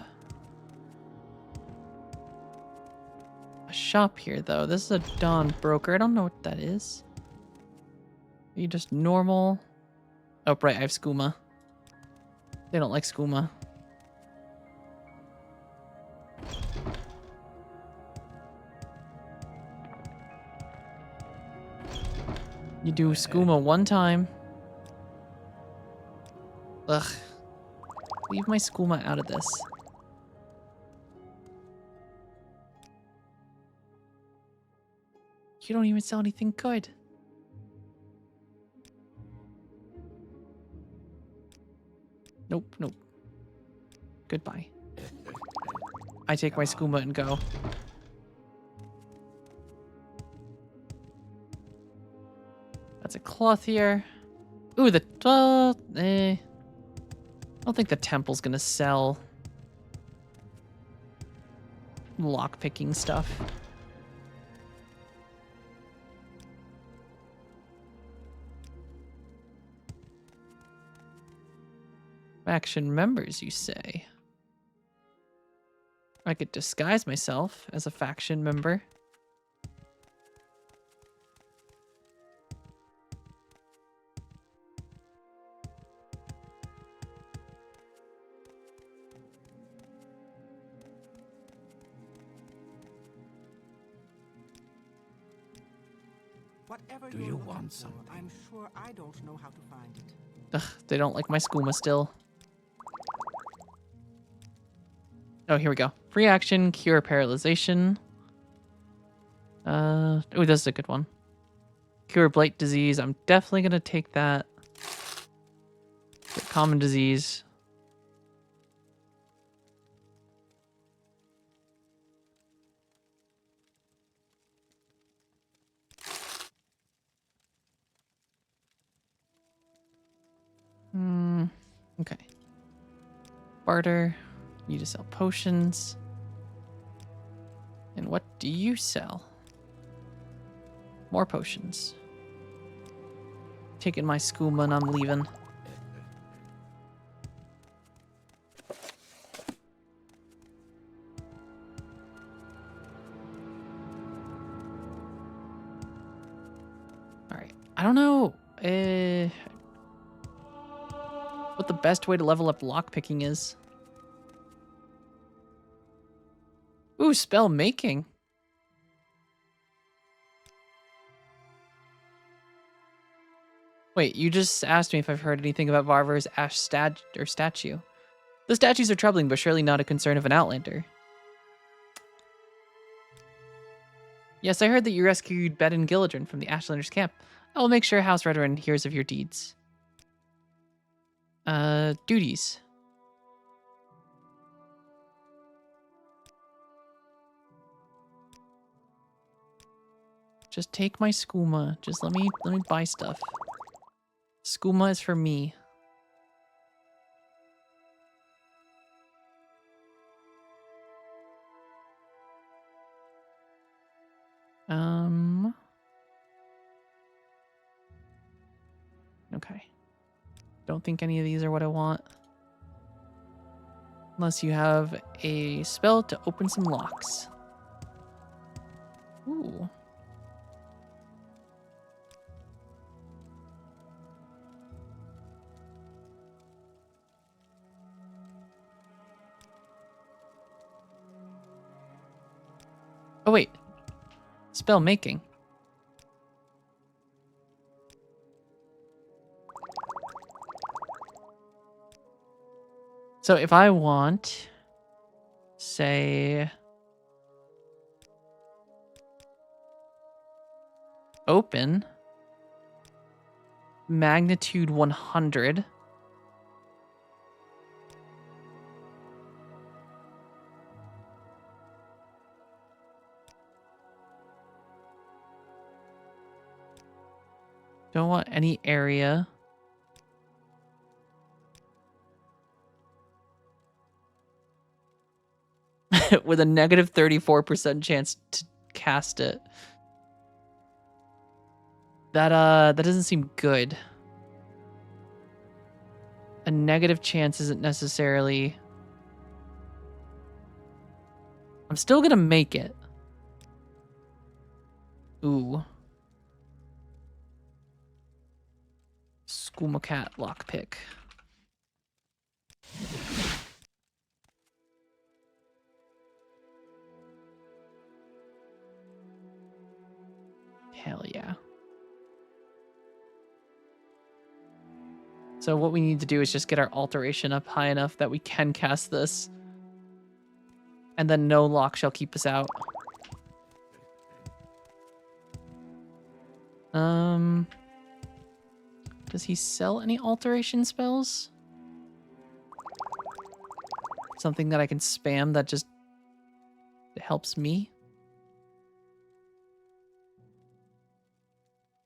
[SPEAKER 1] a shop here, though. This is a Dawn Broker. I don't know what that is. Are you just normal? Oh, right, I have skooma. They don't like skooma. You do skooma one time. Ugh. Leave my skooma out of this. You don't even sell anything good. Nope, nope. Goodbye. I take my skooma and go. That's a cloth here. Ooh, the I don't think the temple's gonna sell lockpicking stuff. Faction members, you say? I could disguise myself as a faction member.
[SPEAKER 3] Whatever
[SPEAKER 2] Do
[SPEAKER 3] you're
[SPEAKER 2] you
[SPEAKER 3] looking
[SPEAKER 2] want
[SPEAKER 3] for,
[SPEAKER 2] something?
[SPEAKER 3] I'm sure I don't know how to find it.
[SPEAKER 1] Ugh, they don't like my skooma still. Oh, here we go. Free action, cure paralyzation. Oh, this is a good one. Cure blight disease. I'm definitely gonna take that. Common disease. Okay. Barter. You to sell potions. And what do you sell? More potions. Taking my skooma and I'm leaving. Alright. I don't know what the best way to level up lockpicking is. Ooh, spell making. Wait, you just asked me if I've heard anything about Varvar's ash statue. The statues are troubling, but surely not a concern of an Outlander. Yes, I heard that you rescued Bet and Gilladrin from the Ashlanders' camp. I will make sure House Redrun hears of your deeds. Duties. Just take my skooma. Just let me buy stuff. Skooma is for me. Okay. Don't think any of these are what I want. Unless you have a spell to open some locks. Ooh. Oh wait. Spell making. So if I want, say, open magnitude 100. Don't want any area. With a negative 34% chance to cast it. That doesn't seem good. A negative chance isn't necessarily... I'm still gonna make it. Ooh. Skooma Cat lockpick. Hell yeah. So what we need to do is just get our alteration up high enough that we can cast this. And then no lock shall keep us out. Does he sell any alteration spells? Something that I can spam that just helps me?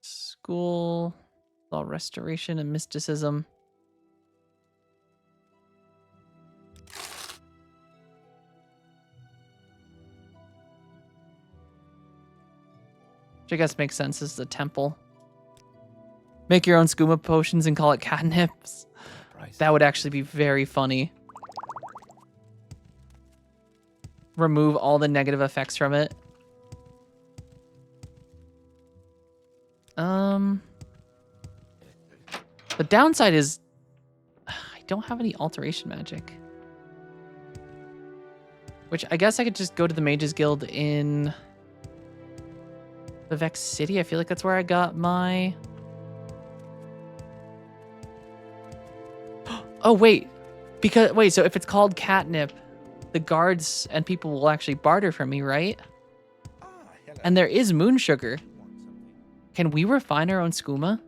[SPEAKER 1] School, law restoration, and mysticism. Which I guess makes sense as the temple. Make your own skooma potions and call it catnips.
[SPEAKER 2] Price.
[SPEAKER 1] That would actually be very funny. remove all the negative effects from it. The downside is I don't have any alteration magic. Which I guess I could just go to the Mages Guild in the Vex City. I feel like that's where I got my... Oh, wait. Wait, so if it's called catnip, the guards and people will actually barter from me, right? And there is moon sugar. Can we refine our own skooma?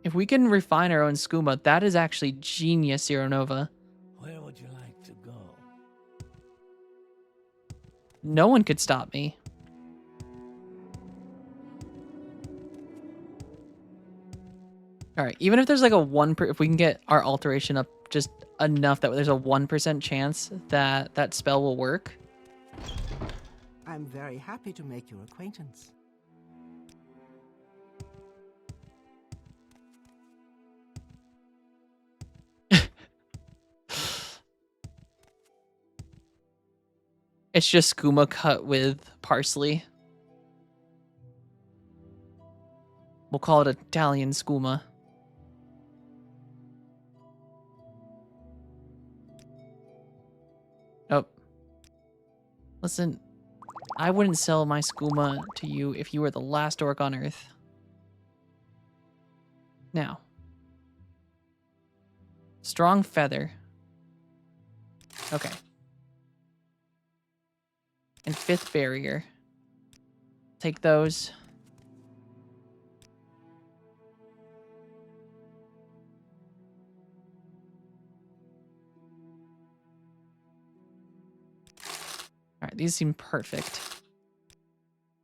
[SPEAKER 1] If we can refine our own skooma, that is actually genius, Zero Nova.
[SPEAKER 2] Where would you like to go?
[SPEAKER 1] No one could stop me. All right, even if there's like a if we can get our alteration up just enough that there's a 1% chance that that spell will work.
[SPEAKER 3] I'm very happy to make your acquaintance.
[SPEAKER 1] It's just skooma cut with parsley. We'll call it Italian skooma. Oh. Listen, I wouldn't sell my skooma to you if you were the last orc on Earth. Now. Strong feather. Okay. And 5th barrier. Take those. All right, these seem perfect.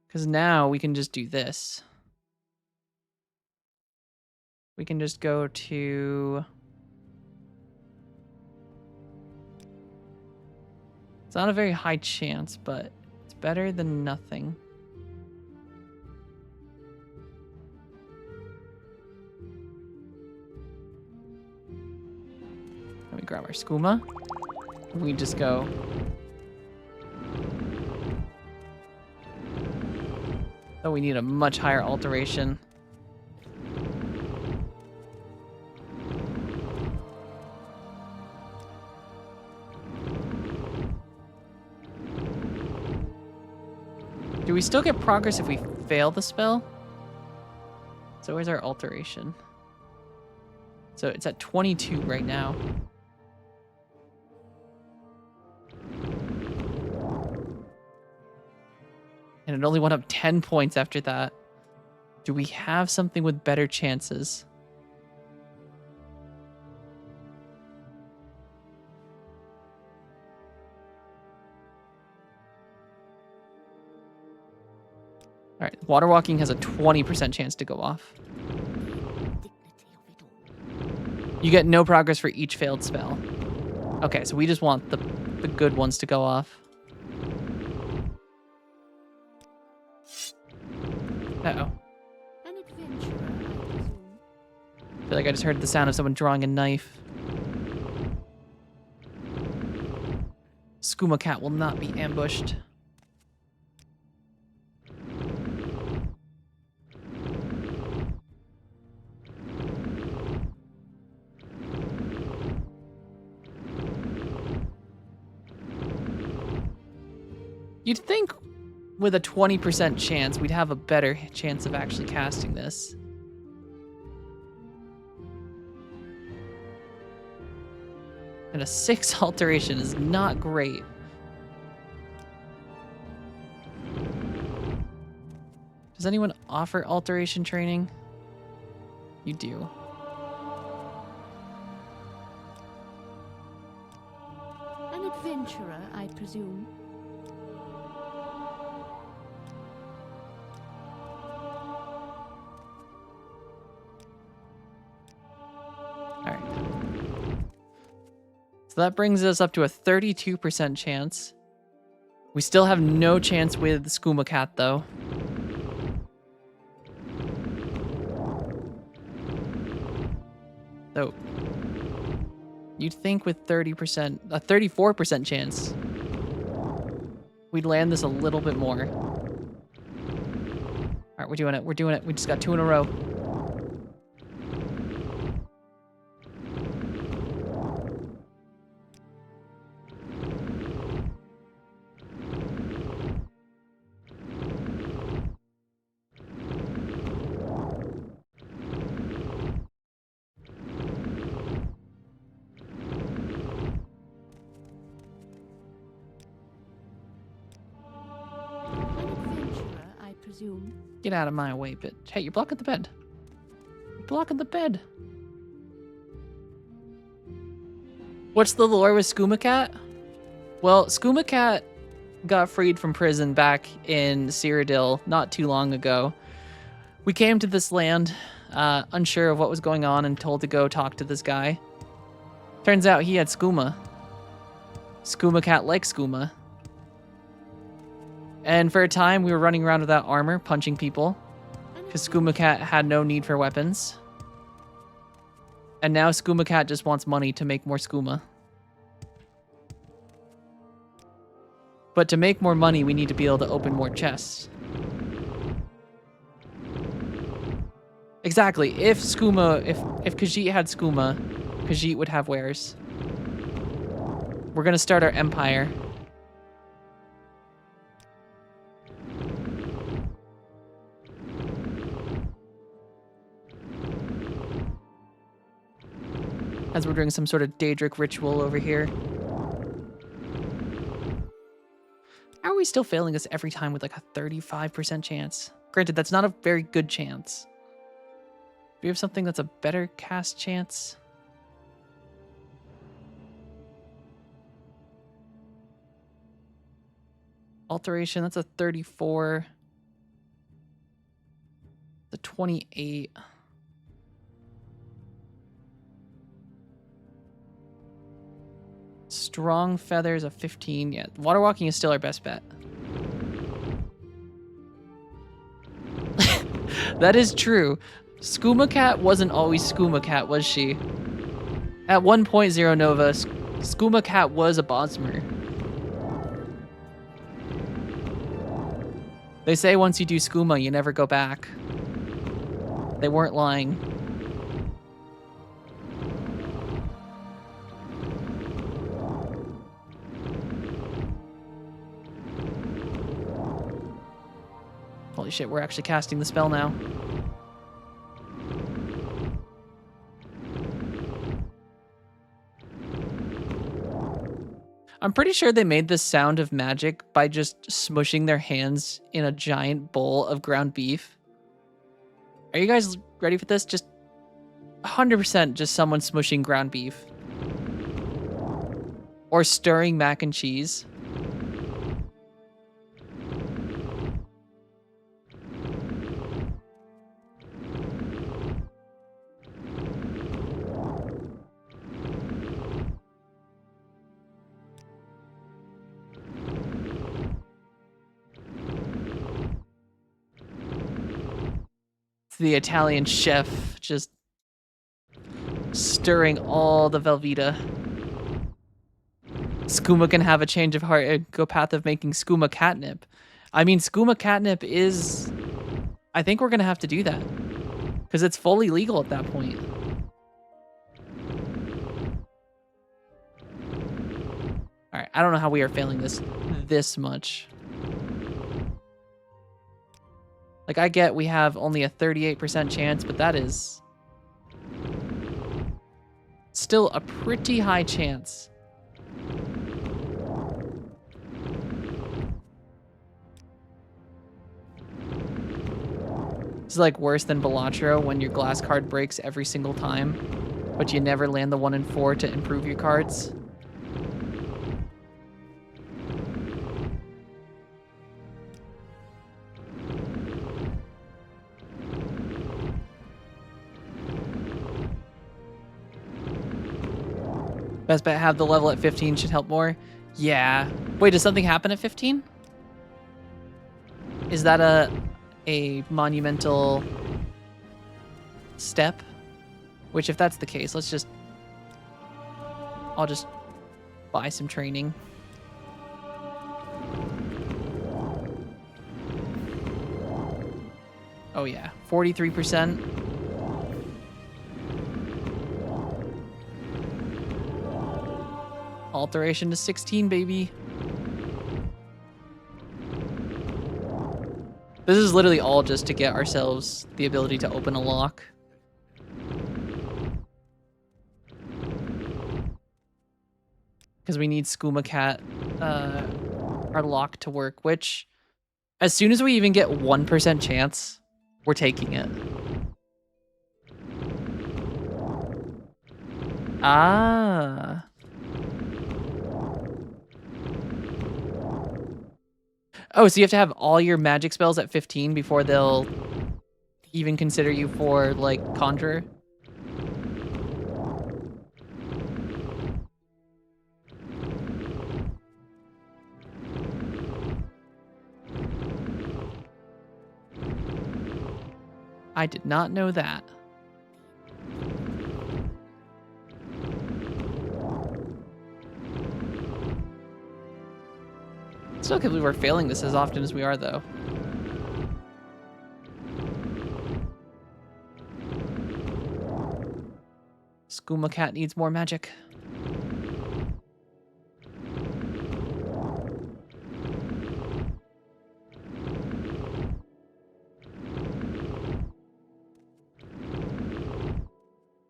[SPEAKER 1] Because now we can just do this. We can just go to... It's not a very high chance, but it's better than nothing. Let me grab our skooma. We just go. Oh, we need a much higher alteration. Do we still get progress if we fail the spell? So where's our alteration? So it's at 22 right now. And it only went up 10 points after that. Do we have something with better chances? All right, water walking has a 20% chance to go off. You get no progress for each failed spell. Okay, so we just want the good ones to go off. Uh-oh.
[SPEAKER 6] An adventurer, I presume.
[SPEAKER 1] I feel like I just heard the sound of someone drawing a knife. Skooma Cat will not be ambushed. You'd think with a 20% chance, we'd have a better chance of actually casting this. And a 6 alteration is not great. Does anyone offer alteration training? You do.
[SPEAKER 6] An adventurer, I presume.
[SPEAKER 1] So that brings us up to a 32% chance. We still have no chance with Skooma Cat, though. though. You'd think with 30%, a 34% chance, we'd land this a little bit more. All right, we're doing it. We're doing it. We just got 2 in a row.
[SPEAKER 4] An adventurer, I presume.
[SPEAKER 1] Get out of my way, bitch. Hey, you're blocking the bed. You're blocking the bed. What's the lore with Skooma Cat? Well, Skooma Cat got freed from prison back in Cyrodiil not too long ago. We came to this land, unsure of what was going on, and told to go talk to this guy. Turns out he had skooma. Skooma Cat likes skooma. And for a time, we were running around without armor, punching people, because Skooma Cat had no need for weapons. And now Skooma Cat just wants money to make more skooma. But to make more money, we need to be able to open more chests. Exactly. If Khajiit had skooma, Khajiit would have wares. We're gonna start our empire. As we're doing some sort of Daedric ritual over here. How are we still failing this every time with like a 35% chance? Granted, that's not a very good chance. Do we have something that's a better cast chance? Alteration, that's a 34. The 28. Strong feathers, a 15. Yeah, water walking is still our best bet. That is true. Skooma Cat wasn't always Skooma Cat, was she? At 1.0 Nova, Skooma Cat was a Bosmer. They say once you do skooma, you never go back. They weren't lying. Holy shit, we're actually casting the spell now. I'm pretty sure they made the sound of magic by just smushing their hands in a giant bowl of ground beef. Are you guys ready for this? Just 100% just someone smushing ground beef. Or stirring mac and cheese. The Italian chef just stirring all the Velveeta. Skooma can have a change of heart and go path of making skooma catnip. I mean, skooma catnip is... I think we're going to have to do that. Because it's fully legal at that point. Alright, I don't know how we are failing this much. Like, I get we have only a 38% chance, but that is still a pretty high chance. It's like worse than Balatro when your glass card breaks every single time, but you never land the 1 in 4 to improve your cards. Best bet have the level at 15 should help more. Yeah. Wait, does something happen at 15? Is that a monumental step Which, if that's the case, I'll just buy some training. Oh yeah, 43%. Alteration to 16, baby. This is literally all just to get ourselves the ability to open a lock. Because we need Skooma Cat, our lock to work, which, as soon as we even get 1% chance, we're taking it. Ah. Oh, so you have to have all your magic spells at 15 before they'll even consider you for, like, Conjurer? I did not know that. Still can't believe we're failing this as often as we are, though. Skooma Cat needs more magic.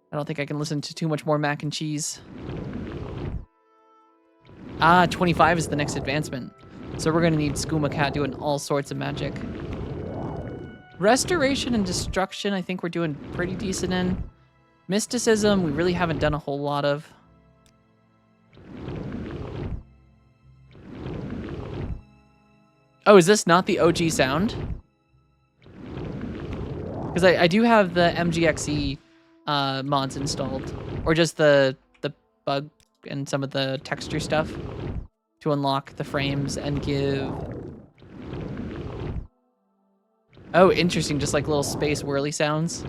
[SPEAKER 1] I don't think I can listen to too much more mac and cheese. Ah, 25 is the next advancement. So we're gonna need Skooma Cat doing all sorts of magic. Restoration and Destruction, I think we're doing pretty decent in. Mysticism, we really haven't done a whole lot of. Oh, is this not the OG sound? Because I do have the MGXE mods installed. Or just the bug and some of the texture stuff to unlock the frames and give... Oh, interesting, just like little space whirly sounds.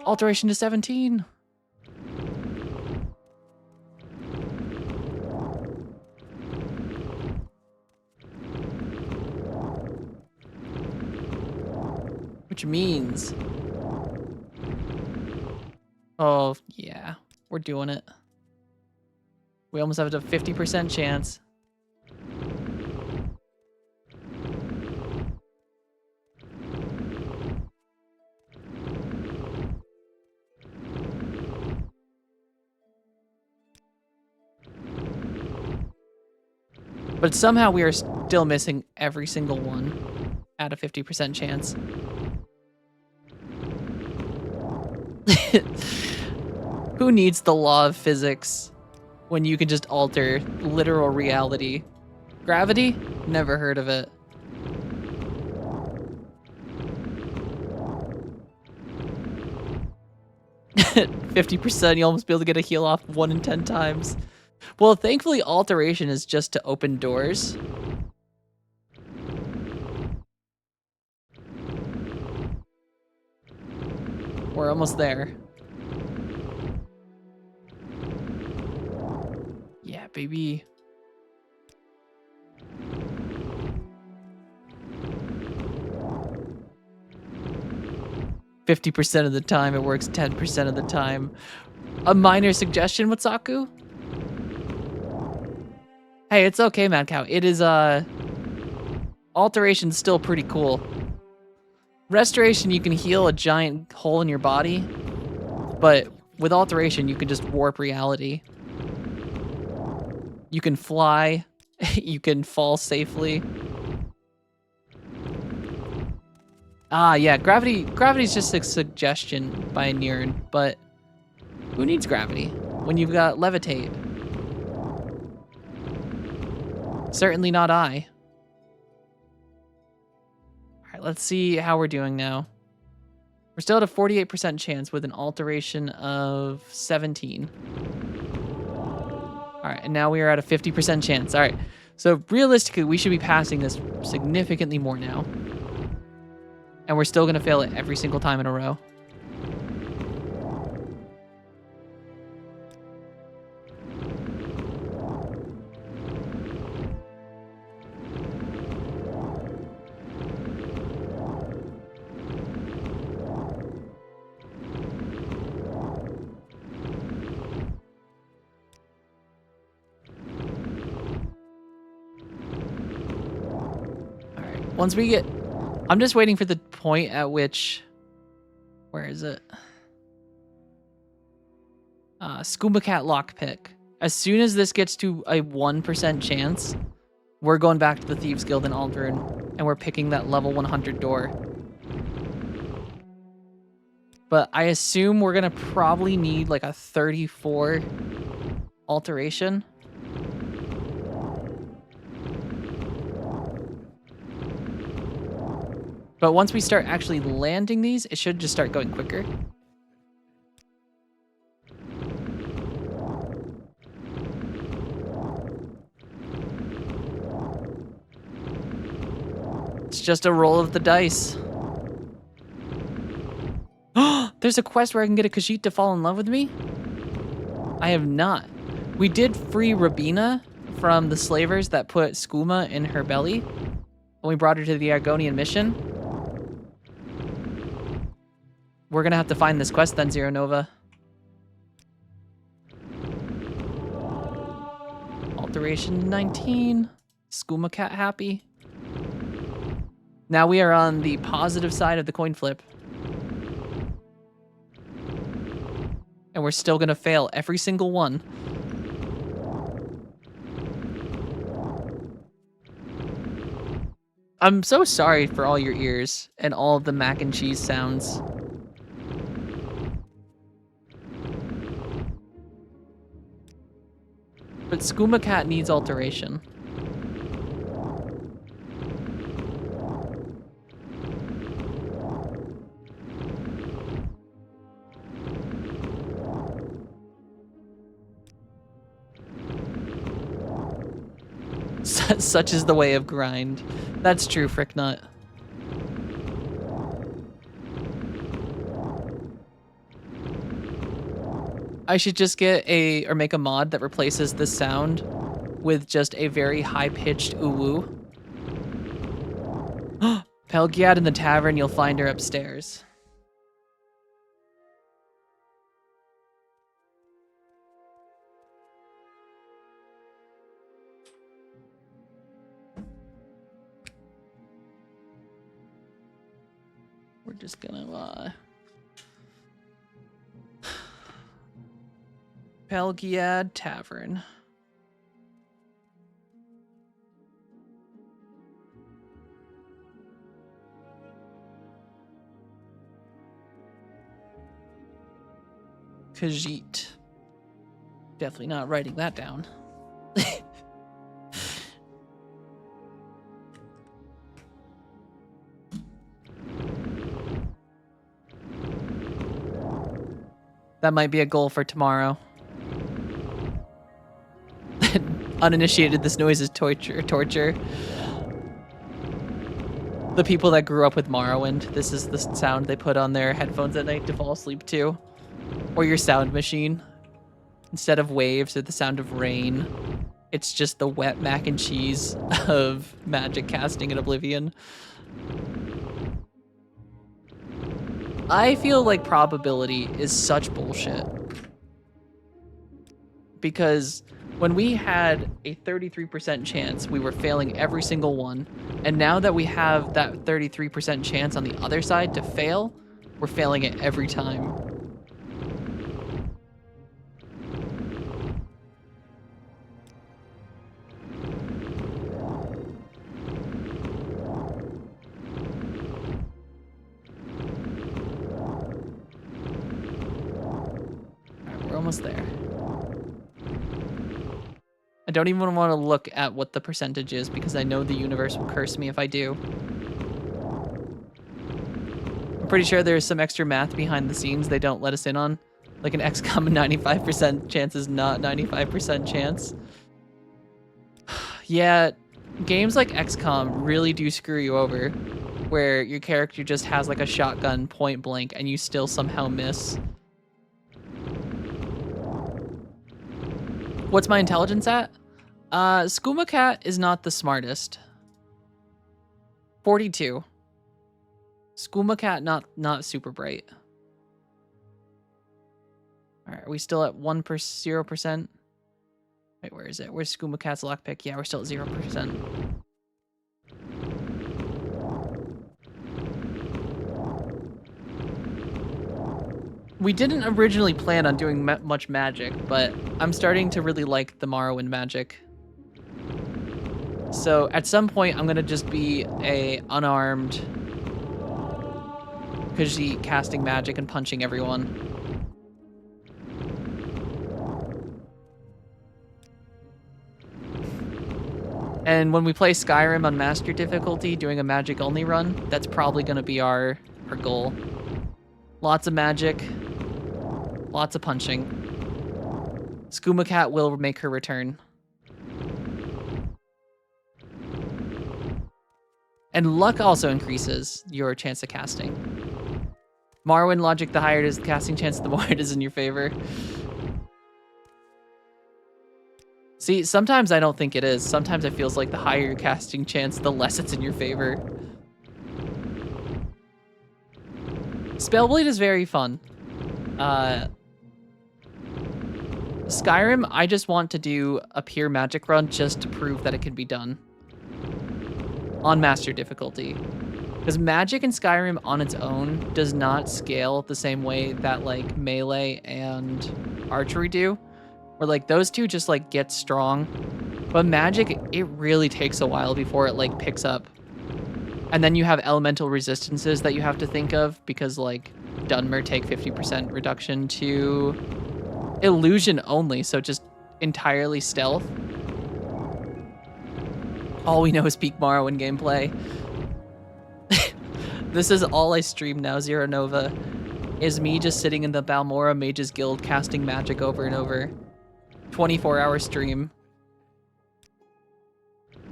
[SPEAKER 1] Alteration to 17. Which means... Oh, yeah. We're doing it. We almost have a 50% chance. But somehow we are still missing every single one at a 50% chance. Who needs the law of physics when you can just alter literal reality? Gravity? Never heard of it. At 50%, you almost be able to get a heal off 1 in 10 times. Well, thankfully, alteration is just to open doors. We're almost there. Yeah, baby. "50% of the time, it works 10% of the time." A minor suggestion, Watsaku? Hey, it's okay, Mad Cow. It is, alteration's still pretty cool. Restoration, you can heal a giant hole in your body, but with alteration, you can just warp reality. You can fly, you can fall safely. Ah, yeah, gravity's just a suggestion by Nirn, but who needs gravity when you've got levitate? Certainly not I. Alright, let's see how we're doing now. We're still at a 48% chance with an alteration of 17. Alright, and now we are at a 50% chance. Alright, so realistically, we should be passing this significantly more now. And we're still going to fail it every single time in a row. Once we get... I'm just waiting for the point at which... Where is it? Scuba Cat Lockpick. As soon as this gets to a 1% chance, we're going back to the Thieves Guild in Aldern, and we're picking that level 100 door. But I assume we're going to probably need like a 34 alteration. But once we start actually landing these, it should just start going quicker. It's just a roll of the dice. There's a quest where I can get a Khajiit to fall in love with me? I have not. We did free Rabina from the slavers that put skooma in her belly when we brought her to the Argonian mission. We're gonna have to find this quest then, Zero Nova. Alteration 19. Skooma Cat happy. Now we are on the positive side of the coin flip. And we're still gonna fail every single one. I'm so sorry for all your ears and all of the mac and cheese sounds. But Skooma Cat needs alteration. Such is the way of grind. That's true, Fricknut. I should just get or make a mod that replaces the sound with just a very high-pitched ooh-woo. Pelgiad in the tavern, you'll find her upstairs. We're just gonna, Pelgiad Tavern. Khajiit. Definitely not writing that down. That might be a goal for tomorrow. Uninitiated, this noise is torture. The people that grew up with Morrowind, this is the sound they put on their headphones at night to fall asleep to. Or your sound machine. Instead of waves or the sound of rain, it's just the wet mac and cheese of magic casting in Oblivion. I feel like probability is such bullshit. Because when we had a 33% chance, we were failing every single one. And now that we have that 33% chance on the other side to fail, we're failing it every time. Almost there. I don't even want to look at what the percentage is because I know the universe will curse me if I do. I'm pretty sure there's some extra math behind the scenes they don't let us in on. Like an XCOM 95% chance is not 95% chance. Yeah, games like XCOM really do screw you over. where your character just has like a shotgun point blank and you still somehow miss. What's my intelligence at? Skooma Cat is not the smartest. 42. Skooma Cat not super bright. All right, are we still at 0%? Wait, where is it? Where's Skooma Cat's lockpick? Yeah, we're still at 0%. We didn't originally plan on doing much magic, but I'm starting to really like the Morrowind magic. So at some point, I'm gonna just be a unarmed Khajiit casting magic and punching everyone. And when we play Skyrim on Master difficulty, doing a magic only run, that's probably gonna be our goal. Lots of magic, lots of punching. Skooma Cat will make her return. And luck also increases your chance of casting. Morrowind logic, the higher it is the casting chance, the more it is in your favor. See, sometimes I don't think it is. Sometimes it feels like the higher your casting chance, the less it's in your favor. Spellblade is very fun. Skyrim, I just want to do a pure magic run just to prove that it can be done. On Master difficulty. Because magic in Skyrim on its own does not scale the same way that like melee and archery do. Where like those two just like get strong. But magic, it really takes a while before it like picks up. And then you have elemental resistances that you have to think of because like Dunmer take 50% reduction to illusion only, so just entirely stealth. All we know is peak Morrowind gameplay. This is all I stream now, Zero Nova. Is me just sitting in the Balmora Mages Guild casting magic over and over. 24-hour stream.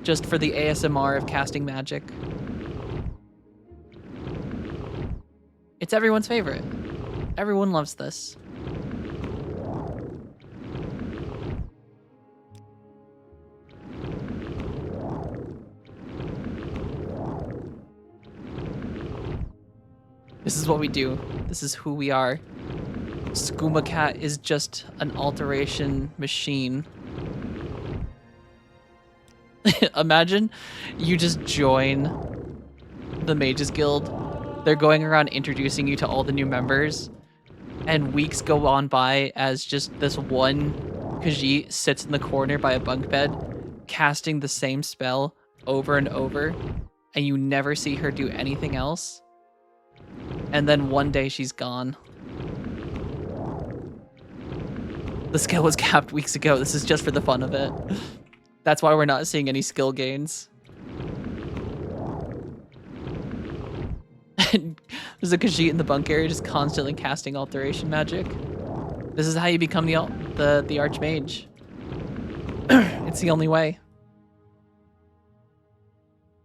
[SPEAKER 1] Just for the ASMR of casting magic. It's everyone's favorite. Everyone loves this. This is what we do. This is who we are. Skooma Cat is just an alteration machine. Imagine you just join the Mages Guild. They're going around introducing you to all the new members, and weeks go on by as just this one Khajiit sits in the corner by a bunk bed, casting the same spell over and over, and you never see her do anything else. And then one day she's gone. The skill was capped weeks ago. This is just for the fun of it. That's why we're not seeing any skill gains. There's a Khajiit in the bunk area just constantly casting alteration magic. This is how you become the Archmage. It's the only way.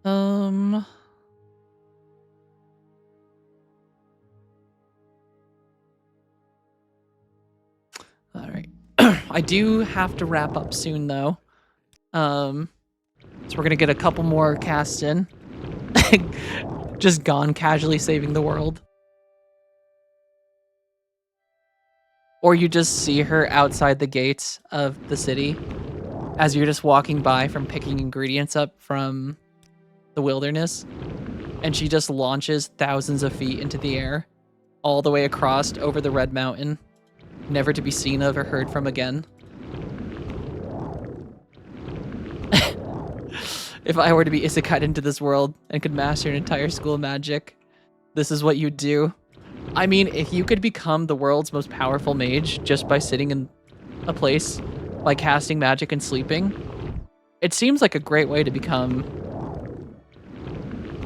[SPEAKER 1] All right. I do have to wrap up soon though. So we're gonna get a couple more casts in. Just gone casually saving the world. Or you just see her outside the gates of the city as you're just walking by from picking ingredients up from the wilderness. And she just launches thousands of feet into the air, all the way across over the Red Mountain, never to be seen of or heard from again. If I were to be isekai'd into this world and could master an entire school of magic, this is what you'd do. I mean, if you could become the world's most powerful mage just by sitting in a place, by casting magic and sleeping, it seems like a great way to become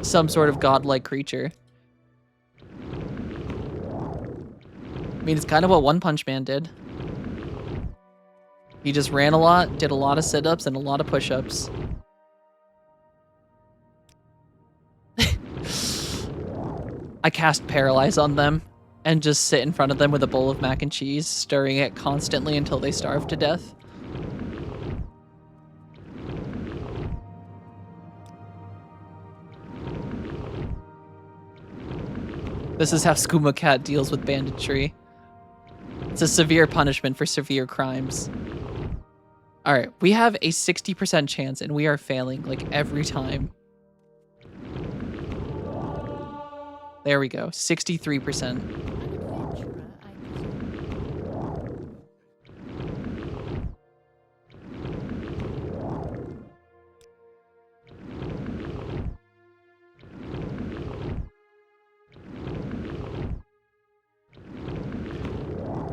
[SPEAKER 1] some sort of godlike creature. I mean, it's kind of what One Punch Man did. He just ran a lot, did a lot of sit-ups and a lot of push-ups. I cast Paralyze on them and just sit in front of them with a bowl of mac and cheese, stirring it constantly until they starve to death. This is how Skooma Cat deals with banditry. It's a severe punishment for severe crimes. All right, we have a 60% chance and we are failing like every time. There we go, 63%.
[SPEAKER 4] An adventurer, I presume.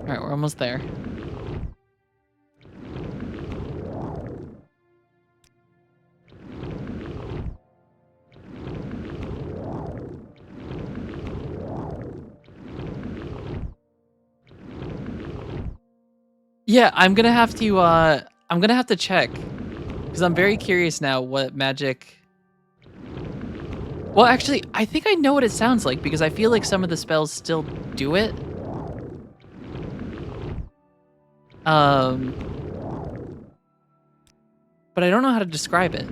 [SPEAKER 1] All right, we're almost there. Yeah, I'm gonna have to check because I'm very curious now what magic. Well, actually, I think I know what it sounds like because I feel like some of the spells still do it. But I don't know how to describe it.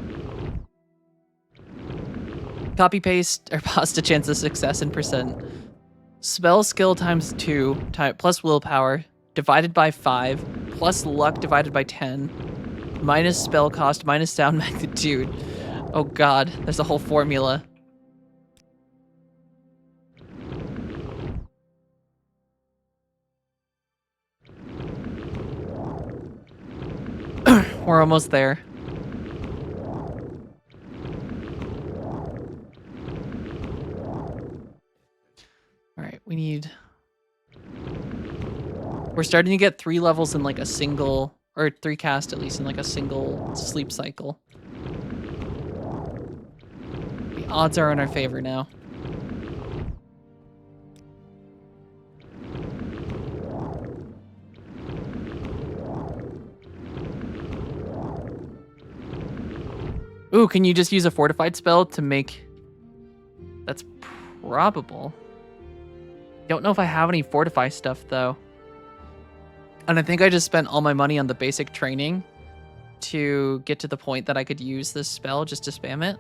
[SPEAKER 1] Copy paste or pasta chance of success in percent. Spell skill times 2 plus willpower divided by 5 plus luck divided by 10 minus spell cost minus sound magnitude. Oh god, there's a whole formula. We're almost there. All right, we need... We're starting to get 3 levels in like a single, or 3 cast at least in like a single sleep cycle. The odds are in our favor now. Ooh, can you just use a fortified spell to make... That's probable. Don't know if I have any fortify stuff though. And I think I just spent all my money on the basic training to get to the point that I could use this spell just to spam it.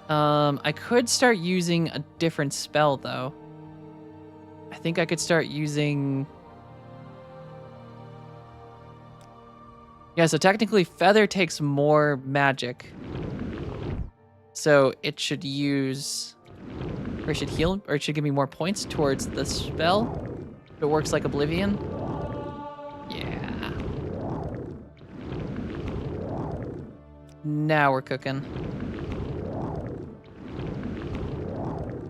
[SPEAKER 1] I could start using a different spell though. I think I could start using... Yeah, so technically Feather takes more magic. So it should use... Or it should heal, or it should give me more points towards the spell. If it works like Oblivion. Yeah. Now we're cooking.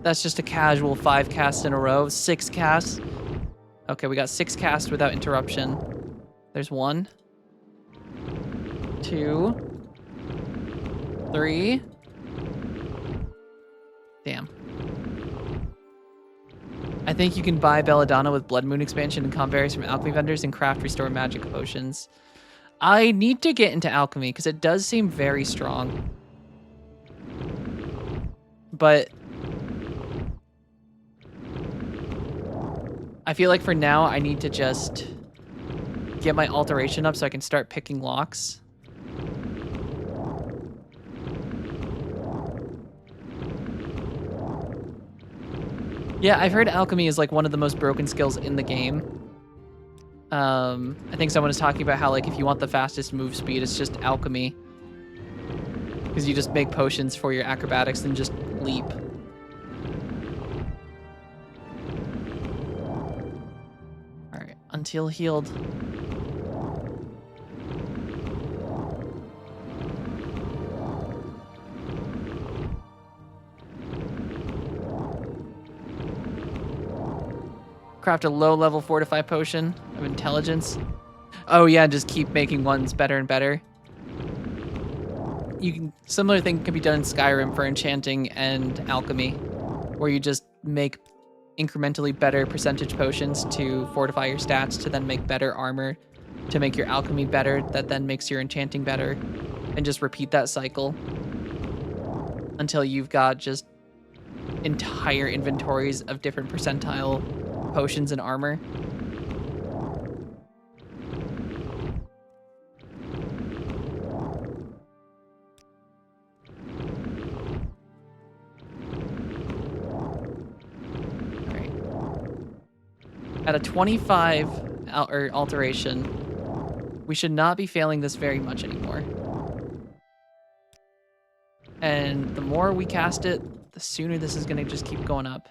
[SPEAKER 1] That's just a casual 5 casts in a row. 6 casts. Okay, we got 6 casts without interruption. There's 1. 2. 3. Damn. I think you can buy Belladonna with Blood Moon expansion and comp berries from alchemy vendors and craft restore magic potions. I need to get into alchemy because it does seem very strong. But I feel like for now I need to just get my alteration up so I can start picking locks. Yeah, I've heard alchemy is like one of the most broken skills in the game. I think someone was talking about how like if you want the fastest move speed, it's just alchemy. Because you just make potions for your acrobatics and just leap. Alright, until healed. Craft a low-level fortify potion of intelligence. Oh yeah, just keep making ones better and better. You can similar thing can be done in Skyrim for enchanting and alchemy, where you just make incrementally better percentage potions to fortify your stats to then make better armor, to make your alchemy better, that then makes your enchanting better, and just repeat that cycle. until you've got just entire inventories of different percentile potions and armor. All right. At a 25 alteration, we should not be failing this very much anymore. And the more we cast it, the sooner this is gonna just keep going up.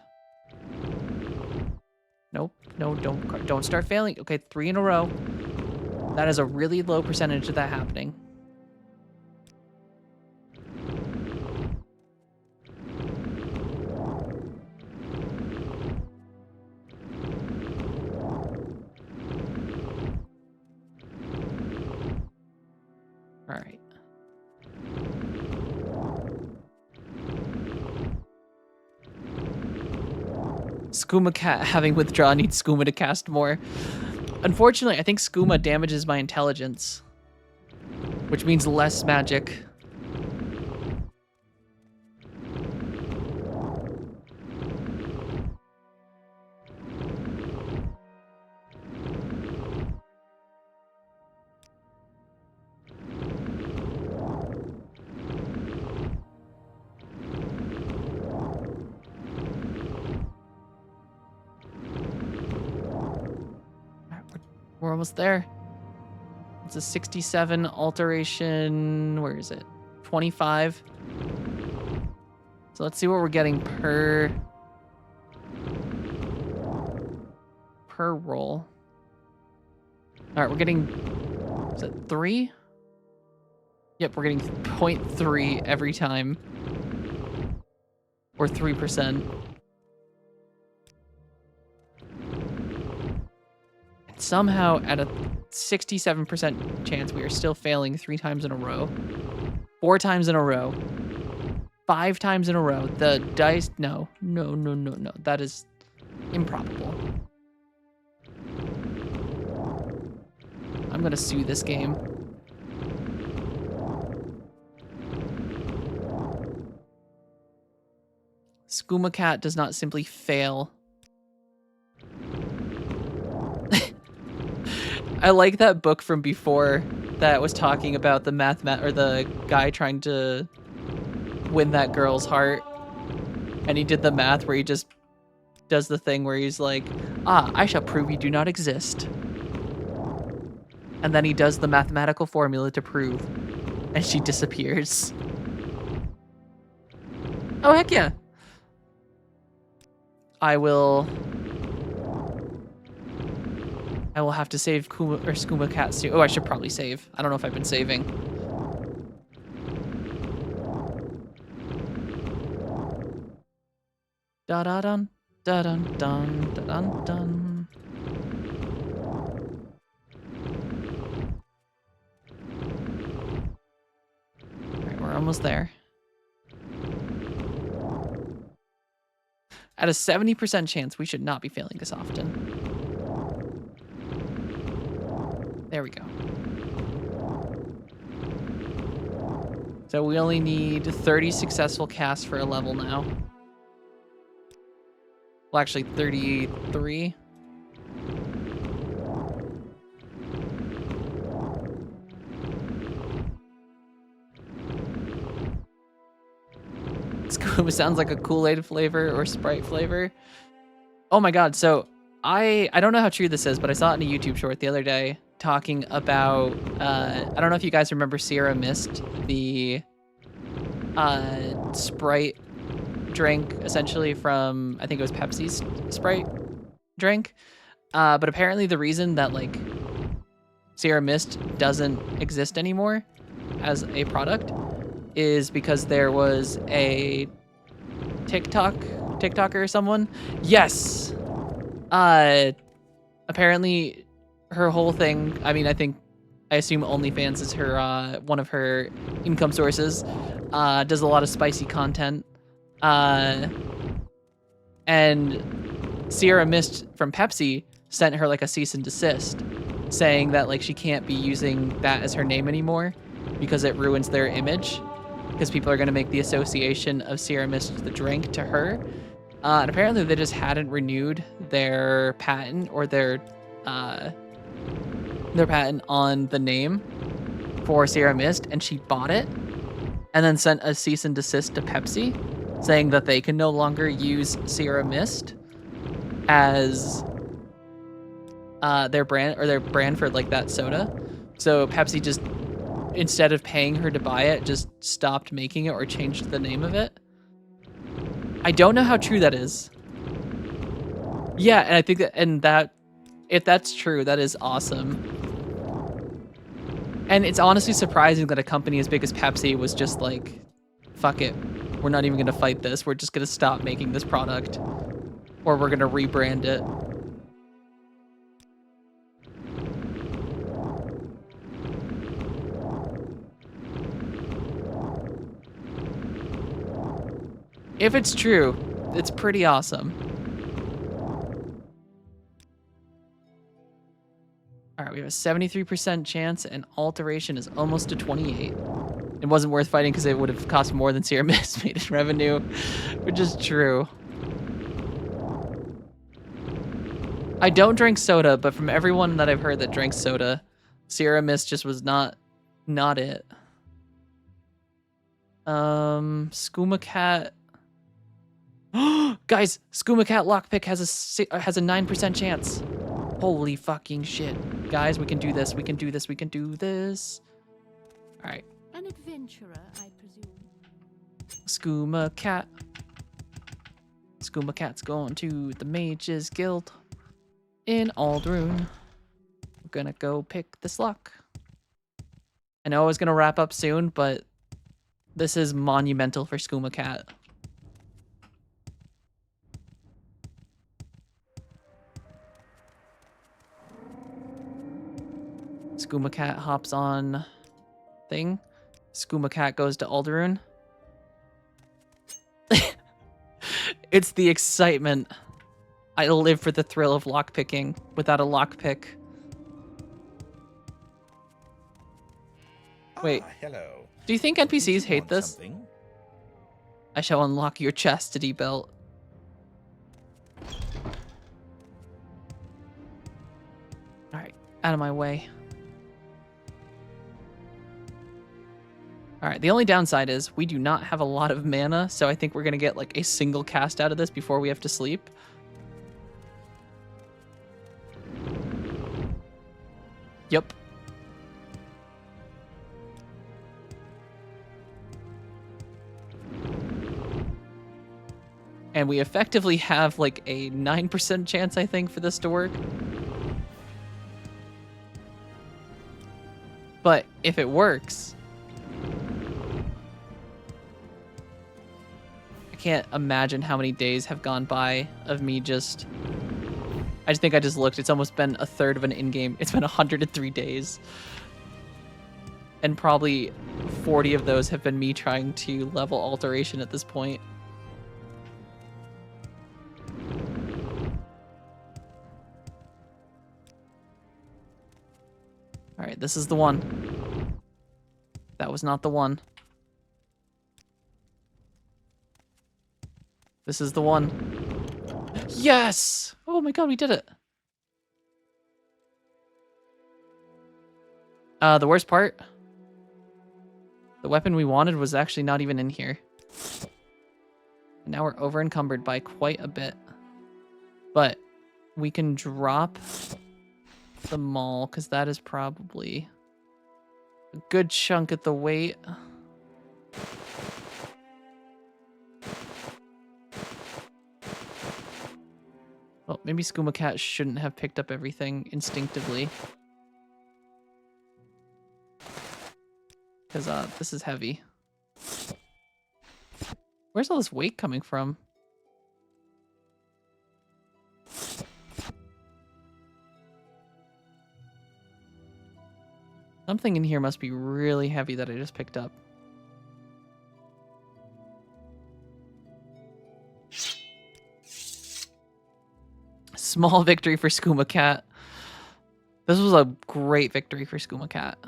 [SPEAKER 1] Nope, no, don't start failing. Okay, 3 in a row. That is a really low percentage of that happening. All right. Skooma cat having withdrawn needs Skooma to cast more. Unfortunately, I think Skooma damages my intelligence, which means less magic. We're almost there. It's a 67 alteration. Where is it? 25. So let's see what we're getting per roll. All right, we're getting, is it 3? Yep, we're getting 0.3 every time. Or 3%. Somehow, at a 67% chance, we are still failing 3 times in a row. 4 times in a row. 5 times in a row. The dice, no. That is improbable. I'm gonna sue this game. Skooma Cat does not simply fail. I like that book from before that was talking about the the guy trying to win that girl's heart, and he did the math where he just does the thing where he's like, I shall prove you do not exist. And then he does the mathematical formula to prove, and she disappears. Oh, heck yeah. I will have to save Skooma Cat soon. Oh, I should probably save. I don't know if I've been saving. Da-da-dun, da-dun-dun, da-dun-dun. Alright, we're almost there. At a 70% chance, we should not be failing this often. There we go. So we only need 30 successful casts for a level now. Well, actually 33. It sounds like a Kool-Aid flavor or Sprite flavor. Oh my god, so I don't know how true this is, but I saw it in a YouTube short the other day talking about, I don't know if you guys remember Sierra Mist, the Sprite drink, essentially from, I think it was Pepsi's Sprite drink. But apparently the reason that, like, Sierra Mist doesn't exist anymore as a product is because there was a TikToker or someone. Yes! Apparently her whole thing, I mean, I assume OnlyFans is her, one of her income sources, does a lot of spicy content. And Sierra Mist from Pepsi sent her like a cease and desist saying that like she can't be using that as her name anymore because it ruins their image. because people are going to make the association of Sierra Mist the drink to her. And apparently they just hadn't renewed their patent or their patent on the name for Sierra Mist, and she bought it and then sent a cease and desist to Pepsi saying that they can no longer use Sierra Mist as their brand for like that soda. So Pepsi just, instead of paying her to buy it, just stopped making it or changed the name of it. I don't know how true that is. Yeah, and I think that if that's true, that is awesome. And it's honestly surprising that a company as big as Pepsi was just like, fuck it. We're not even going to fight this. We're just going to stop making this product. Or we're going to rebrand it. If it's true, it's pretty awesome. All right, we have a 73% chance, and alteration is almost to 28. It wasn't worth fighting because it would have cost more than Sierra Mist made in revenue, which is true. I don't drink soda, but from everyone that I've heard that drinks soda, Sierra Mist just was not it. Skooma Cat. Guys, Skooma Cat Lockpick has a 9% chance. Holy fucking shit. Guys, we can do this. We can do this. We can do this. All right.
[SPEAKER 4] An adventurer, I presume.
[SPEAKER 1] Skooma Cat. Skooma Cat's going to the Mages Guild in Aldrune. We're gonna go pick this lock. I know I was gonna wrap up soon, but this is monumental for Skooma Cat. Skooma Cat hops on thing. Skooma Cat goes to Alderun. It's the excitement. I live for the thrill of lockpicking without a lockpick. Wait.
[SPEAKER 7] Hello.
[SPEAKER 1] Do you think NPCs hate this?
[SPEAKER 7] Something?
[SPEAKER 1] I shall unlock your chastity belt. Alright, out of my way. Alright, the only downside is we do not have a lot of mana, so I think we're gonna get like a single cast out of this before we have to sleep. Yep. And we effectively have like a 9% chance, I think, for this to work. But if it works, I can't imagine how many days have gone by of me just... I think I just looked. It's almost been a third of an in-game. It's been 103 days. And probably 40 of those have been me trying to level alteration at this point. All right, this is the one. That was not the one. This is the one. Yes! Oh my god, we did it. The worst part, the weapon we wanted was actually not even in here. And now we're over encumbered by quite a bit. But we can drop the maul, because that is probably a good chunk of the weight. Well, maybe Skooma Cat shouldn't have picked up everything instinctively. Because this is heavy. Where's all this weight coming from? Something in here must be really heavy that I just picked up. Small victory for Skooma Cat. This was a great victory for Skooma Cat.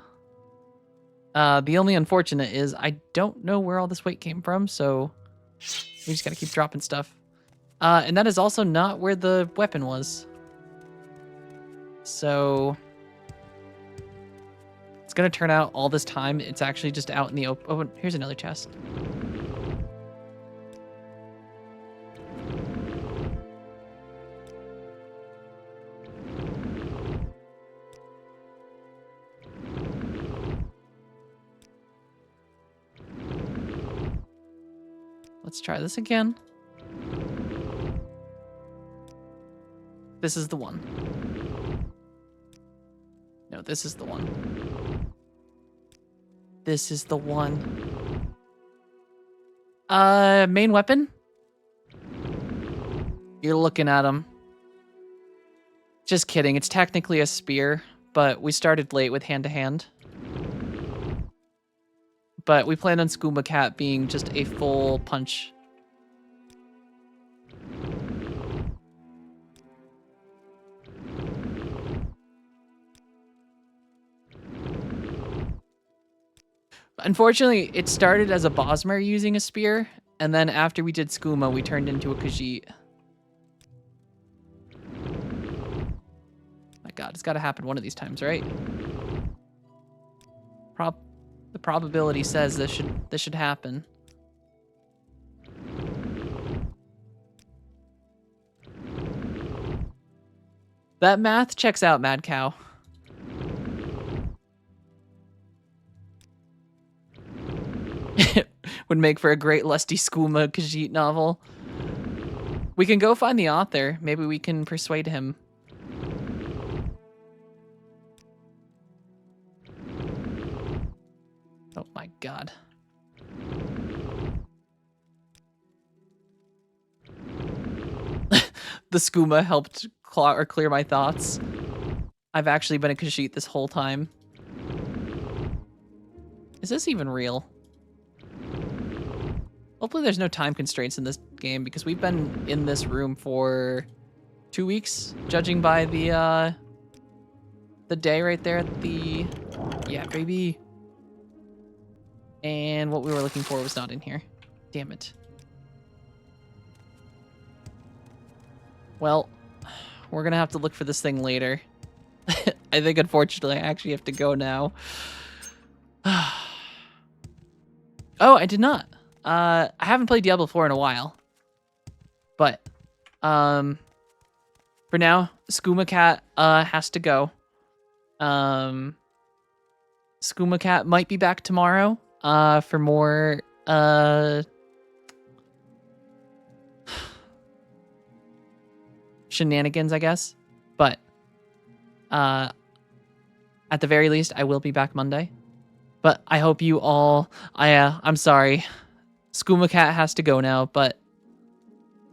[SPEAKER 1] The only unfortunate is I don't know where all this weight came from, so we just gotta keep dropping stuff. And that is also not where the weapon was. So it's gonna turn out all this time it's actually just out in the open. Oh, here's another chest. Let's try this again. This is the one. No, this is the one. This is the one. Main weapon? You're looking at him. Just kidding, it's technically a spear, but we started late with hand-to-hand. But we planned on Skooma Cat being just a full punch. Unfortunately, it started as a Bosmer using a spear, and then after we did Skooma, we turned into a Khajiit. My god, it's gotta happen one of these times, right? The probability says this should happen. That math checks out, Mad Cow. Would make for a great Lusty Skooma Khajiit novel. We can go find the author. Maybe we can persuade him. Oh my god. The skooma helped clear my thoughts. I've actually been a Khajiit this whole time. Is this even real? Hopefully there's no time constraints in this game because we've been in this room for 2 weeks, judging by the day right there at the... Yeah, baby. And what we were looking for was not in here. Damn it. Well, we're gonna have to look for this thing later. I think, unfortunately, I actually have to go now. Oh, I did not. I haven't played Diablo 4 in a while. But, for now, Skooma Cat, has to go. Skooma Cat might be back tomorrow, for more, shenanigans, I guess. But, at the very least, I will be back Monday. But I hope you all... I'm sorry. Skooma Cat has to go now, but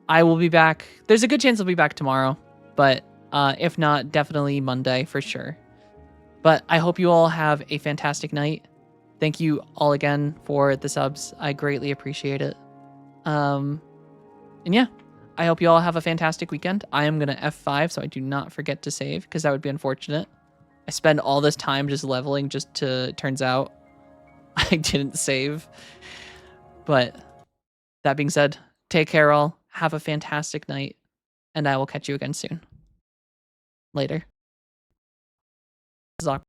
[SPEAKER 1] I will be back. There's a good chance I'll be back tomorrow. But if not, definitely Monday for sure. But I hope you all have a fantastic night. Thank you all again for the subs. I greatly appreciate it. And yeah, I hope you all have a fantastic weekend. I am going to F5, so I do not forget to save, because that would be unfortunate. I spend all this time just leveling just to, turns out, I didn't save. But that being said, take care all. Have a fantastic night. And I will catch you again soon. Later. This is awkward.